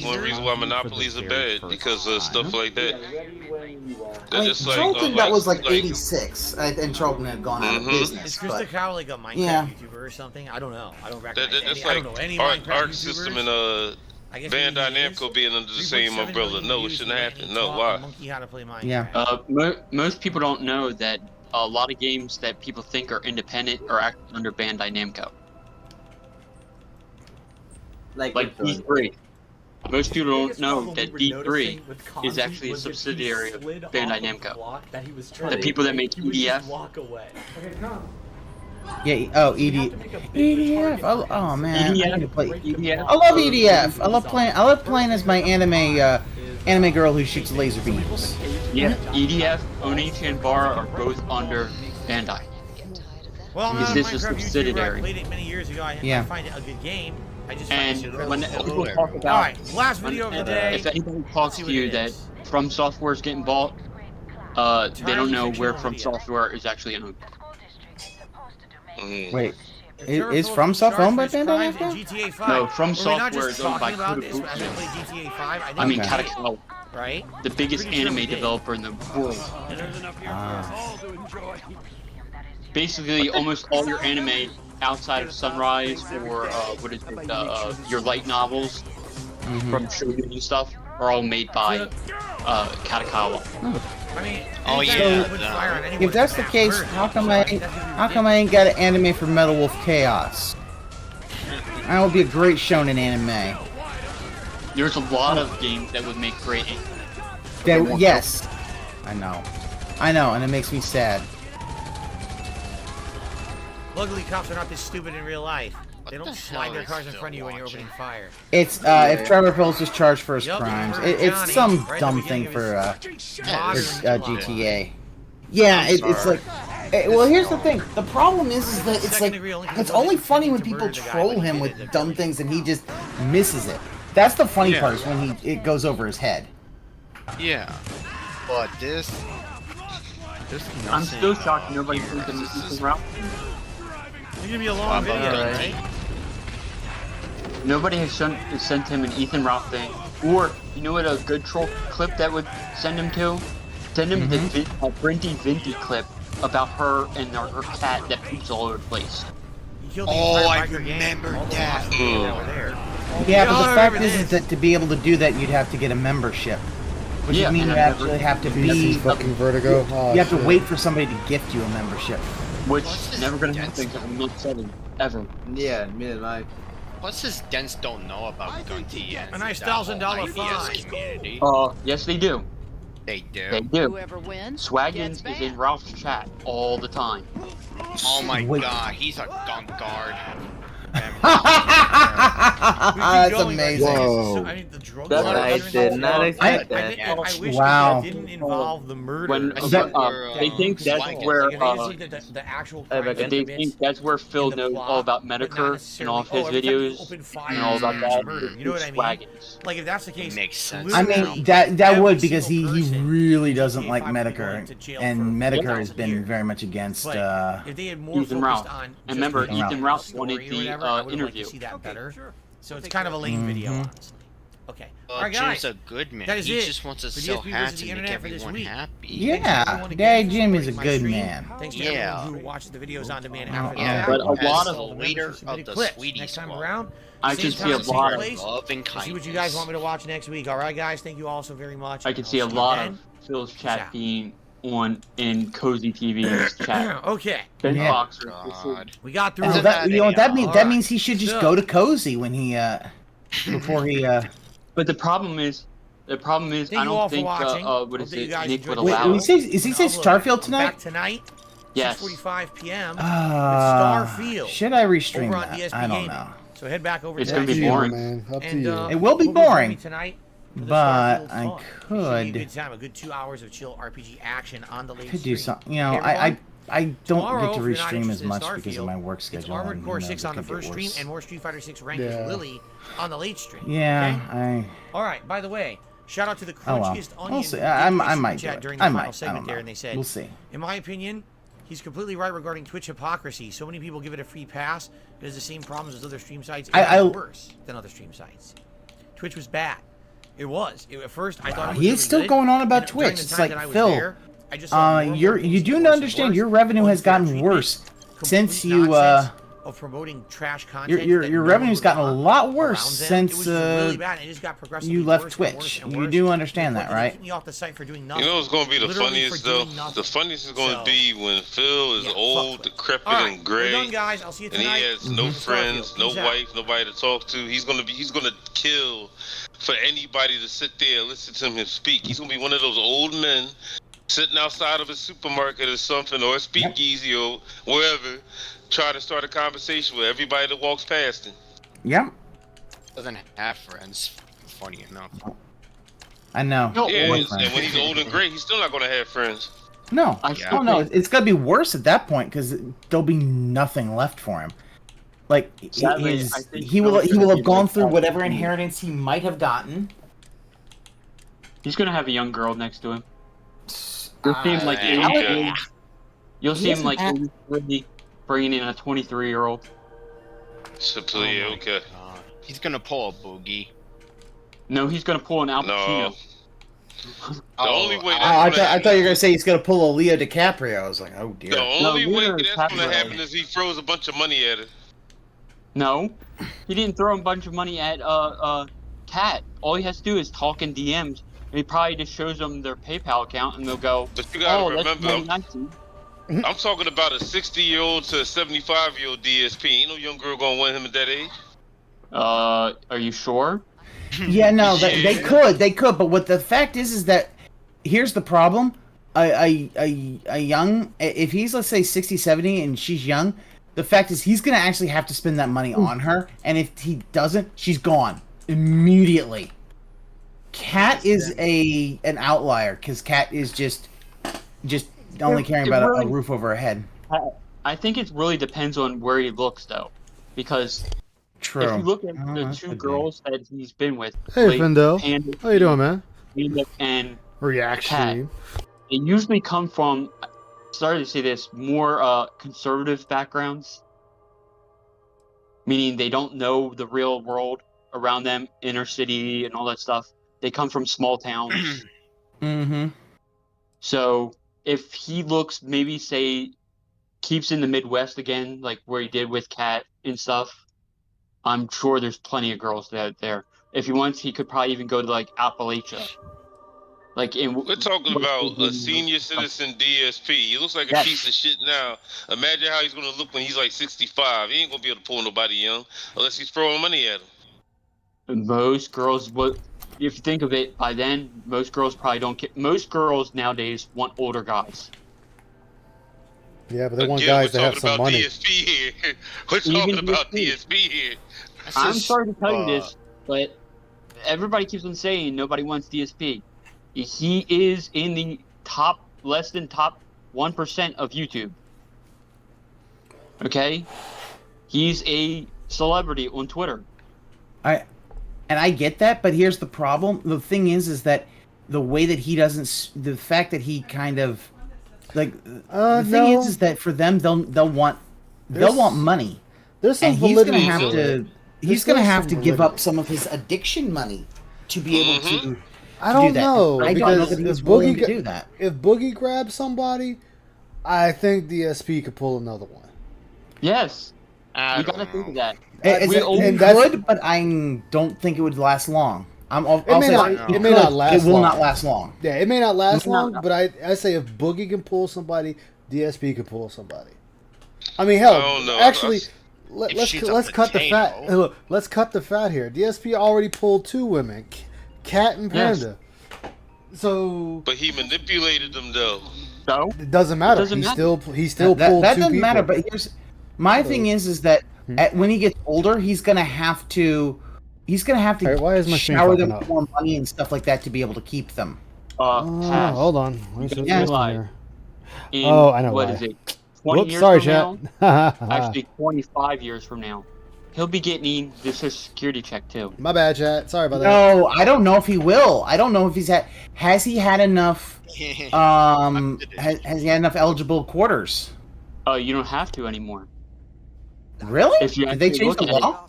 one reason why monopolies are bad, because of stuff like that. Charlton, that was like 86, and Charlton had gone out of business. Is Krista Cowley like a Minecraft YouTuber or something? I don't know. I don't recognize That's I don't know any Minecraft Arc YouTubers. System and Bandai Namco being under the same umbrella. No, it shouldn't happen. No, why? Yeah. Most people don't know that a lot of games that people think are independent are actually under Bandai Namco. Like D3. Most people don't know that D3 is actually a subsidiary of Bandai Namco. The people that make EDF. Yeah. Oh, EDF. Oh man. EDF. I need to play EDF. I love EDF. I love playing as my anime anime girl who shoots laser beams. Yeah, EDF, Onichi, and Bara are both under Bandai. Well, I'm Because not a this is Minecraft YouTuber. I subsidiary. played it many years ago. I Yeah. find it a good game. I just find it And when people talk about, all right, last video of the day. if anybody talks to you that From Software is getting bought, they don't know where From Software is actually owned. Wait, is From Software owned by Bandai now? GTA 5. No, From Were we not Software just is owned by talking about this Kodabuki. as I played GTA 5? I mean, Okay. Kadokawa, Right? the biggest Pretty sure we anime did. developer in the world. Ah. Basically, almost all your anime outside of Sunrise or what is it, your light novels from Shonen and stuff are all made by Kadokawa. I mean, Oh, anytime yeah. you put fire on anyone, If that's the it's case, murder. how come I ain't got an anime for Metal Wolf Chaos? That would be a great shonen anime. There's a lot of games that would make great anime. Yes, I know, and it makes me sad. Luckily, cops are not this stupid in real life. They don't slide their cars in front of you when you're opening fire. It's if Trevor Pills is charged for his Yep, crimes, Johnny, it's some right at dumb the thing beginning for of GTA. Yeah, it's like. Well, here's the thing. The problem is that it's like it's only funny when people troll him with dumb things and he just misses it. That's the funny part is when it goes over his head. Yeah, but this I'm still shocked nobody thinks of this is route. It's gonna be a long video, right? Nobody has sent him an Ethan Route thing. Or, you know what a good troll clip that would send him to? Send him the Brinty Vinty clip about her and her cat that poops all over the place. Oh, I remember that. Yeah, but the fact is that to be able to do that, you'd have to get a membership. Which would mean you actually have to be fucking Vertigo. Oh, you have to shit. wait for somebody to gift you a membership. Which never gonna happen because I'm not selling ever. Yeah, midlife. What's this Dents don't know about Gunty and A nice that whole $1,000 IDS fine. community? Yes they do. They do. They do. Whoever wins Swaggins is in Ralph's chat all the time. Oh my god, he's a gunk guard. That's amazing. Whoa. I mean, the drug I lords did are not involved. expect I that. wish Wow. that didn't involve the murder. When I saw they think that's where Like, if they just looked at the actual crime they that think commits that's where Phil in the knows plot, all about but not Medicare and all of his necessarily, every time you videos open fire, and all about it's that. murder. You know what I mean? Swaggins. Like if that's the case, Makes sense. I literally mean that would every because he single person really in doesn't GTA like 5 would be Medicare, going to jail and for Medicare has 1,000 been years. very much against. But if they had more Ethan focused Ralph. on And just remember, the Ethan Ralph story wanted or the whatever, I would interview. like to see that better. So it's kind of a lame video, honestly. Okay. All right, guys. Jim's a good man. That is he it. just wants to For sell DSP hats versus the and make internet for this everyone week. happy. Yeah, Daddy Jim is a good man. Thanks to Yeah. everyone who watches the videos on demand Oh, after the yeah. fact. But a lot As of the leader of the clips. Sweetie Next time Squad. around, I same can see time, a same lot of place. love and We'll see kindness. what you guys want me to watch next week. All right, guys. Thank you all so very much. I can I'll see a you lot then. of Phil's chat out. being on in Cozy TV's chat. Okay. Ben Yeah. Boxer. God. We got through Well, it. that means All that right. means he should just So- go to Cozy when he before he But the problem is Thank I you all don't for think watching. what Hope is that you it? guys Nick enjoyed would the Wait, allow. is he say Starfield tonight? Back tonight. Yes. 6:45 p.m. with Uh, Starfield. should I restream over on that? DSP I don't Gaming. know. So head back over It's to gonna that be channel. boring. Man, up to And, you. It will be hope you join boring. me tonight for the But Starfield I talk. Should be a could good time, a good 2 hours of chill RPG action on the late could do stream. something. You know, Hey, everyone, I don't tomorrow, get to if you're not restream as interested in much because of Starfield, my work It's schedule. Armored and, Core you know, 6 it on the could get first stream worse. and more Street Fighter 6 ranked Yeah. with Lily on the late stream. Yeah, Okay? All right. By the way, shout out to the Oh, well. crunchiest We'll onion. see. who I did a might super do chat it. during the I final might. I segment don't there, know. and they said, We'll see. in my opinion, he's completely right regarding Twitch hypocrisy. So many people give it a free pass. It has the same problems as other stream sites. It's worse than other stream sites. Twitch was bad. It was. At first, I thought it was He is really still good, going on about and during Twitch. the It's time like that I was Phil. there, I just saw more and more You things do worse and understand worse. your revenue has Unfair gotten treatment, worse since complete you nonsense of promoting trash content. your that no one revenue's would gotten a want lot worse around them. It since was just really bad, and it just got progressively you left worse and Twitch. worse and You worse. do understand To the that, point they right? kicked me off the site for doing You nothing. know what's going to be the Literally funniest for though? doing nothing. The funniest is going So, to be when Phil is yeah, old, fuck decrepit, All right, and gray, we're done, guys. I'll see you and he tonight. has no friends, no Peace out. wife, nobody to talk to. He's gonna kill for anybody to sit there and listen to him speak. He's gonna be one of those old men sitting outside of a supermarket or something, or a speakeasy or wherever, trying to start a conversation with everybody that walks past him. Yep. Doesn't have friends. Funny enough. I know. Yeah, and when he's old and gray, he's still not gonna have friends. No, no, it's gonna be worse at that point because there'll be nothing left for him. Like Sadly, he will have gone through whatever inheritance he might have gotten. He's gonna have a young girl next to him. You'll see him like you'll see him like really bringing in a 23-year-old. Okay. He's gonna pull a Boogie. No, he's gonna pull an Al Pacino. The only way I thought you were gonna say he's gonna pull a Leo DiCaprio. I was like, oh dear. The only way that's gonna happen is he throws a bunch of money at it. No, he didn't throw a bunch of money at Kat. All he has to do is talk in DMs, and he probably just shows them their PayPal account, and they'll go, But you gotta remember, that's I'm talking about a 60-year-old to a 75-year-old DSP. Ain't no young girl gonna want him at that age. Are you sure? Yeah, no, they could, but what the fact is that here's the problem: a young, if he's let's say 60, 70, and she's young, the fact is he's gonna actually have to spend that money on her, and if he doesn't, she's gone immediately. Kat is an outlier because Kat is just only caring about a roof over her head. I think it really depends on where he looks, though, because. True. If you look at the two girls that he's been with, hey Fendo, how you doing, man? And reaction. They usually come from, sorry to say this, more conservative backgrounds. Meaning they don't know the real world around them, inner city and all that stuff. They come from small towns. Mm-hmm. So if he looks, maybe say, keeps in the Midwest again, like where he did with Kat and stuff. I'm sure there's plenty of girls out there. If he wants, he could probably even go to like Appalachia. We're talking about a senior citizen DSP. He looks like a piece of shit now. Imagine how he's gonna look when he's like 65. He ain't gonna be able to pull nobody young unless he's throwing money at him. Most girls would, if you think of it, by then most girls probably don't care. Most girls nowadays want older guys. Yeah, but they want guys that have some money. DSP here. We're talking about DSP here. I'm sorry to tell you this, but everybody keeps on saying nobody wants DSP. He is in the less than top 1% of YouTube. Okay? He's a celebrity on Twitter. I get that, but here's the problem. The thing is that the way that he doesn't, the fact that he kind of, like, the thing is that for them, they'll want money. There's some and he's gonna have to give up some of his addiction money to be able to. I don't know. I don't know that he's willing to do that. If Boogie grabs somebody, I think DSP could pull another one. Yes, we gotta think of that. It could, but I don't think it would last long. It may not last. It will not last long. Yeah, it may not last long, but I say if Boogie can pull somebody, DSP can pull somebody. I mean, hell, actually, let's cut the fat. Look, let's cut the fat here. DSP already pulled 2 women, Kat and Panda. Yes. So, but he manipulated them though. No, it doesn't matter. He still pulled 2 people. That doesn't matter. But here's my thing is that when he gets older, he's gonna have to. Right, why is my shower them with more money and stuff like that to be able to keep them. Hold on. I know. What is it? 20 years sorry, from chat. now? Actually, 25 years from now, he'll be getting the Social Security check too. My bad, chat. Sorry about that. No, I don't know if he will. I don't know if he's had. Has he had enough? Has he had enough eligible quarters? You don't have to anymore. Really? Did they change the law?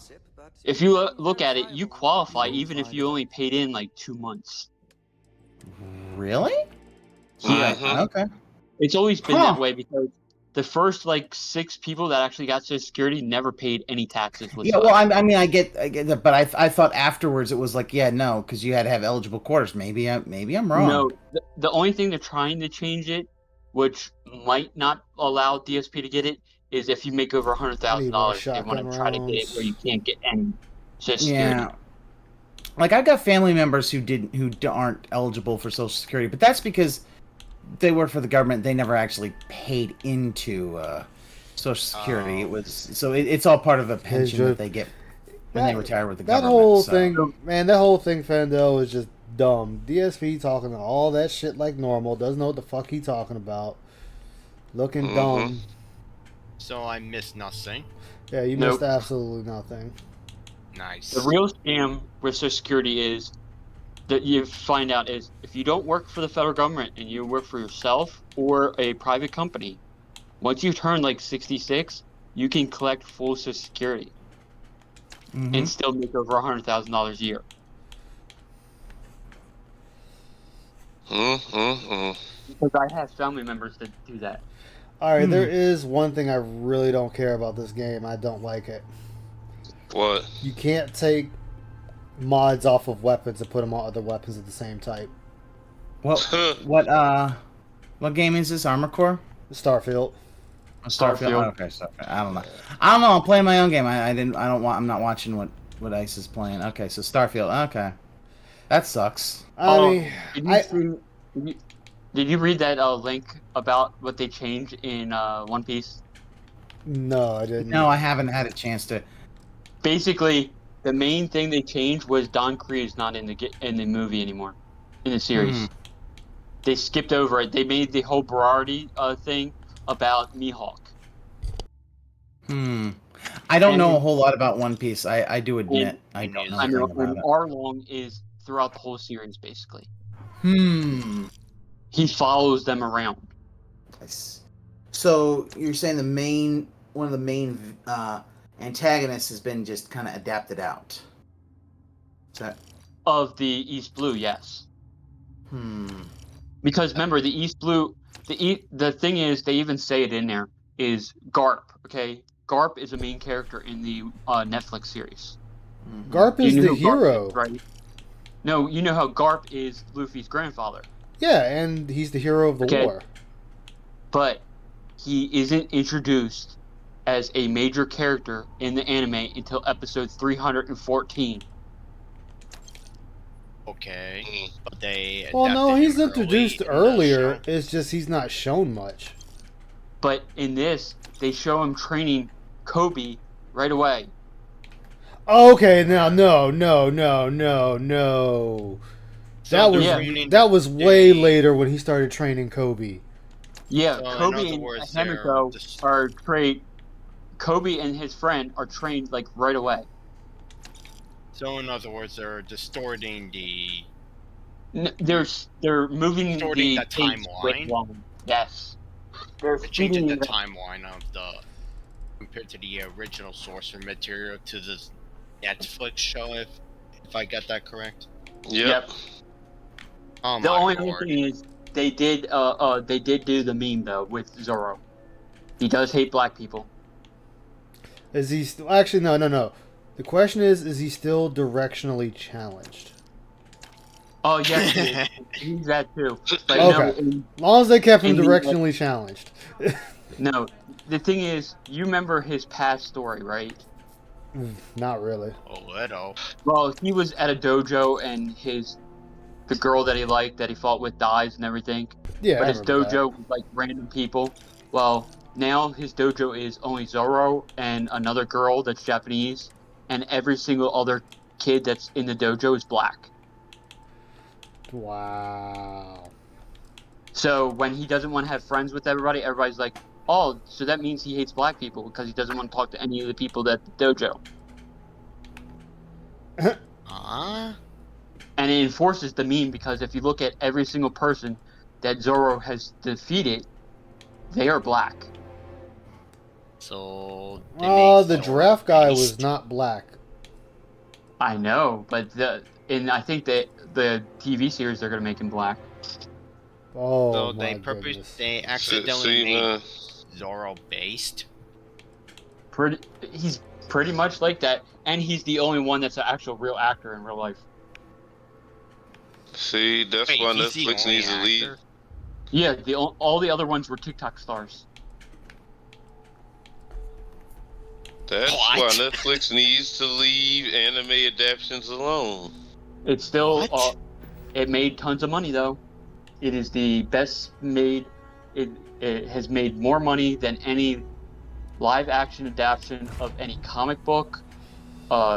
If you look at it, you qualify even if you only paid in like 2 months. Really? Yeah. Okay. It's always been that way because the first like 6 people that actually got Social Security never paid any taxes. Yeah, well, I mean, I get that, but I thought afterwards it was like, no, because you had to have eligible quarters. Maybe I'm wrong. No, the only thing they're trying to change it, which might not allow DSP to get it, is if you make over $100,000, they want to try to get it where you can't get any Social Security. Yeah. Like I've got family members who aren't eligible for Social Security, but that's because they work for the government. They never actually paid into Social Security. It's all part of a pension that they get when they retire with the government. That whole thing, Fendo, is just dumb. DSP talking all that shit like normal. Doesn't know what the fuck he talking about. Looking dumb. So I missed nothing. Yeah, you missed absolutely nothing. Nice. The real scam with Social Security is that you find out is if you don't work for the federal government and you work for yourself or a private company, once you turn like 66, you can collect full Social Security and still make over $100,000 a year. Because I have family members that do that. Alright, there is one thing I really don't care about this game. I don't like it. What? You can't take mods off of weapons and put them on other weapons of the same type. What game is this? Armor Core? Starfield. Starfield. Okay, Starfield. I don't know. I'm playing my own game. I'm not watching what Ice is playing. Okay, so Starfield. Okay, that sucks. Did you read that link about what they changed in One Piece? No, I didn't. No, I haven't had a chance to. Basically, the main thing they changed was Don Krieg is not in the movie anymore, in the series. They skipped over it. They made the whole Berardi thing about Mihawk. I don't know a whole lot about One Piece. I do admit I don't know anything about it. Arlong is throughout the whole series, basically. He follows them around. So you're saying one of the main antagonists has been just kind of adapted out. Is that of the East Blue? Yes. Because remember, the East Blue, the thing is, they even say it in there, is Garp. Okay, Garp is a main character in the Netflix series. Garp is the hero, right? No, you know how Garp is Luffy's grandfather. Yeah, and he's the hero of the war. But he isn't introduced as a major character in the anime until episode 314. Okay, but they. Well, no, he's introduced earlier. It's just he's not shown much. But in this, they show him training Kobe right away. Okay, now no. That was way later when he started training Kobe. Yeah, Kobe and Hamiko are trained. Kobe and his friend are trained like right away. So in other words, they're distorting the. They're moving the timeline. Yes. They're changing the timeline of the compared to the original source material to the Netflix show. If I got that correct. Yep. Oh, the only thing is they did do the meme though with Zoro. He does hate black people. Is he still actually no. The question is he still directionally challenged? Oh yes, he's that too. But okay. As long as they kept him directionally challenged. No, the thing is, you remember his past story, right? Not really. A little. Well, he was at a dojo and the girl that he liked, that he fought with, dies and everything. Yeah. But his dojo was like random people. Well, now his dojo is only Zoro and another girl that's Japanese, and every single other kid that's in the dojo is black. Wow. So when he doesn't want to have friends with everybody, everybody's like, oh, so that means he hates black people because he doesn't want to talk to any of the people at the dojo. And it enforces the meme because if you look at every single person that Zoro has defeated, they are black. So the giraffe guy was not black. I know, but I think that the TV series they're gonna make him black. Oh, so my they accidentally made Zoro based. He's pretty much like that, and he's the only one that's an actual real actor in real life. See, that's why Netflix needs to leave. Yeah, all the other ones were TikTok stars. That's why Netflix needs to leave anime adaptations alone. It's still, it made tons of money though. It is the best made. It has made more money than any live action adaptation of any comic book,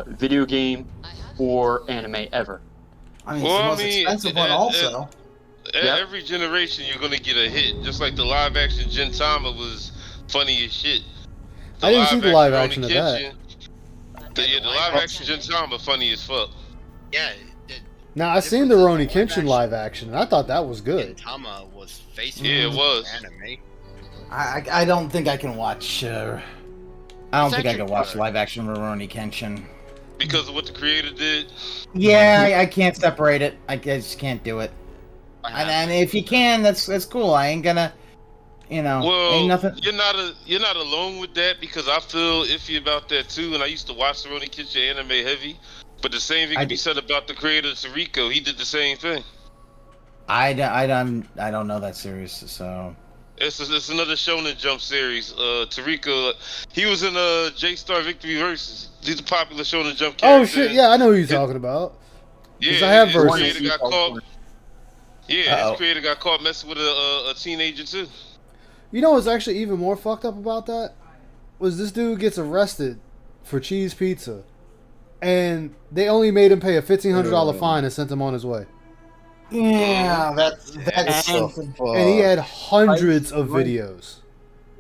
video game, or anime ever. I mean, it's the most expensive one, also. Every generation, you're gonna get a hit. Just like the live action Gintama was funny as shit. I didn't see the live action of that. The live action Gintama funny as fuck. Yeah. Now I seen the Rurouni Kenshin live action, and I thought that was good. Gintama was facing it was anime. I don't think I can watch. I don't think I can watch live action Rurouni Kenshin. Because of what the creator did. Yeah, I can't separate it. I just can't do it. And if you can, that's cool. I ain't gonna, Well, ain't nothing. You're not alone with that, because I feel iffy about that too. And I used to watch the Rurouni Kenshin anime heavy, but the same thing can be said about the creator of Toriko. He did the same thing. I don't know that series, so. It's another Shonen Jump series. Toriko, he was in J-Star Victory Versus. He's a popular Shonen Jump character. Oh shit! Yeah, I know who you're talking about. Yeah, I have his Versus. creator got caught. Yeah, his creator got caught messing with a teenager too. You know what's actually even more fucked up about that? Was this dude gets arrested for cheese pizza, and they only made him pay a $1,500 fine and sent him on his way. Yeah, that's so and he had hundreds of videos.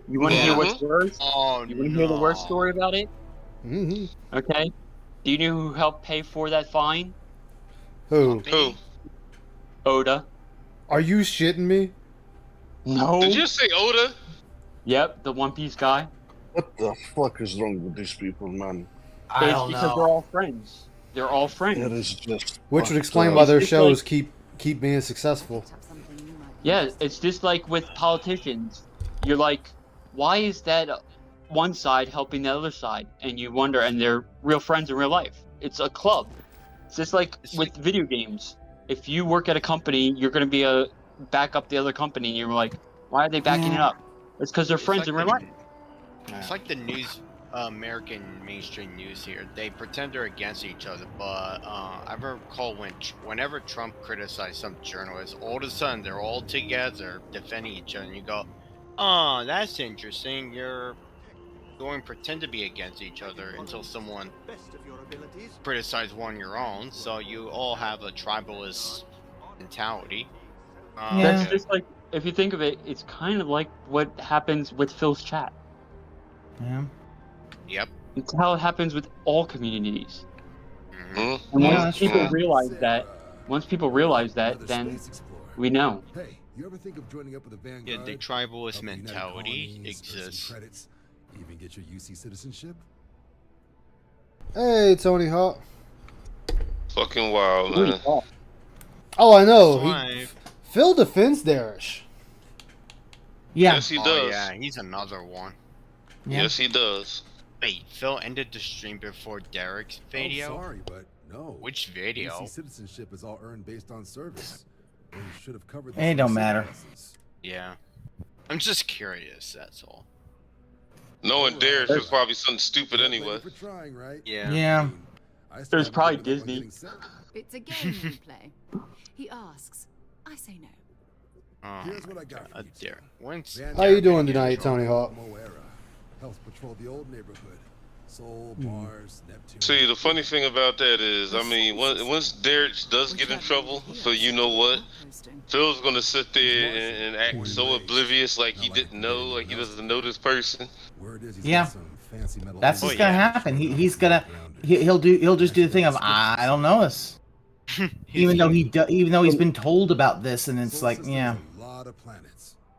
You want to hear what's worse? Oh, you want to hear the worst story about it? Mm-hmm. Okay. Do you know who helped pay for that fine? Who? Oda. Are you shitting me? No. Did you say Oda? Yep, the One Piece guy. What the fuck is wrong with these people, man? It's because they're all friends. They're all friends. It is just. Which would explain why their shows keep being successful. Yeah, it's just like with politicians. You're like, why is that one side helping the other side? And you wonder, and they're real friends in real life. It's a club. It's just like with video games. If you work at a company, you're going to be back up the other company, and you're like, why are they backing it up? It's because they're friends in real life. It's like the news, American mainstream news here. They pretend they're against each other, but I recall whenever Trump criticized some journalists, all of a sudden they're all together defending each other, and you go, "Oh, that's interesting. You're going to pretend to be against each other until someone criticizes one your own, so you all have a tribalist mentality." That's just like, if you think of it, it's kind of like what happens with Phil's chat. Yeah. Yep. It's how it happens with all communities. Mm-hmm. And once people realize that, then we know. Hey, you ever think of joining up with the Vanguard? Yeah, the tribalist mentality exists. Even get your UC citizenship? Hey, Tony Hawk. Fucking wild, man. Oh, I know. Phil defends Darish. Yeah. Yes, he does. Yeah, he's another one. Yeah. Yes, he does. Wait, Phil ended the stream before Derek's video? Oh, sorry, but no. Which video? UC citizenship is all earned based on service. Well, you should have covered It don't matter. Yeah. I'm just curious, that's all. Knowing Darius was probably something stupid anyway. Yeah. Yeah. It was probably Disney. It's a game we play. He asks. I say no. Oh, here's what I got for you. When's How you doing tonight, Tony Hawk? Helps patrol the old neighborhood. Seoul, bars, Neptune. See, the funny thing about that is, I mean, once Derek does get in trouble for you know what, Phil's gonna sit there and act so oblivious, like he didn't know, like he doesn't know this person. Yeah. That's what's gonna happen. He'll just do the thing of I don't know this. even though he's been told about this, and it's like, yeah.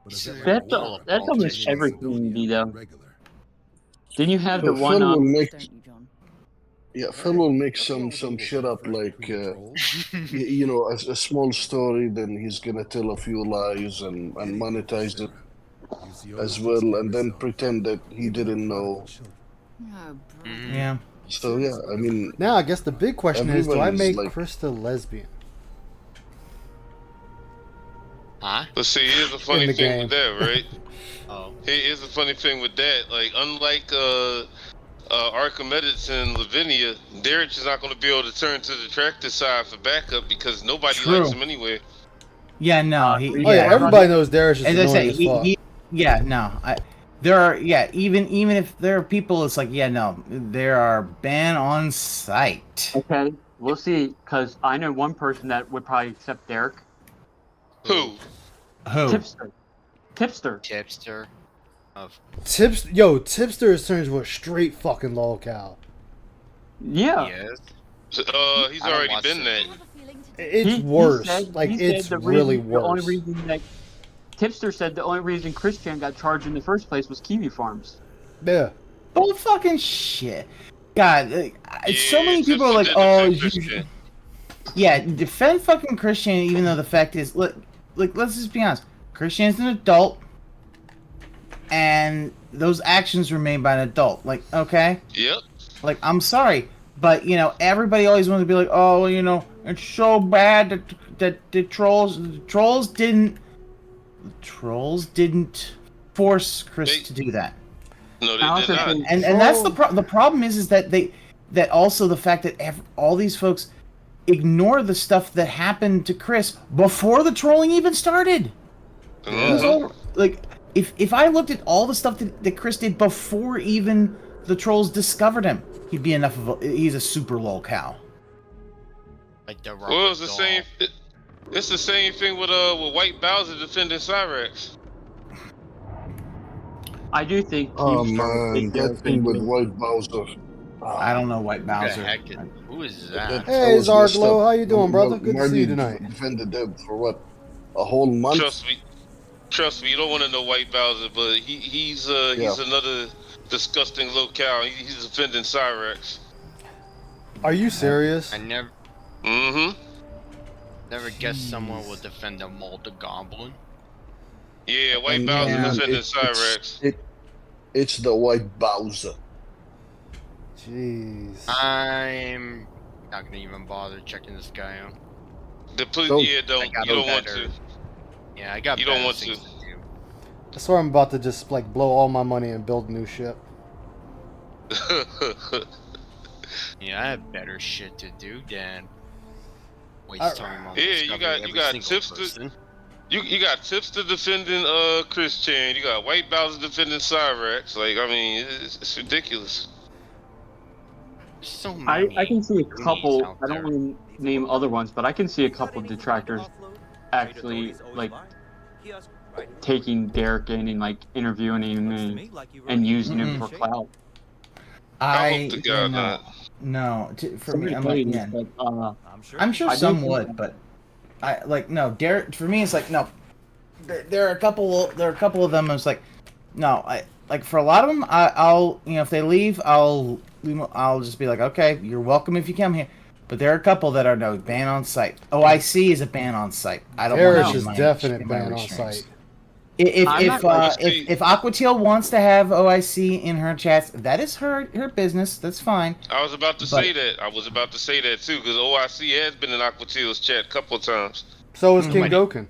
That's almost every community, though. Didn't you have the one? Phil will make some shit up, like you know, a small story. Then he's gonna tell a few lies and monetize it as well, and then pretend that he didn't know. Yeah. So yeah, I mean. Now I guess the big question is, do I make like, Krista lesbian? Huh? But see, here's the funny thing with that, right? Oh. Here's the funny thing with that. Like, unlike Archimedes and Lavinia, Derek is not going to be able to turn to the tractor side for backup because nobody likes him anyway. Yeah, no. Everybody knows Darius is annoying as fuck. Even if there are people, it's like, yeah, no, there are ban on sight. Okay. We'll see, because I know one person that would probably accept Derek. Who? Tipster. Tipster. Tipster has turned into a straight fucking lolcow. Yeah. Yes. He's already been that. It's worse. It's the really reason, The only worse. reason that Tipster said the only reason Christian got charged in the first place was Kiwi Farms. Yeah. Bull fucking shit. God, so many people are like, oh, yeah, defend fucking Christian, even though the fact is, look, let's just be honest. Christian's an adult, and those actions were made by an adult. Like, okay? Yep. Like, I'm sorry, but, you know, everybody always wants to be like, oh, you know, it's so bad that the trolls didn't force Chris to do that. No, they did not. And that's the problem is that also the fact that all these folks ignore the stuff that happened to Chris before the trolling even started. It was all, like, if I looked at all the stuff that Chris did before even the trolls discovered him, he'd be he's a super lol cow. Like the well, it's the same. It's the same thing with White Bowser defending Cyrex. I do think. Oh man, that thing with White Bowser. I don't know White Bowser. Who is that? Hey, Zarglow, how you doing, brother? Good to see you tonight. Defended them for what? A whole month? Trust me, you don't want to know White Bowser, but he's another disgusting little cow. He's defending Cyrex. Are you serious? I never. Mm-hmm. Never guessed someone would defend a Malta Goblin. Yeah, White Bowser defending Cyrex. It's the White Bowser. Jeez. I'm not gonna even bother checking this guy out. Don't. You don't want to. Yeah, I got. You don't want to. I swear I'm about to just like blow all my money and build a new ship. Yeah, I have better shit to do than waste time on. Yeah, you got Tipster. You got Tipster defending Chris Chan. You got White Bowser defending Cyrex. Like, I mean, it's ridiculous. So many I can see a couple. I don't want to name other ones, but I can see a couple detractors actually like taking Derek in and like interviewing him and using him for clout. I hope to God not. No, for me, I'm like, yeah. but, I'm sure some would, but I like no. Derek, for me, it's like no. There are a couple of them. It's like no. I like for a lot of them. I'll if they leave, I'll just be like, okay, you're welcome if you come here. But there are a couple that are no ban on site. OIC is a ban on site. I don't want Parrish is definite ban on site. If Aquatil wants to have OIC in her chats, that is her business. That's fine. I was about to say that. I was about to say that too, because OIC has been in Aquatil's chat a couple of times. So is King Goken.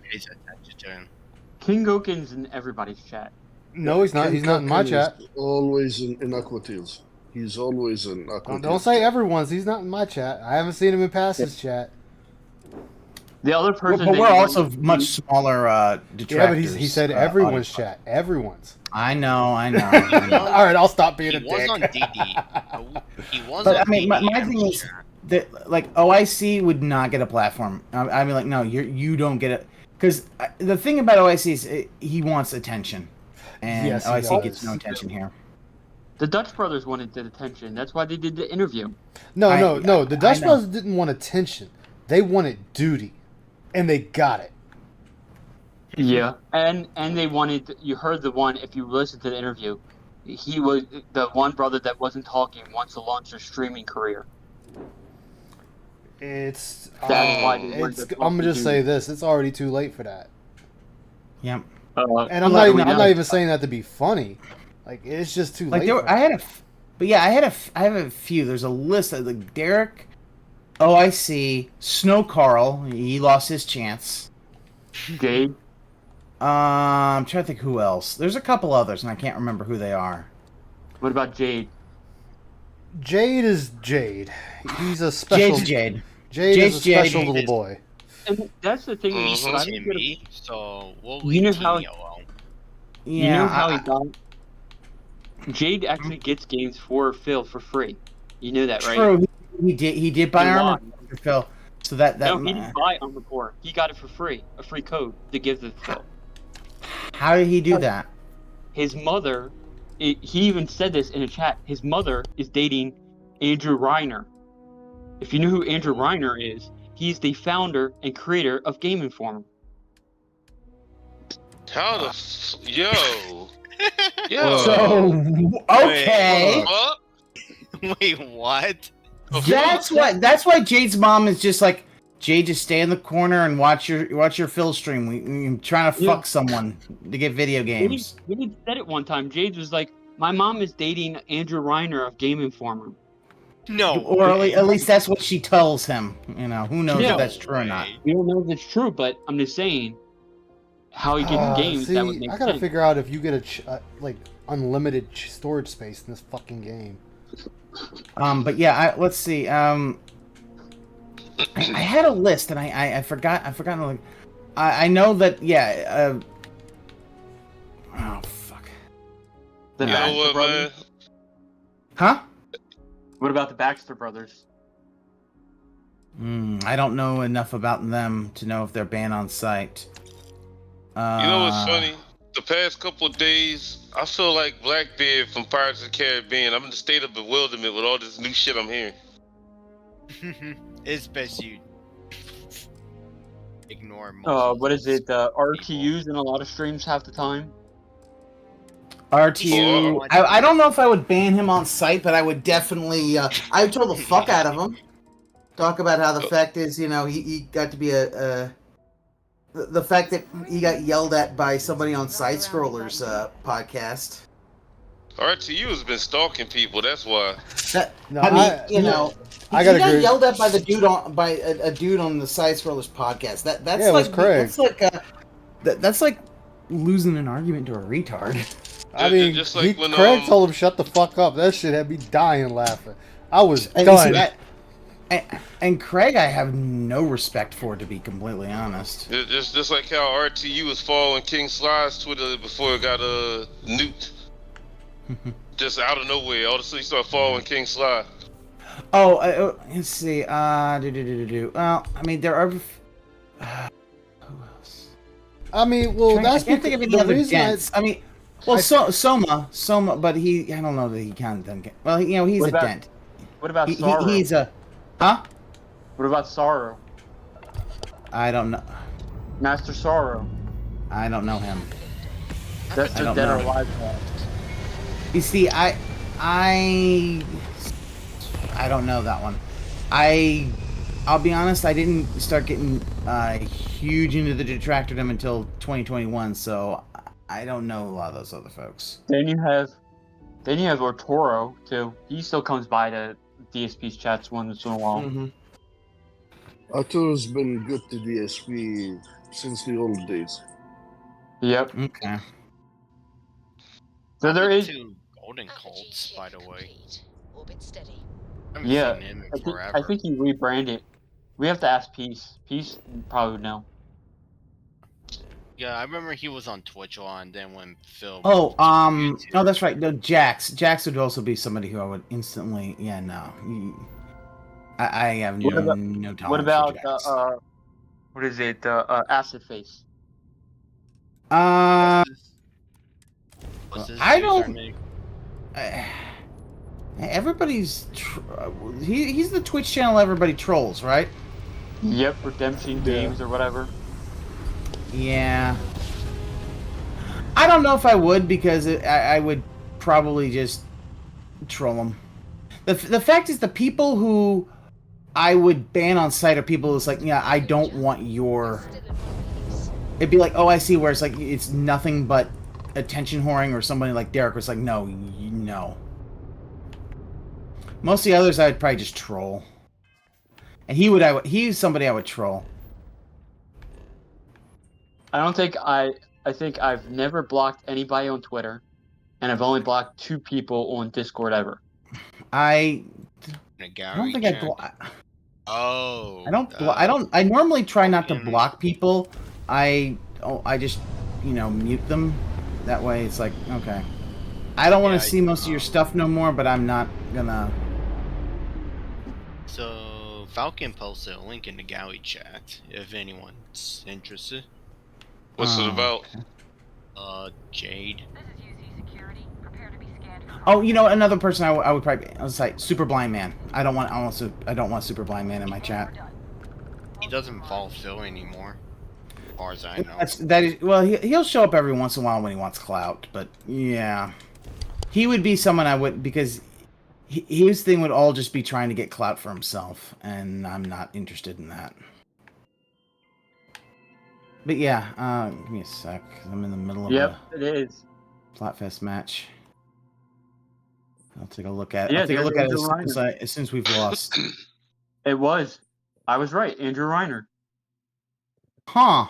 King Goken's in everybody's chat. No, he's not. He's not in my chat. Always in Aquatil's. He's always in Aquatil's. Don't say everyone's. He's not in my chat. I haven't seen him in Pass's chat. The other person, but we're also much smaller detractors. Yeah, but he said everyone's chat. Everyone's. I know. All right, I'll stop being a dick. He was on DD. He was. But on I mean, DD, my thing is that like OIC would not get a platform. I mean, like no, you don't get it because the thing about OIC is he wants attention, and yes, OIC gets no attention here. The Dutch brothers wanted the attention. That's why they did the interview. No. The Dutch brothers didn't want attention. They wanted duty. And they got it. Yeah, and they wanted. You heard the one. If you listen to the interview, he was the one brother that wasn't talking. Wants to launch a streaming career. It's. That's why I'm gonna just say this. It's already too late for that. Yep. And I'm not even saying that to be funny. Like it's just too late. I have a few. There's a list of like Derek. OIC, Snow Carl, he lost his chance. Jade. I'm trying to think who else. There's a couple others, and I can't remember who they are. What about Jade? Jade is Jade. He's a special. Jade's Jade. Jade is a special little boy. And that's the thing. So we'll you know how? alone. You know how he got. Jade actually gets games for Phil for free. You knew that, right? True. He did buy armor. Dr. Phil. So that No, he didn't buy Armored Core. He got it for free, a free code to give to Phil. How did he do that? His mother, he even said this in a chat. His mother is dating Andrew Reiner. If you know who Andrew Reiner is, he's the founder and creator of Game Informer. How the yo? Yo. So okay. Wait, what? That's why Jade's mom is just like, Jade, just stay in the corner and watch your Phil stream. We're trying to fuck someone to get video games. Jade said it one time. Jade was like, my mom is dating Andrew Reiner of Game Informer. No. Or at least that's what she tells him. You know, who knows if that's true or not. We don't know if it's true, but I'm just saying how he gets games, see, that would make I gotta sense. figure out if you get like unlimited storage space in this fucking game. But yeah, let's see. I had a list and I forgot. Like, I know that. Yeah. Oh fuck. The Baxter Brothers. Huh? What about the Baxter Brothers? I don't know enough about them to know if they're banned on site. You know what's funny? The past couple of days, I feel like Blackbeard from Pirates of the Caribbean. I'm in a state of bewilderment with all this new shit I'm hearing. It's best you ignore. What is it? RTUs in a lot of streams half the time. RTU. I don't know if I would ban him on site, but I would definitely. I would troll the fuck out of him. Talk about how the fact is, you know, he got to be the fact that he got yelled at by somebody on Side Scrollers podcast. RTU has been stalking people. That's why. I got yelled at by the dude by a dude on the Side Scrollers podcast. That's it like was Craig. That's like losing an argument to a retard. I mean, just like when, Craig told him shut the fuck up. That shit had me dying laughing. I was And done. And Craig, I have no respect for, to be completely honest. Just like how RTU was following King Sly's Twitter before it got nuked. Just out of nowhere, all of a sudden he started following King Sly. Oh, let's see. Well, I mean, there are. Who else? I mean, well, I that's can't think of any other dents. Soma, but I don't know that he can then. Well, you know, he's a dent. What about Sorrow? He's a. Huh? What about Sorrow? I don't know. Master Sorrow. I don't know him. That's I a don't dead know. or alive. You see, I don't know that one. I'll be honest, I didn't start getting huge into the Detractordom until 2021, so I don't know a lot of those other folks. Then you have Ortoro too. He still comes by to DSP's chats once in a while. Mm-hmm. Arturo's been good to DSP since the old days. Yep. Okay. So there is two Golden Colts, by the way. Yeah, seen him in I think, forever. I think he rebranded. We have to ask Peace. Peace probably would know. Yeah, I remember he was on Twitch a lot, and then when Phil. Oh, that's right. No, Jax would also be somebody who I would instantly. Yeah, no. I have no tolerance. What about for Jax. what is it? Acid Face. What's his I don't. username? Everybody's. He's the Twitch channel everybody trolls, right? Yep, Redemption Games or whatever. Yeah. I don't know if I would, because I would probably just troll him. The fact is, the people who I would ban on site are people who's like, yeah, I don't want your. It'd be like, oh, I see, where it's like, it's nothing but attention whoring, or somebody like Derek was like, no, no. Most of the others I'd probably just troll. And he's somebody I would troll. I think I've never blocked anybody on Twitter, and I've only blocked 2 people on Discord ever. I don't think I block. Oh. I normally try not to block people. I just, mute them. That way it's like, okay. I don't want to see most of your stuff no more, but I'm not gonna. So Falcon posted a link in the galley chat if anyone's interested. What's it about? Jade. Oh, you know, another person I would probably, I was like, Super Blind Man. I don't want Super Blind Man in my chat. He doesn't follow Phil anymore, as far as I know. That is, well, he'll show up every once in a while when he wants clout, but yeah, he would be someone I would, because his thing would all just be trying to get clout for himself, and I'm not interested in that. But yeah, give me a sec. I'm in the middle of a it is. Flatfest match. I'll take a look at. Yeah, I'll take a look at it Andrew as soon as we've lost. It was. I was right. Andrew Reiner. Huh.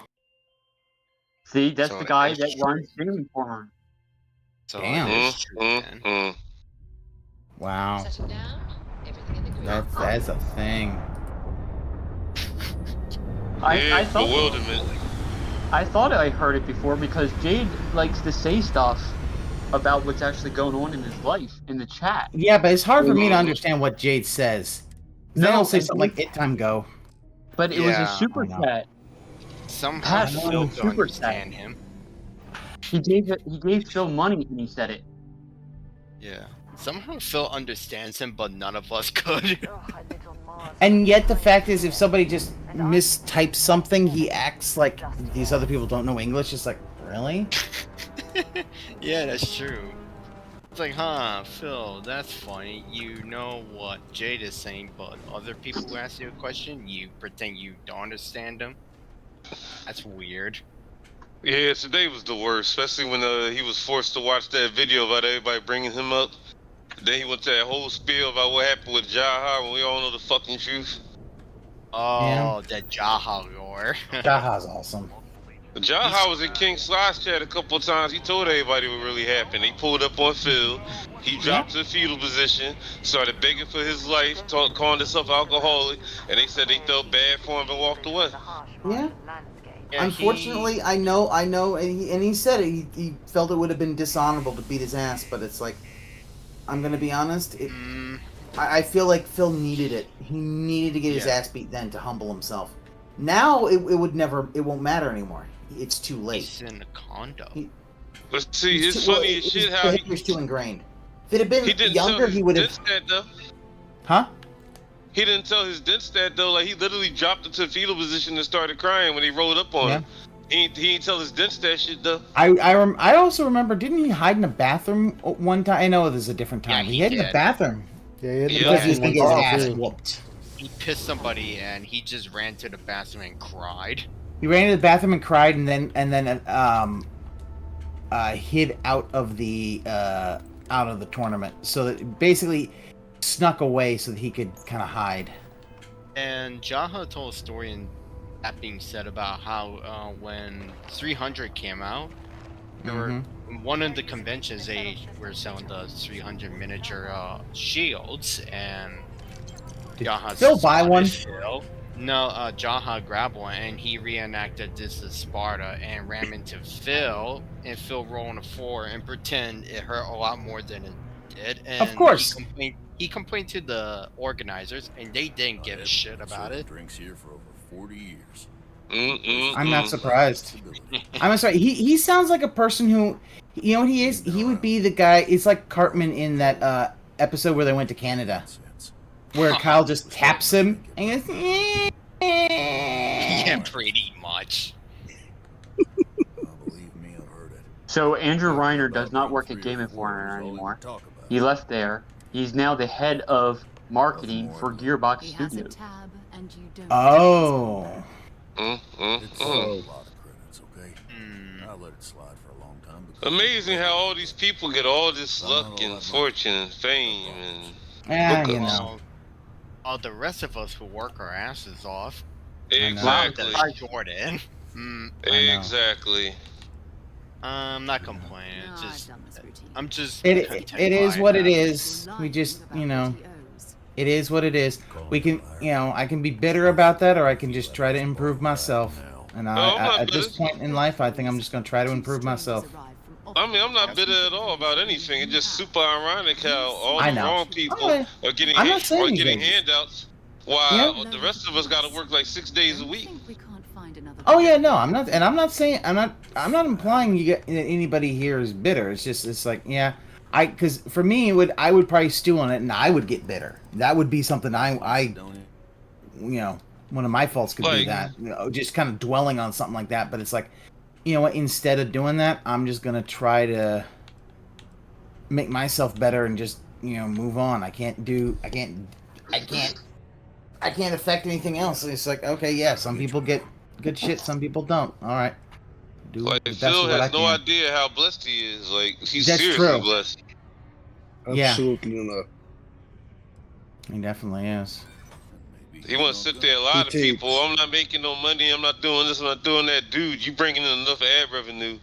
See, that's the guy that runs streaming for him. Damn. Wow. That's a thing. I thought, bewilderment. I thought I heard it before because Jade likes to say stuff about what's actually going on in his life in the chat. Yeah, but it's hard for me to understand what Jade says. They No, don't say something like "It time go." But it was a super chat. Somehow Phil super understand chat. him. He gave Phil money and he said it. Yeah. Somehow Phil understands him, but none of us could. And yet the fact is, if somebody just mistypes something, he acts like these other people don't know English. It's like, really? Yeah, that's true. It's like, huh, Phil, that's funny. You know what Jade is saying, but other people who ask you a question, you pretend you don't understand them. That's weird. Yeah, today was the worst, especially when he was forced to watch that video about everybody bringing him up. Then he went to that whole spiel about what happened with Jaha when we all know the fucking truth. Oh, that Jaha lore. Jaha's awesome. Jaha was in King Sly's chat a couple of times. He told everybody what really happened. He pulled up on Phil. He dropped to the fetal position, started begging for his life, calling himself alcoholic, and they said they felt bad for him and walked away. Yeah. Unfortunately, I know, and he said it, he felt it would have been dishonorable to beat his ass, but it's like, I'm gonna be honest, I feel like Phil needed it. He needed to get his ass beat then to humble himself. Now it won't matter anymore. It's too late. He's in the condo. But see, it's funny as shit how he's too ingrained. If it had been younger, he would have. Huh? He didn't tell his Dinstat though. Like he literally dropped into the fetal position and started crying when he rolled up on him. He didn't tell his Dinstat shit though. I also remember, didn't he hide in the bathroom one time? I know there's a different time. Yeah, he hid in the bathroom. Yeah, because he was gonna get his ass whooped. He pissed somebody and he just ran to the bathroom and cried. He ran to the bathroom and cried, and then hid out of the tournament. So that basically snuck away so that he could kind of hide. And Jaha told a story, and that being said, about how when 300 came out, there were one of the conventions they were selling the 300 miniature shields, and Jaha Phil buy one? No, Jaha grabbed one, and he reenacted this as Sparta and ran into Phil, and Phil rolled on the floor and pretend it hurt a lot more than it did. And of course. He complained to the organizers, and they didn't give a shit about it. Drinks here for over 40 years. I'm not surprised. I'm sorry. He sounds like a person who, you know what he is? He would be the guy. It's like Cartman in that episode where they went to Canada, where Kyle just taps him and goes, yeah, pretty much. So Andrew Reiner does not work at Game Informer anymore. He left there. He's now the head of marketing for Gearbox Studios. Oh. It's a lot of credits, okay? I let it slide for a long time. Amazing how all these people get all this luck and fortune and fame and you know. All the rest of us who work our asses off. Exactly. Jordan. Exactly. I'm not complaining. It's just, I'm just. It is what it is. We just, you know, it is what it is. We can, you know, I can be bitter about that, or I can just try to improve myself. And at this point in life, I think I'm just gonna try to improve myself. I mean, I'm not bitter at all about anything. It's just super ironic how all the wrong people are getting handouts While the rest of us got to work like 6 days a week. Oh yeah, no, I'm not, and I'm not saying I'm not implying you get anybody here is bitter. It's like because for me I would probably stew on it and I would get bitter. That would be something I one of my faults could be that just kind of dwelling on something like that. But it's like, you know what? Instead of doing that, I'm just gonna try to make myself better and just move on. I can't affect anything else. It's like, okay, yeah, some people get good shit, some people don't. All right. Phil has no idea how blessed he is. Like, he's seriously blessed. Absolutely not. He definitely is. He want to sit there a lot of people. I'm not making no money. I'm not doing this. I'm not doing that. Dude, you bringing in enough ad revenue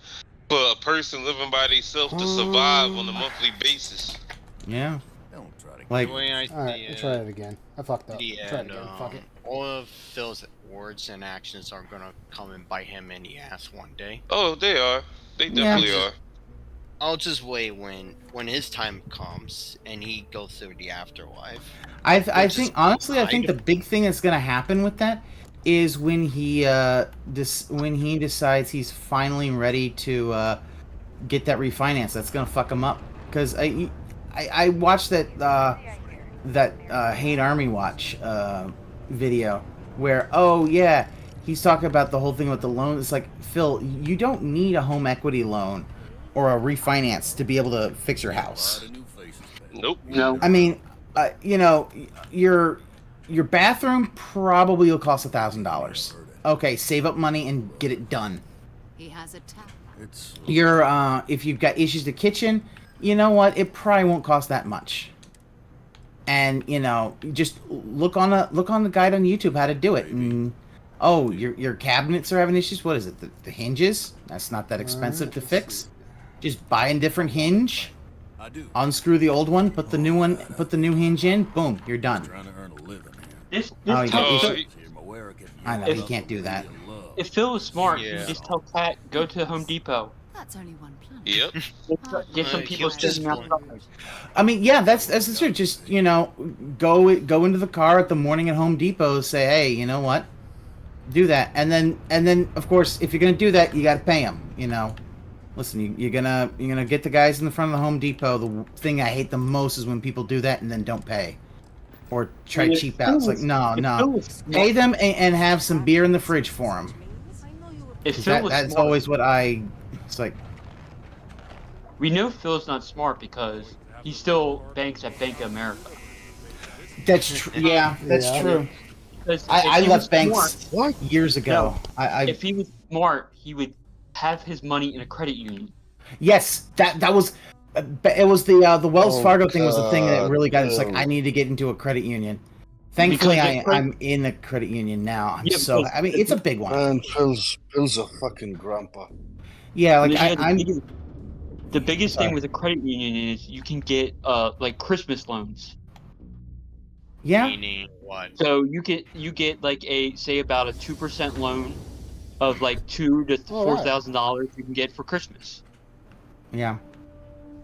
for a person living by themselves to survive on a monthly basis. Yeah. Like, alright, we'll try it again. I fucked up. Yeah, Try it again. Fuck it. All of Phil's words and actions are gonna come and bite him in the ass one day. Oh, they are. They definitely are. I'll just wait when his time comes and he goes through the afterlife. I think honestly, I think the big thing that's gonna happen with that is when he decides he's finally ready to get that refinance. That's gonna fuck him up because I watched that Hate Army Watch video where he's talking about the whole thing with the loan. It's like, Phil, you don't need a home equity loan or a refinance to be able to fix your house. Nope. No. I mean, your bathroom probably will cost $1,000. Okay, save up money and get it done. He has a tap. If you've got issues with the kitchen, you know what? It probably won't cost that much. And just look on the guide on YouTube how to do it. And your cabinets are having issues. What is it? The hinges? That's not that expensive to fix. Just buy a different hinge. Unscrew the old one. Put the new hinge in. Boom, you're done. I know he can't do that. If Phil was smart, he'd just tell Pat, go to Home Depot. That's only one plan. Yep. Get some people sitting outside. I mean, yeah, that's the truth. Just go into the car at the morning at Home Depot. Say, hey, you know what? Do that, and then of course, if you're gonna do that, you got to pay them. Listen, you're gonna get the guys in the front of the Home Depot. The thing I hate the most is when people do that and then don't pay, or try cheap out. It's like no, pay them and have some beer in the fridge for them. That's always what It's like, we know Phil's not smart because he still banks at Bank of America. That's true. Yeah, that's true. I left banks years ago. If he was smart, he would have his money in a credit union. Yes, that was. It was the Wells Fargo thing was the thing that really got. It's like I need to get into a credit union. Thankfully, I'm in a credit union now. I mean, it's a big one. Man, Phil's a fucking grandpa. Yeah, like the biggest thing with a credit union is you can get like Christmas loans. Yeah. Meaning what? So you get like about a 2% loan of like $2,000 to $4,000 you can get for Christmas. Yeah.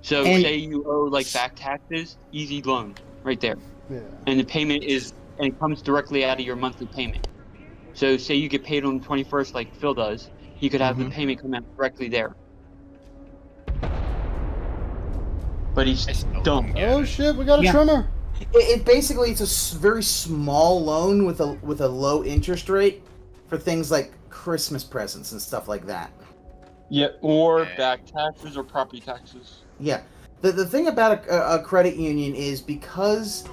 So say you owe like back taxes, easy loan right there. Yeah. And the payment it comes directly out of your monthly payment. So say you get paid on the 21st like Phil does, he could have the payment come out directly there. But he's dumb. Oh shit, we got a trimmer. It basically it's a very small loan with a low interest rate for things like Christmas presents and stuff like that. Yeah, or back taxes or property taxes. Yeah. The thing about a credit union is because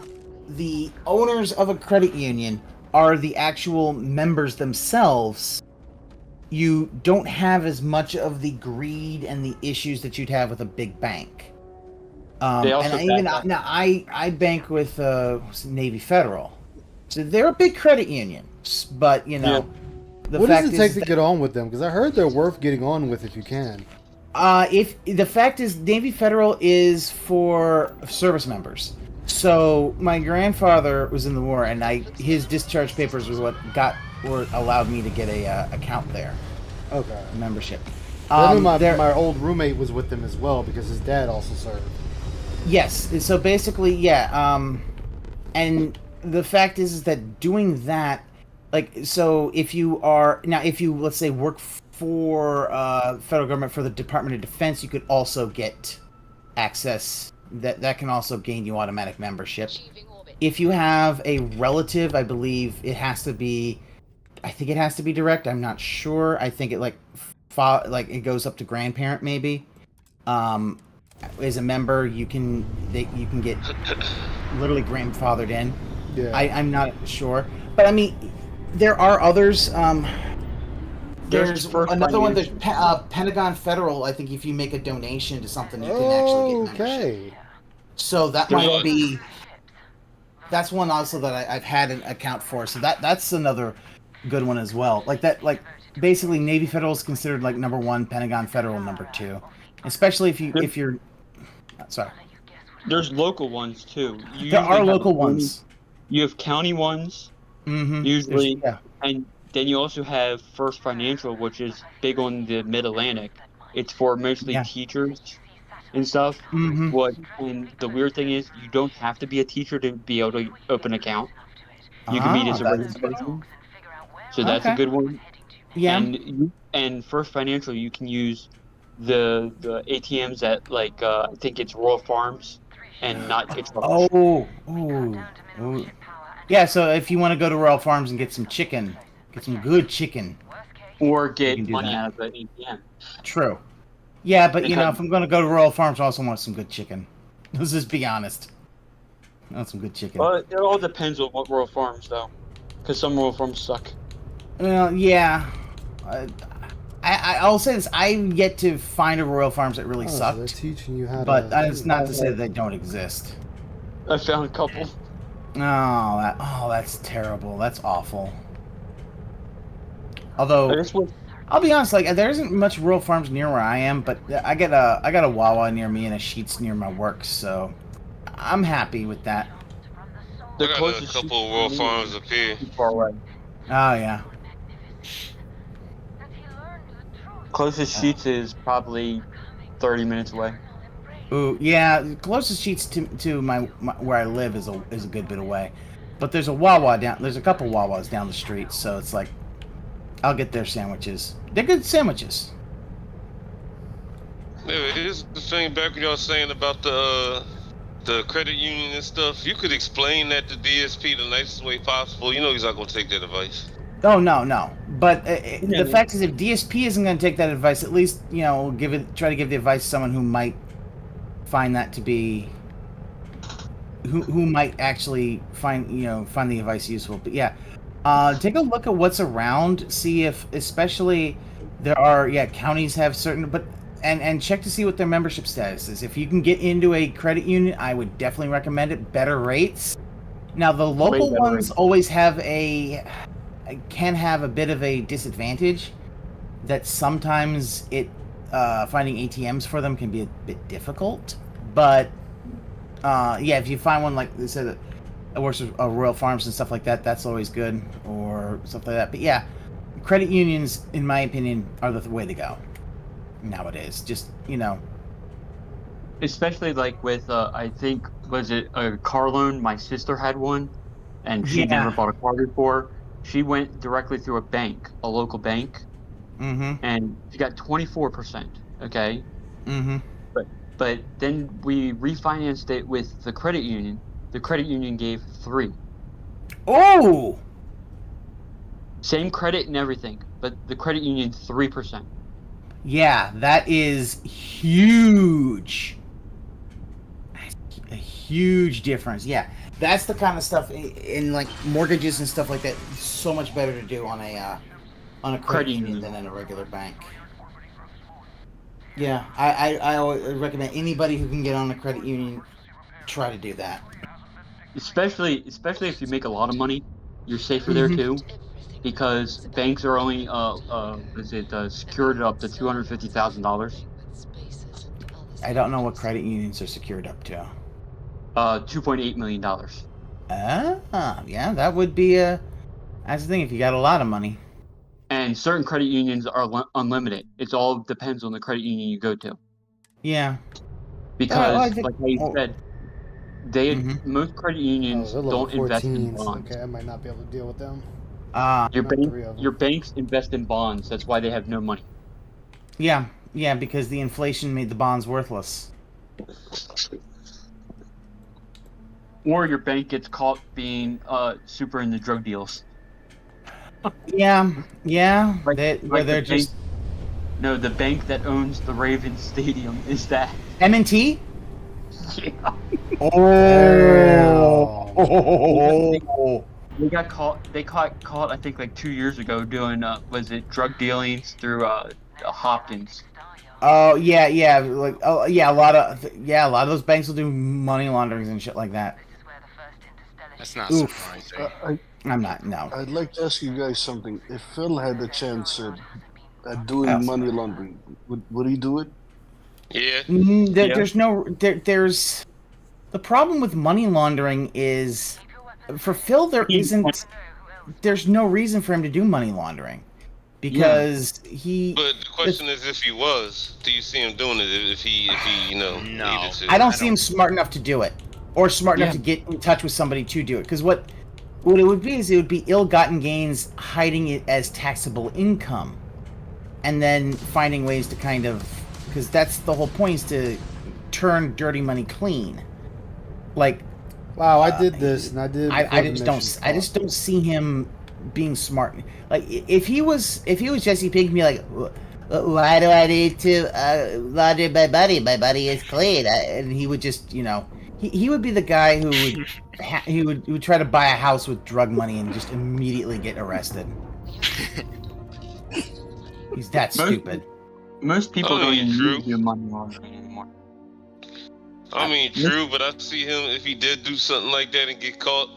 the owners of a credit union are the actual members themselves, you don't have as much of the greed and the issues that you'd have with a big bank. I bank with Navy Federal, so they're a big credit union. But what does it take to get on with them? Because I heard they're worth getting on with if you can. If the fact is, Navy Federal is for service members. So my grandfather was in the war, and his discharge papers was what allowed me to get a account there. Okay. Membership. I knew my old roommate was with them as well because his dad also served. Yes. So basically, and the fact is that doing that, like, so if you let's say work for federal government for the Department of Defense, you could also get access. That can also gain you automatic membership. If you have a relative, I believe it has to be. I think it has to be direct. I'm not sure. I think it it goes up to grandparent maybe. As a member, you can get literally grandfathered in. Yeah. I'm not sure, but I mean, there are others. There's another one. There's Pentagon Federal. I think if you make a donation to something, you can actually get membership. So that might be. That's one also that I've had an account for. So that's another good one as well. Like that, like basically Navy Federal is considered like number 1, Pentagon Federal number 2, especially if you're. Sorry. There's local ones too. There are local ones. You have county ones, usually, and then you also have First Financial, which is big on the Mid-Atlantic. It's for mostly teachers and stuff. And the weird thing is, you don't have to be a teacher to be able to open an account. You can be just a regular person. So that's a good one. Yeah. And First Financial, you can use the ATMs at like I think it's Royal Farms, and not get charged. Oh. Yeah. So if you want to go to Royal Farms and get some chicken, get some good chicken, or get money out of the ATM. True. Yeah, but if I'm going to go to Royal Farms, I also want some good chicken. Let's just be honest. I want some good chicken. Well, it all depends on what Royal Farms, though, because some Royal Farms suck. Well, yeah. I'll say this: I've yet to find a Royal Farms that really sucked. They're teaching you how but it's not to say that they don't exist. I found a couple. Oh, that's terrible. That's awful. Although, I'll be honest, like there isn't much Royal Farms near where I am, but I got a Wawa near me and a Sheetz near my work, so I'm happy with that. I got a couple of Royal Farms up here. Far away. Oh yeah. Closest Sheetz is probably 30 minutes away. Ooh, yeah. The closest Sheetz to my where I live is a good bit away, but there's a Wawa down. There's a couple Wawas down the street, so it's like I'll get their sandwiches. They're good sandwiches. Yeah, it is the thing back when y'all saying about the credit union and stuff. You could explain that to DSP the nicest way possible. You know he's not gonna take that advice. Oh no. But the fact is, if DSP isn't going to take that advice, at least try to give the advice to someone who might find that to be who might actually find the advice useful. But yeah, take a look at what's around. See if, especially, there are counties have certain, and check to see what their membership status is. If you can get into a credit union, I would definitely recommend it. Better rates. Now the local ones always can have a bit of a disadvantage that sometimes finding ATMs for them can be a bit difficult. But if you find one like they said that works with Royal Farms and stuff like that, that's always good, or stuff like that. But yeah, credit unions, in my opinion, are the way to go nowadays. Just especially like with I think, was it a car loan? My sister had one, and she never bought a car before. She went directly through a bank, a local bank, and she got 24%. Okay. But then we refinanced it with the credit union. The credit union gave 3. Oh. Same credit and everything, but the credit union 3%. Yeah, that is huge. A huge difference. Yeah. That's the kind of stuff in like mortgages and stuff like that. So much better to do on a credit union than in a regular bank. Yeah, I always recommend anybody who can get on a credit union, try to do that. Especially if you make a lot of money, you're safer there too, because banks are only secured up to $250,000. I don't know what credit unions are secured up to. $2.8 million. Yeah, that would be that's the thing, if you got a lot of money. And certain credit unions are unlimited. It all depends on the credit union you go to. Yeah. Because, like how you said, most credit unions they're level don't invest in 14, so bonds. okay, I might not be able to deal with them. Your banks invest in bonds. That's why they have no money. Yeah, because the inflation made the bonds worthless. Or your bank gets caught being super into drug deals. Yeah. Like Where they're the just. No, the bank that owns the Ravens Stadium is that. M&T? Yeah. Oh. They got caught. They caught. I think like 2 years ago doing was it drug dealings through Hopkins. Oh yeah, like a lot of those banks will do money launderings and shit like that. That's not Oof. surprising. I'm not. No. I'd like to ask you guys something. If Phil had a chance at doing money laundering, would he do it? Yeah. There's no. There's the problem with money laundering is for Phil there's no reason for him to do money laundering because he. But the question is, if he was, do you see him doing it? If he needed to? I don't see him smart enough to do it, or smart enough to get in touch with somebody to do it. Because what it would be is it would be ill-gotten gains, hiding it as taxable income, and then finding ways to kind of, because that's the whole point, is to turn dirty money clean. Like, wow, I did this and I did. I just don't see him being smart. Like, if he was Jesse Pinkman, be like, why do I need to launder my money? My money is clean, and he would just, he would be the guy who would he would try to buy a house with drug money and just immediately get arrested. He's that stupid. Most people don't even need to do money laundering anymore. I mean, true, but I see him, if he did do something like that and get caught,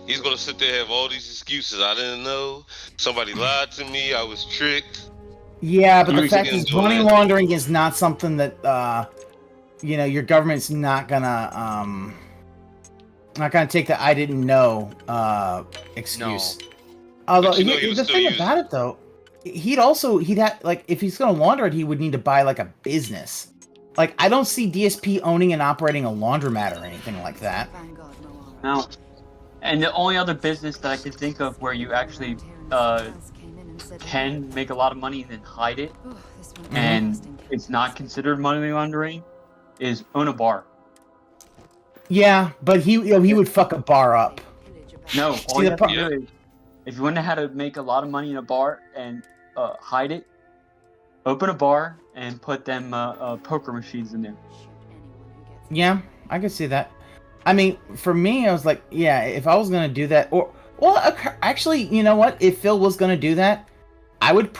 he's going to sit there and have all these excuses. I didn't know. Somebody lied to me. I was tricked. Yeah, but the fact is, money laundering is not something that, your government's not gonna take the "I didn't know" excuse. No. Although the thing about it, though, he'd have, like, if he's gonna launder it, he would need to buy like a business. Like, I don't see DSP owning and operating a laundromat or anything like that. No. And the only other business that I could think of where you actually can make a lot of money and then hide it, and it's not considered money laundering, is own a bar. Yeah, but he would fuck a bar up. No, all you have to do is, if you want to know how to make a lot of money in a bar and hide it, open a bar and put them poker machines in there. Yeah, I could see that. I mean, for me, I was like, yeah, if I was gonna do that, actually, you know what? If Phil was gonna do that, I would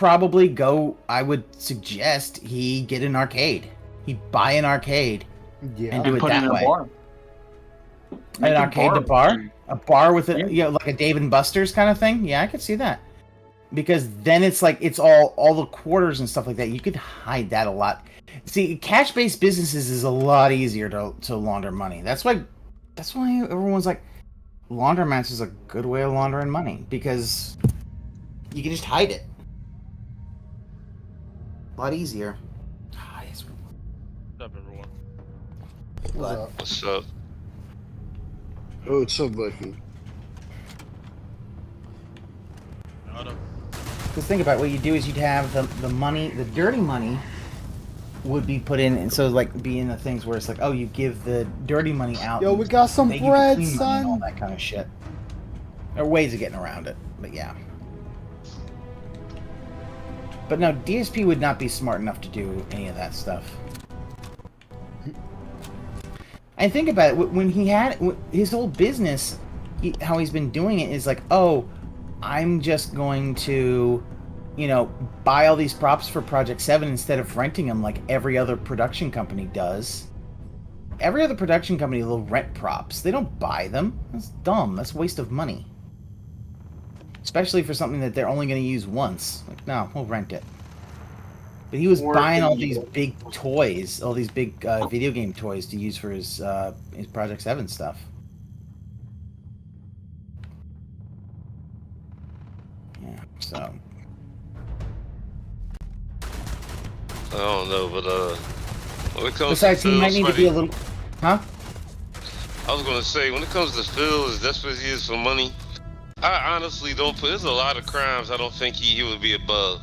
suggest he get an arcade. He'd buy an arcade and do it that way. An arcade to bar? A bar with like a Dave and Buster's kind of thing? Yeah, I could see that. Because then it's like, it's all the quarters and stuff like that. You could hide that a lot. See, cash-based businesses is a lot easier to launder money. That's why everyone's like, laundromats is a good way of laundering money, because you can just hide it. A lot easier. What's up, everyone? What's up? Oh, what's up, Viking? Because think about it, what you do is you'd have the money, the dirty money would be put in, and so like be in the things where it's like, oh, you give the dirty money out. Yo, we got some bread, son. And all that kind of shit. There are ways of getting around it, but yeah. But no, DSP would not be smart enough to do any of that stuff. And think about it, when he had his whole business, how he's been doing it is like, oh, I'm just going to, buy all these props for Project 7 instead of renting them like every other production company does. Every other production company will rent props. They don't buy them. That's dumb. That's a waste of money. Especially for something that they're only going to use once. Like, no, we'll rent it. But he was buying all these big toys, all these big video game toys to use for his Project 7 stuff. Yeah, so. I don't know, but when it comes Besides, he might need to be a little, huh? I was gonna say, when it comes to Phil, as desperate as he is for money, I honestly don't put. There's a lot of crimes I don't think he would be above.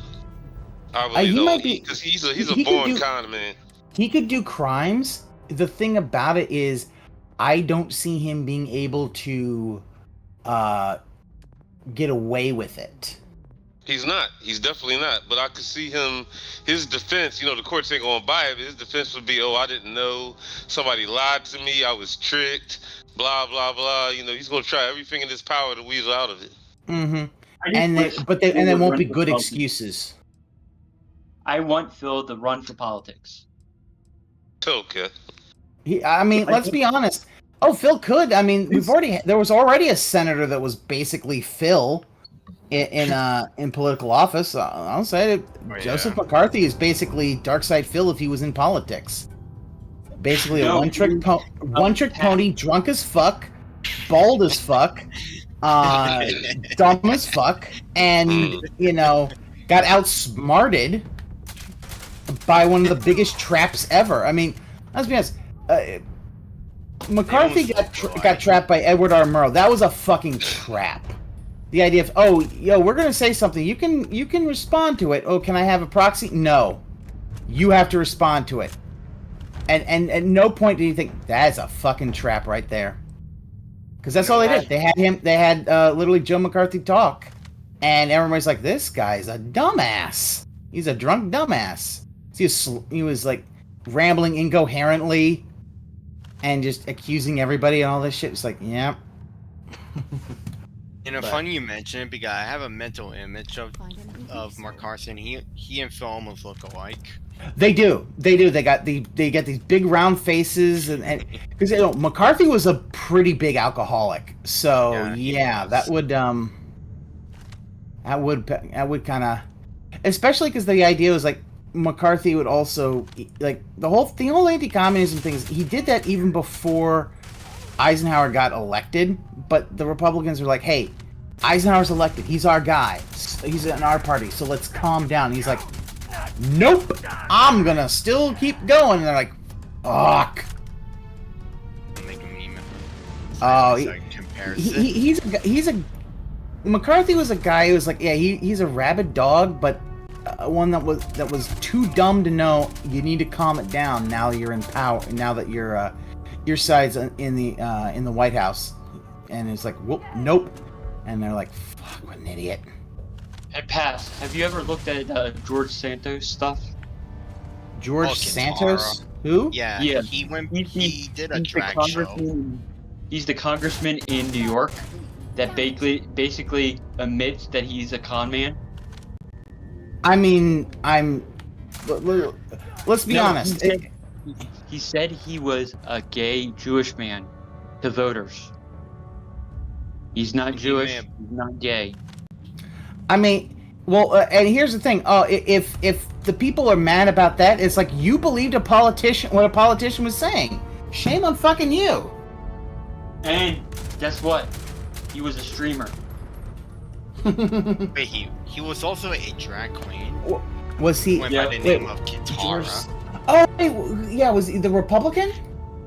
I really He don't. might be Because he's a he could born do con man. he could do crimes. The thing about it is, I don't see him being able to get away with it. He's not. He's definitely not. But I could see him, his defense, you know, the courts ain't gonna buy it, but his defense would be, oh, I didn't know. Somebody lied to me. I was tricked. Blah, blah, blah. You know, he's gonna try everything in his power to weasel out of it. Mm-hmm. I just wish And there would won't run be for good politics. excuses. I want Phil to run for politics. Okay. I mean, let's be honest. Oh, Phil could. I mean, there was already a senator that was basically Phil in political office. I'll say it. Joseph McCarthy is basically Darkside Phil if he was in politics. Basically, a one-trick pony, drunk as fuck, bald as fuck, dumb as fuck, and got outsmarted by one of the biggest traps ever. I mean, let's be honest. McCarthy got trapped by Edward R. Murrow. That was a fucking trap. The idea of, oh, we're gonna say something. You can respond to it. Oh, can I have a proxy? No, you have to respond to it. And at no point did you think that's a fucking trap right there, because that's all they did. They had him. They had literally Joe McCarthy talk, and everybody's like, this guy's a dumbass. He's a drunk dumbass. He was like rambling incoherently and just accusing everybody and all this shit. It's like, yeah. Funny you mention it because I have a mental image of McCarthy. He and Phil almost look alike. They do. They got these big round faces, and because McCarthy was a pretty big alcoholic. So that would kind of, especially because the idea was like McCarthy would also like the whole anti-communism thing. He did that even before Eisenhower got elected, but the Republicans were like, hey, Eisenhower's elected. He's our guy. He's in our party, so let's calm down. And he's like, nope, I'm gonna still keep going. And they're like, fuck. Oh, McCarthy was a guy who was like, yeah, he's a rabid dog, but one that was too dumb to know you need to calm it down. Now you're in power. Now that your side's in the White House, and it's like, whoop, nope. And they're like, fuck, what an idiot. Hey, Pass, have you ever looked at George Santos stuff? George Santos? Who? Yeah. He did a drag show. He's the congressman in New York that basically admits that he's a con man. I mean, let's be honest. He said he was a gay Jewish man to voters. He's not Jewish. He's not gay. I mean, well, and here's the thing. If the people are mad about that, it's like you believed what a politician was saying. Shame on fucking you. And guess what? He was a streamer. Wait, he was also a drag queen. Was he? Went by the name of Kitara. Oh, wait, yeah. Was he the Republican?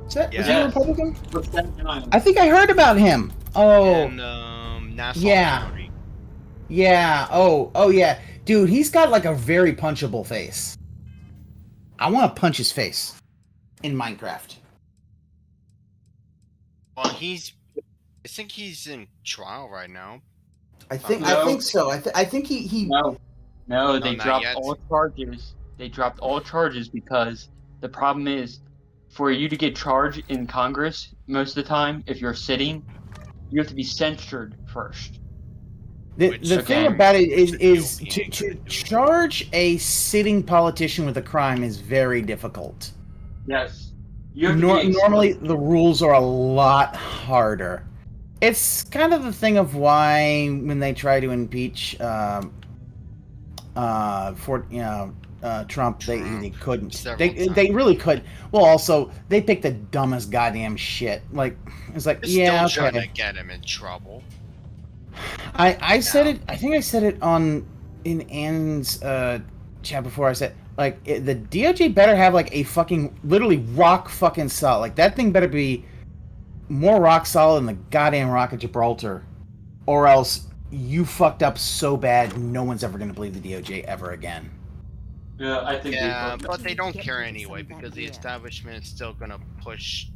Was he a Republican? I think I heard about him. Oh. And, Nassau County. Yeah. Oh, yeah. Dude, he's got like a very punchable face. I want to punch his face in Minecraft. Well, I think he's in trial right now. I think so. I think he. No, they dropped all charges. They dropped all charges because the problem is, for you to get charged in Congress, most of the time, if you're sitting, you have to be censured first. The thing about it is to charge a sitting politician with a crime is very difficult. Yes. Normally, the rules are a lot harder. It's kind of the thing of why when they try to impeach Trump, they couldn't. They really could. Well, also they picked the dumbest goddamn shit. Like it's like They're still trying to get him in trouble. I said it. I think I said it in Ann's chat before. I said like the DOJ better have like a fucking literally rock fucking solid. Like that thing better be more rock solid than the goddamn Rock of Gibraltar, or else you fucked up so bad no one's ever going to believe the DOJ ever again. Yeah, I think. Yeah, but they don't care anyway because the establishment is still gonna push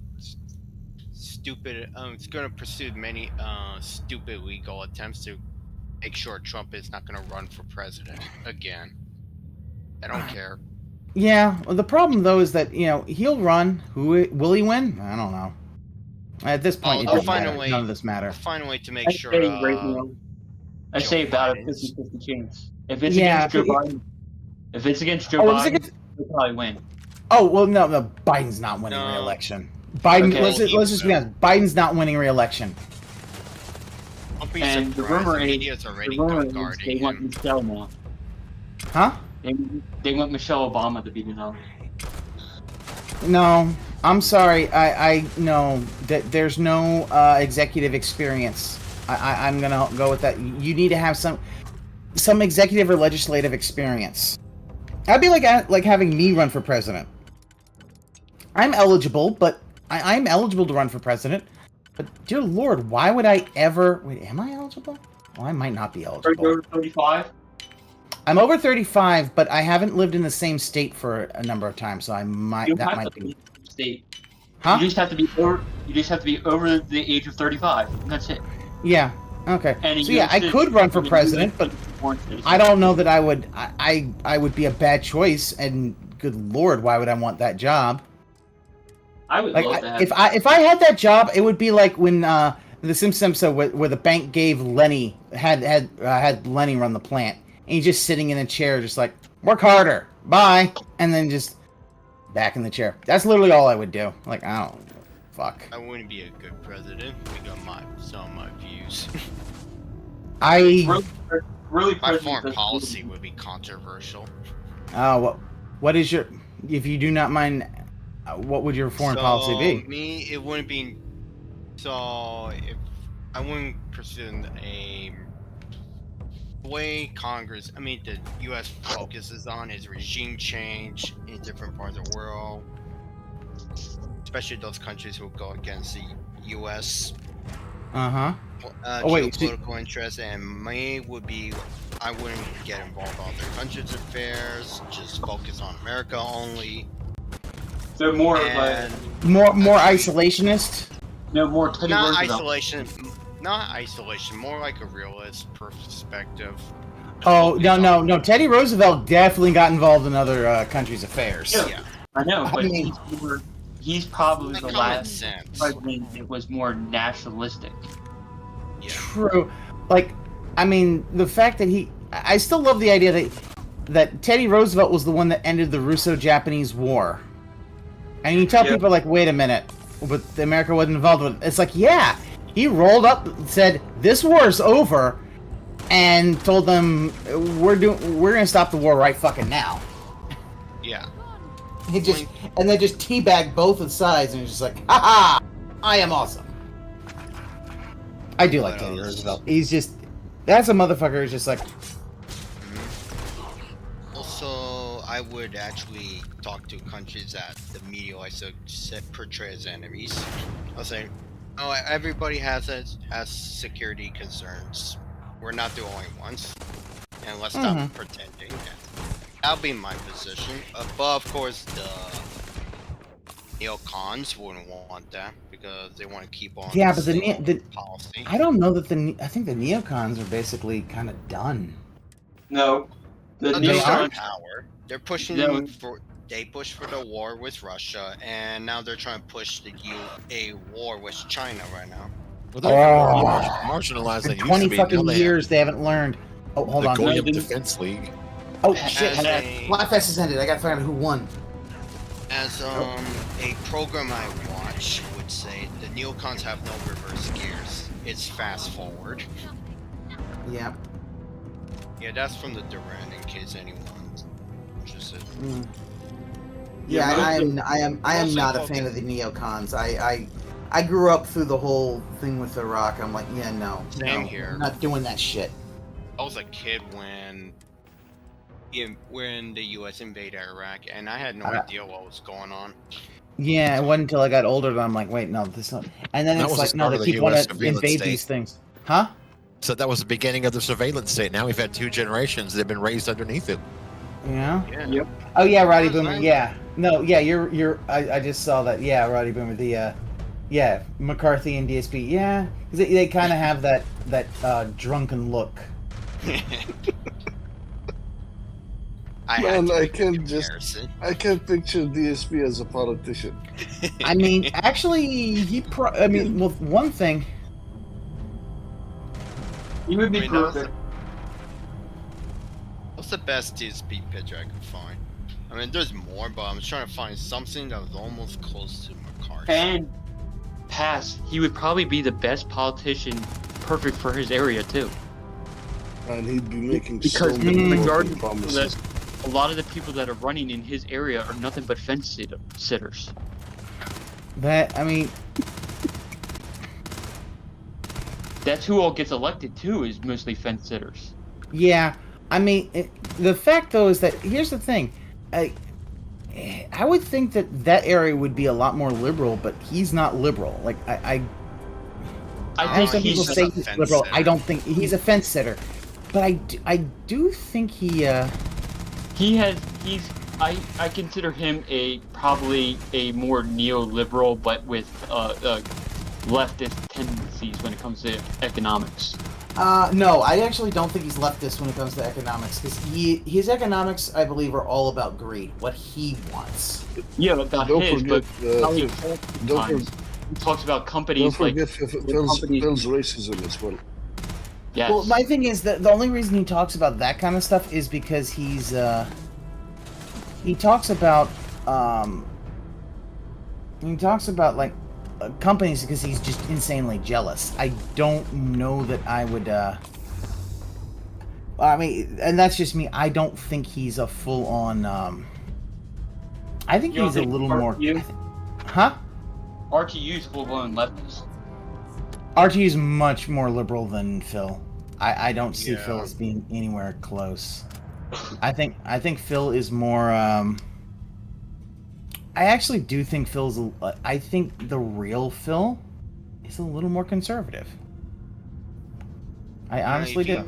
stupid. It's gonna pursue many stupid legal attempts to make sure Trump is not gonna run for president again. I don't care. Yeah, well, the problem though is that he'll run. Who will he win? I don't know. At this point, it doesn't matter. None of this matter. Find a way to make sure. I say about a 50-50 chance. If it's against Joe Biden, he'll probably win. Oh well, no, Biden's not winning re-election. Biden. Okay. Let's just be honest. Biden's not winning re-election. And the rumor is they want Michelle now. Huh? They want Michelle Obama to be the nominee. No, I'm sorry. I know that there's no executive experience. I'm gonna go with that. You need to have some executive or legislative experience. That'd be like having me run for president. I'm eligible, but I'm eligible to run for president. But dear Lord, why would I ever? Wait, am I eligible? Well, I might not be eligible. Are you over 35? I'm over 35, but I haven't lived in the same state for a number of times, so I might. That might be. State. Huh? You just have to be over. You just have to be over the age of 35. And that's it. Yeah. Okay. So yeah, I could run for president, but I don't know that I would. I would be a bad choice. And good Lord, why would I want that job? I would love that. If I had that job, it would be like when the Simpsons episode where the bank gave Lenny had Lenny run the plant, and he's just sitting in a chair, just like work harder, bye, and then just back in the chair. That's literally all I would do. Like I don't fuck. I wouldn't be a good president. You got some of my views. Really my foreign policy would be controversial. What is your? If you do not mind, what would your foreign policy be? Me, it wouldn't be. So if I wouldn't pursue the way the U.S. focuses on is regime change in different parts of the world, especially those countries who go against the U.S. Geopolitical interests, and me would be, I wouldn't get involved in other countries' affairs. Just focus on America only. They're more isolationist. No, more not isolation. Not isolation. More like a realist perspective. Oh no! Teddy Roosevelt definitely got involved in other countries' affairs. Yeah. I know, but he's probably the last president that was more nationalistic. Yeah. True. Like, I mean, the fact that I still love the idea that Teddy Roosevelt was the one that ended the Russo-Japanese War. And you tell people, like, wait a minute, but America wasn't involved with it. It's like, yeah, he rolled up and said, this war's over, and told them, we're gonna stop the war right fucking now. Yeah. And they just teabagged both of sides, and it's just like, ha, I am awesome. I do like Teddy Roosevelt. He's just, that's a motherfucker who's just like. Also, I would actually talk to countries that the media likes to portray as enemies. I'll say, oh, everybody has security concerns. We're not the only ones, and let's stop pretending. That'll be my position. But of course, the neocons wouldn't want that because they want to keep on. Yeah, but the policy. I don't know that I think the neocons are basically kind of done. No, the neocons power. They're pushing They pushed for the war with Russia, and now they're trying to push a war with China right now. Well, they're marginalized. For 20 fucking years, they haven't learned. Oh, hold on. The Goyim Defense League. Oh shit! Blackfest has ended. I gotta find out who won. As a program I watch would say, the neocons have no reverse gears. It's fast forward. Yeah. Yeah, that's from the Duran. In case anyone's interested. Yeah, I am not a fan of the neocons. I grew up through the whole thing with Iraq. I'm like, yeah, no. Same here. I'm not doing that shit. I was a kid when the U.S. invaded Iraq, and I had no idea what was going on. Yeah, it wasn't until I got older that I'm like, wait, no, this not. And then That it's was the like, no, start they of the keep want US to surveillance invade state. these things, huh? So that was the beginning of the surveillance state. Now we've had 2 generations that have been raised underneath it. Yeah. Yep. Oh yeah, Roddy Boomer. Yeah. No. Yeah, you're. I just saw that. Yeah, Roddy Boomer. The. Yeah, McCarthy and DSP. Yeah, 'cause they kind of have that drunken look. I can't picture DSP as a politician. I mean, actually, I mean, well, one thing. He would be perfect. What's the best DSP picture I could find? I mean, there's more, but I'm trying to find something that was almost close to McCarthy. And pass, he would probably be the best politician, perfect for his area too. And he'd be making because so many regardless of promises. that, a lot of the people that are running in his area are nothing but fence sitters. That I mean, that's who all gets elected too. Is mostly fence sitters. Yeah, I mean, the fact though is that here's the thing, I would think that area would be a lot more liberal, but he's not liberal. Like I think some people say he's liberal. I don't think he's a fence sitter, but I do think he's I consider him probably a more neoliberal, but with leftist tendencies when it comes to economics. No, I actually don't think he's leftist when it comes to economics, because his economics, I believe, are all about greed, what he wants. Yeah, about Don't his, forget, but he talks about companies don't forget like Phil's racism as well. Yes. Well, my thing is that the only reason he talks about that kind of stuff is because he talks about like companies because he's just insanely jealous. I don't know that I would I mean, and that's just me. I don't think he's a full on I think he's a little more huh? RTU's full-blown leftist. RTU's much more liberal than Phil. I don't see Phil as being anywhere close. I think Phil is more I actually do think I think the real Phil is a little more conservative. I honestly do.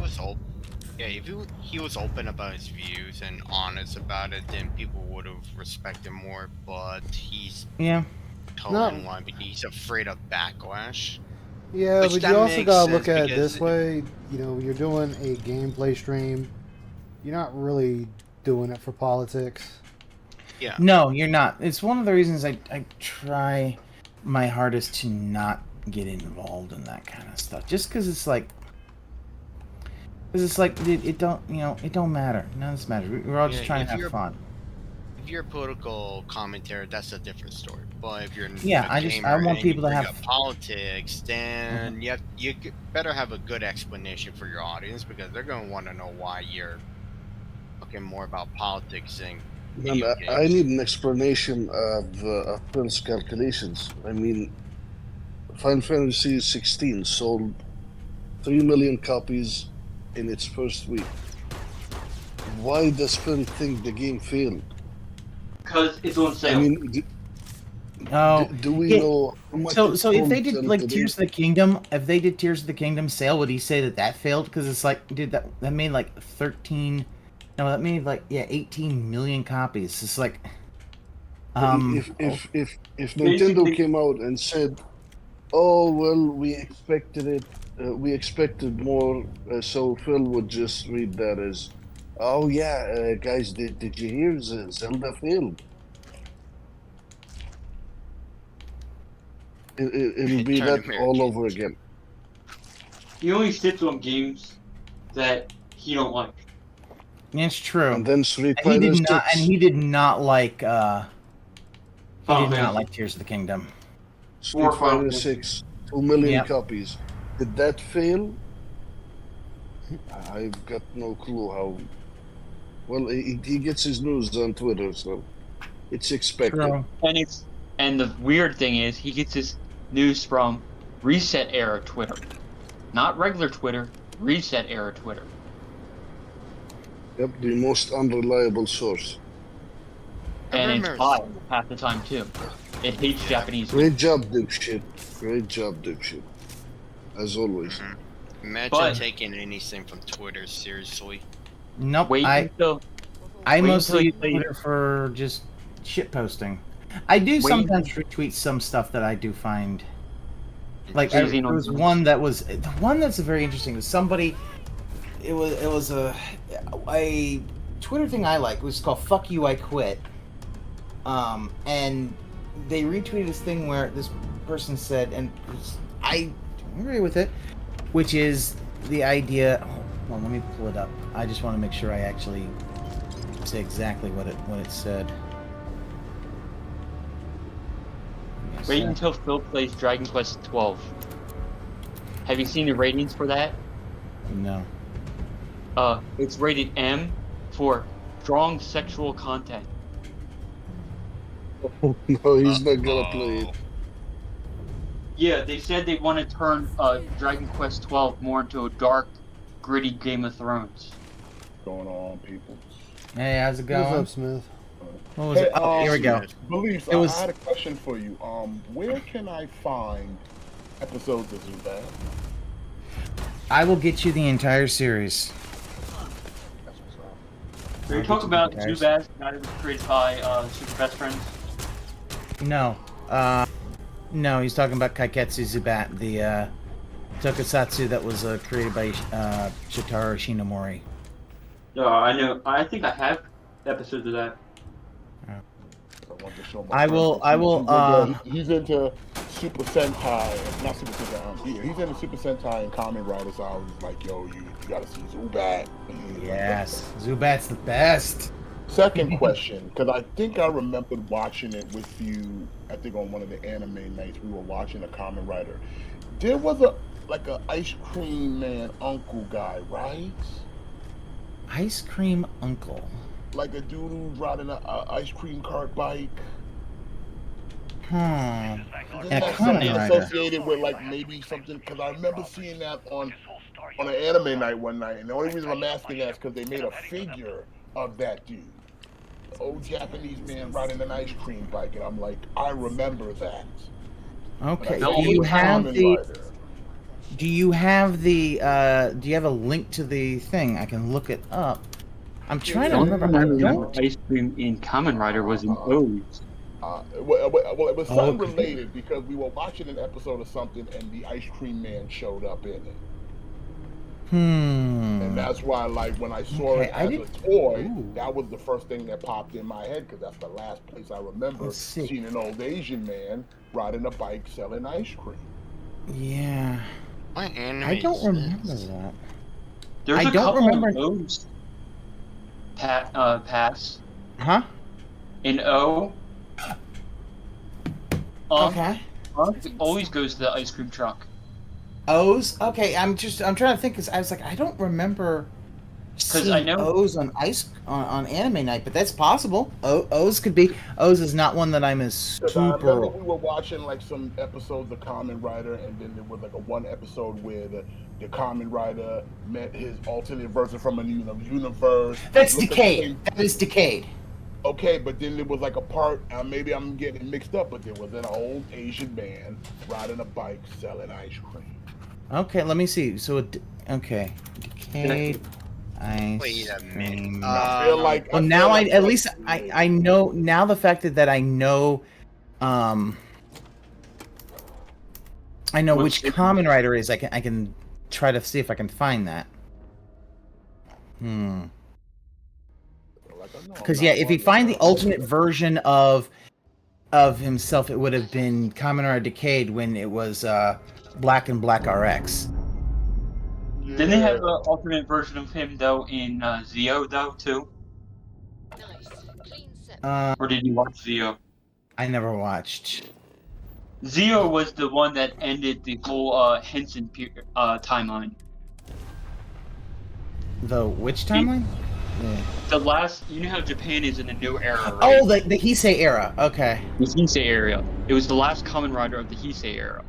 If he was open about his views and honest about it, then people would have respected him more, but he's totally one, but he's afraid of backlash. Yeah, but you also gotta look at it this way. You know, you're doing a gameplay stream. You're not really doing it for politics. Yeah. No, you're not. It's one of the reasons I try my hardest to not get involved in that kind of stuff. Just because it's like, it don't, it don't matter. None of this matters. We're all just trying to have fun. If you're a political commentator, that's a different story. But if you're I want people to have politics, then you better have a good explanation for your audience, because they're going to want to know why you're talking more about politics and I need an explanation of Phil's calculations. I mean, Final Fantasy 16 sold 3 million copies in its first week. Why does Phil think the game failed? Because it's on sale. I mean, do we know how much? So if they did like Tears of the Kingdom, sale, would he say that failed? Because it's like, dude, that made like 18 million copies. It's like, if Nintendo came out and said, "Oh well, we expected it, we expected more," so Phil would just read that as, "Oh yeah, guys, did you hear Zelda failed?" It'll be that all over again. He only sits on games that he don't like. It's true. And then he did not like Tears of the Kingdom. Street Fighter 6, 2 million copies. Did that fail? I've got no clue how. Well, he gets his news on Twitter, so it's expected. True. And the weird thing is, he gets his news from Reset Era Twitter, not regular Twitter. Reset Era Twitter. Yep, the most unreliable source. And it's bot half the time too. It hates Japanese. Great job, dipshit. Great job, dipshit. As always. Imagine taking anything from Twitter seriously. Nope. Wait I until mostly use you play- Twitter for just shit posting. I do sometimes retweet some stuff that I do find. Like there was one that was the one that's very interesting. Was somebody? It was a Twitter thing I like. It was called "Fuck You, I Quit." And they retweeted this thing where this person said, and I agree with it, which is the idea. Hold on, let me pull it up. I just want to make sure I actually say exactly what it said. Wait until Phil plays Dragon Quest 12. Have you seen the ratings for that? No. It's rated M for strong sexual content. Oh, no, he's not gonna play it. Yeah, they said they want to turn Dragon Quest 12 more into a dark, gritty Game of Thrones. What's going on, people? Hey, how's it going? What's up, Smith? What was it? Oh, here we go. Beliefs, It was. I had a question for you. Where can I find episodes of Zubat? I will get you the entire series. Are you talking about Zubat, the guy that was created by Super Best Friends? No. No, he's talking about Kaiketsu Zubat, the tokusatsu that was created by Shitaro Shinomori. No, I know. I think I have episodes of that. I will. He's into Super Sentai, not Super Sentai. Yeah, he's into Super Sentai and Kamen Rider. So I was like, yo, you gotta see Zubat. Yes, Zubat's the best. Second question, because I think I remembered watching it with you. I think on one of the anime nights we were watching a Kamen Rider. There was a ice cream man uncle guy, right? Ice cream uncle. Like a dude who's riding a ice cream cart bike. And Isn't something associated with like maybe something? Because I remember seeing that on an anime night one night, and the only reason I'm asking that is because they made a figure of that dude, old Japanese man riding an ice cream bike, and I'm like, I remember that. Okay. Do you have the? Do you have a link to the thing? I can look it up. I'm trying to remember. Ice cream in Kamen Rider was in O's. Well, it was unrelated because we were watching an episode of something, and the ice cream man showed up in it. And that's why, like, when I saw it as a toy, that was the first thing that popped in my head because that's the last place I remember seeing an old Asian man riding a bike selling ice cream. Yeah. I don't remember that. There's I a don't couple remember. of O's. Pass. Huh? In O. Okay. Always goes to the ice cream truck. O's? Okay, I'm trying to think because I was like, I don't remember seeing I know O's on on anime night, but that's possible. O's could be. O's is not one that I'm as super. I remember we were watching like some episodes of Kamen Rider, and then there was like one episode where the Kamen Rider met his alternate version from a universe. That's Decade. That is Decade. Okay, but then there was like a part, maybe I'm getting it mixed up, but there was an old Asian man riding a bike selling ice cream. Okay, let me see. So, Decade ice Wait a cream. I feel like. Well, now at least I know now the fact that I know, I know which Kamen Rider is. I can try to see if I can find that. Because yeah, if you find the ultimate version of himself, it would have been Kamen Rider Decade when it was Black and Black RX. Didn't they have an alternate version of him though in Zio though too? Or did you watch Zio? I never watched. Zio was the one that ended the whole Henson timeline. The which timeline? The last, you know how Japan is in a new era, right? Oh, the Heisei era. Okay. The Heisei era. It was the last Kamen Rider of the Heisei era.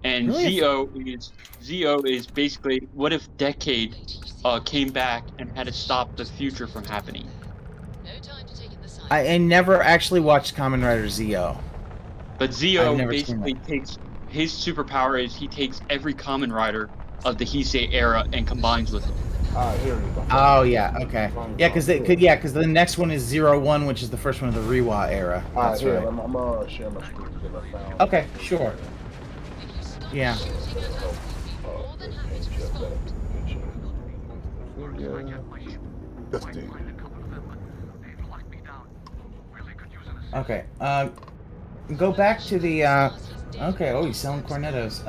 And Really? Zio is basically what if Decade came back and had to stop the future from happening. I never actually watched Kamen Rider Zio. But I've Zio never seen basically takes his superpower is he takes every common rider of the Heisei era and combines with them. Here it is. Oh yeah, okay. Yeah, because the next one is 01, which is the first one of the Reiwa era. That's here, right. I'm gonna share my screen because I found. Okay, sure. Yeah. Okay. Go back to the. Okay. Oh, he's selling cornetos.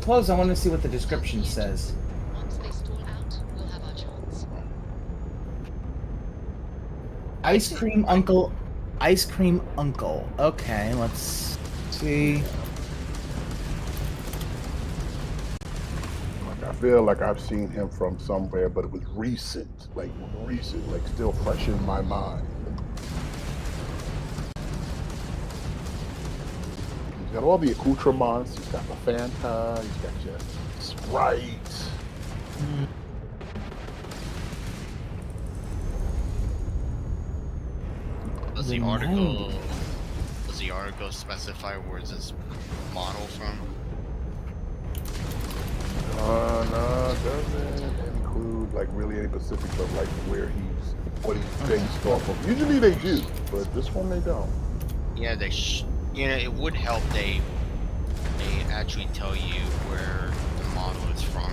Close. I want to see what the description says. Ice cream uncle. Ice cream uncle. Okay, let's see. I feel like I've seen him from somewhere, but it was recent, like still fresh in my mind. He's got all the accoutrements. He's got the Fanta. He's got your Sprite. Does the article specify where this model from? No, it doesn't include like really any specifics of like what he's based off of. Usually they do, but this one they don't. Yeah, it would help they actually tell you where the model is from.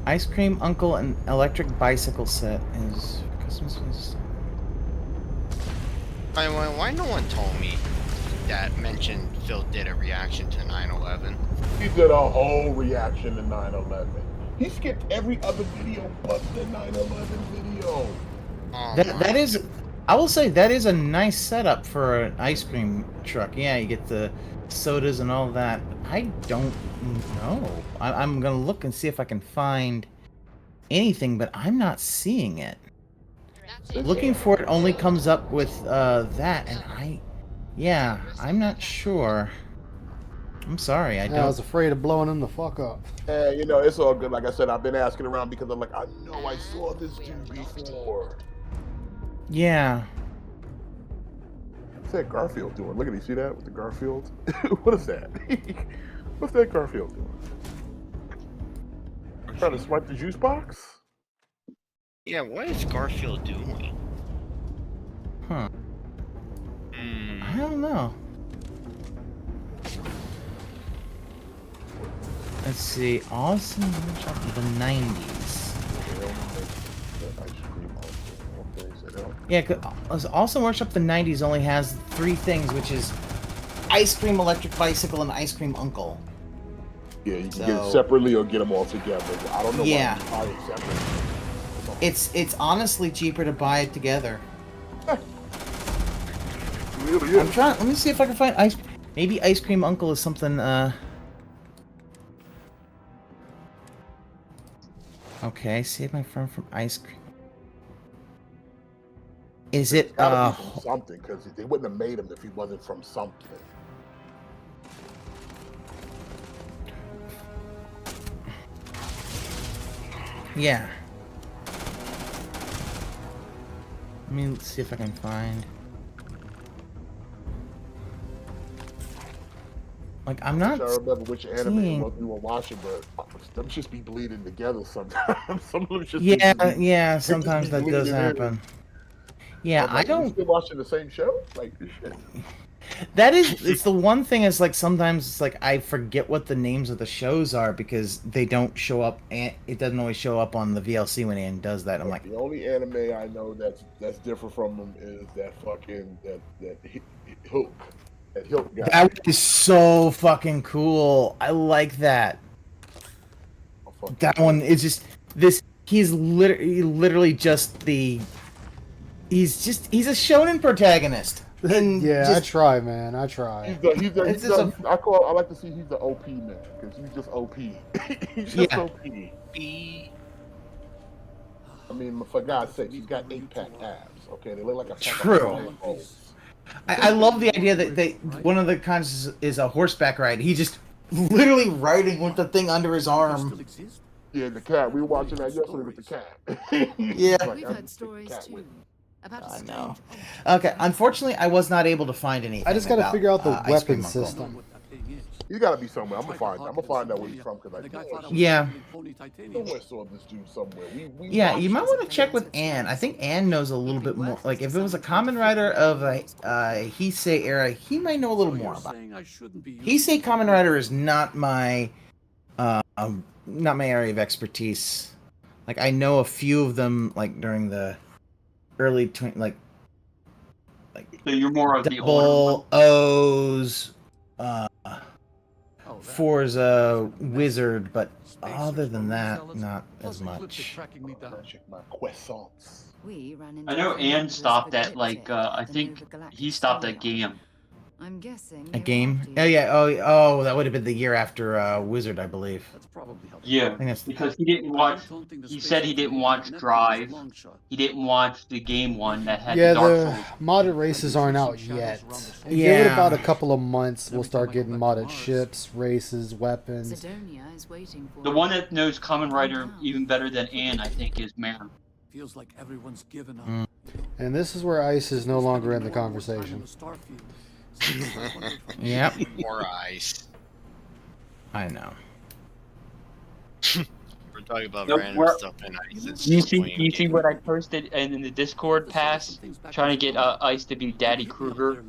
Ice cream uncle and electric bicycle set is Christmas. Why no one told me that mentioned Phil did a reaction to 9/11? He did a whole reaction to 9/11. He skipped every other video but the 9/11 video. That is, I will say that is a nice setup for an ice cream truck. Yeah, you get the sodas and all that. I don't know. I'm gonna look and see if I can find anything, but I'm not seeing it. Looking for it only comes up with that, and I'm not sure. I'm sorry, I was afraid of blowing him the fuck up. And it's all good. Like I said, I've been asking around because I'm like, I know I saw this dude before. Yeah. What's that Garfield doing? Look at you see that with the Garfield? What is that? What's that Garfield doing? Trying to swipe the juice box? Yeah, what is Garfield doing? Huh. I don't know. Let's see. Awesome Workshop of the 90s. Yeah, cause Awesome Workshop of the 90s only has 3 things, which is Ice Cream Electric Bicycle and Ice Cream Uncle. Yeah, you can get it separately or get them all together. I don't know why you buy it separately. It's honestly cheaper to buy it together. Really I'm trying. Let me see if I can find maybe Ice Cream Uncle is something. Okay, save my friend from ice cream. Is it from something? Because they wouldn't have made him if he wasn't from something. Yeah. Let me see if I can find. Like, I'm not. I remember which anime it was we were watching, but them just be bleeding together sometimes. Some of them just yeah. Sometimes that does happen. Yeah, I don't. You still watching the same show? Like shit. That is, it's the one thing is like sometimes it's like I forget what the names of the shows are because they don't show up, and it doesn't always show up on the VLC when Ann does that. I'm like, the only anime I know that's different from them is that fucking that Hook. That Hook guy. That is so fucking cool. I like that. That one is just this. He's literally just the. He's a shonen protagonist. And I try, man. I try. I like to see he's the OP man because he's just OP. He's just OP. I mean, for God's sake, he's got 8-pack abs. Okay, they look like a true. I love the idea that one of the kinds is a horseback ride. He just literally riding with the thing under his arm. Yeah, the cat. We were watching that yesterday with the cat. Yeah. We've heard stories too. I know. Okay, unfortunately, I was not able to find anything. I just got to about, figure out the Ice Cream weapon Uncle. system. He's got to be somewhere. I'm gonna find out where he's from because Yeah. Somewhere saw this dude somewhere. Yeah, you might want to check with Anne. I think Anne knows a little bit more. Like, if it was a Kamen Rider of a Heisei era, he might know a little more about it. Heisei Kamen Rider is not my area of expertise. Like, I know a few of them, like, during the early, So you're more of the older Double O's, Forza Wizard, but other than that, not as much. Check my croissants. I know Ann stopped at I think he stopped at Game. I'm guessing. A game? Oh yeah. Oh, that would have been the year after Wizard, I believe. Yeah, because he didn't watch. He said he didn't watch Drive. He didn't watch the game one that had Yeah, the Dark the Souls. modded races aren't out yet. Give Yeah. it about a couple of months, we'll start getting modded ships, races, weapons. Sidonia is waiting for The one that knows Kamen Rider even better than Ann, I think, is Maren. Feels like everyone's given up. And this is where Ice is no longer in the conversation. Yep. More ice. I know. We're talking about Nope, random we're- stuff in ice. It's You just see, playing you see game. what I posted in the Discord pass, trying to get Ice to be Daddy Kruger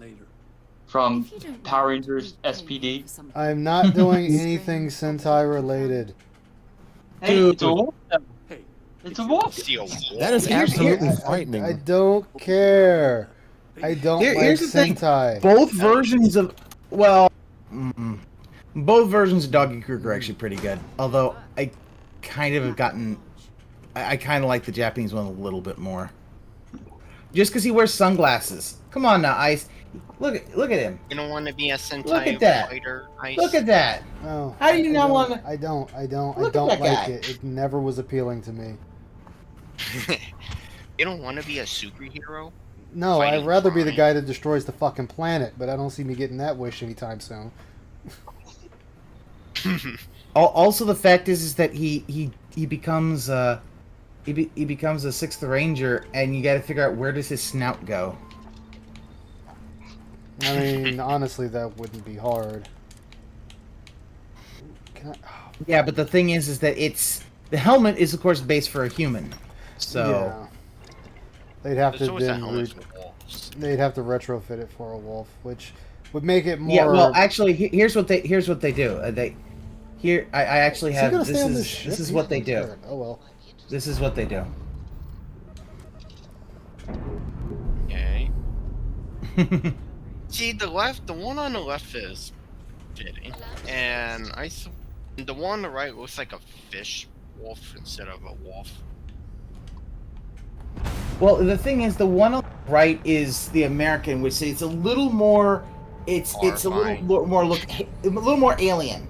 from Power Rangers SPD. I'm not doing anything Sentai related. Hey, Dude. it's a wolf. It's a wolf. See a wolf? That is absolutely frightening. I don't care. I don't Here's like the thing. Sentai. Both versions of both versions of Doggy Kruger are actually pretty good. Although I kind of have gotten, I kind of like the Japanese one a little bit more. Just because he wears sunglasses. Come on now, Ice. Look at him. You don't want to be a Sentai Look at that. fighter, Ice? Look at that. Oh, How do you not don't- want to? I don't Look at that like guy. it. It never was appealing to me. You don't want to be a superhero? No, Fighting I'd rather be the crime. guy that destroys the fucking planet, but I don't see me getting that wish anytime soon. Also, the fact is that he becomes he becomes a 6th Ranger, and you got to figure out where does his snout go. I mean, honestly, that wouldn't be hard. Can I? Yeah, but the thing is that the helmet is of course based for a human, so Yeah. They'd have There's to always a then helmet for wolves. they'd have to retrofit it for a wolf, which would make it more. yeah. Well, actually, here's what they do. I actually Is he have gonna this stay on is this ship? this is He's what they not do. scared. Oh well. This is what they do. Okay. See, the one on the left is fitting, and the one on the right looks like a fish wolf instead of a wolf. Well, the thing is, the one on the right is the American, which is a little more. It's a little Horrifying. more a little more alien.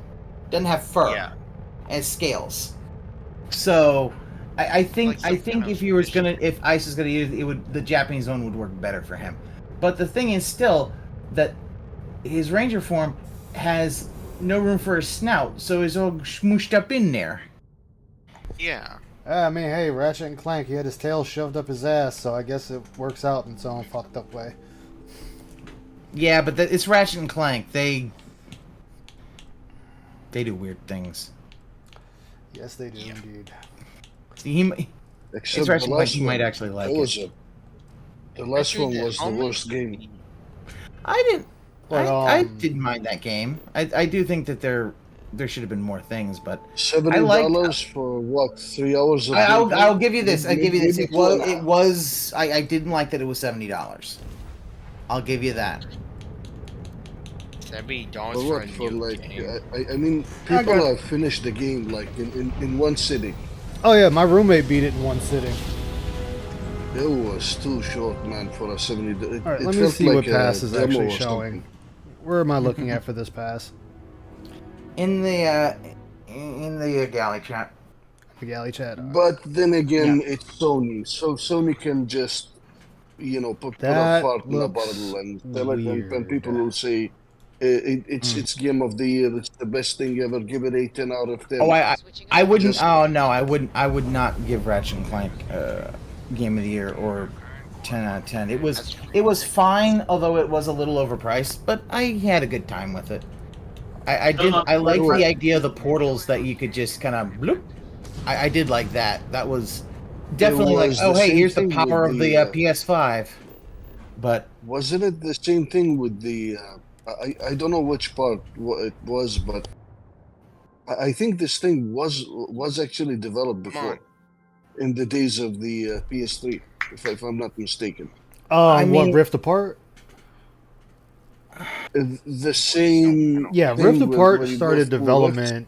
Doesn't have fur Yeah. and scales. So, I think Like some kind if of you was gonna if Ice is gonna use it, the Japanese one would work better for him. But the thing is still that his Ranger form has no room for a snout, so he's all smooshed up in there. Yeah. I mean, hey, Ratchet and Clank, he had his tail shoved up his ass, so I guess it works out in its own fucked up way. Yeah, but it's Ratchet and Clank. They do weird things. Yes, they do indeed. See, Except it's Ratchet the and Clank. last He might one. actually like That was it. The last one Actually, was the worst game. I didn't. But, I didn't mind that game. I do think that there should have been more things, but $70 for what? 3 hours of gameplay? I'll give you this. I give you this. Maybe It was. I didn't like that it was $70. I'll give you that. $70 For for a what? For new like, game. I mean, people have finished the game like in one sitting. Oh yeah, my roommate beat it in one sitting. It was too short, man, for a 70. All right, let me see what pass is actually showing. Where am I looking at for this pass? In the galley chat. The galley chat. But then again, it's Sony, so Sony can just, put a That fart in a looks bottle and tell it, and weird. people will say, it's game of the year, it's the best thing ever, give it a 10 out of 10. Oh, I wouldn't. Just- Oh no, I wouldn't. I would not give Ratchet and Clank game of the year or 10 out of 10. It was fine, although it was a little overpriced, but I had a good time with it. I liked the idea of the portals that you could just kind of bloop. I did like that. That was definitely like, oh hey, here's the power of the PS5. But wasn't it the same thing with the? I don't know which part it was, but I think this thing was actually developed before, in the days of the PS3, if I'm not mistaken. I mean, what, Rift Apart? The same. Yeah, Rift Apart started development.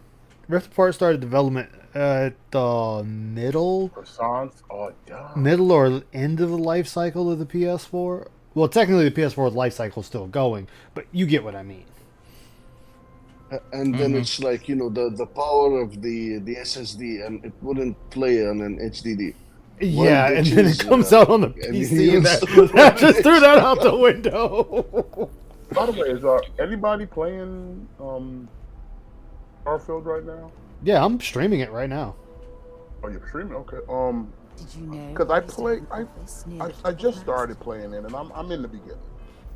Rift Apart started development at the middle or end of the life cycle of the PS4. Well, technically the PS4's life cycle is still going, but you get what I mean. And then it's like, you know, the power of the SSD, and it wouldn't play on an HDD. Yeah, and then it comes out on the PC, and that just threw that out the window. By the way, is anybody playing Starfield right now? Yeah, I'm streaming it right now. Oh, you're streaming? Okay. Because I just started playing it, and I'm in the beginning.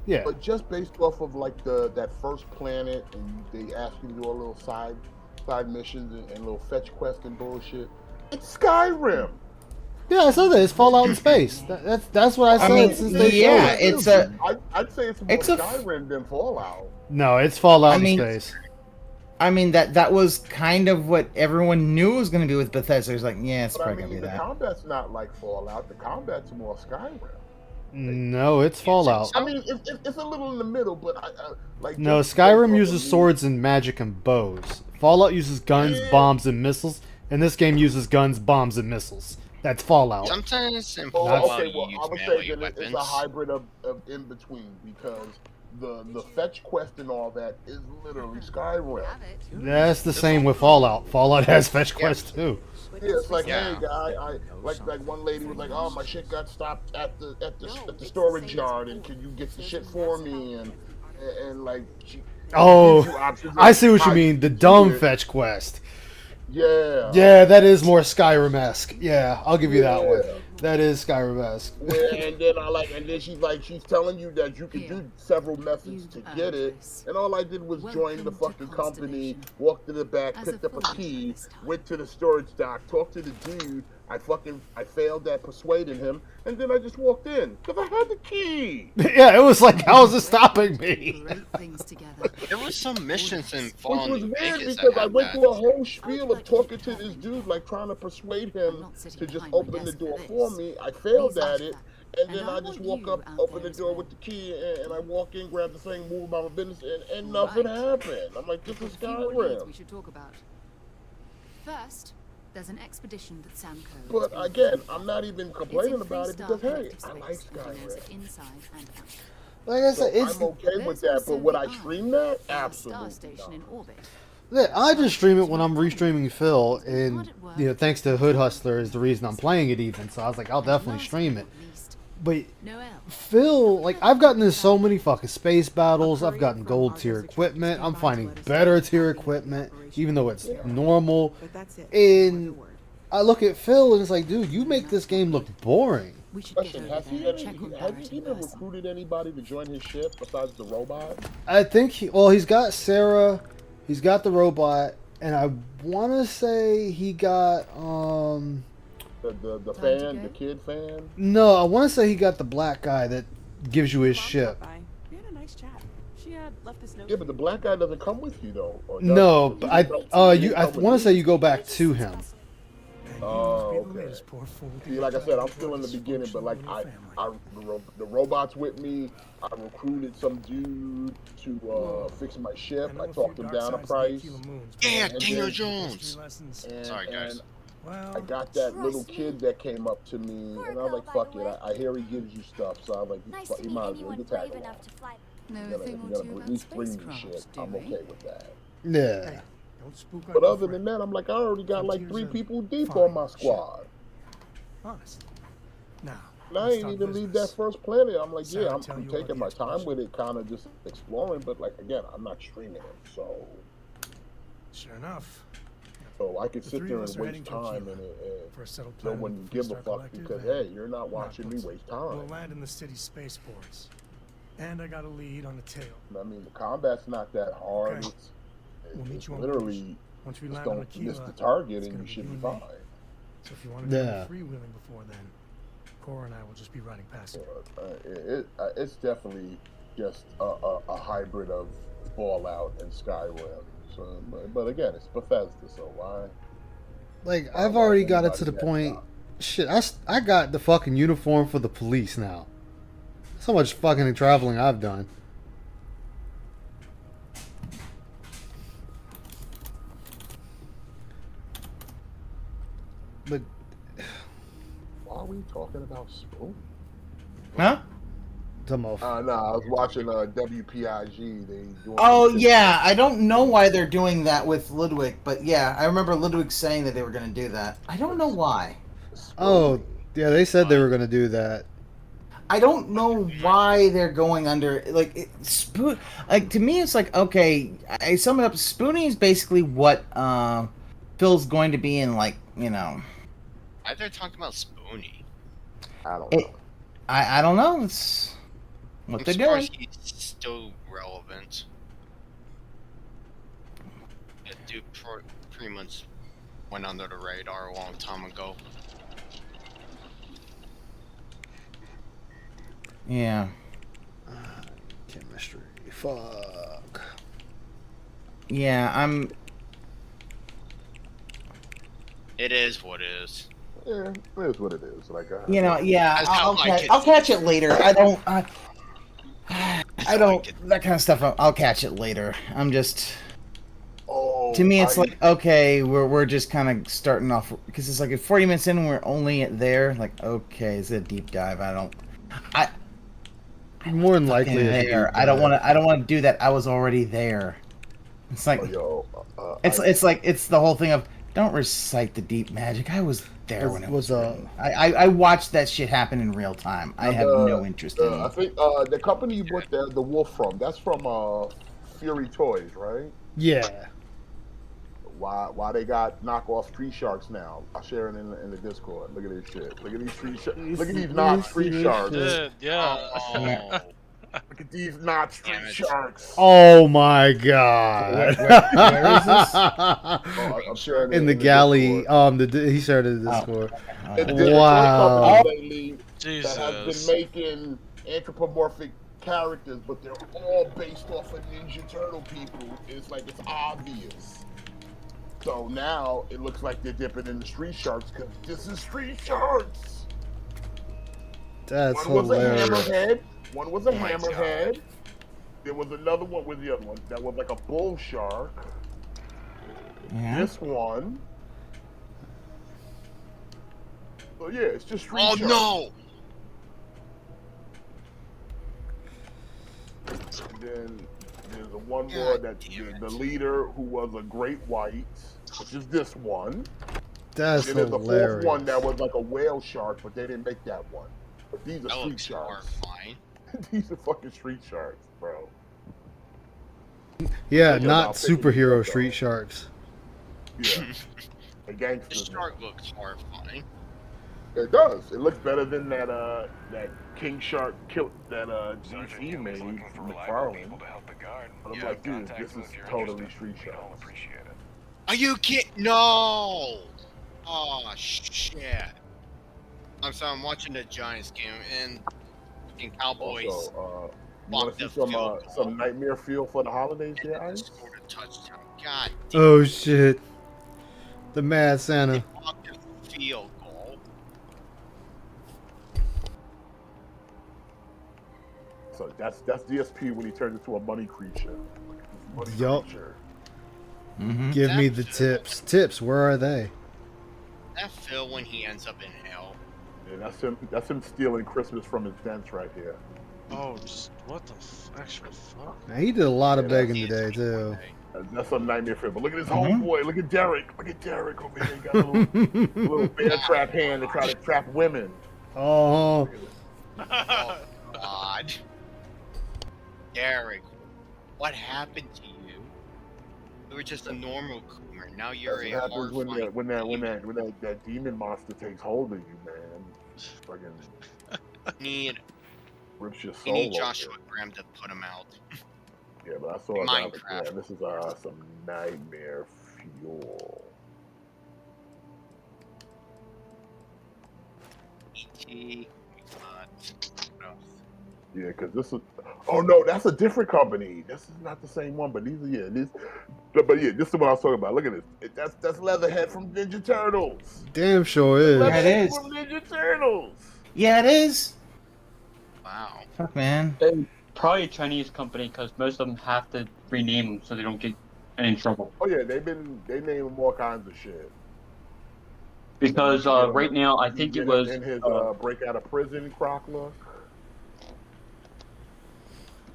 Yeah. But just based off of like that first planet, and they ask you to do a little side missions and little fetch quest and bullshit. It's Skyrim. Yeah, I saw that. It's Fallout in space. That's what I said. I mean, since they it's a. I'd say it's more Skyrim than Fallout. No, it's Fallout in space. I mean that was kind of what everyone knew it was going to be with Bethesda. It was like, yeah, it's probably going to be that. The combat's not like Fallout. The combat's more Skyrim. No, it's Fallout. I mean, it's a little in the middle, but like. No, Skyrim uses swords and magic and bows. Fallout uses guns, bombs, and missiles, and this game uses guns, bombs, and missiles. That's Fallout. Sometimes in Fallout, I would say that it's a hybrid of in between, because the fetch quest and all that is literally Skyrim. That's the same with Fallout. Fallout has fetch quest too. Yeah, it's like, hey guy, I like one lady was like, oh, my shit got stopped at the storage yard, and can you get the shit for me? And like, I see what you mean. The dumb fetch quest. Yeah. Yeah, that is more Skyrim-esque. Yeah, I'll give you that one. That is Skyrim-esque. Yeah, and then she's telling you that you can do several methods to get it, and all I did was join the fucking company, walk to the back, picked up a key, went to the storage dock, talked to the dude. I failed at persuading him, and then I just walked in because I had the key. Yeah, it was like, how is it stopping me? There was some missions in Which Fallout was New weird Vegas because that I had went that. through a whole spiel of talking to this dude, like trying to persuade him to just open the door for me. I failed at it, and then I just walk up, open the door with the key, and I walk in, grab the thing, move about my business, and nothing happened. I'm like, this is Skyrim. We should talk about. First, there's an expedition that Sam code. But again, I'm not even complaining about it because, hey, I like Skyrim. Like I said, I'm okay with that, but would I stream that? Absolutely not. Yeah, I just stream it when I'm restreaming Phil, and thanks to Hood Hustler is the reason I'm playing it even. So I was like, I'll definitely stream it. But Phil, like, I've gotten in so many fucking space battles. I've gotten gold tier equipment. I'm finding better tier equipment, even though it's normal. And I look at Phil and it's like, dude, you make this game look boring. Question, has he even recruited anybody to join his ship besides the robot? I think he's got Sarah, he's got the robot, and I want to say he got the fan, the kid fan. No, I want to say he got the black guy that gives you his ship. We had a nice chat. She had left this note. Yeah, but the black guy doesn't come with you though. No, but I want to say you go back to him. Oh, okay. See, like I said, I'm still in the beginning, but like the robot's with me. I recruited some dude to fix my ship. I talked him down a price. Yeah, Daniel Jones. Sorry, guys. I got that little kid that came up to me, and I was like, "Fuck it." I hear he gives you stuff, so I was like, "He might as well get tag along." You gotta at least bring me shit. I'm okay with that. Yeah. But other than that, I'm like, I already got like 3 people deep on my squad. Honest. Now, and I ain't even leave that first planet. I'm like, yeah, I'm taking my time with it, kind of just exploring. But like again, I'm not streaming it, so. Sure enough, So I could The sit three there of and us are waste heading to time Aquila and for a settled no plan one with the give a Star fuck Collective because, and hey, you're not watching me waste time. We'll land in the city's spaceports. And I got a lead on the tail. I mean, the combat's not that hard. Okay. We'll meet It's you on literally once we just land on don't miss Aquila, the target it's and gonna you be should you be and fine. me. So if you want to do Yeah. any freewheeling before then, Cora and I will just be riding past. It's definitely just a hybrid of Fallout and Skyrim. So, but again, it's Bethesda, so why? Like, I've already got it to the point. Shit, I got the fucking uniform for the police now. So much fucking traveling I've done. But why are we talking about Spoon? Huh? No, I was watching WPIG. They doing Oh yeah, I don't know why they're doing that with Ludwig, but yeah, I remember Ludwig saying that they were going to do that. I don't know why. oh yeah, they said they were gonna do that. I don't know why they're going under like to me it's like okay, I sum it up. Spoonie is basically what Phil's going to be in, like, you know. Why they're talking about Spoonie? I don't know. I don't know. It's what they're doing. He's still relevant. That dude pretty much went under the radar a long time ago. Yeah. Chemistry. Fuck. Yeah, I'm. It is what it is. Yeah, it is what it is. Like, You know, yeah, That's how I'll catch it later. I don't that kind of stuff. I'll catch it later. I'm just. To me, it's like, okay, we're just kind of starting off because it's like at 40 minutes in, and we're only there. Like, okay, it's a deep dive. More than likely, it's a there. deep I don't dive. want to do that. I was already there. It's like, it's like it's the whole thing of don't recite the deep magic. I was there when it was written. I watched that shit happen in real time. I have no interest in it. I think the company you bought the wolf from, that's from Fury Toys, right? Yeah. Why they got knockoff Street Sharks now? I'll share it in the Discord. Look at this shit. Look at these Look at these not Street Sharks. Yeah. Look at these not Street Sharks. Oh my god. Where is this? I'm sharing it in the galley. He shared it in the Discord. Wow. Wow. That has been making anthropomorphic characters, but they're all based off of Ninja Turtle people. It's like it's obvious. So now it looks like they're dipping in the Street Sharks because this is Street Sharks. That's One was hilarious. a hammerhead. One was a hammerhead. There was another one with the other one that was like a bull shark. Yeah. This one. So yeah, it's just Street Oh Sharks. no! And then there's a one more that the leader who was a great white, which is this one. That's and there's a hilarious. fourth one that was like a whale shark, but they didn't make that one. But these are Street Sharks. These are fucking Street Sharks, bro. Yeah, Yeah, not I'll pick it superhero up, though. Street Sharks. Yeah. The The gangsters. shark looks horrifying. It does. It looks better than that King Shark kilt that DC made from McFarlane. But I'm like, dude, this is totally Street Sharks. Are you kidding? No! Oh shit! I'm watching the Giants game and fucking Cowboys. Also, you want to see some Nightmare Fuel for the holidays here, Ice? Scored a touchdown. God Oh shit. The Mad Santa. fucking field goal. So that's DSP when he turns into a money creature. Money Yup. creature. Give me the tips. Tips, where are they? That Phil when he ends up in hell. Yeah, that's him stealing Christmas from his dents right here. Oh, what the actual fuck? Man, he did a lot of begging today too. That's some Nightmare Fuel. But look at his Mhm. homeboy. Look at Derek. Look at Derek over here. He got a little bear trap hand to try to trap women. Oh. Oh God. Derek, what happened to you? You were just a normal Coomer. Now you're That's a what happens horrifying when that demon monster takes hold of you, man. Fucking need rips your you soul need open. Joshua Graham to put him out. Yeah, but I saw that. Minecraft. Yeah, this is some nightmare fuel. E.T. Yeah, because this is. Oh no, that's a different company. This is not the same one, but these are these. But yeah, this is what I was talking about. Look at this. That's Leatherhead from Ninja Turtles. Damn sure is. Yeah, it is. From Ninja Turtles. Yeah, it is. Wow. Fuck, man. Probably a Chinese company because most of them have to rename them so they don't get in trouble. Oh yeah, they name them all kinds of shit. Because right now, I think it was in his break out of prison croc look.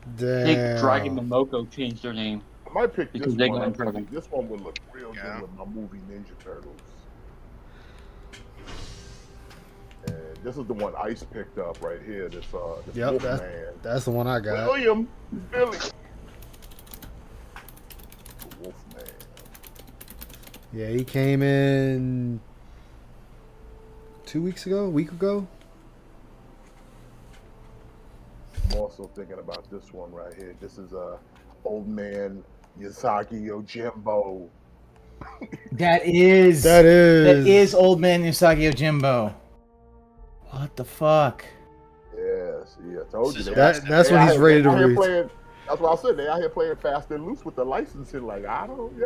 I think Dragon Damn. Momoko changed their name. I might pick because this they one got in up. trouble. This one would look real good with my movie Ninja Turtles. And this is the one Ice picked up right here. This Yep, Wolfman. that's the one I got. William Billy. Wolfman. Yeah, he came in 2 weeks ago, a week ago. I'm also thinking about this one right here. This is old man Yasaki Yojimbo. That is old man Usagi Yojimbo. What the fuck? Yes, yeah, I told you. That's when he's ready to read. That's what I said. They out here playing fast and loose with the licensing. Like, I don't,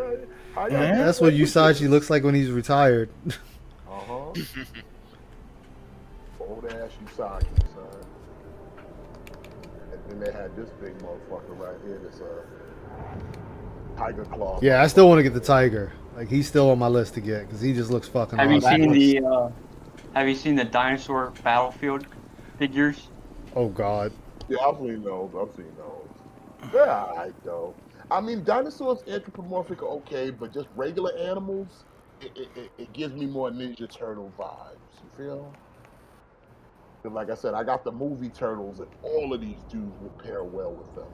That's what Usagi looks like when he's retired. Old ass Usagi, son. And then they had this big motherfucker right here. This Tiger Claw. Yeah, I still want to get the Tiger. Like, he's still on my list to get because he just looks fucking Have awesome. Have you seen the dinosaur battlefield figures? Oh God. Yeah, I've seen those. They're alright though. I mean, dinosaurs anthropomorphic are okay, but just regular animals, it gives me more Ninja Turtle vibes. You feel? Because like I said, I got the movie Turtles, and all of these dudes will pair well with them.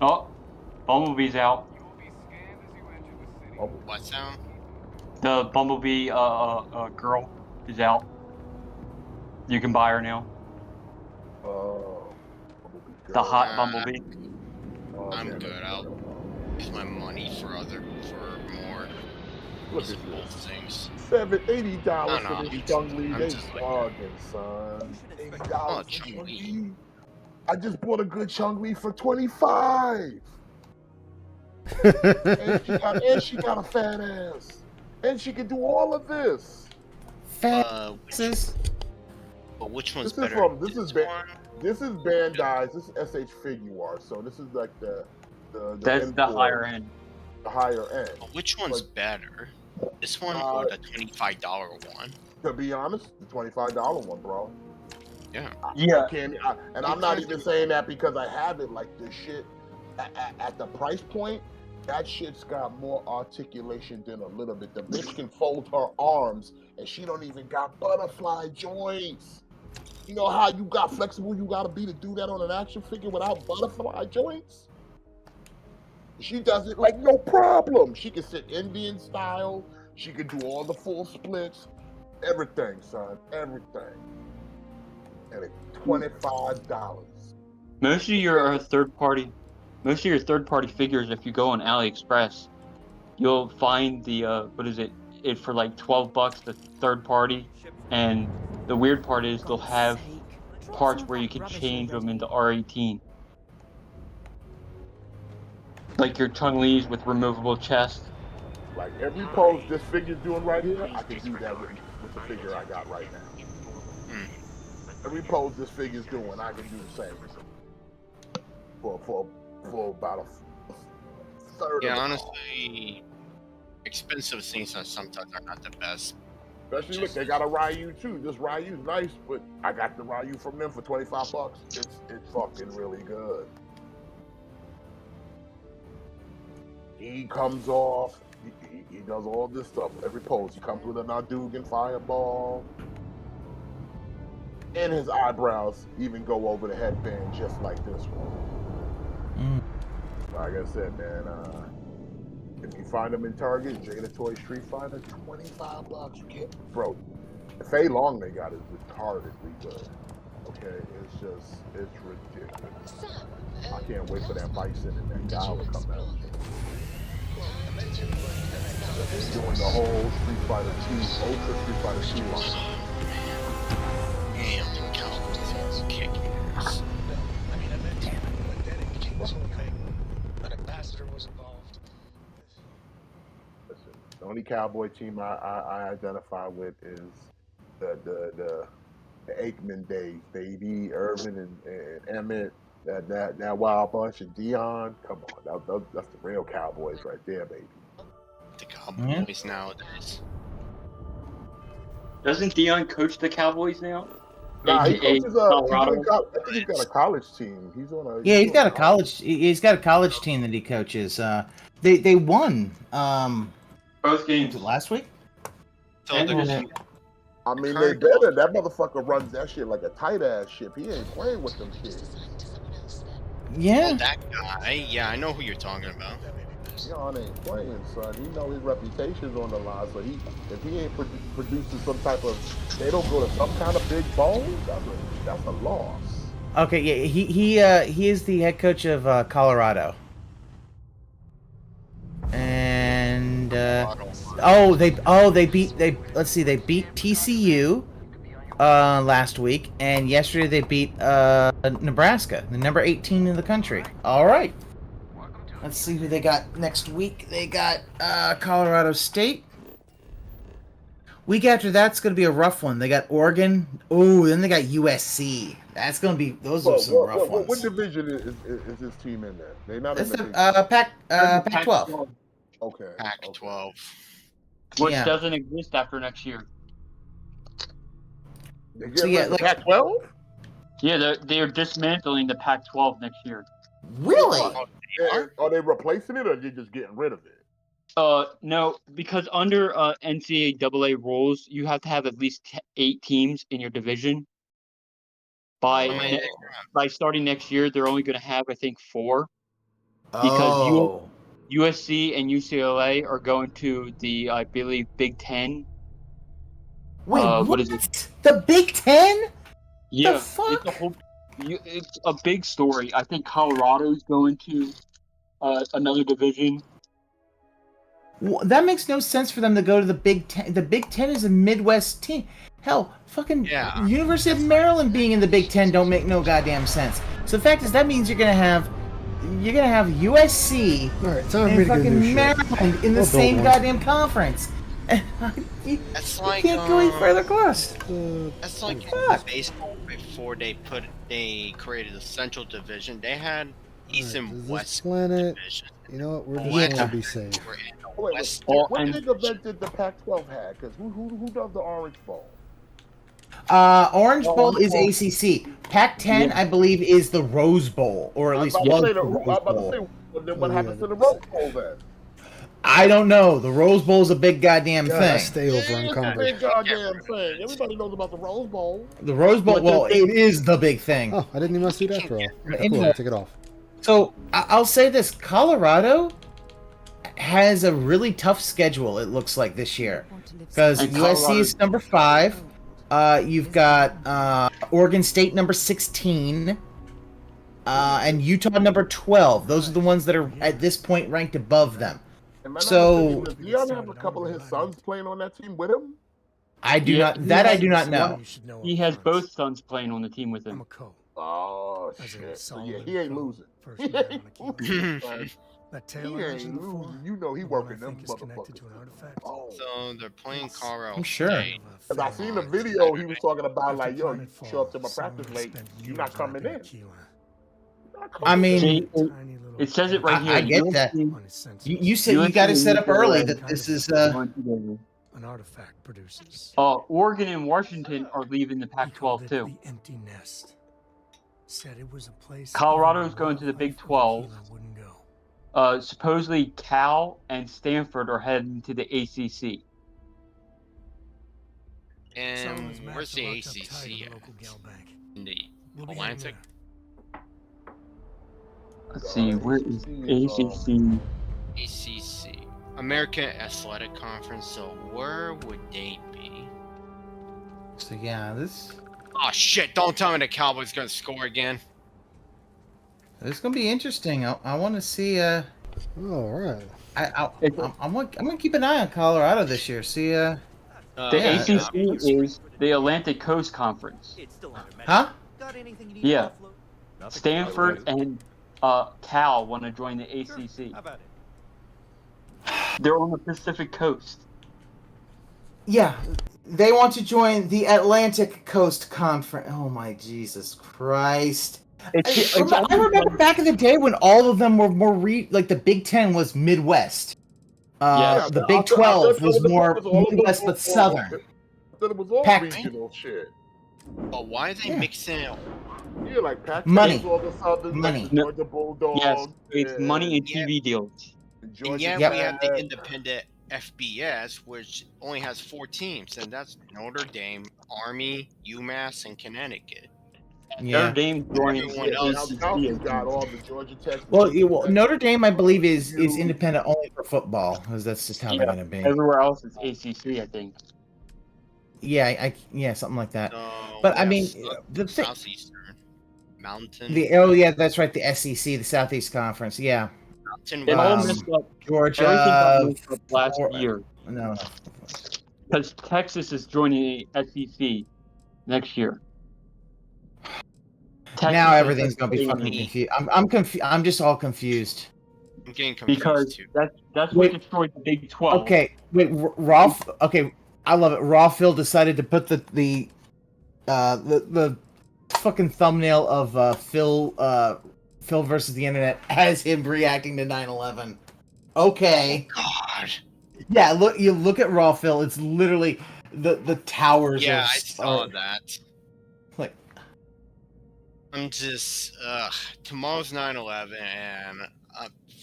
Oh, Bumblebee's out. What sound? The Bumblebee girl is out. You can buy her now. The hot Bumblebee. I'm good. I'll use my money for more usable things. $80 No, for this Chung-Li. They bargain, son. $80 for Chung-Li. I just bought a good Chung-Li for $25. and she got a fat ass. And she can do all of this. Which one's this better? This is Bandai's. This is SH Figuarts. So this is like the That's the higher end. The higher end. Which one's better? This one or the $25 one? To be honest, the $25 one, bro. Yeah. And I'm not even saying that because I have it. Like this shit at the price point, that shit's got more articulation than a little bit. The bitch can fold her arms, and she don't even got butterfly joints. You know how you got flexible you gotta be to do that on an action figure without butterfly joints? She does it like no problem. She can sit Indian style. She can do all the full splits. Everything, son. Everything. And it's $25. Most of your third party figures, if you go on AliExpress, you'll find the it for like $12 the third party, and the weird part is they'll have parts where you can change them into R18. Like your Chung-Li's with removable chest. Like every pose this figure's doing right here, I can do that with the figure I got right now. Every pose this figure's doing, I can do the same. For about a third. Yeah, honestly, expensive things sometimes are not the best. Especially look, they got a Ryu too. This Ryu's nice, but I got the Ryu from them for $25. It's fucking really good. He comes off. He does all this stuff. Every pose, he comes with an Hadouken fireball. And his eyebrows even go over the headband just like this one. Like I said, man, If you find them in Target, Jada Toy Street Fighter, $25. You can't, bro. The Fei Long they got is retardedly good. Okay, it's ridiculous. I can't wait for that Bison and that Gala to come out. They're doing the whole Street Fighter 2, Ultra Street Fighter 2 line. Damn, the Cowboys kicking ass. An ambassador was involved. Listen, the only Cowboy team I identify with is the Aikman days, baby, Irvin and Emmett, that Wild Bunch and Dion. Come on, that's the real Cowboys right there, baby. The Cowboys nowadays. Doesn't Dion coach the Cowboys now? Nah, he AKA coaches Colorado. I think he's got a college team. He's on a Yeah, he's got a college. He's got a college team that he coaches. They won. Both games last week. I mean, they better. That motherfucker runs that shit like a tight ass ship. He ain't playing with them kids. Yeah. Oh, that guy. Yeah, I know who you're talking about. Dion ain't playing, son. He know his reputation's on the line. So if he ain't producing some type of, they don't go to some kind of big bowl. That's a loss. Okay, yeah, he is the head coach of Colorado. And they beat TCU last week, and yesterday they beat Nebraska, the number 18 in the country. All right. Let's see who they got next week. They got Colorado State. Week after that's going to be a rough one. They got Oregon. Oh, then they got USC. That's going to be, those are some rough ones. What division is this team in there? They're not It's in the the Pac-12. Okay. Pac-12. Which Yeah. doesn't exist after next year. So yeah, like Pac-12? Yeah, they're dismantling the Pac-12 next year. Really? Are they replacing it, or are they just getting rid of it? No, because under NCAA rules, you have to have at least 8 teams in your division. By starting next year, they're only going to have, I think, 4. Because USC and UCLA are going to the, I believe, Big Ten. Wait, what is it? The Big Ten? Yeah, The fuck? It's a big story. I think Colorado's going to another division. That makes no sense for them to go to the Big Ten. The Big Ten is a Midwest team. Hell, fucking University of Maryland being in the Big Ten don't make no goddamn sense. So the fact is, that means you're gonna have USC and fucking Maryland in the same goddamn conference. That's like can't go any further across. That's like baseball before they created the Central Division. They had East and West Planet. Division. You know what? We're just gonna be safe. What big event did the Pac-12 have? Because who does the Orange Bowl? Orange Bowl is ACC. Pac-10, I believe, is the Rose Bowl, or at least was the Rose Bowl. What happens to the Rose Bowl then? I don't know. The Rose Bowl is a big goddamn thing. Stay over It's a big goddamn thing. Everybody knows about the Rose Bowl. The Rose Bowl, well, it is the big thing. Oh, I didn't even see that after all. Cool, take it off. So, I'll say this. Colorado has a really tough schedule, it looks like, this year. Because USC is number 5. You've got Oregon State number 16. And Utah number 12. Those are the ones that are, at this point, ranked above them. So, does Dion have a couple of his sons playing on that team with him? I do not know. He has both sons playing on the team with him. Oh shit! So yeah, he ain't losing. He ain't losing. You know he working them motherfuckers. Oh. So they're playing Colorado. I'm sure. Because I seen the video he was talking about, like, yo, you show up to my practice late, you're not coming in. I mean, it says it right here. I get that. You said you got to set up early that this is an artifact produces. Oregon and Washington are leaving the Pac-12 too. The empty nest. Said it was a place. Colorado is going to the Big 12. Supposedly Cal and Stanford are heading to the ACC. And where's the ACC at? In the Atlantic? Let's see, where is ACC? ACC. American Athletic Conference. So where would they be? So yeah, this Oh shit! Don't tell me the Cowboys gonna score again. is gonna be interesting. I want to see. All right. I'm gonna keep an eye on Colorado this year. See. The yeah, ACC is the Atlantic Coast Conference. Huh? Yeah. Stanford and Cal want to join the ACC. They're on the Pacific Coast. Yeah, they want to join the Atlantic Coast Conference. Oh my Jesus Christ! I remember back in the day when all of them were more like the Big Ten was Midwest. Yes. The Big 12 was more Midwest but Southern. I thought it was all Pac- regional shit. But why are they mixing it? Yeah, like Pac-12 Money. was all the Southern, Money. like the Georgia Bulldogs. Yes, it's money and TV deals. And yet Yep. we have the independent FBS, which only has 4 teams, and that's Notre Dame, Army, UMass, and Connecticut. Yeah. Notre Dame joins Everyone the else ACC. Got all the Georgia Tech. Well, Notre Dame, I believe, is independent only for football, because that's just how they're going to be. Everywhere else is ACC, I think. Yeah, yeah, something like that. But I mean, the thing. Southeastern, Mountain. Yeah, that's right. The SEC, the Southeast Conference. Yeah. It all messed up. Georgia. Everything got messed up last year. No. Because Texas is joining the SEC next year. Now everything's gonna be fucking confused. I'm confused. I'm just all confused. I'm getting confused Because too. that's what destroyed the Big 12. Okay, wait, Rolf. Okay, I love it. Rolf decided to put the fucking thumbnail of Phil versus the internet as him reacting to 9/11. Okay. Oh, God. Yeah, look at Raw Phil. It's literally the towers. Yeah, of, I saw that. Like, I'm just tomorrow's 9/11, and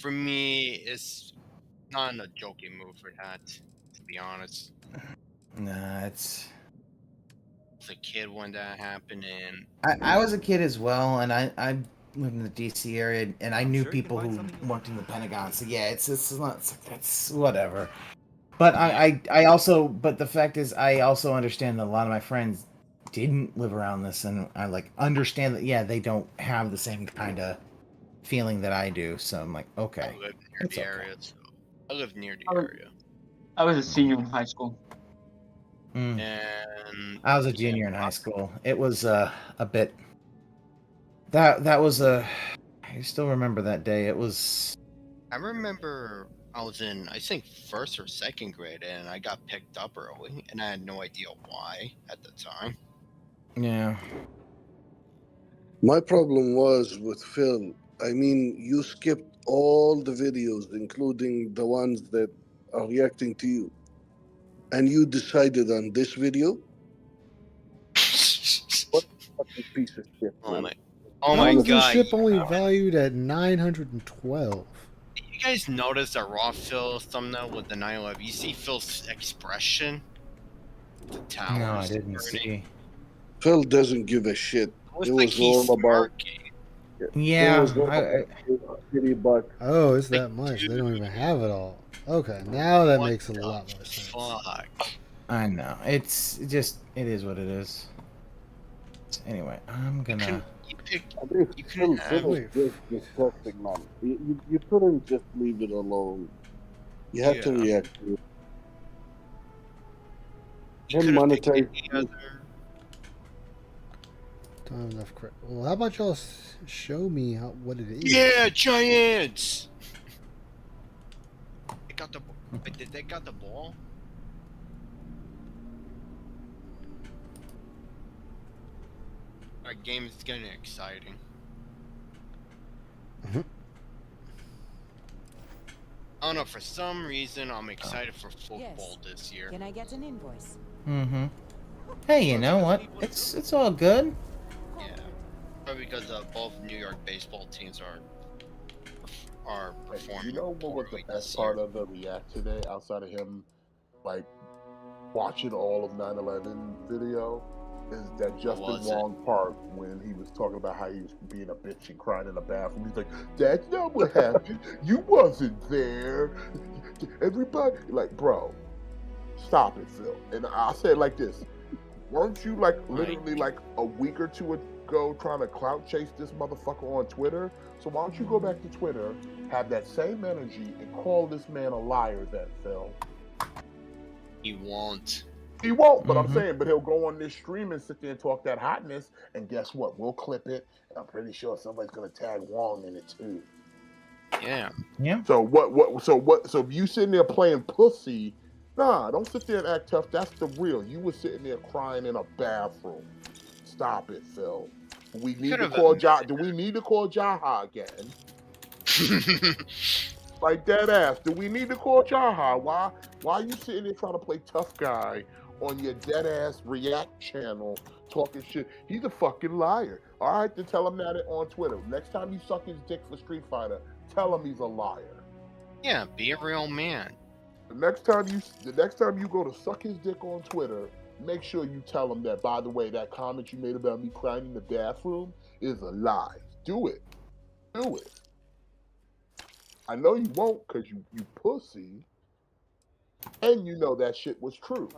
for me, it's not in a joking mood for that. To be honest. nah, it's. I was a kid when that happened, and I was a kid as well, and I lived in the DC area, and I knew people who worked in the Pentagon. So yeah, it's whatever. But I also, but the fact is, I also understand that a lot of my friends didn't live around this, and I like understand that. Yeah, they don't have the same kind of feeling that I do. So I'm like, okay. I live near the area. So I live near the area. I was a senior in high school. And I was a junior in high school. It was a bit. That was a. I still remember that day. It was. I remember I was in, I think, 1st or 2nd grade, and I got picked up early, and I had no idea why at the time. Yeah. My problem was with Phil. I mean, you skipped all the videos, including the ones that are reacting to you. And you decided on this video? What a fucking piece of shit, man. Oh my How is God. this ship only valued at 912? You guys notice that Raw Phil thumbnail with the 9/11? You see Phil's expression? The towers. No, I didn't burning. see. Phil doesn't give a shit. It It like was he's all about. Yeah. It was all about Kitty Butt. Oh, it's that much. They don't even have it all. Okay, now that makes a lot more sense. Fuck. I know. It is what it is. Anyway, I'm gonna. Phil is just disgusting, man. You couldn't just leave it alone. You had to react to it. Him monetize. Don't have enough credit. Well, how about y'all show me what it is? Yeah, Giants! They got the Did they got the ball? Our game is getting exciting. I don't know, for some reason I'm excited for football this year. Can I get an invoice? Mm-hmm. Hey, you know what? It's all good. Yeah. Probably because both New York baseball teams are performing. You know what was the best part of the React today, outside of him, like, watching all of 9/11 video? is that Justin Wong part when he was talking about how he was being a bitch and crying in the bathroom. He's like, "That's not what happened. You wasn't there. Everybody, like, bro, stop it, Phil." And I say it like this: weren't you like literally like a week or two ago trying to clout chase this motherfucker on Twitter? So why don't you go back to Twitter, have that same energy, and call this man a liar then, Phil? He won't. He won't, but I'm saying, but he'll go on this stream and sit there and talk that hotness, and guess what? We'll clip it, and I'm pretty sure somebody's gonna tag Wong in it too. Yeah. Yeah. So so if you sitting there playing pussy, nah, don't sit there and act tough. That's the real. You were sitting there crying in a bathroom. Stop it, Phil. We need to call Do we need to call Jaha again? Like dead ass. Do we need to call Jaha? Why are you sitting there trying to play tough guy on your dead ass React channel talking shit? He's a fucking liar. All right, then tell him that on Twitter. Next time you suck his dick for Street Fighter, tell him he's a liar. Yeah, be a real man. The next time you go to suck his dick on Twitter, make sure you tell him that, by the way, that comment you made about me crying in the bathroom is a lie. Do it. Do it. I know you won't because you pussy. And you know that shit was true.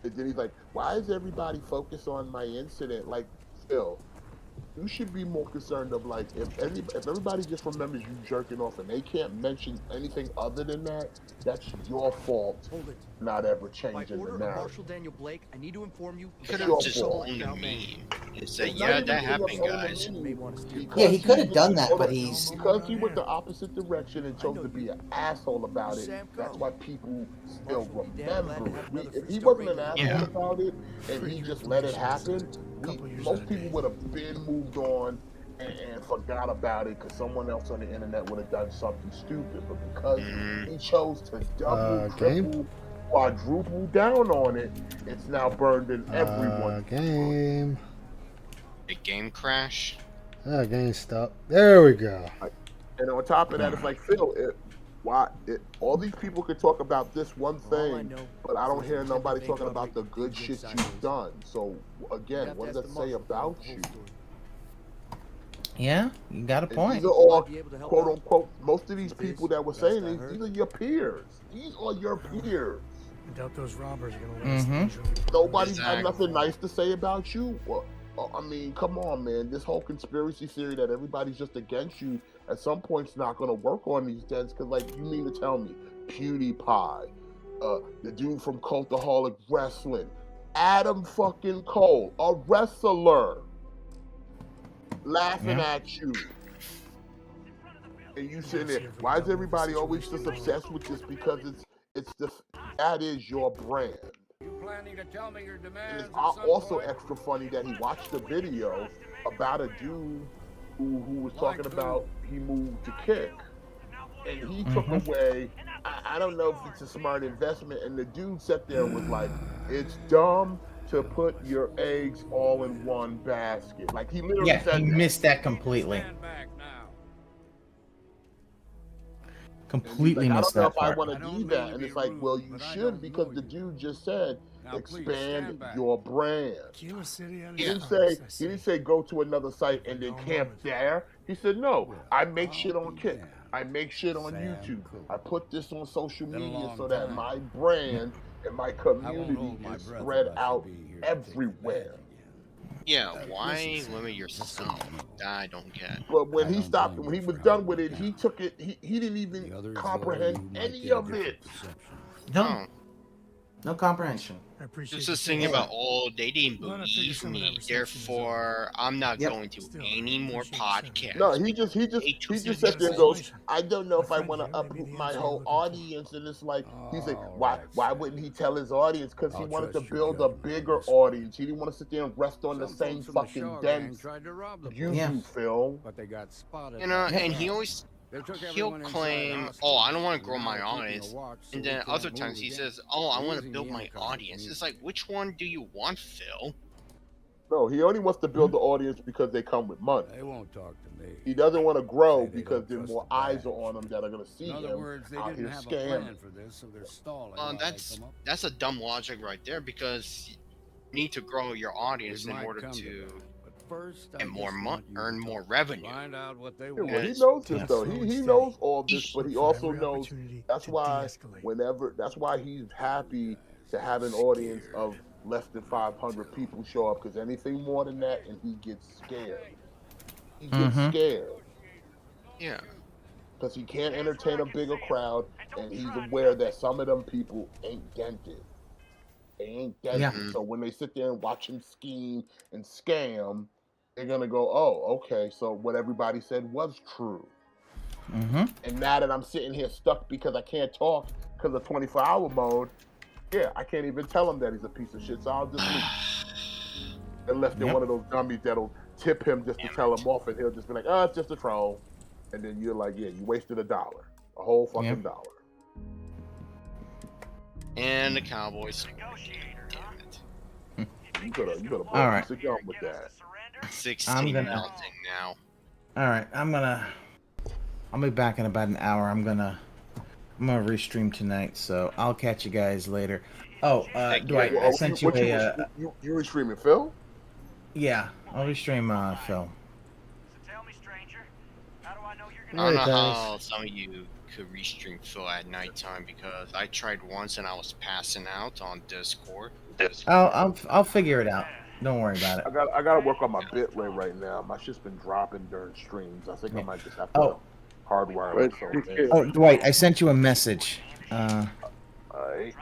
And then he's like, why is everybody focused on my incident? Like, Phil, you should be more concerned of like, if everybody just remembers you jerking off and they can't mention anything other than that, that's your fault. Not ever changing the narrative. Marshal Daniel Blake, I need to inform you. You could have just owned the meme and said, yeah, that happened, guys. Yeah, he could have done that, but because he went the opposite direction and chose to be an asshole about it. That's why people still remember it. If he wasn't an asshole about it and he just let it happen, most people would have been moved on and forgot about it because someone else on the internet would have done something stupid. But because he chose to double, triple, quadruple down on it, it's now burned in everyone's game. The game crash. Game stop. There we go. And on top of that, it's like, Phil, all these people could talk about this one thing, but I don't hear nobody talking about the good shit you've done. So again, what does that say about you? Yeah, you got a point. These are all quote unquote. Most of these people that were saying these are your peers. These are your peers. I doubt those robbers are gonna let us. Nobody's got nothing nice to say about you. Well, I mean, come on, man. This whole conspiracy theory that everybody's just against you at some point's not going to work on these deads. Because, like, you mean to tell me PewDiePie, the dude from Cultaholic Wrestling, Adam fucking Cole, a wrestler, laughing at you. And you sitting there, why is everybody always just obsessed with this? Because that is your brand. Planning to tell me your demands. It's also extra funny that he watched a video about a dude who was talking about he moved to Kick, and he took away. I don't know if it's a smart investment, and the dude sat there and was like, "It's dumb to put your eggs all in one basket." Like he literally said, he missed that completely. Completely missed that part. I don't know if I want to do that, and it's like, well, you should because the dude just said expand your brand. He didn't say go to another site and then camp there. He said no. I make shit on Kick. I make shit on YouTube. I put this on social media so that my brand and my community is spread out everywhere. Yeah, why limit yourself? I don't get it. But when he stopped, when he was done with it, he took it, he didn't even comprehend any of it. No. No comprehension. Just this thing about, they didn't believe me, therefore I'm not going to any more podcasts. No, he just sat there and goes, I don't know if I want to uproot my whole audience. And it's like, he's like, why wouldn't he tell his audience? Because he wanted to build a bigger audience. He didn't want to sit there and rest on the same fucking dents you do, Phil. But they got spotted. You know, and he'll claim, I don't want to grow my audience, and then other times he says, I want to build my audience. It's like, which one do you want, Phil? No, he only wants to build the audience because they come with money. They won't talk to me. He doesn't want to grow Say they because don't then trust more the eyes badge. are on him that are going to see In other him words, they out didn't here have a scamming. plan for this, so they're stalling. while they come up. That's a dumb logic right there because you need to grow your audience in order to get more money, earn more revenue. Find out what they Yeah, want. well, he knows this Keep though. slow and He steady. knows all this, but he Look for also every knows opportunity that's to why de-escalate. that's why he's happy to have an audience of less than 500 people show up, because anything more than that and he gets scared. He gets scared Yeah. because he can't entertain a bigger crowd, and he's aware that some of them people ain't dented. They ain't dented. So when they sit there and watch him scheme and scam, they're gonna go, "Oh, okay. So what everybody said was true." And now that I'm sitting here stuck because I can't talk because of 24-hour mode, yeah, I can't even tell him that he's a piece of shit. So I'll just leave. Unless they're one of those dummies that'll tip him just to tell him off, and he'll just be like, "Oh, it's just a troll." And then you're like, "Yeah, you wasted $1, a whole fucking $1." And the Cowboys. You gotta All right. sit down with that. 16 melting now. All right, I'll be back in about an hour. I'm gonna restream tonight, so I'll catch you guys later. Oh, Dwight, I sent you a. You restreaming Phil? Yeah, I'll restream Phil. I don't know how some of you could restream Phil at nighttime because I tried once and I was passing out on Discord. I'll figure it out. Don't worry about it. I gotta work on my bit rate right now. My shit's been dropping during streams. I think I might just have to hardwire it. Oh, Dwight, I sent you a message. Alright.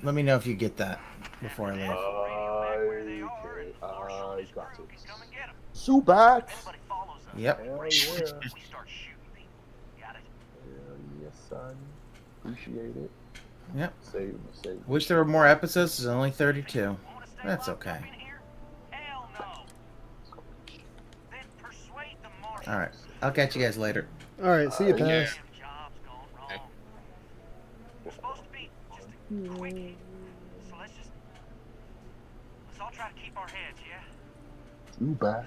Let me know if you get that before I leave. I got it. Subat. Yep. Hell yeah. Hell yeah, son. Appreciate it. Yep. Save. Wish there were more episodes. There's only 32. That's okay. All right. I'll catch you guys later. All right. See you, Paz. Let's all try to keep our heads, yeah? Subat.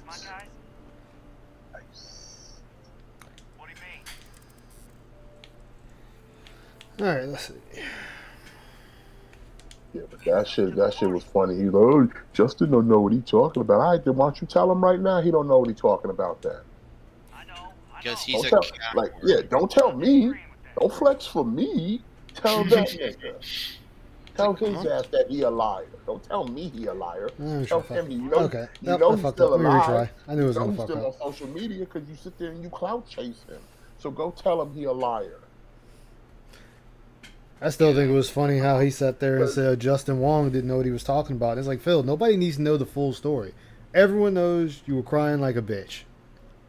What do you mean? All right. Let's see. Yeah, but that shit was funny. He's like, "Oh, Justin don't know what he's talking about." All right, then why don't you tell him right now? He don't know what he's talking about. Then. Because he's don't tell me. Don't flex for me. Tell that nigga. Tell his ass that he a liar. Don't tell me he a liar. Tell him you know, Okay. you know he's still Let me alive. retry. I knew it was You know gonna he's fuck still up. on social media because you sit there and you clout chase him. So go tell him he a liar. I still think it was funny how he sat there and said Justin Wong didn't know what he was talking about. It's like, Phil, nobody needs to know the full story. Everyone knows you were crying like a bitch.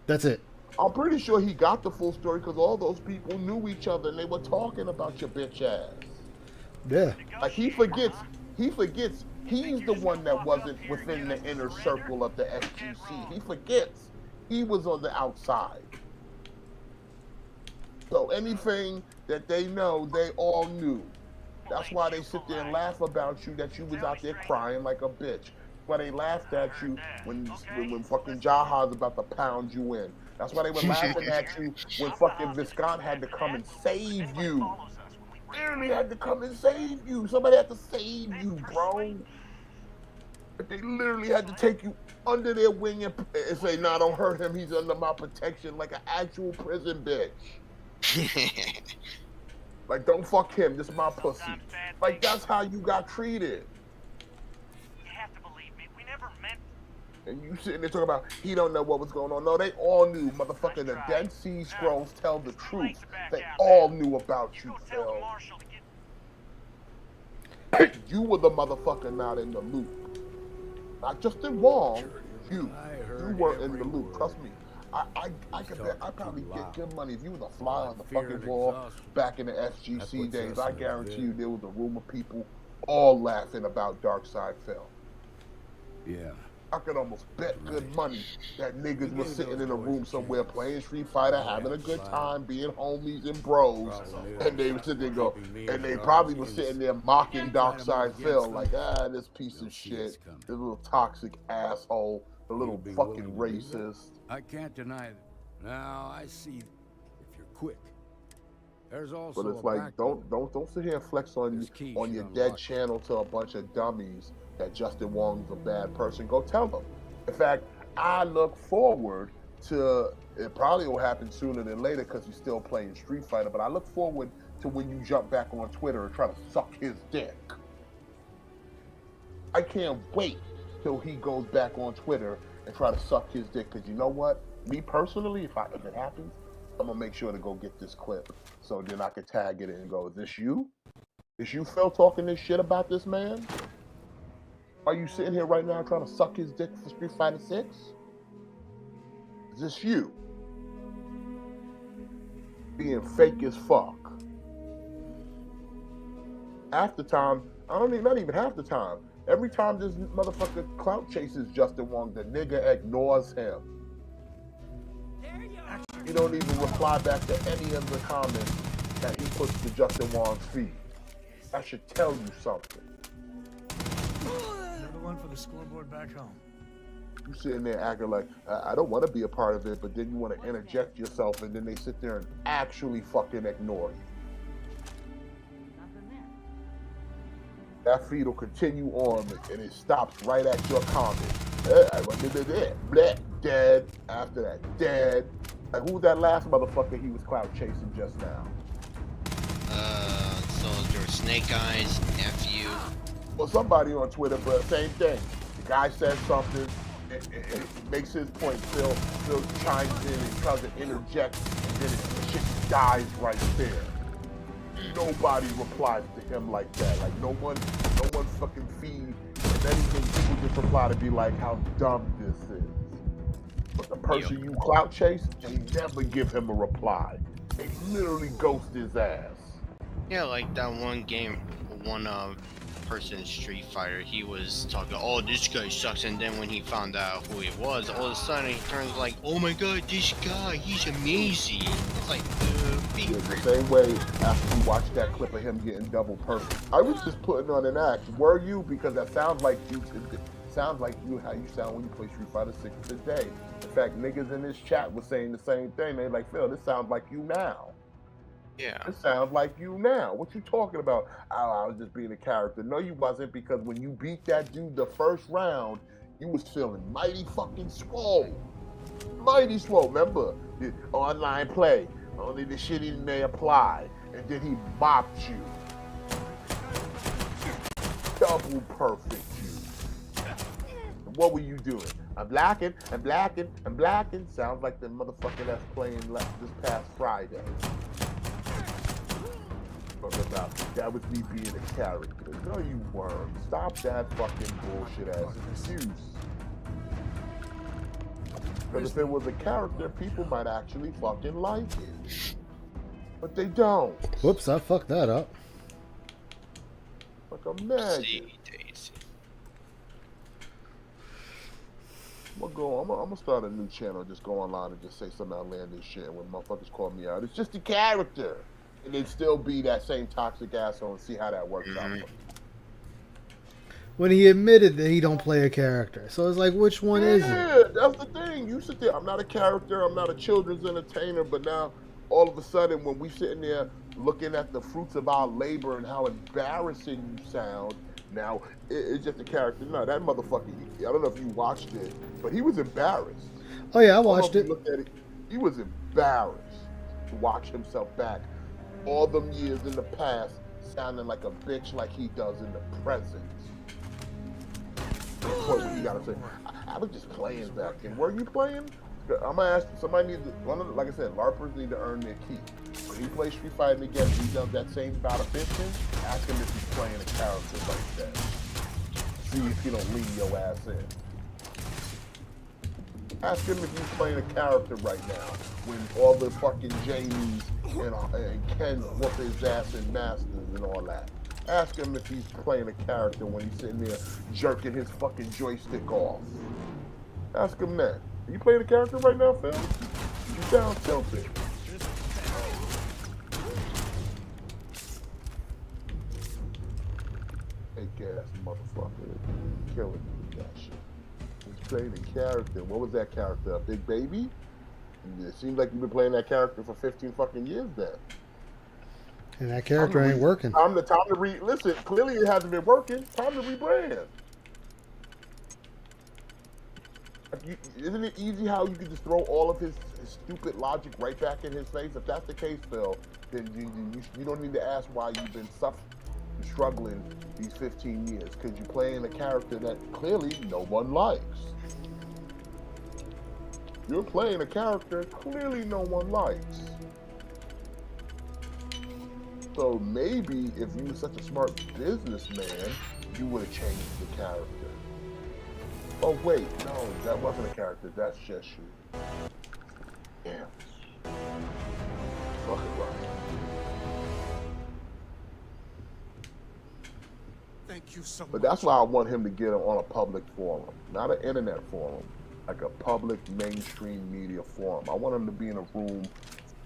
That's it. I'm pretty sure he got the full story because all those people knew each other and they were talking about your bitch ass. Yeah. Like he forgets he's the one that wasn't within the inner circle of the FGC. He forgets he was on the outside. So anything that they know, they all knew. That's why they sit there and laugh about you that you was out there crying like a bitch. That's why they laughed at you when fucking Jaha's about to pound you in. That's why they were laughing at you when fucking Viscount had to come and save you. Literally had to come and save you. Somebody had to save you, bro. They literally had to take you under their wing and say, "Nah, don't hurt him. He's under my protection," like an actual prison bitch. Like, don't fuck him. This is my pussy. Like, that's how you got treated. You have to believe me. We never meant. And you sitting there talking about he don't know what was going on. No, they all knew. Motherfucker, the Dead Sea Scrolls tell the truth. They all knew about you, Phil. You were the motherfucker not in the loop. Not just in Wong. You were in the loop. Trust me. I could bet I probably get good money if you was a fly on the fucking wall back in the FGC days. I guarantee you there was a room of people all laughing about Dark Side Phil. Yeah. I could almost bet good money that niggas was sitting in a room somewhere playing Street Fighter, having a good time, being homies and bros, and they would sit there and go, and they probably was sitting there mocking Darkside Phil, like, this piece of shit, this little toxic asshole, the little fucking racist. I can't deny it. Now I see if you're quick. There's also But it's like, don't sit here and flex on your dead channel to a bunch of dummies that Justin Wong's a bad person. Go tell them. In fact, I look forward to, it probably will happen sooner than later because he's still playing Street Fighter, but I look forward to when you jump back on Twitter and try to suck his dick. I can't wait till he goes back on Twitter and try to suck his dick, because you know what? Me personally, if it happens, I'm gonna make sure to go get this clip so then I can tag it and go, is this you? Is you Phil talking this shit about this man? Are you sitting here right now trying to suck his dick for Street Fighter 6? Is this you? Being fake as fuck. Half the time, not even half the time. Every time this motherfucker clout chases Justin Wong, the nigga ignores him. He don't even reply back to any of the comments that he puts to Justin Wong's feed. That should tell you something. Another one for the scoreboard back home. You sitting there acting like, I don't want to be a part of it, but then you want to interject yourself, and then they sit there and actually fucking ignore you. That feed will continue on, and it stops right at your comment. Dead. After that, dead. Like, who was that last motherfucker he was clout chasing just now? Soldier, Snake Eyes, nephew. Well, somebody on Twitter, but same thing. The guy says something, it makes his point. Phil chimes in and tries to interject, and then the shit dies right there. Nobody replies to him like that. Like, no one fucking feed. If anything, people just reply to be like, how dumb this is. But the person you clout chase, they never give him a reply. They literally ghost his ass. Yeah, like that one game, person Street Fighter, he was talking, oh, this guy sucks, and then when he found out who he was, all of a sudden he turns like, oh my god, this guy, he's amazing. It's like, the same way after you watch that clip of him getting double perfect. I was just putting on an act. Were you? Because that sounds like you. Sounds like you how you sound when you play Street Fighter 6 today. In fact, niggas in this chat was saying the same thing. They like, Phil, this sounds like you now. Yeah. It sounds like you now. What you talking about? Oh, I was just being a character. No, you wasn't, because when you beat that dude the first round, you was feeling mighty fucking swole. Mighty swole. Remember, the online play. Only the shit he may apply. And then he bopped you. Double perfect you. And what were you doing? I'm blacking. Sounds like the motherfucker that's playing this past Friday. About, that was me being a character. No, you weren't. Stop that fucking bullshit ass excuse. Because if it was a character, people might actually fucking like it. But they don't. Whoops, I fucked that up. Like, imagine. I'm gonna start a new channel, just go online and just say some outlandish shit. And when motherfuckers call me out, it's just a character. And then still be that same toxic asshole and see how that works out. When he admitted that he don't play a character. So it's like, which one is it? Yeah, that's the thing. You sit there, I'm not a character, I'm not a children's entertainer, but now all of a sudden when we sitting there looking at the fruits of our labor and how embarrassing you sound, now it's just a character. No, that motherfucker, I don't know if you watched it, but he was embarrassed. Oh yeah, I watched it. Looked at it. He was embarrassed to watch himself back all them years in the past sounding like a bitch like he does in the present. The point where you gotta say, I was just playing back then. Were you playing? I'm gonna ask, somebody needs to, like I said, LARPers need to earn their keep. When he plays Street Fighter again, he does that same bout of fishing, ask him if he's playing a character like that. See if you don't lean your ass in. Ask him if he's playing a character right now, when all the fucking Jamies and Ken whoop his ass in Masters and all that. Ask him if he's playing a character when he's sitting there jerking his fucking joystick off. Ask him that. Are you playing a character right now, Phil? You sound tilted. Fake ass motherfucker. Killing me with that shit. He's playing a character. What was that character? A big baby? It seems like you've been playing that character for 15 fucking years then. And that character ain't working. Time to listen, clearly it hasn't been working. Time to rebrand. Isn't it easy how you can just throw all of his stupid logic right back in his face? If that's the case, Phil, then you don't need to ask why you've been suffering, struggling these 15 years, because you're playing a character that clearly no one likes. You're playing a character clearly no one likes. So maybe if you were such a smart businessman, you would have changed the character. Oh wait, no, that wasn't a character, that's just you. Damn. Fucking right. Thank you so much. But that's why I want him to get him on a public forum, not an internet forum, like a public mainstream media forum. I want him to be in a room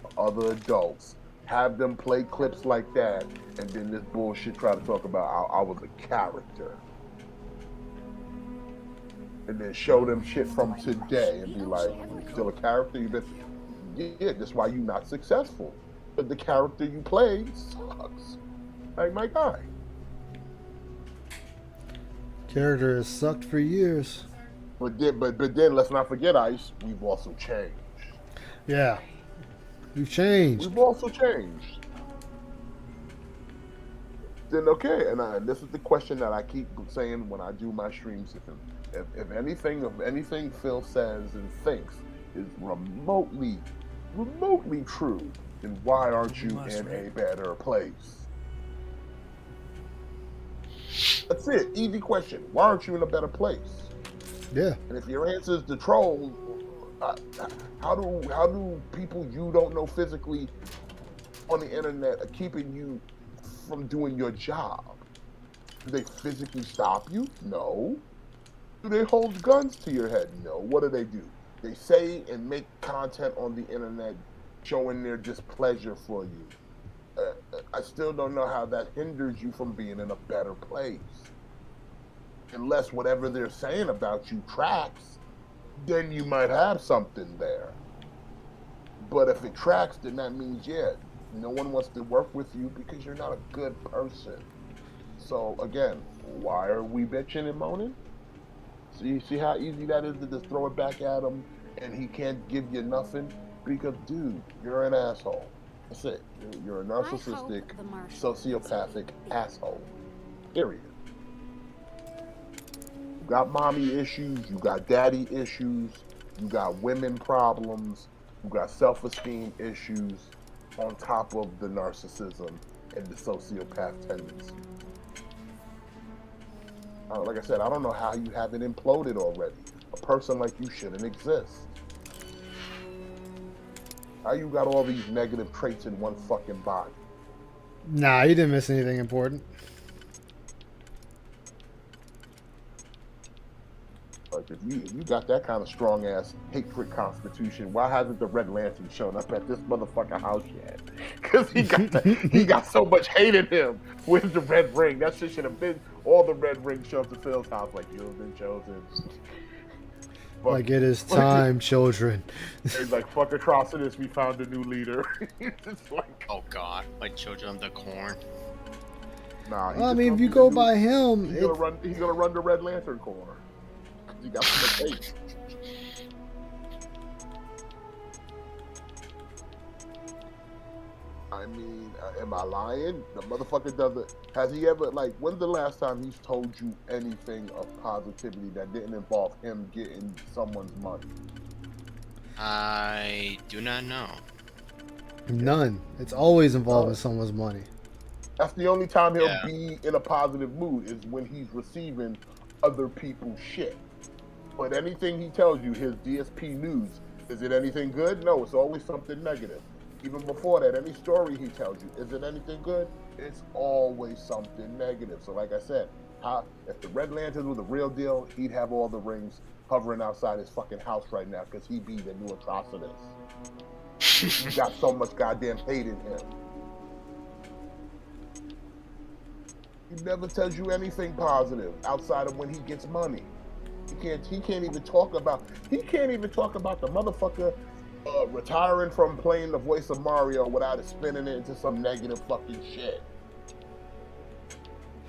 with other adults, have them play clips like that, and then this bullshit try to talk about I was a character. And then show them shit from today and be like, you still a character? You been, yeah, that's why you not successful. But the character you play sucks. Like my guy. Character has sucked for years. But then let's not forget, Ice, we've also changed. Yeah. We've changed. We've also changed. Then okay, and this is the question that I keep saying when I do my streams with him. If anything Phil says and thinks is remotely true, then why aren't you in a better place? That's it. Easy question. Why aren't you in a better place? Yeah. And if your answer is the troll, how do people you don't know physically on the internet are keeping you from doing your job? Do they physically stop you? No. Do they hold guns to your head? No. What do? They say and make content on the internet showing their displeasure for you. I still don't know how that hinders you from being in a better place. Unless whatever they're saying about you tracks, then you might have something there. But if it tracks, then that means, yeah, no one wants to work with you because you're not a good person. So again, why are we bitching and moaning? So you see how easy that is to just throw it back at him and he can't give you nothing? Because, dude, you're an asshole. That's it. You're a narcissistic, sociopathic asshole. Period. You got mommy issues, you got daddy issues, you got women problems, you got self-esteem issues on top of the narcissism and the sociopath tendency. Like I said, I don't know how you haven't imploded already. A person like you shouldn't exist. How you got all these negative traits in one fucking body? Nah, you didn't miss anything important. Like if you got that kind of strong ass hatred constitution, why hasn't the Red Lantern shown up at this motherfucking house yet? Because he got so much hate in him with the Red Ring. That shit should have been all the Red Ring show up to Phil's house like you've been chosen. But, like it is time, children. He's like, fuck atrocitus, we found a new leader. It's like, oh god, like Children of the Corn. Nah. Well, I mean, if you go by him, he's gonna run the Red Lantern Corps. He got so much hate. I mean, am I lying? The motherfucker doesn't. Has he ever, like, when's the last time he's told you anything of positivity that didn't involve him getting someone's money? I do not know. None. It's always involving someone's money. That's the only time he'll be in a positive mood is when he's receiving other people's shit. But anything he tells you, his DSP news, is it anything good? No, it's always something negative. Even before that, any story he tells you, is it anything good? It's always something negative. So like I said, if the Red Lantern was the real deal, he'd have all the rings hovering outside his fucking house right now because he'd be the new Atrocitus. He got so much goddamn hate in him. He never tells you anything positive outside of when he gets money. He can't even talk about the motherfucker retiring from playing the voice of Mario without it spinning it into some negative fucking shit.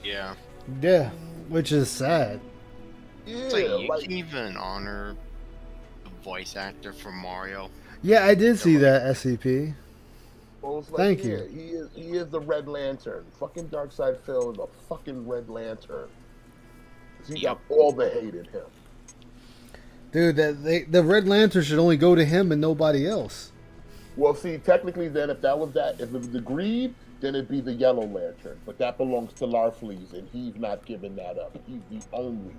Yeah. Yeah, which is sad. Yeah, it's like you can even honor the voice actor for Mario. Yeah, I did see that, SCP. Well, it's like, Thank yeah, you. He is the Red Lantern. Fucking Darkseid Phil is a fucking Red Lantern. He got all the hate in him. Dude, the Red Lantern should only go to him and nobody else. Well, see, technically, then if it was the Greed, then it'd be the Yellow Lantern. But that belongs to Larfleeze, and he's not giving that up. He's the only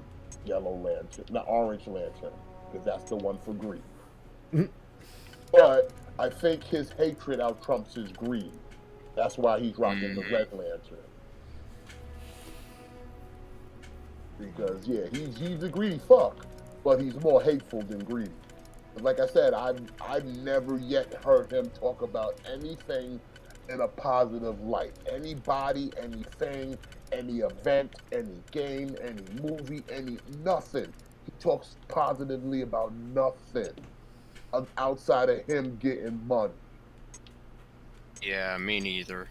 Yellow Lantern, not Orange Lantern, because that's the one for greed. But I think his hatred out trumps his greed. That's why he's rocking the Red Lantern. Because yeah, he's a greedy fuck, but he's more hateful than greedy. Like I said, I've never yet heard him talk about anything in a positive light. Anybody, anything, any event, any game, any movie, nothing. He talks positively about nothing outside of him getting money. Yeah, me neither.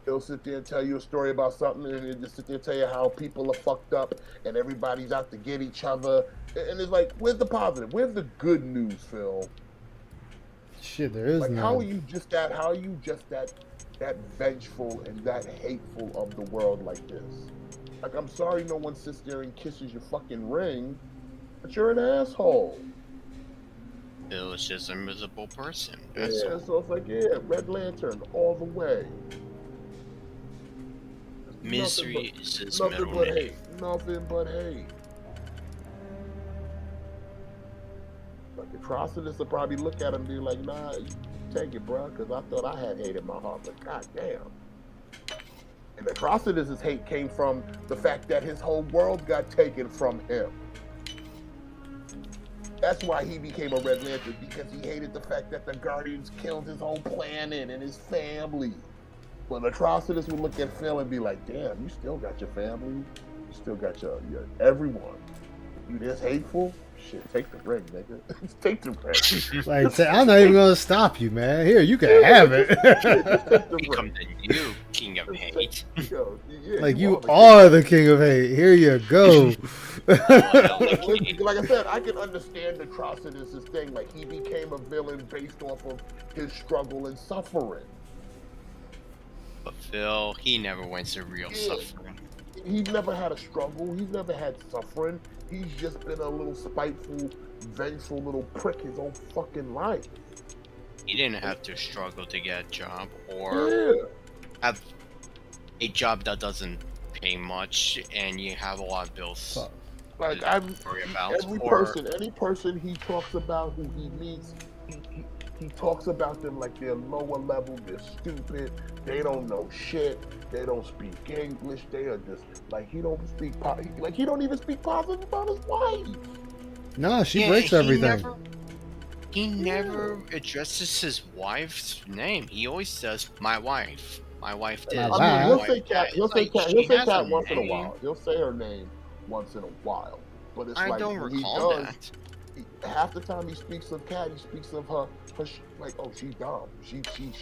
He'll sit there and tell you a story about something, and he'll just sit there and tell you how people are fucked up and everybody's out to get each other. And it's like, where's the positive? Where's the good news, Phil? Shit, there is like, none. how are you just that vengeful and that hateful of the world like this? Like, I'm sorry no one sits there and kisses your fucking ring, but you're an asshole. Phil is just a miserable person. Yeah, so it's like, yeah, Red Lantern all the way. Misery is his nothing middle but name. hate. Nothing but hate. Like Atrocitus will probably look at him and be like, nah, you take it, bro, because I thought I had hate in my heart. But goddamn. And Atrocitus' hate came from the fact that his whole world got taken from him. That's why he became a Red Lantern, because he hated the fact that the Guardians killed his whole planet and his family. But Atrocitus would look at Phil and be like, damn, you still got your family. You still got your everyone. You this hateful? Shit, take the ring, nigga. Take the ring. Like, I'm not even gonna stop you, man. Here, you can have it. Become the new king of hate. Like, you are the king of hate. Here you go. Like I said, I can understand Atrocitus' thing. Like, he became a villain based off of his struggle and suffering. But Phil, he never went to real suffering. He's never had a struggle. He's never had suffering. He's just been a little spiteful, vengeful little prick his whole fucking life. He didn't have to struggle to get a job or have a job that doesn't pay much and you have a lot of bills. Like, any person he talks about who he meets, he talks about them like they're lower level, they're stupid, they don't know shit, they don't speak English, they are just, like, he don't even speak positive about his wife. No, she breaks everything. He never addresses his wife's name. He always says, my wife. My wife did. I mean, he'll say cat once in a while. He'll say her name once in a while. But it's I don't recall that. Half the time he speaks of Cat, he speaks of her like, oh, she's dumb. She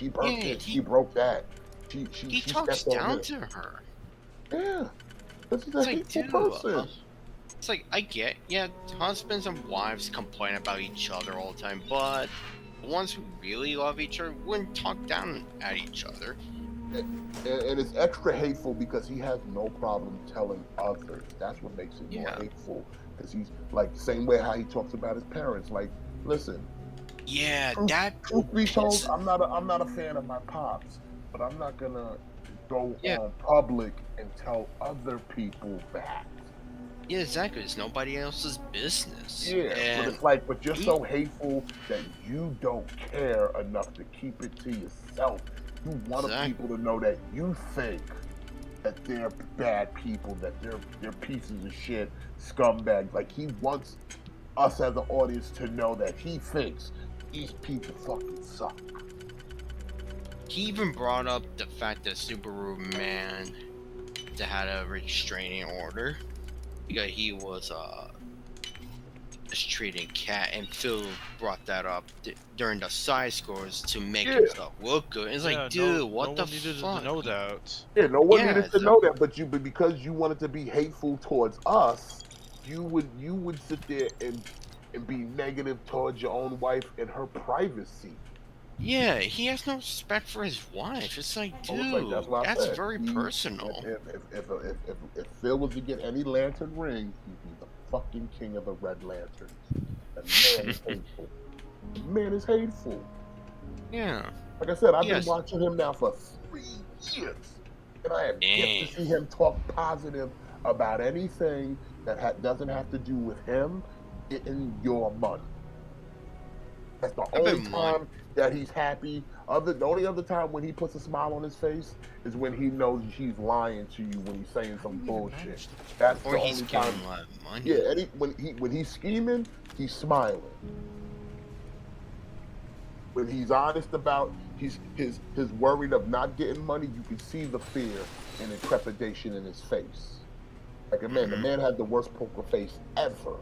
broke it. She broke that. He talks down to her. Yeah. This is a hateful person. It's like, I get, husbands and wives complain about each other all the time, but the ones who really love each other wouldn't talk down at each other. And it's extra hateful because he has no problem telling others. That's what makes it more hateful. Because he's like, same way how he talks about his parents. Like, listen. Yeah, truth be told, I'm not a fan of my pops, but I'm not gonna go on public and tell other people that. Yeah, exactly. It's nobody else's business. Yeah, And but it's like, but you're so hateful that you don't care enough to keep it to yourself. You want people to know that you think that they're bad people, that they're pieces of shit, scumbags. Like he wants us as an audience to know that he thinks these people fucking suck. he even brought up the fact that Subaru Man had a restraining order because he was mistreating Cat, and Phil brought that up during the side scores to make himself look good. It's like, dude, what the fuck? To know that. Yeah, no one needed to know that, but because you wanted to be hateful towards us, you would sit there and be negative towards your own wife and her privacy. Yeah, he has no respect for his wife. It's like, dude, that's very personal. If Phil was to get any lantern ring, he'd be the fucking king of the Red Lanterns. The man is hateful. The man is hateful. Yeah. Like I said, I've been watching him now for 3 years, and I have yet to see him talk positive about anything that doesn't have to do with him getting your money. That's the only time that he's happy. The only other time when he puts a smile on his face is when he knows he's lying to you when he's saying some bullshit. That's the only time. Yeah, when he's scheming, he's smiling. When he's honest about his worried of not getting money, you can see the fear and the trepidation in his face. Like the man had the worst poker face ever.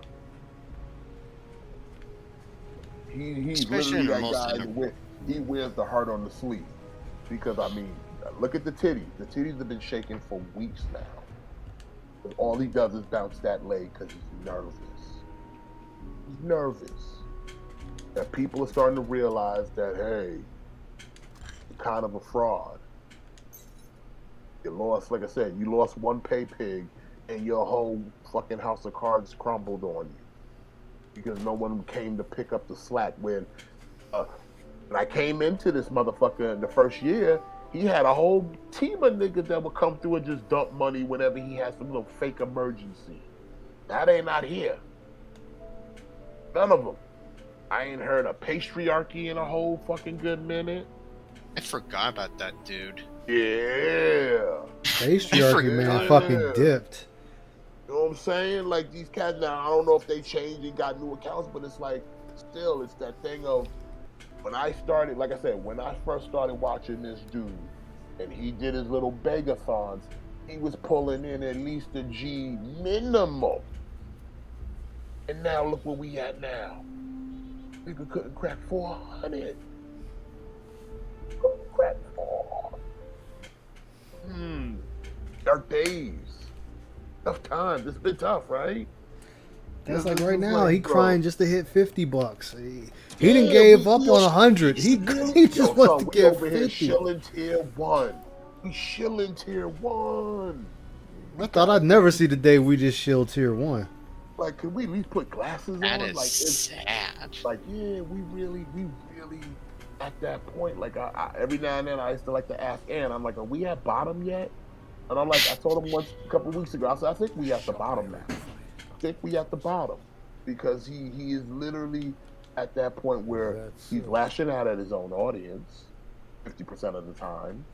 He's literally that guy. He wears the heart on the sleeve, because I mean, look at the titties. The titties have been shaking for weeks now. But all he does is bounce that leg because he's nervous. He's nervous. That people are starting to realize that, hey, you're kind of a fraud. You lost, like I said, you lost one pay pig, and your whole fucking house of cards crumbled on you. Because no one came to pick up the slack. When I came into this motherfucker in the first year, he had a whole team of niggas that would come through and just dump money whenever he had some little fake emergency. Now they not here. None of them. I ain't heard a patriarchy in a whole fucking good minute. I forgot about that dude. Yeah. Patriarchy, man, fucking dipped. You know what I'm saying? Like, these cats now, I don't know if they changed and got new accounts, but it's like, still, it's that thing of, when I started, like I said, when I first started watching this dude, and he did his little begathons, he was pulling in at least a G minimum. And now look where we at now. Nigga couldn't crack 400. Couldn't crack 400. Dark days. Tough times. It's been tough, right? That's like right now, he crying just to hit $50. He didn't give up on 100. He just wants to get 50. Shilling tier 1. We shilling tier 1. I thought I'd never see the day we just shill tier 1. Like, could we at least put glasses on? That is like, sad. Like, yeah, we really at that point. Like, I every now and then I used to like to ask Ann, I'm like, are we at bottom yet? And I'm like, I told him once a couple weeks ago, I said, I think we at the bottom now. I think we at the bottom. Because he is literally at that point where he's lashing out at his own audience 50% of the time.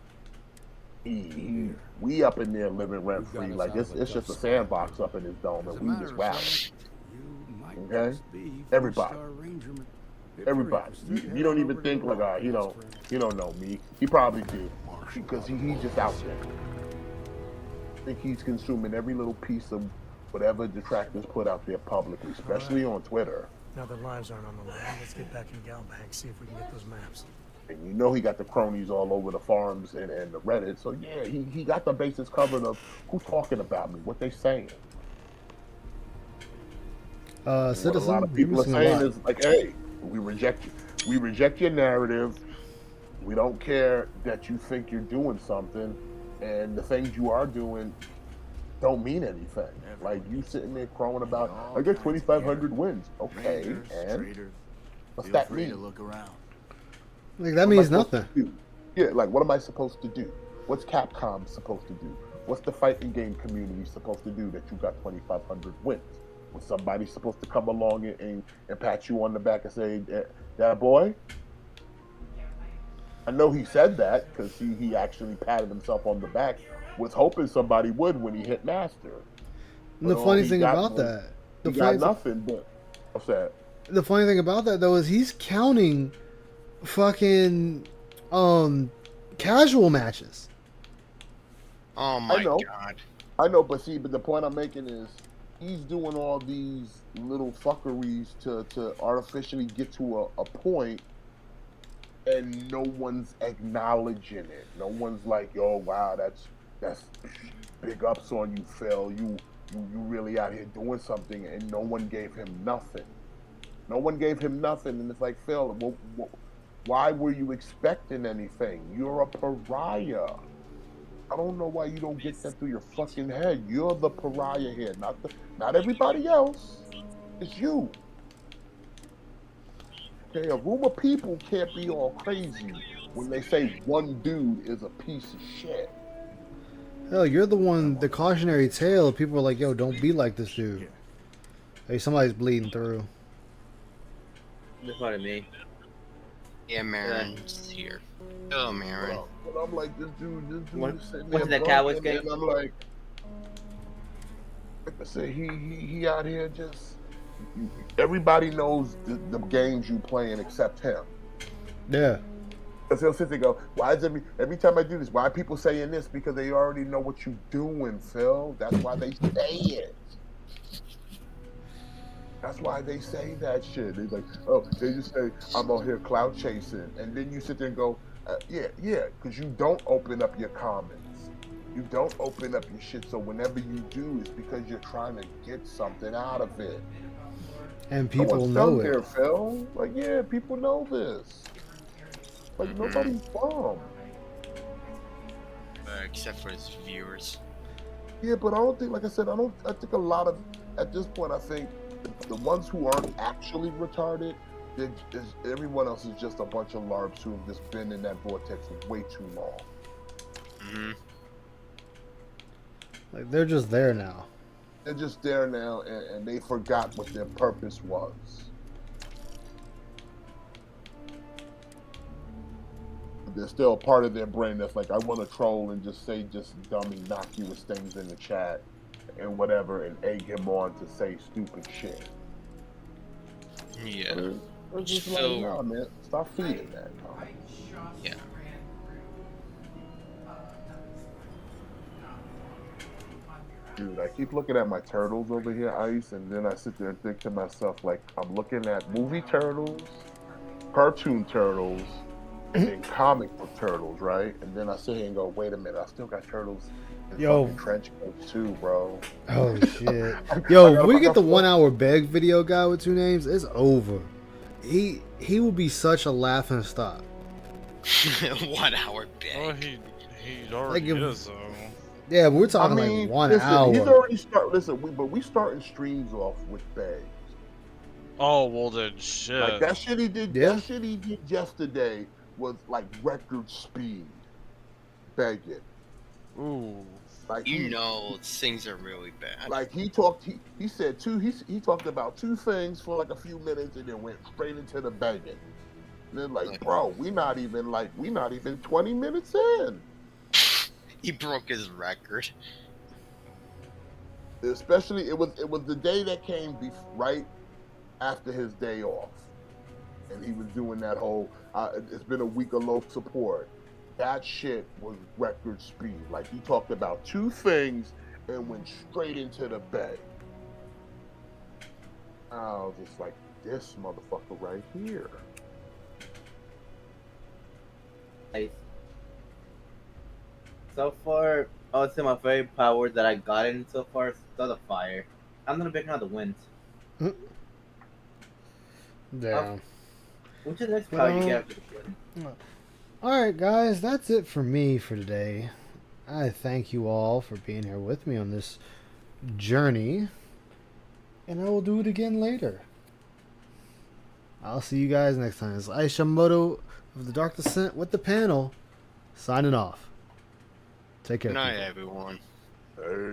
We up in there living rent free. Like, it's just a sandbox up in his dome, and we just rally. Okay? Everybody. You don't even think like, he don't know me. He probably did, because he's just out there. I think he's consuming every little piece of whatever detractors put out there publicly, especially on Twitter. Now that lives aren't on the line, let's get back in Galbank, see if we can get those maps. And you know he got the cronies all over the forums and the Reddit. So yeah, he got the bases covered of who's talking about me, what they saying. Citizen, what a lot of people are saying is like, hey, we reject you. We reject your narrative. We don't care that you think you're doing something, and the things you are doing don't mean anything. Like, you sitting there crowing about, I get 2,500 wins. Okay, and what's that mean? Like, that means nothing. Yeah, like, what am I supposed to do? What's Capcom supposed to do? What's the fighting game community supposed to do that you got 2,500 wins? Was somebody supposed to come along and pat you on the back and say, that boy? I know he said that because he actually patted himself on the back, was hoping somebody would when he hit master. And the funny thing about that, he got nothing. But what's that? The funny thing about that though is he's counting fucking casual matches. Oh my god! I know, but the point I'm making is he's doing all these little fuckeries to artificially get to a point. And no one's acknowledging it. No one's like, "Yo, wow, that's big ups on you, Phil. You really out here doing something." And no one gave him nothing. No one gave him nothing. And it's like, Phil, why were you expecting anything? You're a pariah. I don't know why you don't get that through your fucking head. You're the pariah here, not everybody else. It's you. Okay, a room of people can't be all crazy when they say one dude is a piece of shit. Hell, you're the one, the cautionary tale. People are like, yo, don't be like this dude. Hey, somebody's bleeding through. That's part of me. Yeah, Marin's here. Oh, Marin. But I'm like, this dude is sitting what's there that Cowboys game? and I'm like I said, he out here just... Everybody knows the games you playing except him. Yeah. Because he'll sit there and go, why is every time I do this, why are people saying this? Because they already know what you're doing, Phil. That's why they say it. That's why they say that shit. They're like, oh, they just say, I'm out here cloud chasing. And then you sit there and go, yeah, because you don't open up your comments. You don't open up your shit. So whenever you do, it's because you're trying to get something out of it. And people know it. There, Phil. Like, yeah, people know this. Like, nobody's dumb. Except for his viewers. Yeah, but I don't think, like I said, I think a lot of, at this point, I think the ones who aren't actually retarded, everyone else is just a bunch of LARPs who have just been in that vortex for way too long. Mm-hmm. Like, they're just there now. They're just there now, and they forgot what their purpose was. There's still a part of their brain that's like, I want to troll and just say dumb, innocuous things in the chat and whatever, and egg him on to say stupid shit. Yeah. It's just like, no, man, stop feeding that. Yeah. Dude, I keep looking at my turtles over here, Ice, and then I sit there and think to myself, like, I'm looking at movie turtles, cartoon turtles, and then comic book turtles, right? And then I sit here and go, wait a minute, I still got turtles in fucking trench coats too, bro. Oh, shit. Yo, if we get the 1 hour beg video guy with two names, it's over. He will be such a laughing stock. 1 hour beg. Oh, he already is, though. Yeah, but we're talking like 1 hour. He's already we starting streams off with bags. Oh, well then, shit. Like that shit he did. Yeah. That shit he did yesterday was like record speed begging. Ooh. Like things are really bad. Like he said he talked about two things for like a few minutes and then went straight into the begging. And then like, bro, we not even 20 minutes in. He broke his record. Especially it was the day that came right after his day off, and he was doing that whole it's been a week of low support. That shit was record speed. Like he talked about two things and went straight into the bay. I was just like, this motherfucker right here. Nice. So far, I would say my favorite power that I got in so far is still the fire. I'm gonna pick out the wind. Damn. What's the next power you get after the wind? Alright, guys, that's it for me for today. I thank you all for being here with me on this journey. And I will do it again later. I'll see you guys next time. It's Aishamoto of the Dark Descent with the panel, signing off. Take care. Good night, everyone. Hey.